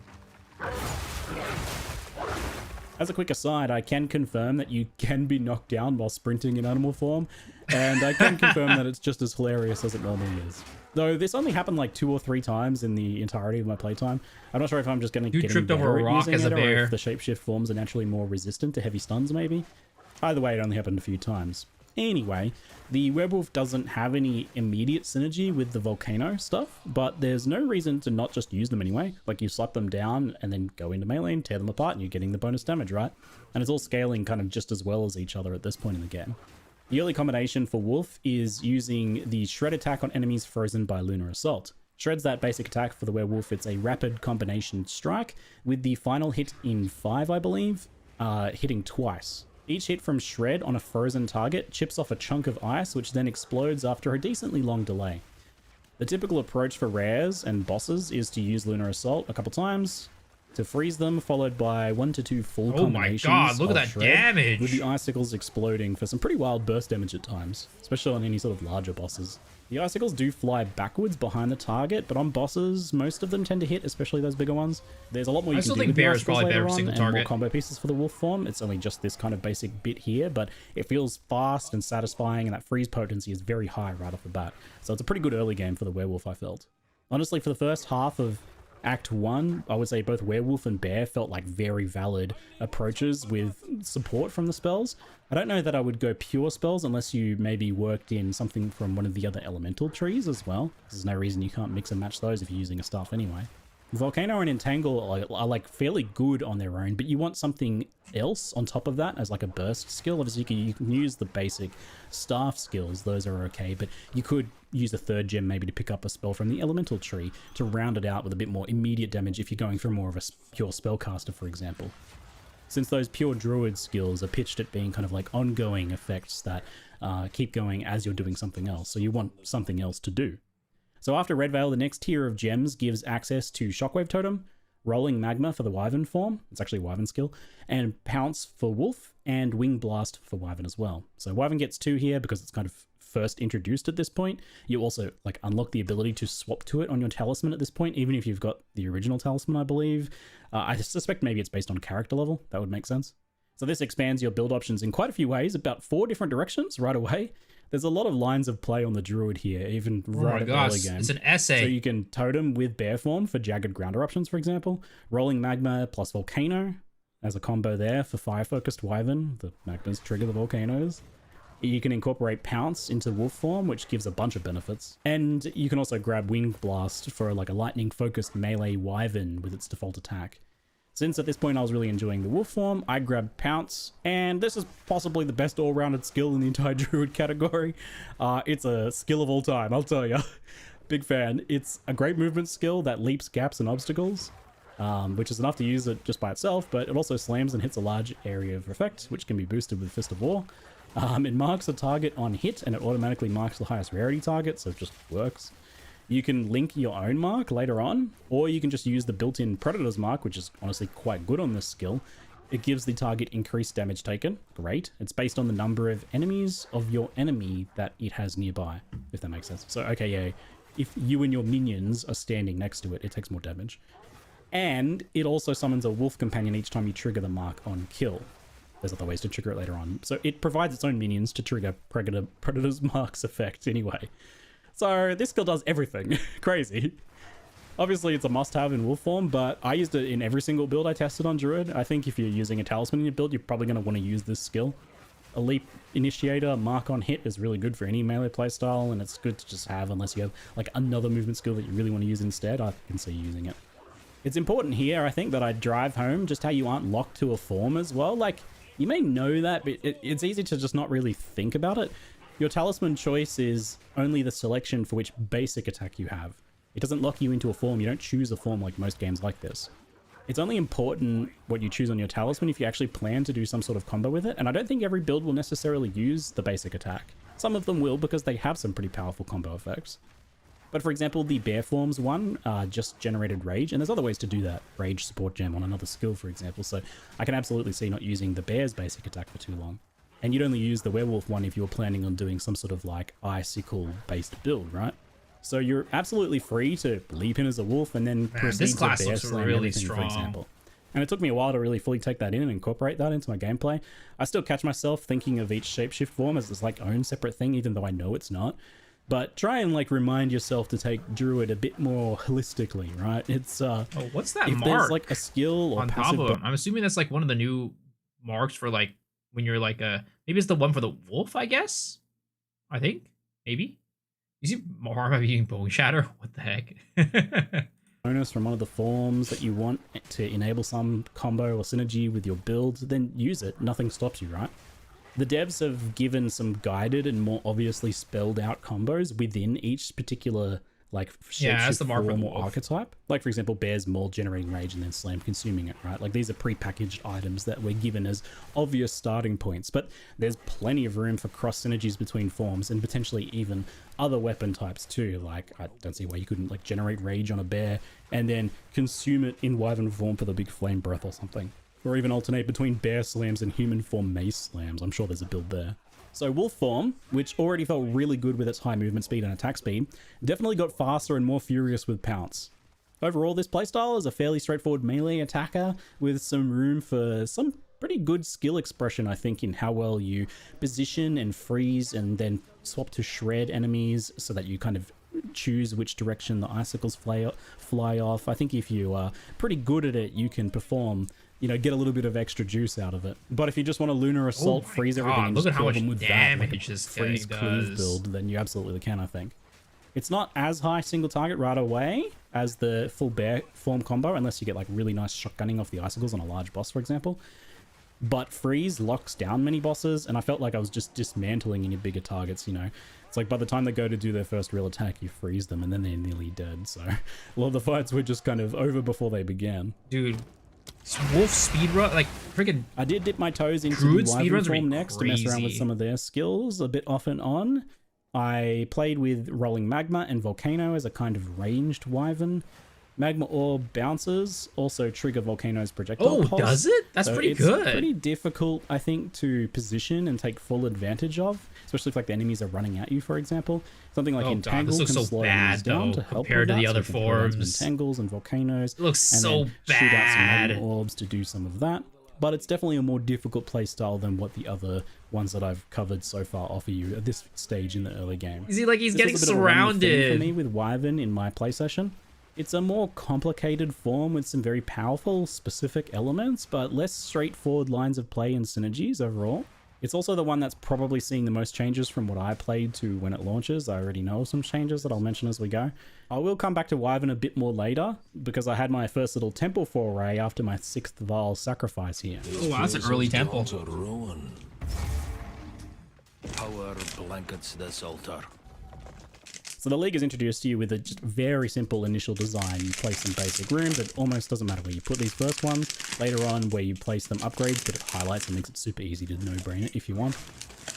As a quick aside, I can confirm that you can be knocked down while sprinting in animal form, and I can confirm that it's just as hilarious as it normally is. Though this only happened like 2 or 3 times in the entirety of my playtime. I'm not sure if I'm just going to get tripped over a rock as a bear, or if the shapeshift forms are naturally more resistant to heavy stuns maybe. Either way, it only happened a few times. Anyway, the werewolf doesn't have any immediate synergy with the volcano stuff, but there's no reason to not just use them anyway. Like, you slap them down and then go into melee and tear them apart and you're getting the bonus damage, right? And it's all scaling kind of just as well as each other at this point in the game. The early combination for Wolf is using the Shred attack on enemies frozen by Lunar Assault. Shred's that basic attack for the werewolf. It's a rapid combination strike with the final hit in 5, I believe, hitting twice. Each hit from Shred on a frozen target chips off a chunk of ice, which then explodes after a decently long delay. The typical approach for rares and bosses is to use Lunar Assault a couple times to freeze them, followed by 1 to 2 full combinations. Oh my god, look at that Shred, damage! with the icicles exploding for some pretty wild burst damage at times, especially on any sort of larger bosses. The icicles do fly backwards behind the target, but on bosses, most of them tend to hit, especially those bigger ones. There's a lot more you can do with the icicles later on, and more combo pieces for the wolf form. It's only just this kind of basic bit here, but it feels fast and satisfying, and that freeze potency is very high right off the bat. So it's a pretty good early game for the werewolf, I felt. Honestly, for the first half of Act 1, I would say both werewolf and bear felt like very valid approaches with support from the spells. I don't know that I would go pure spells unless you maybe worked in something from one of the other elemental trees as well. There's no reason you can't mix and match those if you're using a staff anyway. Volcano and Entangle are like fairly good on their own, but you want something else on top of that as like a burst skill. Obviously you can use the basic staff skills, those are okay, but you could use a third gem maybe to pick up a spell from the elemental tree to round it out with a bit more immediate damage if you're going for more of a pure spellcaster, for example. Since those pure druid skills are pitched at being kind of like ongoing effects that keep going as you're doing something else, so you want something else to do. So after Red Veil, the next tier of gems gives access to Shockwave Totem, Rolling Magma for the Wyvern form, it's actually a Wyvern skill, and Pounce for Wolf, and Wing Blast for Wyvern as well. So Wyvern gets 2 here because it's kind of first introduced at this point. You also like unlock the ability to swap to it on your talisman at this point, even if you've got the original talisman, I believe. I suspect maybe it's based on character level. That would make sense. So this expands your build options in quite a few ways, about 4 different directions right away. There's a lot of lines of play on the Druid here, even right at the early game. It's an essay. So you can totem with Bear form for jagged ground eruptions, for example. Rolling Magma plus Volcano as a combo there for fire-focused Wyvern. The Magmas trigger the volcanoes. You can incorporate Pounce into Wolf form, which gives a bunch of benefits. And you can also grab Wing Blast for like a lightning-focused melee Wyvern with its default attack. Since at this point I was really enjoying the Wolf form, I grabbed Pounce, and this is possibly the best all-rounded skill in the entire Druid category. It's a skill of all time, I'll tell you. Big fan. It's a great movement skill that leaps gaps and obstacles, which is enough to use it just by itself, but it also slams and hits a large area of effect, which can be boosted with Fist of War. It marks a target on hit, and it automatically marks the highest rarity target, so it just works. You can link your own mark later on, or you can just use the built-in Predator's mark, which is honestly quite good on this skill. It gives the target increased damage taken. Great. It's based on the number of enemies of your enemy that it has nearby, if that makes sense. So, okay, yeah, if you and your minions are standing next to it, it takes more damage. And it also summons a wolf companion each time you trigger the mark on kill. There's other ways to trigger it later on. So it provides its own minions to trigger Predator's mark's effect anyway. So this skill does everything. Crazy. Obviously, it's a must-have in wolf form, but I used it in every single build I tested on Druid. I think if you're using a talisman in your build, you're probably going to want to use this skill. A leap initiator, mark on hit, is really good for any melee playstyle, and it's good to just have unless you have like another movement skill that you really want to use instead. I can see you using it. It's important here, I think, that I drive home just how you aren't locked to a form as well. Like, you may know that, but it's easy to just not really think about it. Your talisman choice is only the selection for which basic attack you have. It doesn't lock you into a form. You don't choose a form like most games like this. It's only important what you choose on your talisman if you actually plan to do some sort of combo with it, and I don't think every build will necessarily use the basic attack. Some of them will because they have some pretty powerful combo effects. But for example, the Bear Forms one just generated Rage, and there's other ways to do that. Rage support gem on another skill, for example, so I can absolutely see not using the Bear's basic attack for too long. And you'd only use the Werewolf one if you were planning on doing some sort of like icicle-based build, right? So you're absolutely free to leap in as a wolf and then proceed this class to Bear looks Slam really everything, strong. for example. And it took me a while to really fully take that in and incorporate that into my gameplay. I still catch myself thinking of each shapeshift form as this like own separate thing, even though I know it's not. But try and like remind yourself to take Druid a bit more holistically, right? It's oh, what's that if mark there's like a skill or on top passive of him? I'm assuming that's like one of the new marks for like when you're like maybe it's the one for the wolf, I guess. I think maybe. You see Mahar might be using Bone Shatter. What the heck? bonus from one of the forms that you want to enable some combo or synergy with your build, then use it. Nothing stops you, right? The devs have given some guided and more obviously spelled out combos within each particular like that's the mark form or archetype. Like for example, Bear's Maul generating rage and then Slam consuming it, right? Like these are pre-packaged items that we're given as obvious starting points, but there's plenty of room for cross synergies between forms and potentially even other weapon types too. Like I don't see why you couldn't like generate rage on a bear and then consume it in Wyvern form for the big flame breath or something. Or even alternate between bear slams and human form mace slams. I'm sure there's a build there. So wolf form, which already felt really good with its high movement speed and attack speed, definitely got faster and more furious with pounce. Overall, this playstyle is a fairly straightforward melee attacker with some room for some pretty good skill expression, I think, in how well you position and freeze and then swap to shred enemies so that you kind of choose which direction the icicles fly off. I think if you are pretty good at it, you can perform, you know, get a little bit of extra juice out of it. But if you just want a Lunar Assault, freeze everything, and look just at how kill much them with damage that, like this freeze thing cleave does. build, then you absolutely can, I think. It's not as high single target right away as the full bear form combo, unless you get like really nice shotgunning off the icicles on a large boss, for example. But freeze locks down many bosses, and I felt like I was just dismantling any bigger targets, you know. It's like by the time they go to do their first real attack, you freeze them, and then they're nearly dead. So a lot of the fights were just kind of over before they began. Dude, wolf speedrun, like freaking. I did dip my toes into Druid the Wyvern speedruns form next to mess around with some of their skills a bit off and on. I played with Rolling Magma and Volcano as a kind of ranged Wyvern. Magma orb bounces also trigger Volcano's projectile Oh, pulse. does it? That's So pretty it's good. pretty difficult, I think, to position and take full advantage of, especially if like the enemies are running at you, for example. Something like Oh, God, Entangle this looks can so slow bad, enemies down though, to help compared with to the that, other so you can put out some forms. Entangles and Volcanoes. It looks and so then shoot out some bad. Magma orbs to do some of that. But it's definitely a more difficult playstyle than what the other ones that I've covered so far offer you at this stage in the early game. Is he like he's This getting was a bit of a running theme surrounded? for me with Wyvern in my play session. It's a more complicated form with some very powerful, specific elements, but less straightforward lines of play and synergies overall. It's also the one that's probably seeing the most changes from what I played to when it launches. I already know some changes that I'll mention as we go. I will come back to Wyvern a bit more later, because I had my first little temple foray after my 6th Vaal sacrifice here. Oh, wow, that's an early temple. Ruin. Power blankets this altar. So the League is introduced to you with a just very simple initial design. You place some basic rooms. It almost doesn't matter where you put these first ones. Later on, where you place them upgrades, but it highlights and makes it super easy to no-brain it if you want.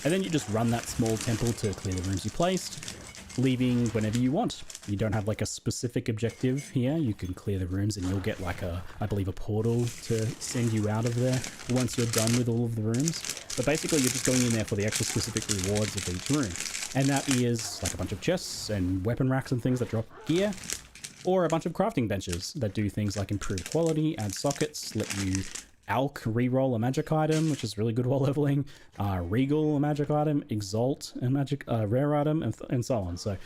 And then you just run that small temple to clear the rooms you placed, leaving whenever you want. You don't have like a specific objective here. You can clear the rooms and you'll get like I believe a portal to send you out of there once you're done with all of the rooms. But basically you're just going in there for the actual specific rewards of each room. And that is like a bunch of chests and weapon racks and things that drop gear, or a bunch of crafting benches that do things like improve quality, add sockets, let you Alk reroll a magic item, which is really good while leveling, Regal a magic item, Exalt a magic rare item, and so on. So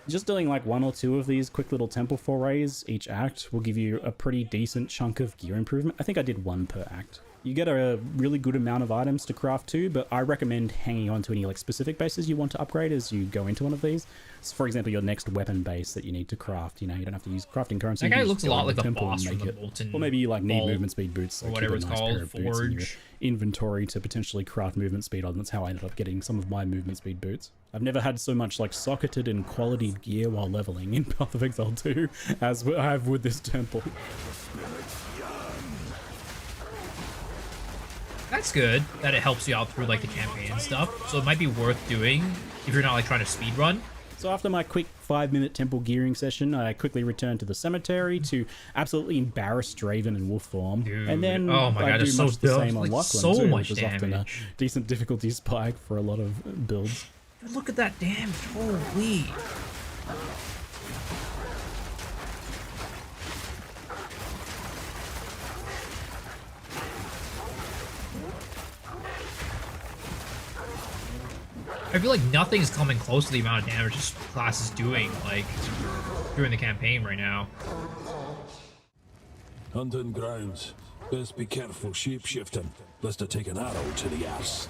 just doing like 1 or 2 of these quick little temple forays each act will give you a pretty decent chunk of gear improvement. I think I did 1 per act. You get a really good amount of items to craft too, but I recommend hanging on to any like specific bases you want to upgrade as you go into one of these. So for example, your next weapon base that you need to craft, you know, you don't have to use crafting currency. That guy you looks just a go lot to like the temple boss and from make the it. Molten Or maybe you like need Vault, movement speed boots, so or keep whatever a it's nice called, pair of boots in your Forge. inventory to potentially craft movement speed on. That's how I ended up getting some of my movement speed boots. I've never had so much like socketed and quality gear while leveling in Path of Exile 2 as I have with this temple. That's good that it helps you out through like the campaign and stuff. So it might be worth doing if you're not like trying to speed run. So after my quick 5-minute temple gearing session, I quickly returned to the cemetery to absolutely embarrass Draven in wolf form. Dude, and then oh my I God, do it's much so the dumb. same on Like, Lachlan so too, much which is often a damage. decent difficulty spike for a lot of builds. Dude, look at that damage. Holy. I feel like nothing's coming close to the amount of damage this class is doing, like, during the campaign right now. Hunting grounds. Best be careful shape-shifting, lest I take an arrow to the arse.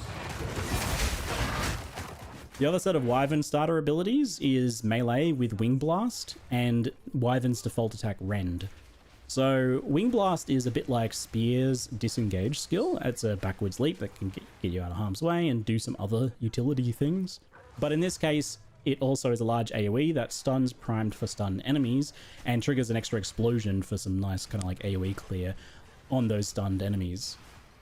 The other set of Wyvern starter abilities is Melee with Wing Blast and Wyvern's default attack Rend. So Wing Blast is a bit like Spear's disengage skill. It's a backwards leap that can get you out of harm's way and do some other utility things. But in this case, it also is a large AoE that stuns primed for stun enemies and triggers an extra explosion for some nice kind of like AoE clear on those stunned enemies.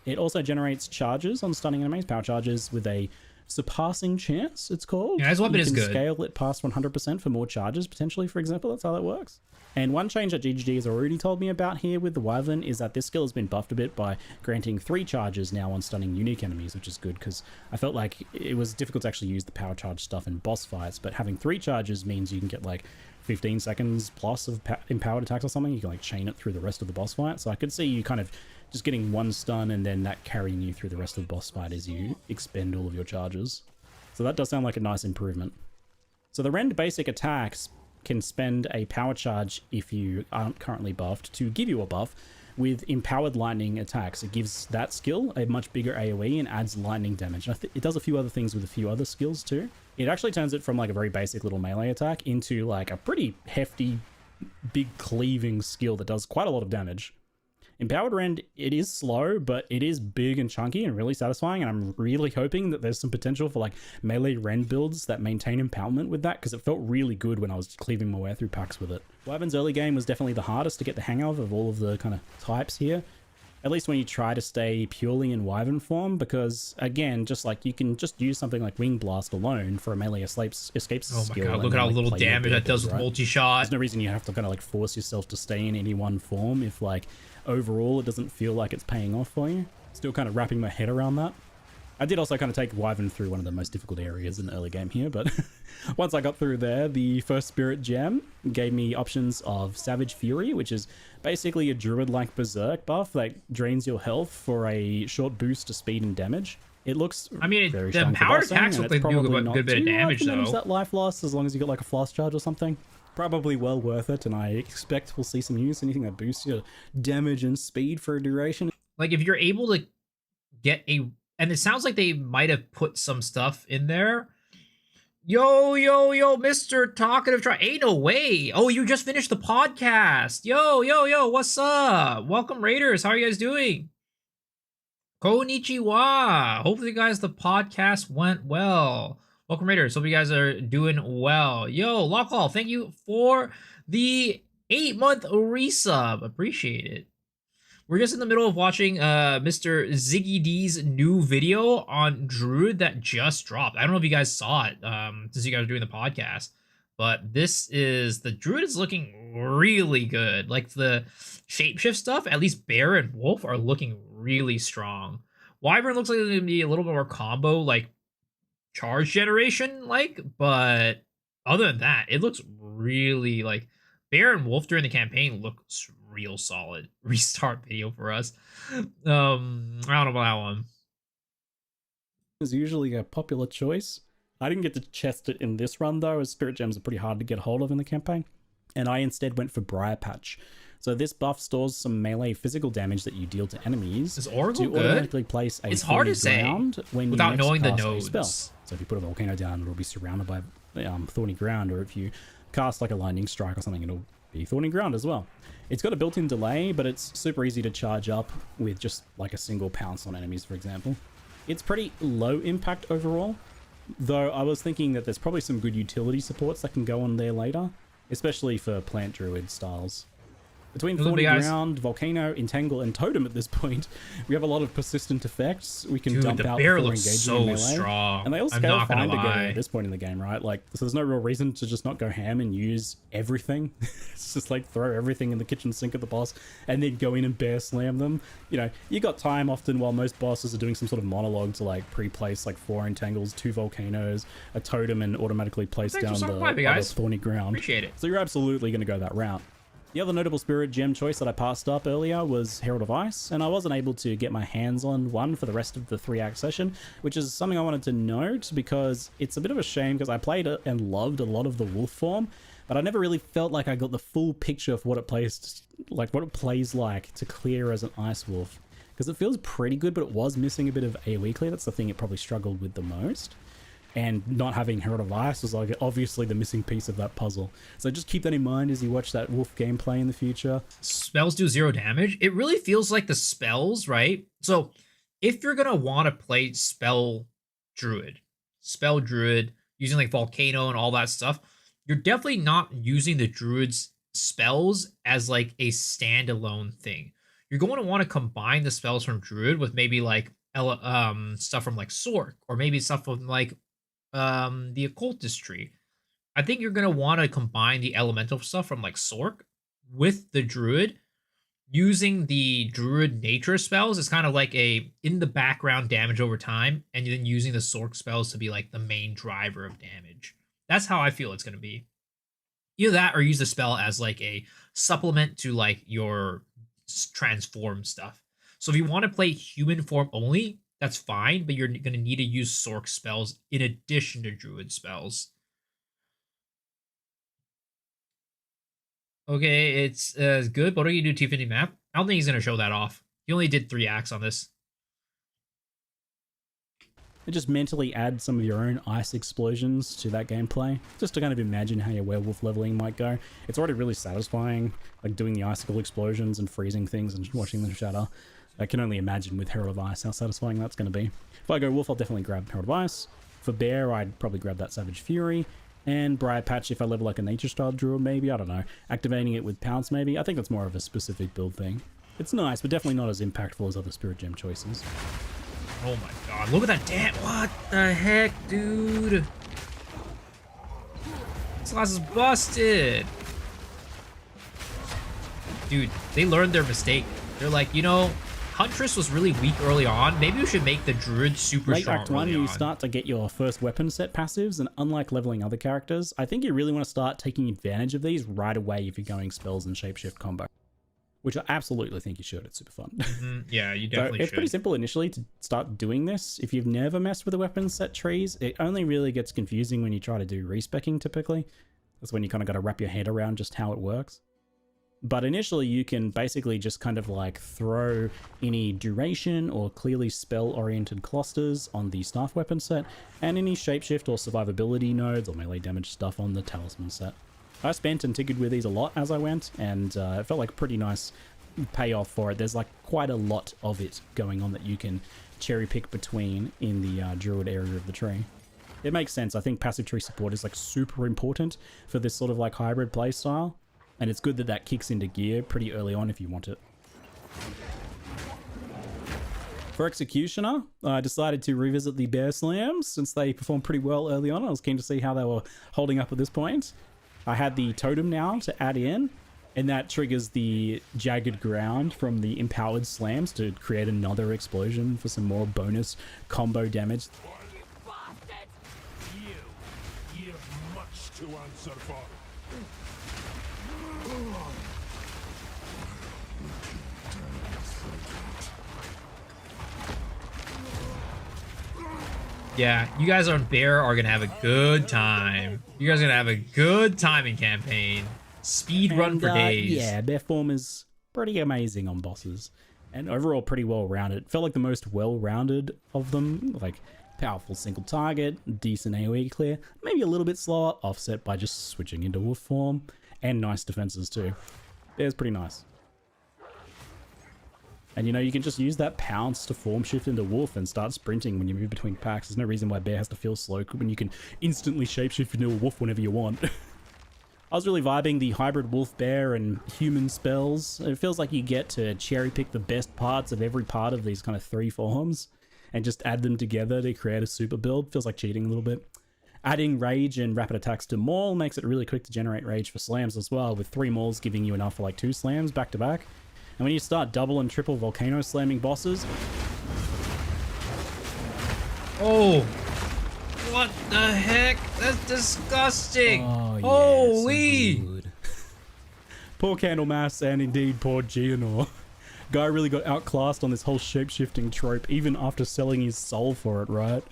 It also generates charges on stunning enemies, power charges with a surpassing chance, it's called. Yeah, his weapon is good. You can scale it past 100% for more charges, potentially, for example. That's how that works. And one change that GGG has already told me about here with the Wyvern is that this skill has been buffed a bit by granting 3 charges now on stunning unique enemies, which is good because I felt like it was difficult to actually use the power charge stuff in boss fights, but having 3 charges means you can get like 15 seconds plus of empowered attacks or something. You can like chain it through the rest of the boss fight. So I could see you kind of just getting 1 stun and then that carrying you through the rest of the boss fight as you expend all of your charges. So that does sound like a nice improvement. So the Rend basic attacks can spend a power charge if you aren't currently buffed to give you a buff with empowered lightning attacks. It gives that skill a much bigger AoE and adds lightning damage. It does a few other things with a few other skills too. It actually turns it from like a very basic little melee attack into like a pretty hefty, big cleaving skill that does quite a lot of damage. Empowered Rend, it is slow, but it is big and chunky and really satisfying, and I'm really hoping that there's some potential for like melee Rend builds that maintain empowerment with that, because it felt really good when I was cleaving my way through packs with it. Wyvern's early game was definitely the hardest to get the hang of all of the kind of types here. At least when you try to stay purely in Wyvern form, because again, just like you can just use something like Wing Blast alone for a melee escapes Oh my skill. god, and look then, at how like, little play your damage that does abilities, with right? multi-shot. There's no reason you have to kind of like force yourself to stay in any one form if like overall it doesn't feel like it's paying off for you. Still kind of wrapping my head around that. I did also kind of take Wyvern through one of the most difficult areas in the early game here, but once I got through there, the first Spirit Gem gave me options of Savage Fury, which is basically a Druid-like Berserk buff that drains your health for a short boost to speed and damage. It looks very the strong for power bossing, attacks and look it's like do a probably good not bit of too hard damage, to manage though. that life loss as long as you got like a flask charge or something. Probably well worth it, and I expect we'll see some use. Anything that boosts your damage and speed for a duration. Like if you're able to get a, and it sounds like they might have put some stuff in there. Yo, Mr. Talkative Try. Ain't no way. Oh, you just finished the podcast. Yo, what's up? Welcome, Raiders. How are you guys doing? Konnichiwa. Hopefully, guys, the podcast went well. Welcome, Raiders. Hope you guys are doing well. Yo, Lockhall, thank you for the 8-month resub. Appreciate it. We're just in the middle of watching Mr. Ziggy D's new video on Druid that just dropped. I don't know if you guys saw it since you guys are doing the podcast, but the Druid is looking really good. Like the shapeshift stuff, at least Bear and Wolf are looking really strong. Wyvern looks like it's going to be a little bit more combo, like charge generation, but other than that, it looks really like Bear and Wolf during the campaign looks real solid. Restart video for us. I don't know about that one. Is usually a popular choice. I didn't get to chest it in this run though, as Spirit Gems are pretty hard to get hold of in the campaign, and I instead went for Briar Patch. So this buff stores some melee physical damage that you deal to enemies Is Oracle to good? automatically place a It's hard to thorny say ground when without you knowing the cast a nodes. spell. So if you put a volcano down, it'll be surrounded by thorny ground, or if you cast like a lightning strike or something, it'll be thorny ground as well. It's got a built-in delay, but it's super easy to charge up with just like a single pounce on enemies, for example. It's pretty low impact overall, though I was thinking that there's probably some good utility supports that can go on there later, especially for plant druid styles. Between Thorny Ground, Volcano, Entangle, and Totem at this point, we have a lot of persistent effects we can dump the out bear before looks engaging so in melee. strong. And they all I'm scale not gonna fine together lie. at this point in the game, right? Like, so there's no real reason to just not go ham and use everything. It's just like throw everything in the kitchen sink at the boss and then go in and bear slam them. You know, you got time often while most bosses are doing some sort of monologue to like pre-place like 4 Entangles, 2 Volcanoes, a Totem, and automatically place down the other Thorny Ground. Appreciate it. So you're absolutely going to go that route. The other notable Spirit Gem choice that I passed up earlier was Herald of Ice, and I wasn't able to get my hands on one for the rest of the 3-act session, which is something I wanted to note because it's a bit of a shame because I played it and loved a lot of the wolf form, but I never really felt like I got the full picture of what it plays like to clear as an Ice Wolf. Because it feels pretty good, but it was missing a bit of AoE clear. That's the thing it probably struggled with the most. And not having Herald of Ice was like obviously the missing piece of that puzzle. So just keep that in mind as you watch that wolf gameplay in the future. Spells do 0 damage. It really feels like the spells, right? So if you're gonna want to play spell druid using like Volcano and all that stuff, you're definitely not using the druid's spells as like a standalone thing. You're going to want to combine the spells from druid with maybe like stuff from like Sork, or maybe stuff from like the occultist tree. I think you're gonna want to combine the elemental stuff from like Sork with the druid, using the druid nature spells is kind of like a in the background damage over time, and then using the Sork spells to be like the main driver of damage. That's how I feel it's gonna be. Either that or use the spell as like a supplement to like your transform stuff. So if you want to play human form only, that's fine, but you're going to need to use Sork spells in addition to Druid spells. Okay, it's good, but what do you do T50 map? I don't think he's going to show that off. He only did 3 acts on this. And just mentally add some of your own ice explosions to that gameplay, just to kind of imagine how your werewolf leveling might go. It's already really satisfying, like doing the icicle explosions and freezing things and watching them shatter. I can only imagine with Herald of Ice how satisfying that's going to be. If I go Wolf, I'll definitely grab Herald of Ice. For Bear, I'd probably grab that Savage Fury. And Briar Patch if I level like a Nature Style Druid, maybe. I don't know. Activating it with Pounce, maybe. I think that's more of a specific build thing. It's nice, but definitely not as impactful as other Spirit Gem choices. Oh my god, look at that damn. What the heck, dude? This class is busted. Dude, they learned their mistake. They're like, you know, Huntress was really weak early on. Maybe we should make the Druid super Late strong Act 1, early you on. start to get your first weapon set passives, and unlike leveling other characters, I think you really want to start taking advantage of these right away if you're going spells and shapeshift combo. Which I absolutely think you should. It's super fun. Yeah, you So definitely it's should. pretty simple initially to start doing this. If you've never messed with the weapon set trees, it only really gets confusing when you try to do respecking typically. That's when you kind of got to wrap your head around just how it works. But initially you can basically just kind of like throw any duration or clearly spell-oriented clusters on the staff weapon set, and any shapeshift or survivability nodes or melee damage stuff on the talisman set. I spent and tinkered with these a lot as I went, and it felt like a pretty nice payoff for it. There's like quite a lot of it going on that you can cherry pick between in the Druid area of the tree. It makes sense. I think passive tree support is like super important for this sort of like hybrid playstyle, and it's good that that kicks into gear pretty early on if you want it. For Executioner, I decided to revisit the Bear Slams since they performed pretty well early on. I was keen to see how they were holding up at this point. I had the totem now to add in, and that triggers the jagged ground from the empowered slams to create another explosion for some more bonus combo damage. You have much to answer for. Yeah, you guys on Bear are gonna have a good time. You guys are gonna have a good time in campaign. Speed run for days. Yeah, Bear form is pretty amazing on bosses, and overall pretty well rounded. Felt like the most well rounded of them. Like powerful single target, decent AoE clear, maybe a little bit slower, offset by just switching into wolf form, and nice defenses too. Bear's pretty nice. And you know, you can just use that pounce to form shift into wolf and start sprinting when you move between packs. There's no reason why Bear has to feel slow when you can instantly shapeshift into a wolf whenever you want. I was really vibing the hybrid wolf bear and human spells. It feels like you get to cherry pick the best parts of every part of these kind of three forms and just add them together to create a super build. Feels like cheating a little bit. Adding rage and rapid attacks to maul makes it really quick to generate rage for slams as well, with 3 mauls giving you enough for like 2 slams back to back. And when you start double and triple volcano slamming bosses... Oh! What the heck? That's disgusting! Oh, yeah, holy! so good. Poor Candlemass and indeed poor Geonor. Guy really got outclassed on this whole shape-shifting trope even after selling his soul for it, right?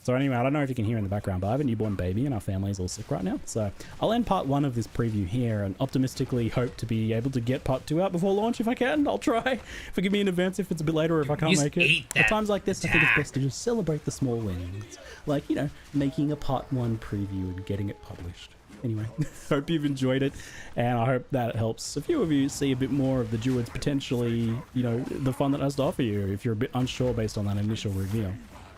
So anyway, I don't know if you can hear in the background, but I have a newborn baby and our family is all sick right now. So I'll end part 1 of this preview here and optimistically hope to be able to get part 2 out before launch if I can. I'll try. Forgive me in advance if it's a bit later or if I can't make it. At times like this, I think it's best to just celebrate the small wins. Like, you know, making a part 1 preview and getting it published. Anyway, hope you've enjoyed it, and I hope that helps a few of you see a bit more of the Druids potentially, you know, the fun that has to offer you if you're a bit unsure based on that initial reveal.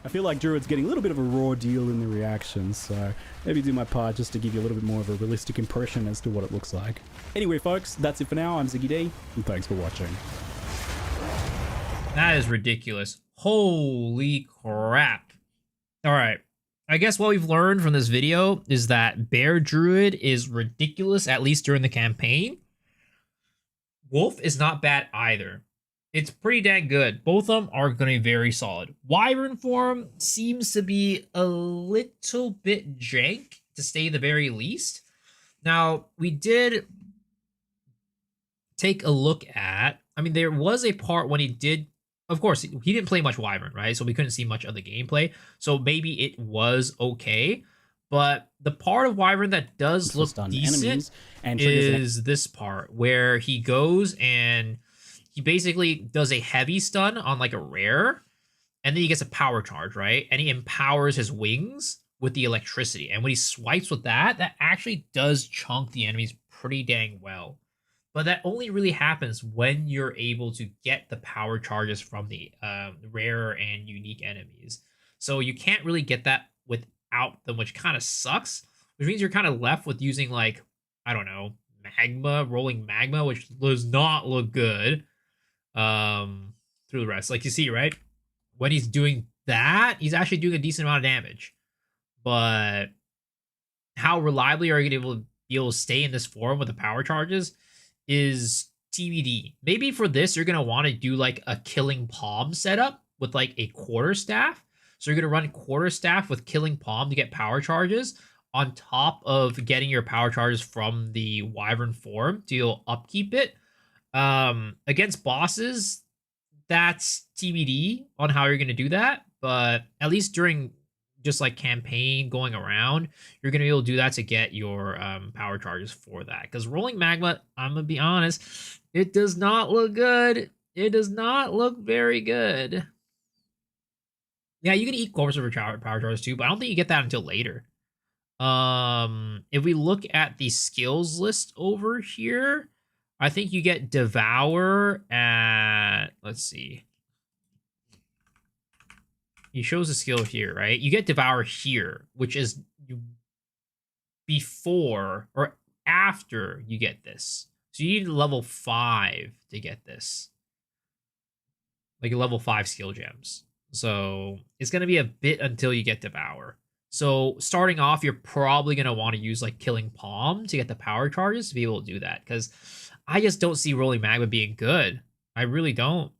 I feel like Druid's getting a little bit of a raw deal in the reactions, so maybe do my part just to give you a little bit more of a realistic impression as to what it looks like. Anyway, folks, that's it for now. I'm Ziggy D, and thanks for watching. That is ridiculous. Holy crap. Alright. I guess what we've learned from this video is that Bear Druid is ridiculous, at least during the campaign. Wolf is not bad either. It's pretty dang good. Both of them are going to be very solid. Wyvern form seems to be a little bit jank, to say the very least. Now, we did take a look at... I mean, there was a part when he did... Of course, he didn't play much Wyvern, right? So we couldn't see much of the gameplay. So maybe it was okay. But the part of Wyvern that does look decent is this part, where he goes and... he basically does a heavy stun on like a rare, and then he gets a power charge, right? And he empowers his wings with the electricity. And when he swipes with that, that actually does chunk the enemies pretty dang well. But that only really happens when you're able to get the power charges from the rare and unique enemies. So you can't really get that without them, which kind of sucks. Which means you're kind of left with using like, I don't know, magma, rolling magma, which does not look good. through the rest. Like you see, right? When he's doing that, he's actually doing a decent amount of damage. But how reliably are you going to be able to stay in this form with the power charges is TBD. Maybe for this, you're going to want to do like a killing palm setup with like a quarterstaff. So you're going to run quarterstaff with killing palm to get power charges on top of getting your power charges from the wyvern form to upkeep it. Against bosses, that's TBD on how you're going to do that. But at least during just like campaign going around, you're going to be able to do that to get your power charges for that. Because rolling magma, I'm going to be honest, it does not look good. It does not look very good. Yeah, you can eat corpses for power charges too, but I don't think you get that until later. If we look at the skills list over here, I think you get Devour at, let's see. He shows a skill here, right? You get Devour here, which is before or after you get this. So you need level 5 to get this. Like level 5 skill gems. So it's going to be a bit until you get Devour. So starting off, you're probably going to want to use like Killing Palm to get the power charges to be able to do that. Because I just don't see Rolling Magma being good. I really don't.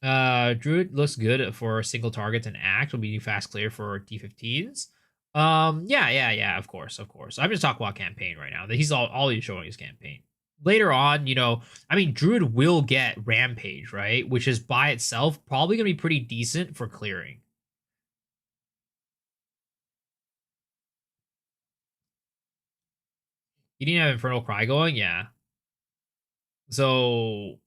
Druid looks good for single targets and act. Will be fast clear for D15s. Yeah, of course. I'm just talking about campaign right now. He's all he's showing is campaign. Later on, you know, I mean, Druid will get Rampage, right? Which is by itself probably gonna be pretty decent for clearing. You didn't have Infernal Cry going, yeah. So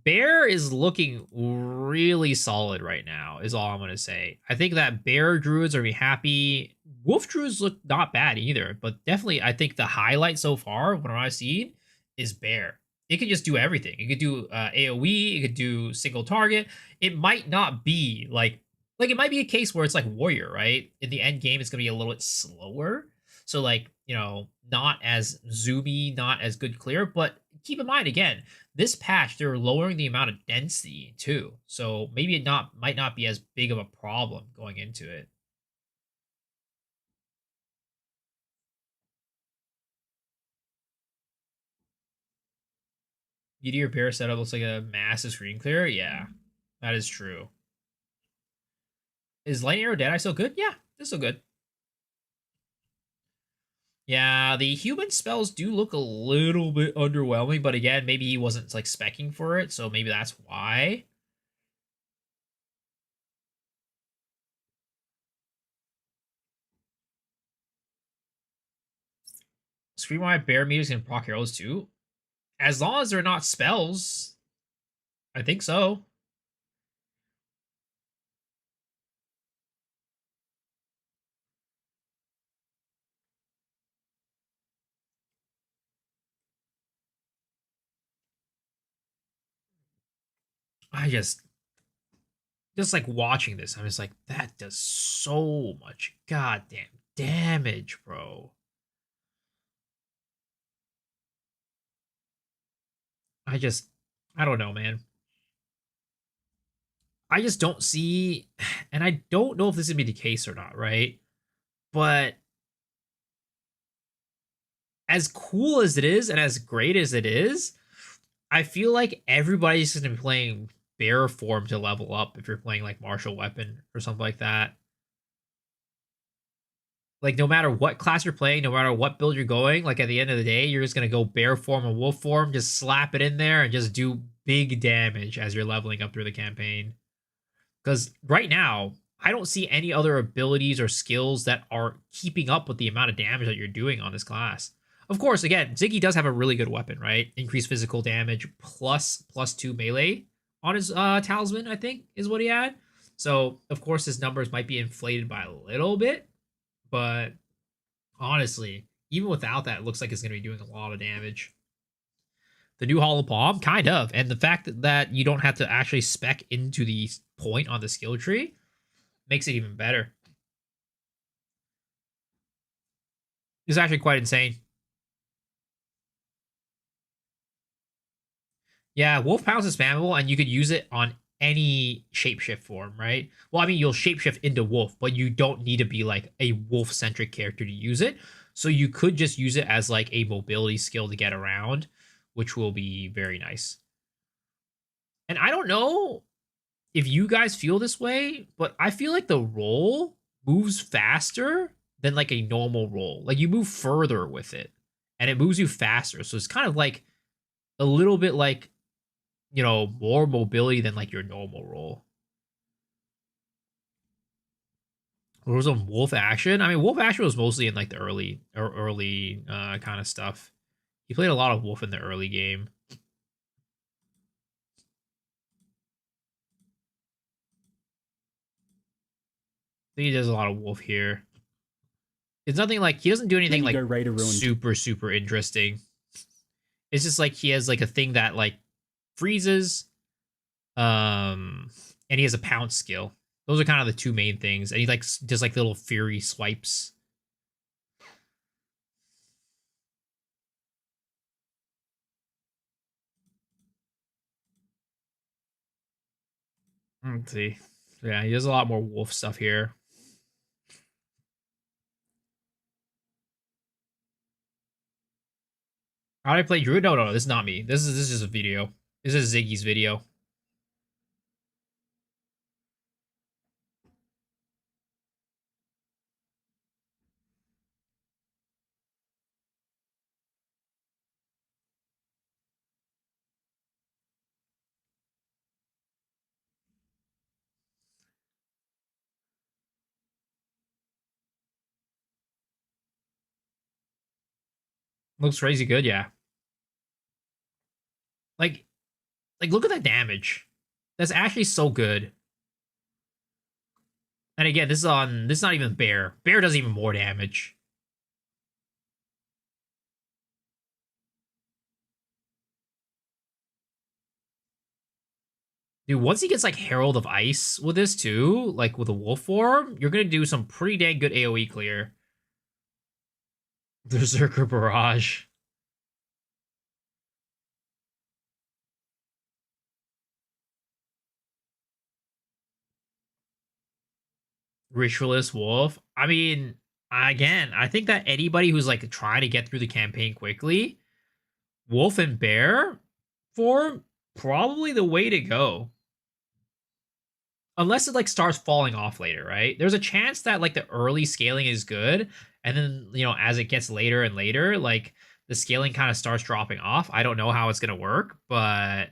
Bear is looking really solid right now, is all I'm going to say. I think that Bear Druids are going to be happy. Wolf Druids look not bad either, but definitely I think the highlight so far, what I've seen, is Bear. It can just do everything. It could do AoE, it could do single target. It might not be like it might be a case where it's like Warrior, right? In the end game, it's going to be a little bit slower. So like, you know, not as zoomy, not as good clear, but keep in mind again, this patch they're lowering the amount of density too, so maybe it might not be as big of a problem going into it. Meteor Bear setup looks like a massive screen clear. Yeah, that is true. Is Lightning Arrow Deadeye still good? Yeah, it's still good. Yeah, the human spells do look a little bit underwhelming, but again, maybe he wasn't like specking for it, so maybe that's why. Screamwide Bear meters can proc arrows too? As long as they're not spells, I think so. I just like watching this, I'm just like, that does so much goddamn damage, bro. I don't know, man. I just don't see, and I don't know if this is gonna be the case or not, right? But as cool as it is and as great as it is, I feel like everybody's gonna be playing bear form to level up if you're playing like martial weapon or something like that. Like no matter what class you're playing, no matter what build you're going, like at the end of the day, you're just gonna go bear form or wolf form, just slap it in there and just do big damage as you're leveling up through the campaign. Because right now, I don't see any other abilities or skills that are keeping up with the amount of damage that you're doing on this class. Of course, again, Ziggy does have a really good weapon, right? Increased physical damage +2 melee on his talisman, I think, is what he had. So, of course, his numbers might be inflated by a little bit, but honestly, even without that, it looks like it's going to be doing a lot of damage. The new Hollow Palm, kind of. And the fact that you don't have to actually spec into the point on the skill tree makes it even better. It's actually quite insane. Yeah, Wolf Pounce is spammable, and you could use it on any shapeshift form, right? Well, I mean, you'll shapeshift into wolf, but you don't need to be like a wolf-centric character to use it. So you could just use it as like a mobility skill to get around, which will be very nice. And I don't know if you guys feel this way, but I feel like the roll moves faster than like a normal roll. Like you move further with it, and it moves you faster. So it's kind of like a little bit like, you know, more mobility than like your normal roll. There was some wolf action. I mean, wolf action was mostly in like the early kind of stuff. He played a lot of wolf in the early game. I think he does a lot of wolf here. It's nothing like he doesn't do anything like super interesting. It's just like he has like a thing that like freezes, and he has a pounce skill. Those are kind of the two main things, and he like does like little fury swipes. Let's see. Yeah, he does a lot more wolf stuff here. How do I play Druid? No, this is not me. This is just a video. This is Ziggy's video. Looks crazy good, yeah. Like look at that damage. That's actually so good. And again, this is not even Bear. Bear does even more damage. Dude, once he gets like Herald of Ice with this too, like with a wolf form, you're gonna do some pretty dang good AoE clear. Berserker Barrage. Ritualist Wolf. I mean, again, I think that anybody who's like trying to get through the campaign quickly, Wolf and Bear form probably the way to go. Unless it like starts falling off later, right? There's a chance that like the early scaling is good, and then, you know, as it gets later and later, like the scaling kind of starts dropping off. I don't know how it's gonna work, but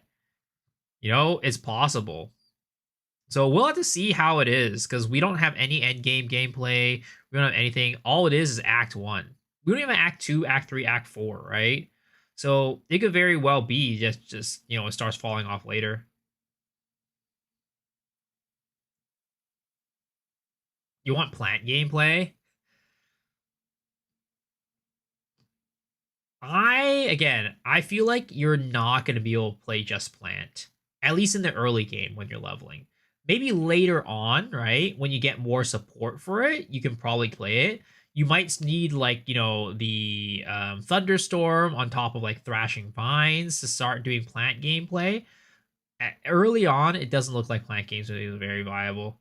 you know, it's possible. So we'll have to see how it is, because we don't have any end game gameplay. We don't have anything. All it is Act 1. We don't even have Act 2, Act 3, Act 4, right? So it could very well be just you know, it starts falling off later. You want plant gameplay? I feel like you're not going to be able to play just plant, at least in the early game when you're leveling. Maybe later on, right, when you get more support for it, you can probably play it. You might need like, you know, the thunderstorm on top of like thrashing vines to start doing plant gameplay. Early on, it doesn't look like plant games are very viable.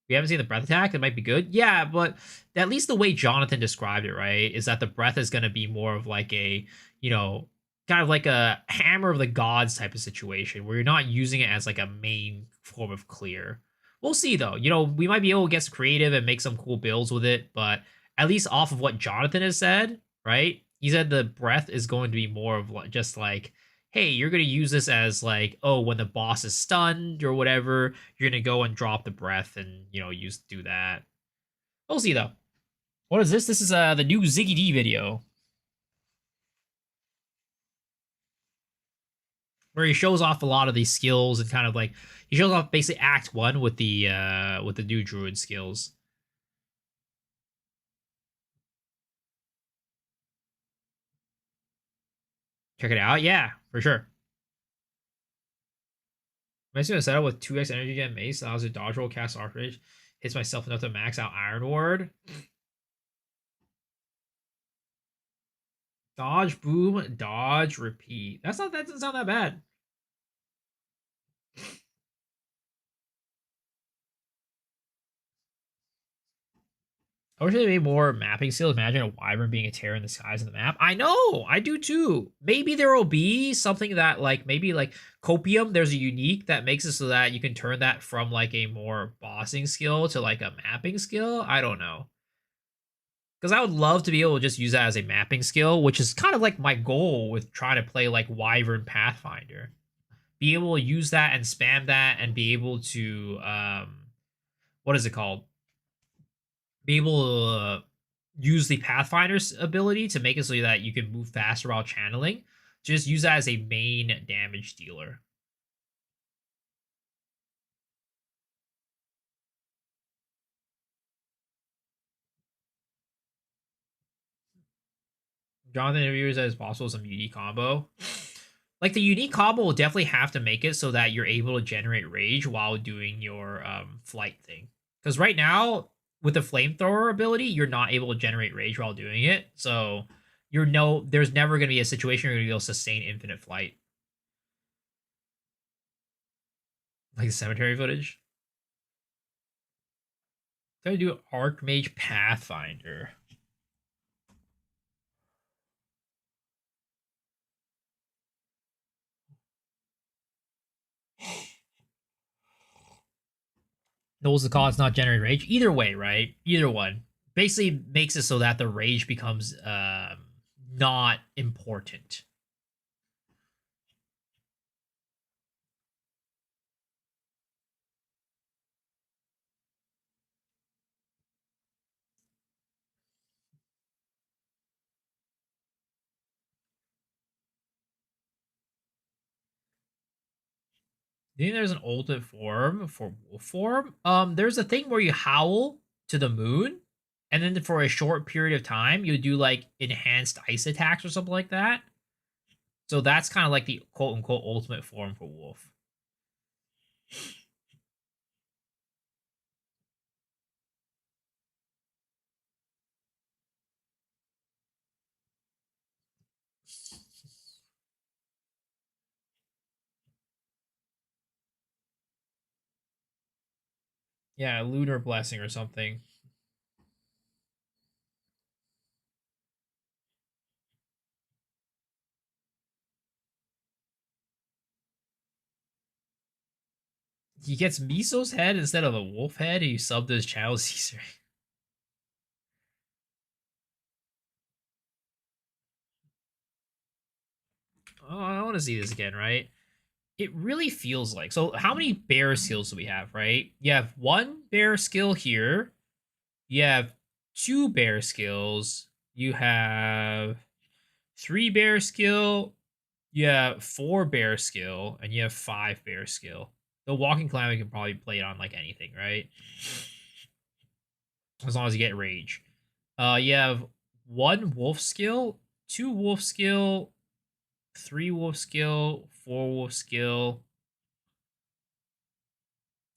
We haven't seen the breath attack. It might be good. Yeah, but at least the way Jonathan described it, right, is that the breath is going to be more of like a, you know, kind of like a hammer of the gods type of situation where you're not using it as like a main form of clear. We'll see though. You know, we might be able to get creative and make some cool builds with it, but at least off of what Jonathan has said, right? He said the breath is going to be more of just like, hey, you're going to use this as like, oh, when the boss is stunned or whatever, you're going to go and drop the breath and, you know, do that. We'll see though. What is this? This is the new Ziggy D video, where he shows off a lot of these skills and kind of like he shows off basically Act 1 with the new Druid skills. Check it out. Yeah, for sure. I'm just gonna set up with 2x energy get mace, allows you to dodge roll, cast archmage, hits myself enough to max out Iron Ward. Dodge, boom, dodge, repeat. That doesn't sound that bad. I wish they made more mapping skills. Imagine a wyvern being a terror in the skies of the map. I know, I do too. Maybe there will be something that like maybe like copium. There's a unique that makes it so that you can turn that from like a more bossing skill to like a mapping skill. I don't know. Because I would love to be able to just use that as a mapping skill, which is kind of like my goal with trying to play like Wyvern Pathfinder. Be able to use that and spam that and be able to what is it called? Be able to use the Pathfinder's ability to make it so that you can move faster while channeling. Just use that as a main damage dealer. Jonathan interviews as possible some unique combo. Like the unique combo will definitely have to make it so that you're able to generate rage while doing your flight thing. Because right now, with the flamethrower ability, you're not able to generate rage while doing it. So there's never going to be a situation where you're going to be able to sustain infinite flight. Like the cemetery footage. Gotta do Archmage Pathfinder. Knows the cause, not generate rage. Either way, right? Either one. Basically makes it so that the rage becomes not important. Do you think there's an ultimate form for wolf form? There's a thing where you howl to the moon, and then for a short period of time, you do like enhanced ice attacks or something like that. So that's kind of like the quote unquote ultimate form for wolf. Yeah, lunar blessing or something. He gets Miso's head instead of a wolf head, and you subbed his channel Caesar. Oh, I want to see this again, right? It really feels like so. How many bear skills do we have, right? You have one bear skill here. You have two bear skills. You have three bear skill. You have four bear skill, and you have five bear skill. The walking calamity can probably play it on like anything, right? As long as you get rage. You have one wolf skill, two wolf skill, three wolf skill, four wolf skill,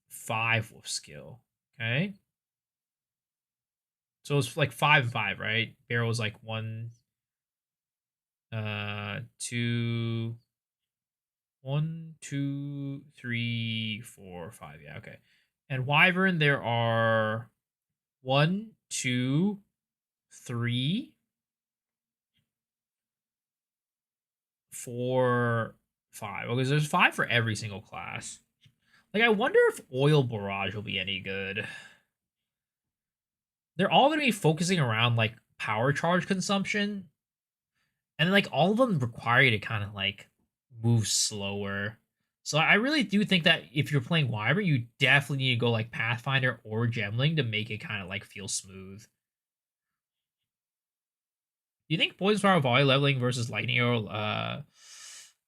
five wolf skill. Okay. So it's like 5 and 5, right? Barrel was like 1, 2, 1, 2, 3, 4, 5. Yeah, okay. And Wyvern, there are 1, 2, 3, 4, 5. Okay, so there's 5 for every single class. Like, I wonder if Oil Barrage will be any good. They're all going to be focusing around, like, power charge consumption. And, like, all of them require you to kind of, like, move slower. So I really do think that if you're playing Wyvern, you definitely need to go, like, Pathfinder or Gemling to make it kind of, like, feel smooth. Do you think Poison Power Volley leveling versus Lightning Arrow,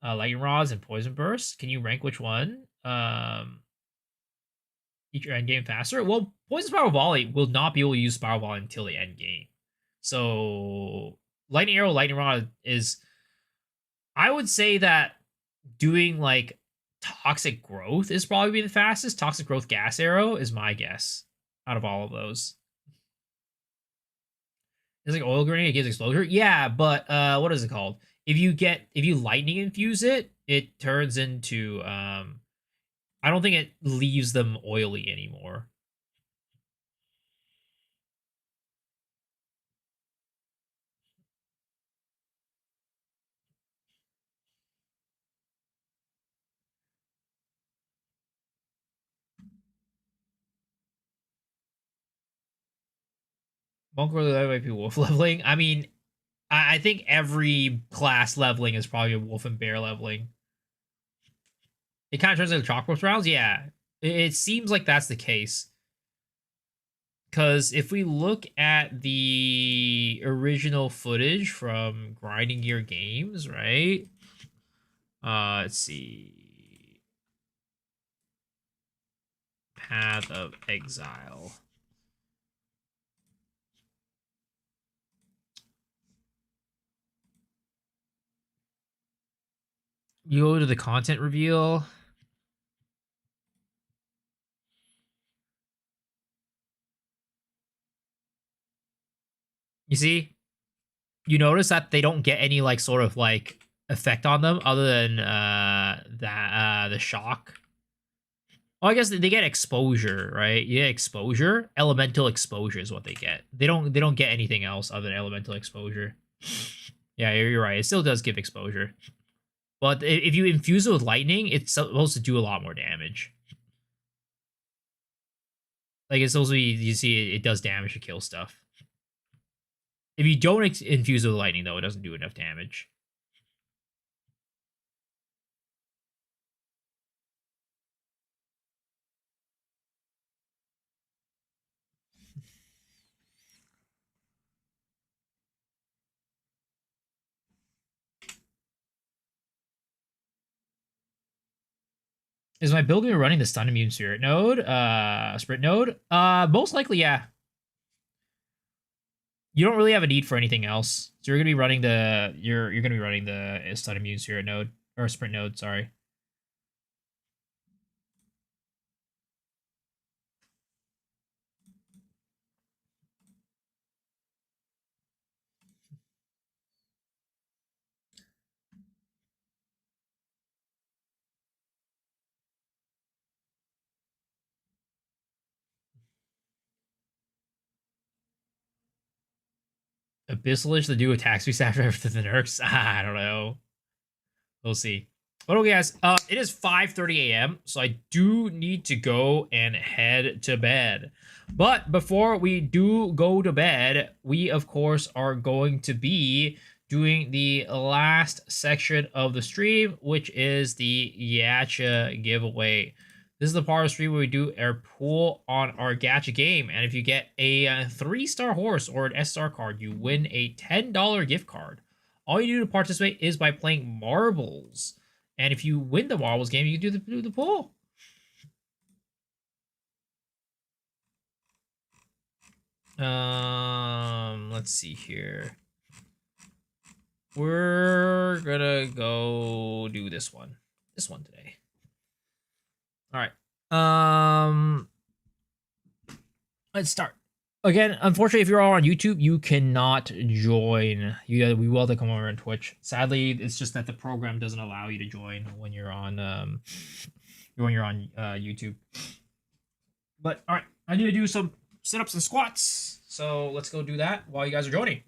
Lightning Rods and Poison Burst? Can you rank which one? Eat your end game faster? Well, Poison Spiral Volley will not be able to use Spiral Volley until the end game. So Lightning Arrow, Lightning Rod is, I would say that doing like Toxic Growth is probably be the fastest. Toxic Growth Gas Arrow is my guess out of all of those. It's like Oil Grenade, it gives exposure. Yeah, but what is it called? If you lightning infuse it, it turns into I don't think it leaves them oily anymore. Monk really might be wolf leveling. I mean, I think every class leveling is probably a wolf and bear leveling. It kind of turns into Chalkworth rounds. Yeah, it seems like that's the case. Because if we look at the original footage from Grinding Gear Games, right? Let's see. Path of Exile. You go to the content reveal. You see? You notice that they don't get any like sort of like effect on them other than the shock. Oh, I guess they get exposure, right? Yeah, exposure. Elemental exposure is what they get. They don't get anything else other than elemental exposure. Yeah, you're right. It still does give exposure. But if you infuse it with lightning, it's supposed to do a lot more damage. Like, it's supposed to be, you see, it does damage to kill stuff. If you don't infuse it with lightning, though, it doesn't do enough damage. Is my build gonna be running the stun immune spirit node? Sprint node? Most likely, yeah. You don't really have a need for anything else. So you're gonna be running the you're gonna be running the stun immune spirit node or sprint node, sorry. Abyssalish, the new attack speed after the nerfs. I don't know. We'll see. But okay, guys, it is 5:30 a.m., so I do need to go and head to bed. But before we do go to bed, we, of course, are going to be doing the last section of the stream, which is the Gacha giveaway. This is the part of the stream where we do our pool on our Gacha game. And if you get a 3-star horse or an S-star card, you win a $10 gift card. All you do to participate is by playing marbles. And if you win the marbles game, you can do the pool. Let's see here. We're gonna go do this one. This one today. All right. Let's start. Again, unfortunately, if you're all on YouTube, you cannot join. We will have to come over on Twitch. Sadly, it's just that the program doesn't allow you to join when you're on YouTube. But all right, I need to do some sit-ups and squats. So let's go do that while you guys are joining.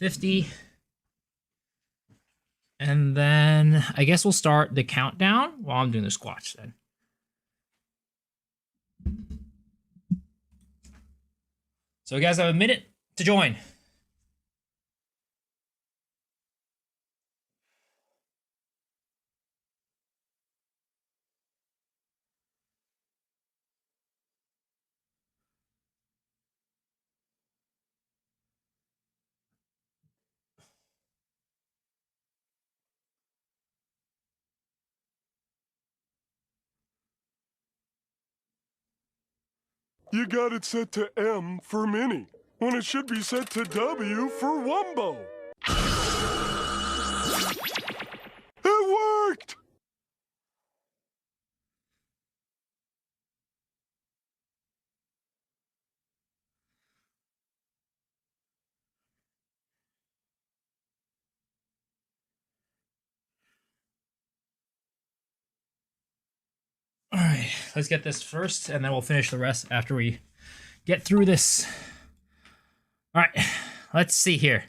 50. And then I guess we'll start the countdown while I'm doing the squats then. So you guys have a minute to join. You got it set to M for Mini, when it should be set to W for Wumbo. It worked! All right, let's get this first, and then we'll finish the rest after we get through this. All right, let's see here.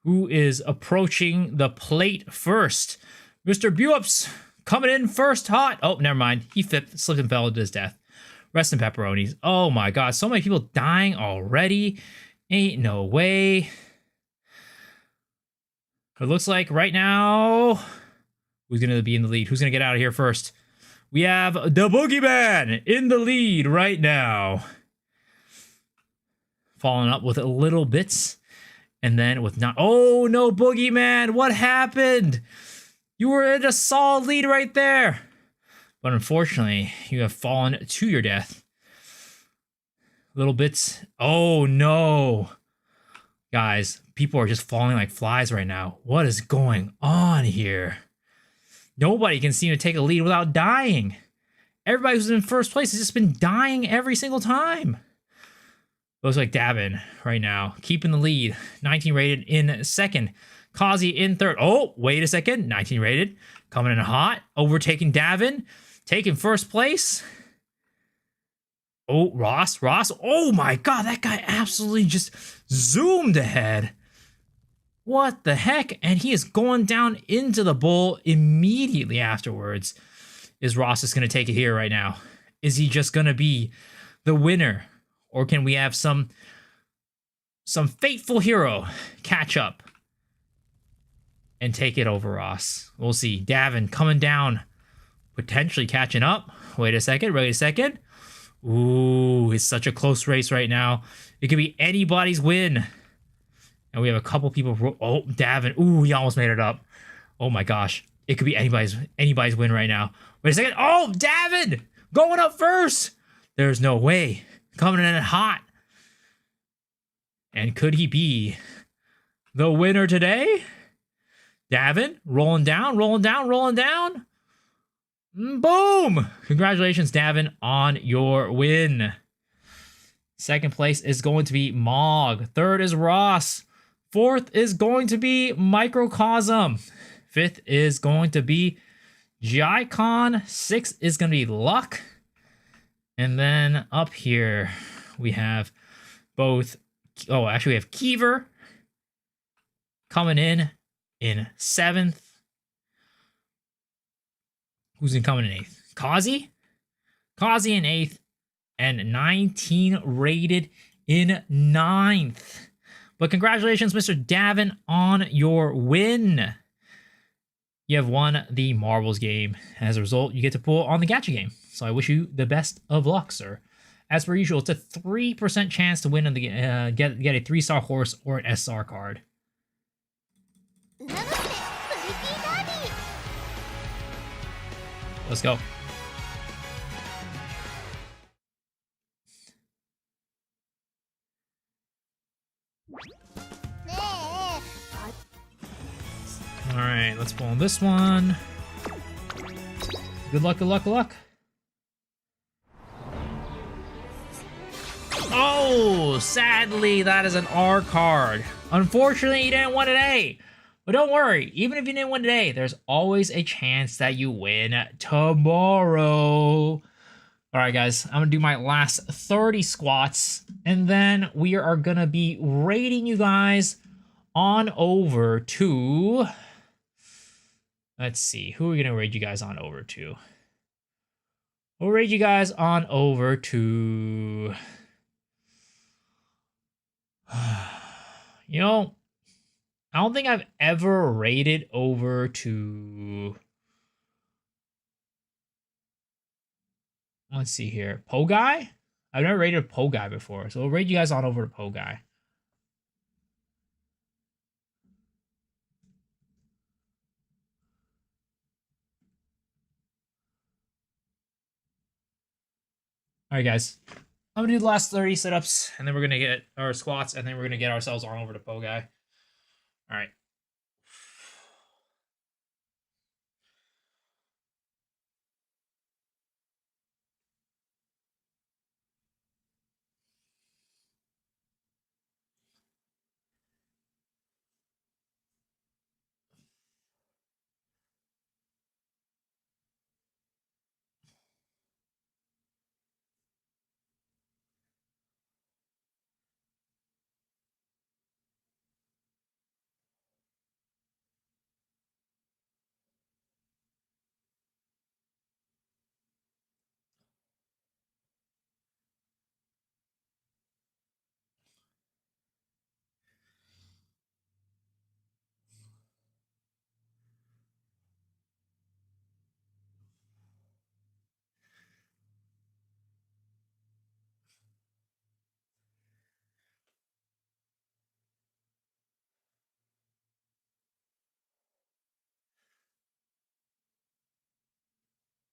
Who is approaching the plate first? Mr. Buups coming in first hot. Oh, never mind. He slipped and fell to his death. Rest in pepperonis. Oh my god, so many people dying already. Ain't no way. It looks like right now, who's going to be in the lead? Who's going to get out of here first? We have the Boogeyman in the lead right now. Following up with a little bits. And then with not... Oh, no, Boogeyman. What happened? You were in a solid lead right there. But unfortunately, you have fallen to your death. Little bits. Oh, no. Guys, people are just falling like flies right now. What is going on here? Nobody can seem to take a lead without dying. Everybody who's in first place has just been dying every single time. Looks like Davin right now, keeping the lead. 19 rated in second. Kazi in third. Oh, wait a second. 19 rated. Coming in hot. Overtaking Davin. Taking first place. Oh, Ross. Oh my god, that guy absolutely just zoomed ahead. What the heck? And he is going down into the bowl immediately afterwards. Is Ross just going to take it here right now? Is he just going to be the winner? Or can we have some fateful hero catch up and take it over Ross? We'll see. Davin coming down, potentially catching up. Wait a second. Ooh, it's such a close race right now. It could be anybody's win. And we have a couple people. Oh, Davin. Ooh, he almost made it up. Oh my gosh. It could be anybody's win right now. Wait a second. Oh, Davin going up first. There's no way. Coming in hot. And could he be the winner today? Davin rolling down. Boom! Congratulations, Davin, on your win. Second place is going to be Mog. Third is Ross. Fourth is going to be Microcosm. Fifth is going to be Jicon. Sixth is going to be Luck. And then up here, we have both... Oh, actually, we have Keever coming in seventh. Who's coming in eighth? Kazi in eighth. And 19 rated in ninth. But congratulations, Mr. Davin, on your win. You have won the Marbles game. As a result, you get to pull on the Gacha game. So I wish you the best of luck, sir. As per usual, it's a 3% chance to win on the get a 3-star horse or an SR card. Let's go. All right, let's pull on this one. Good luck. Oh, sadly, that is an R card. Unfortunately, you didn't win today. But don't worry, even if you didn't win today, there's always a chance that you win tomorrow. All right, guys, I'm gonna do my last 30 squats, and then we are gonna be rating you guys on over to... Let's see. Who are we going to raid you guys on over to? We'll raid you guys on over to... You know, I don't think I've ever raided over to... Let's see here. Pogai? I've never raided Pogai before, so we'll raid you guys on over to Pogai. All right, guys. I'm gonna do the last 30 sit-ups, and then we're gonna get our squats, and then we're gonna get ourselves on over to Pogai. All right.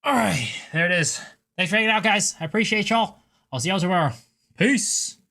All right, there it is. Thanks for hanging out, guys. I appreciate y'all. I'll see y'all tomorrow. Peace.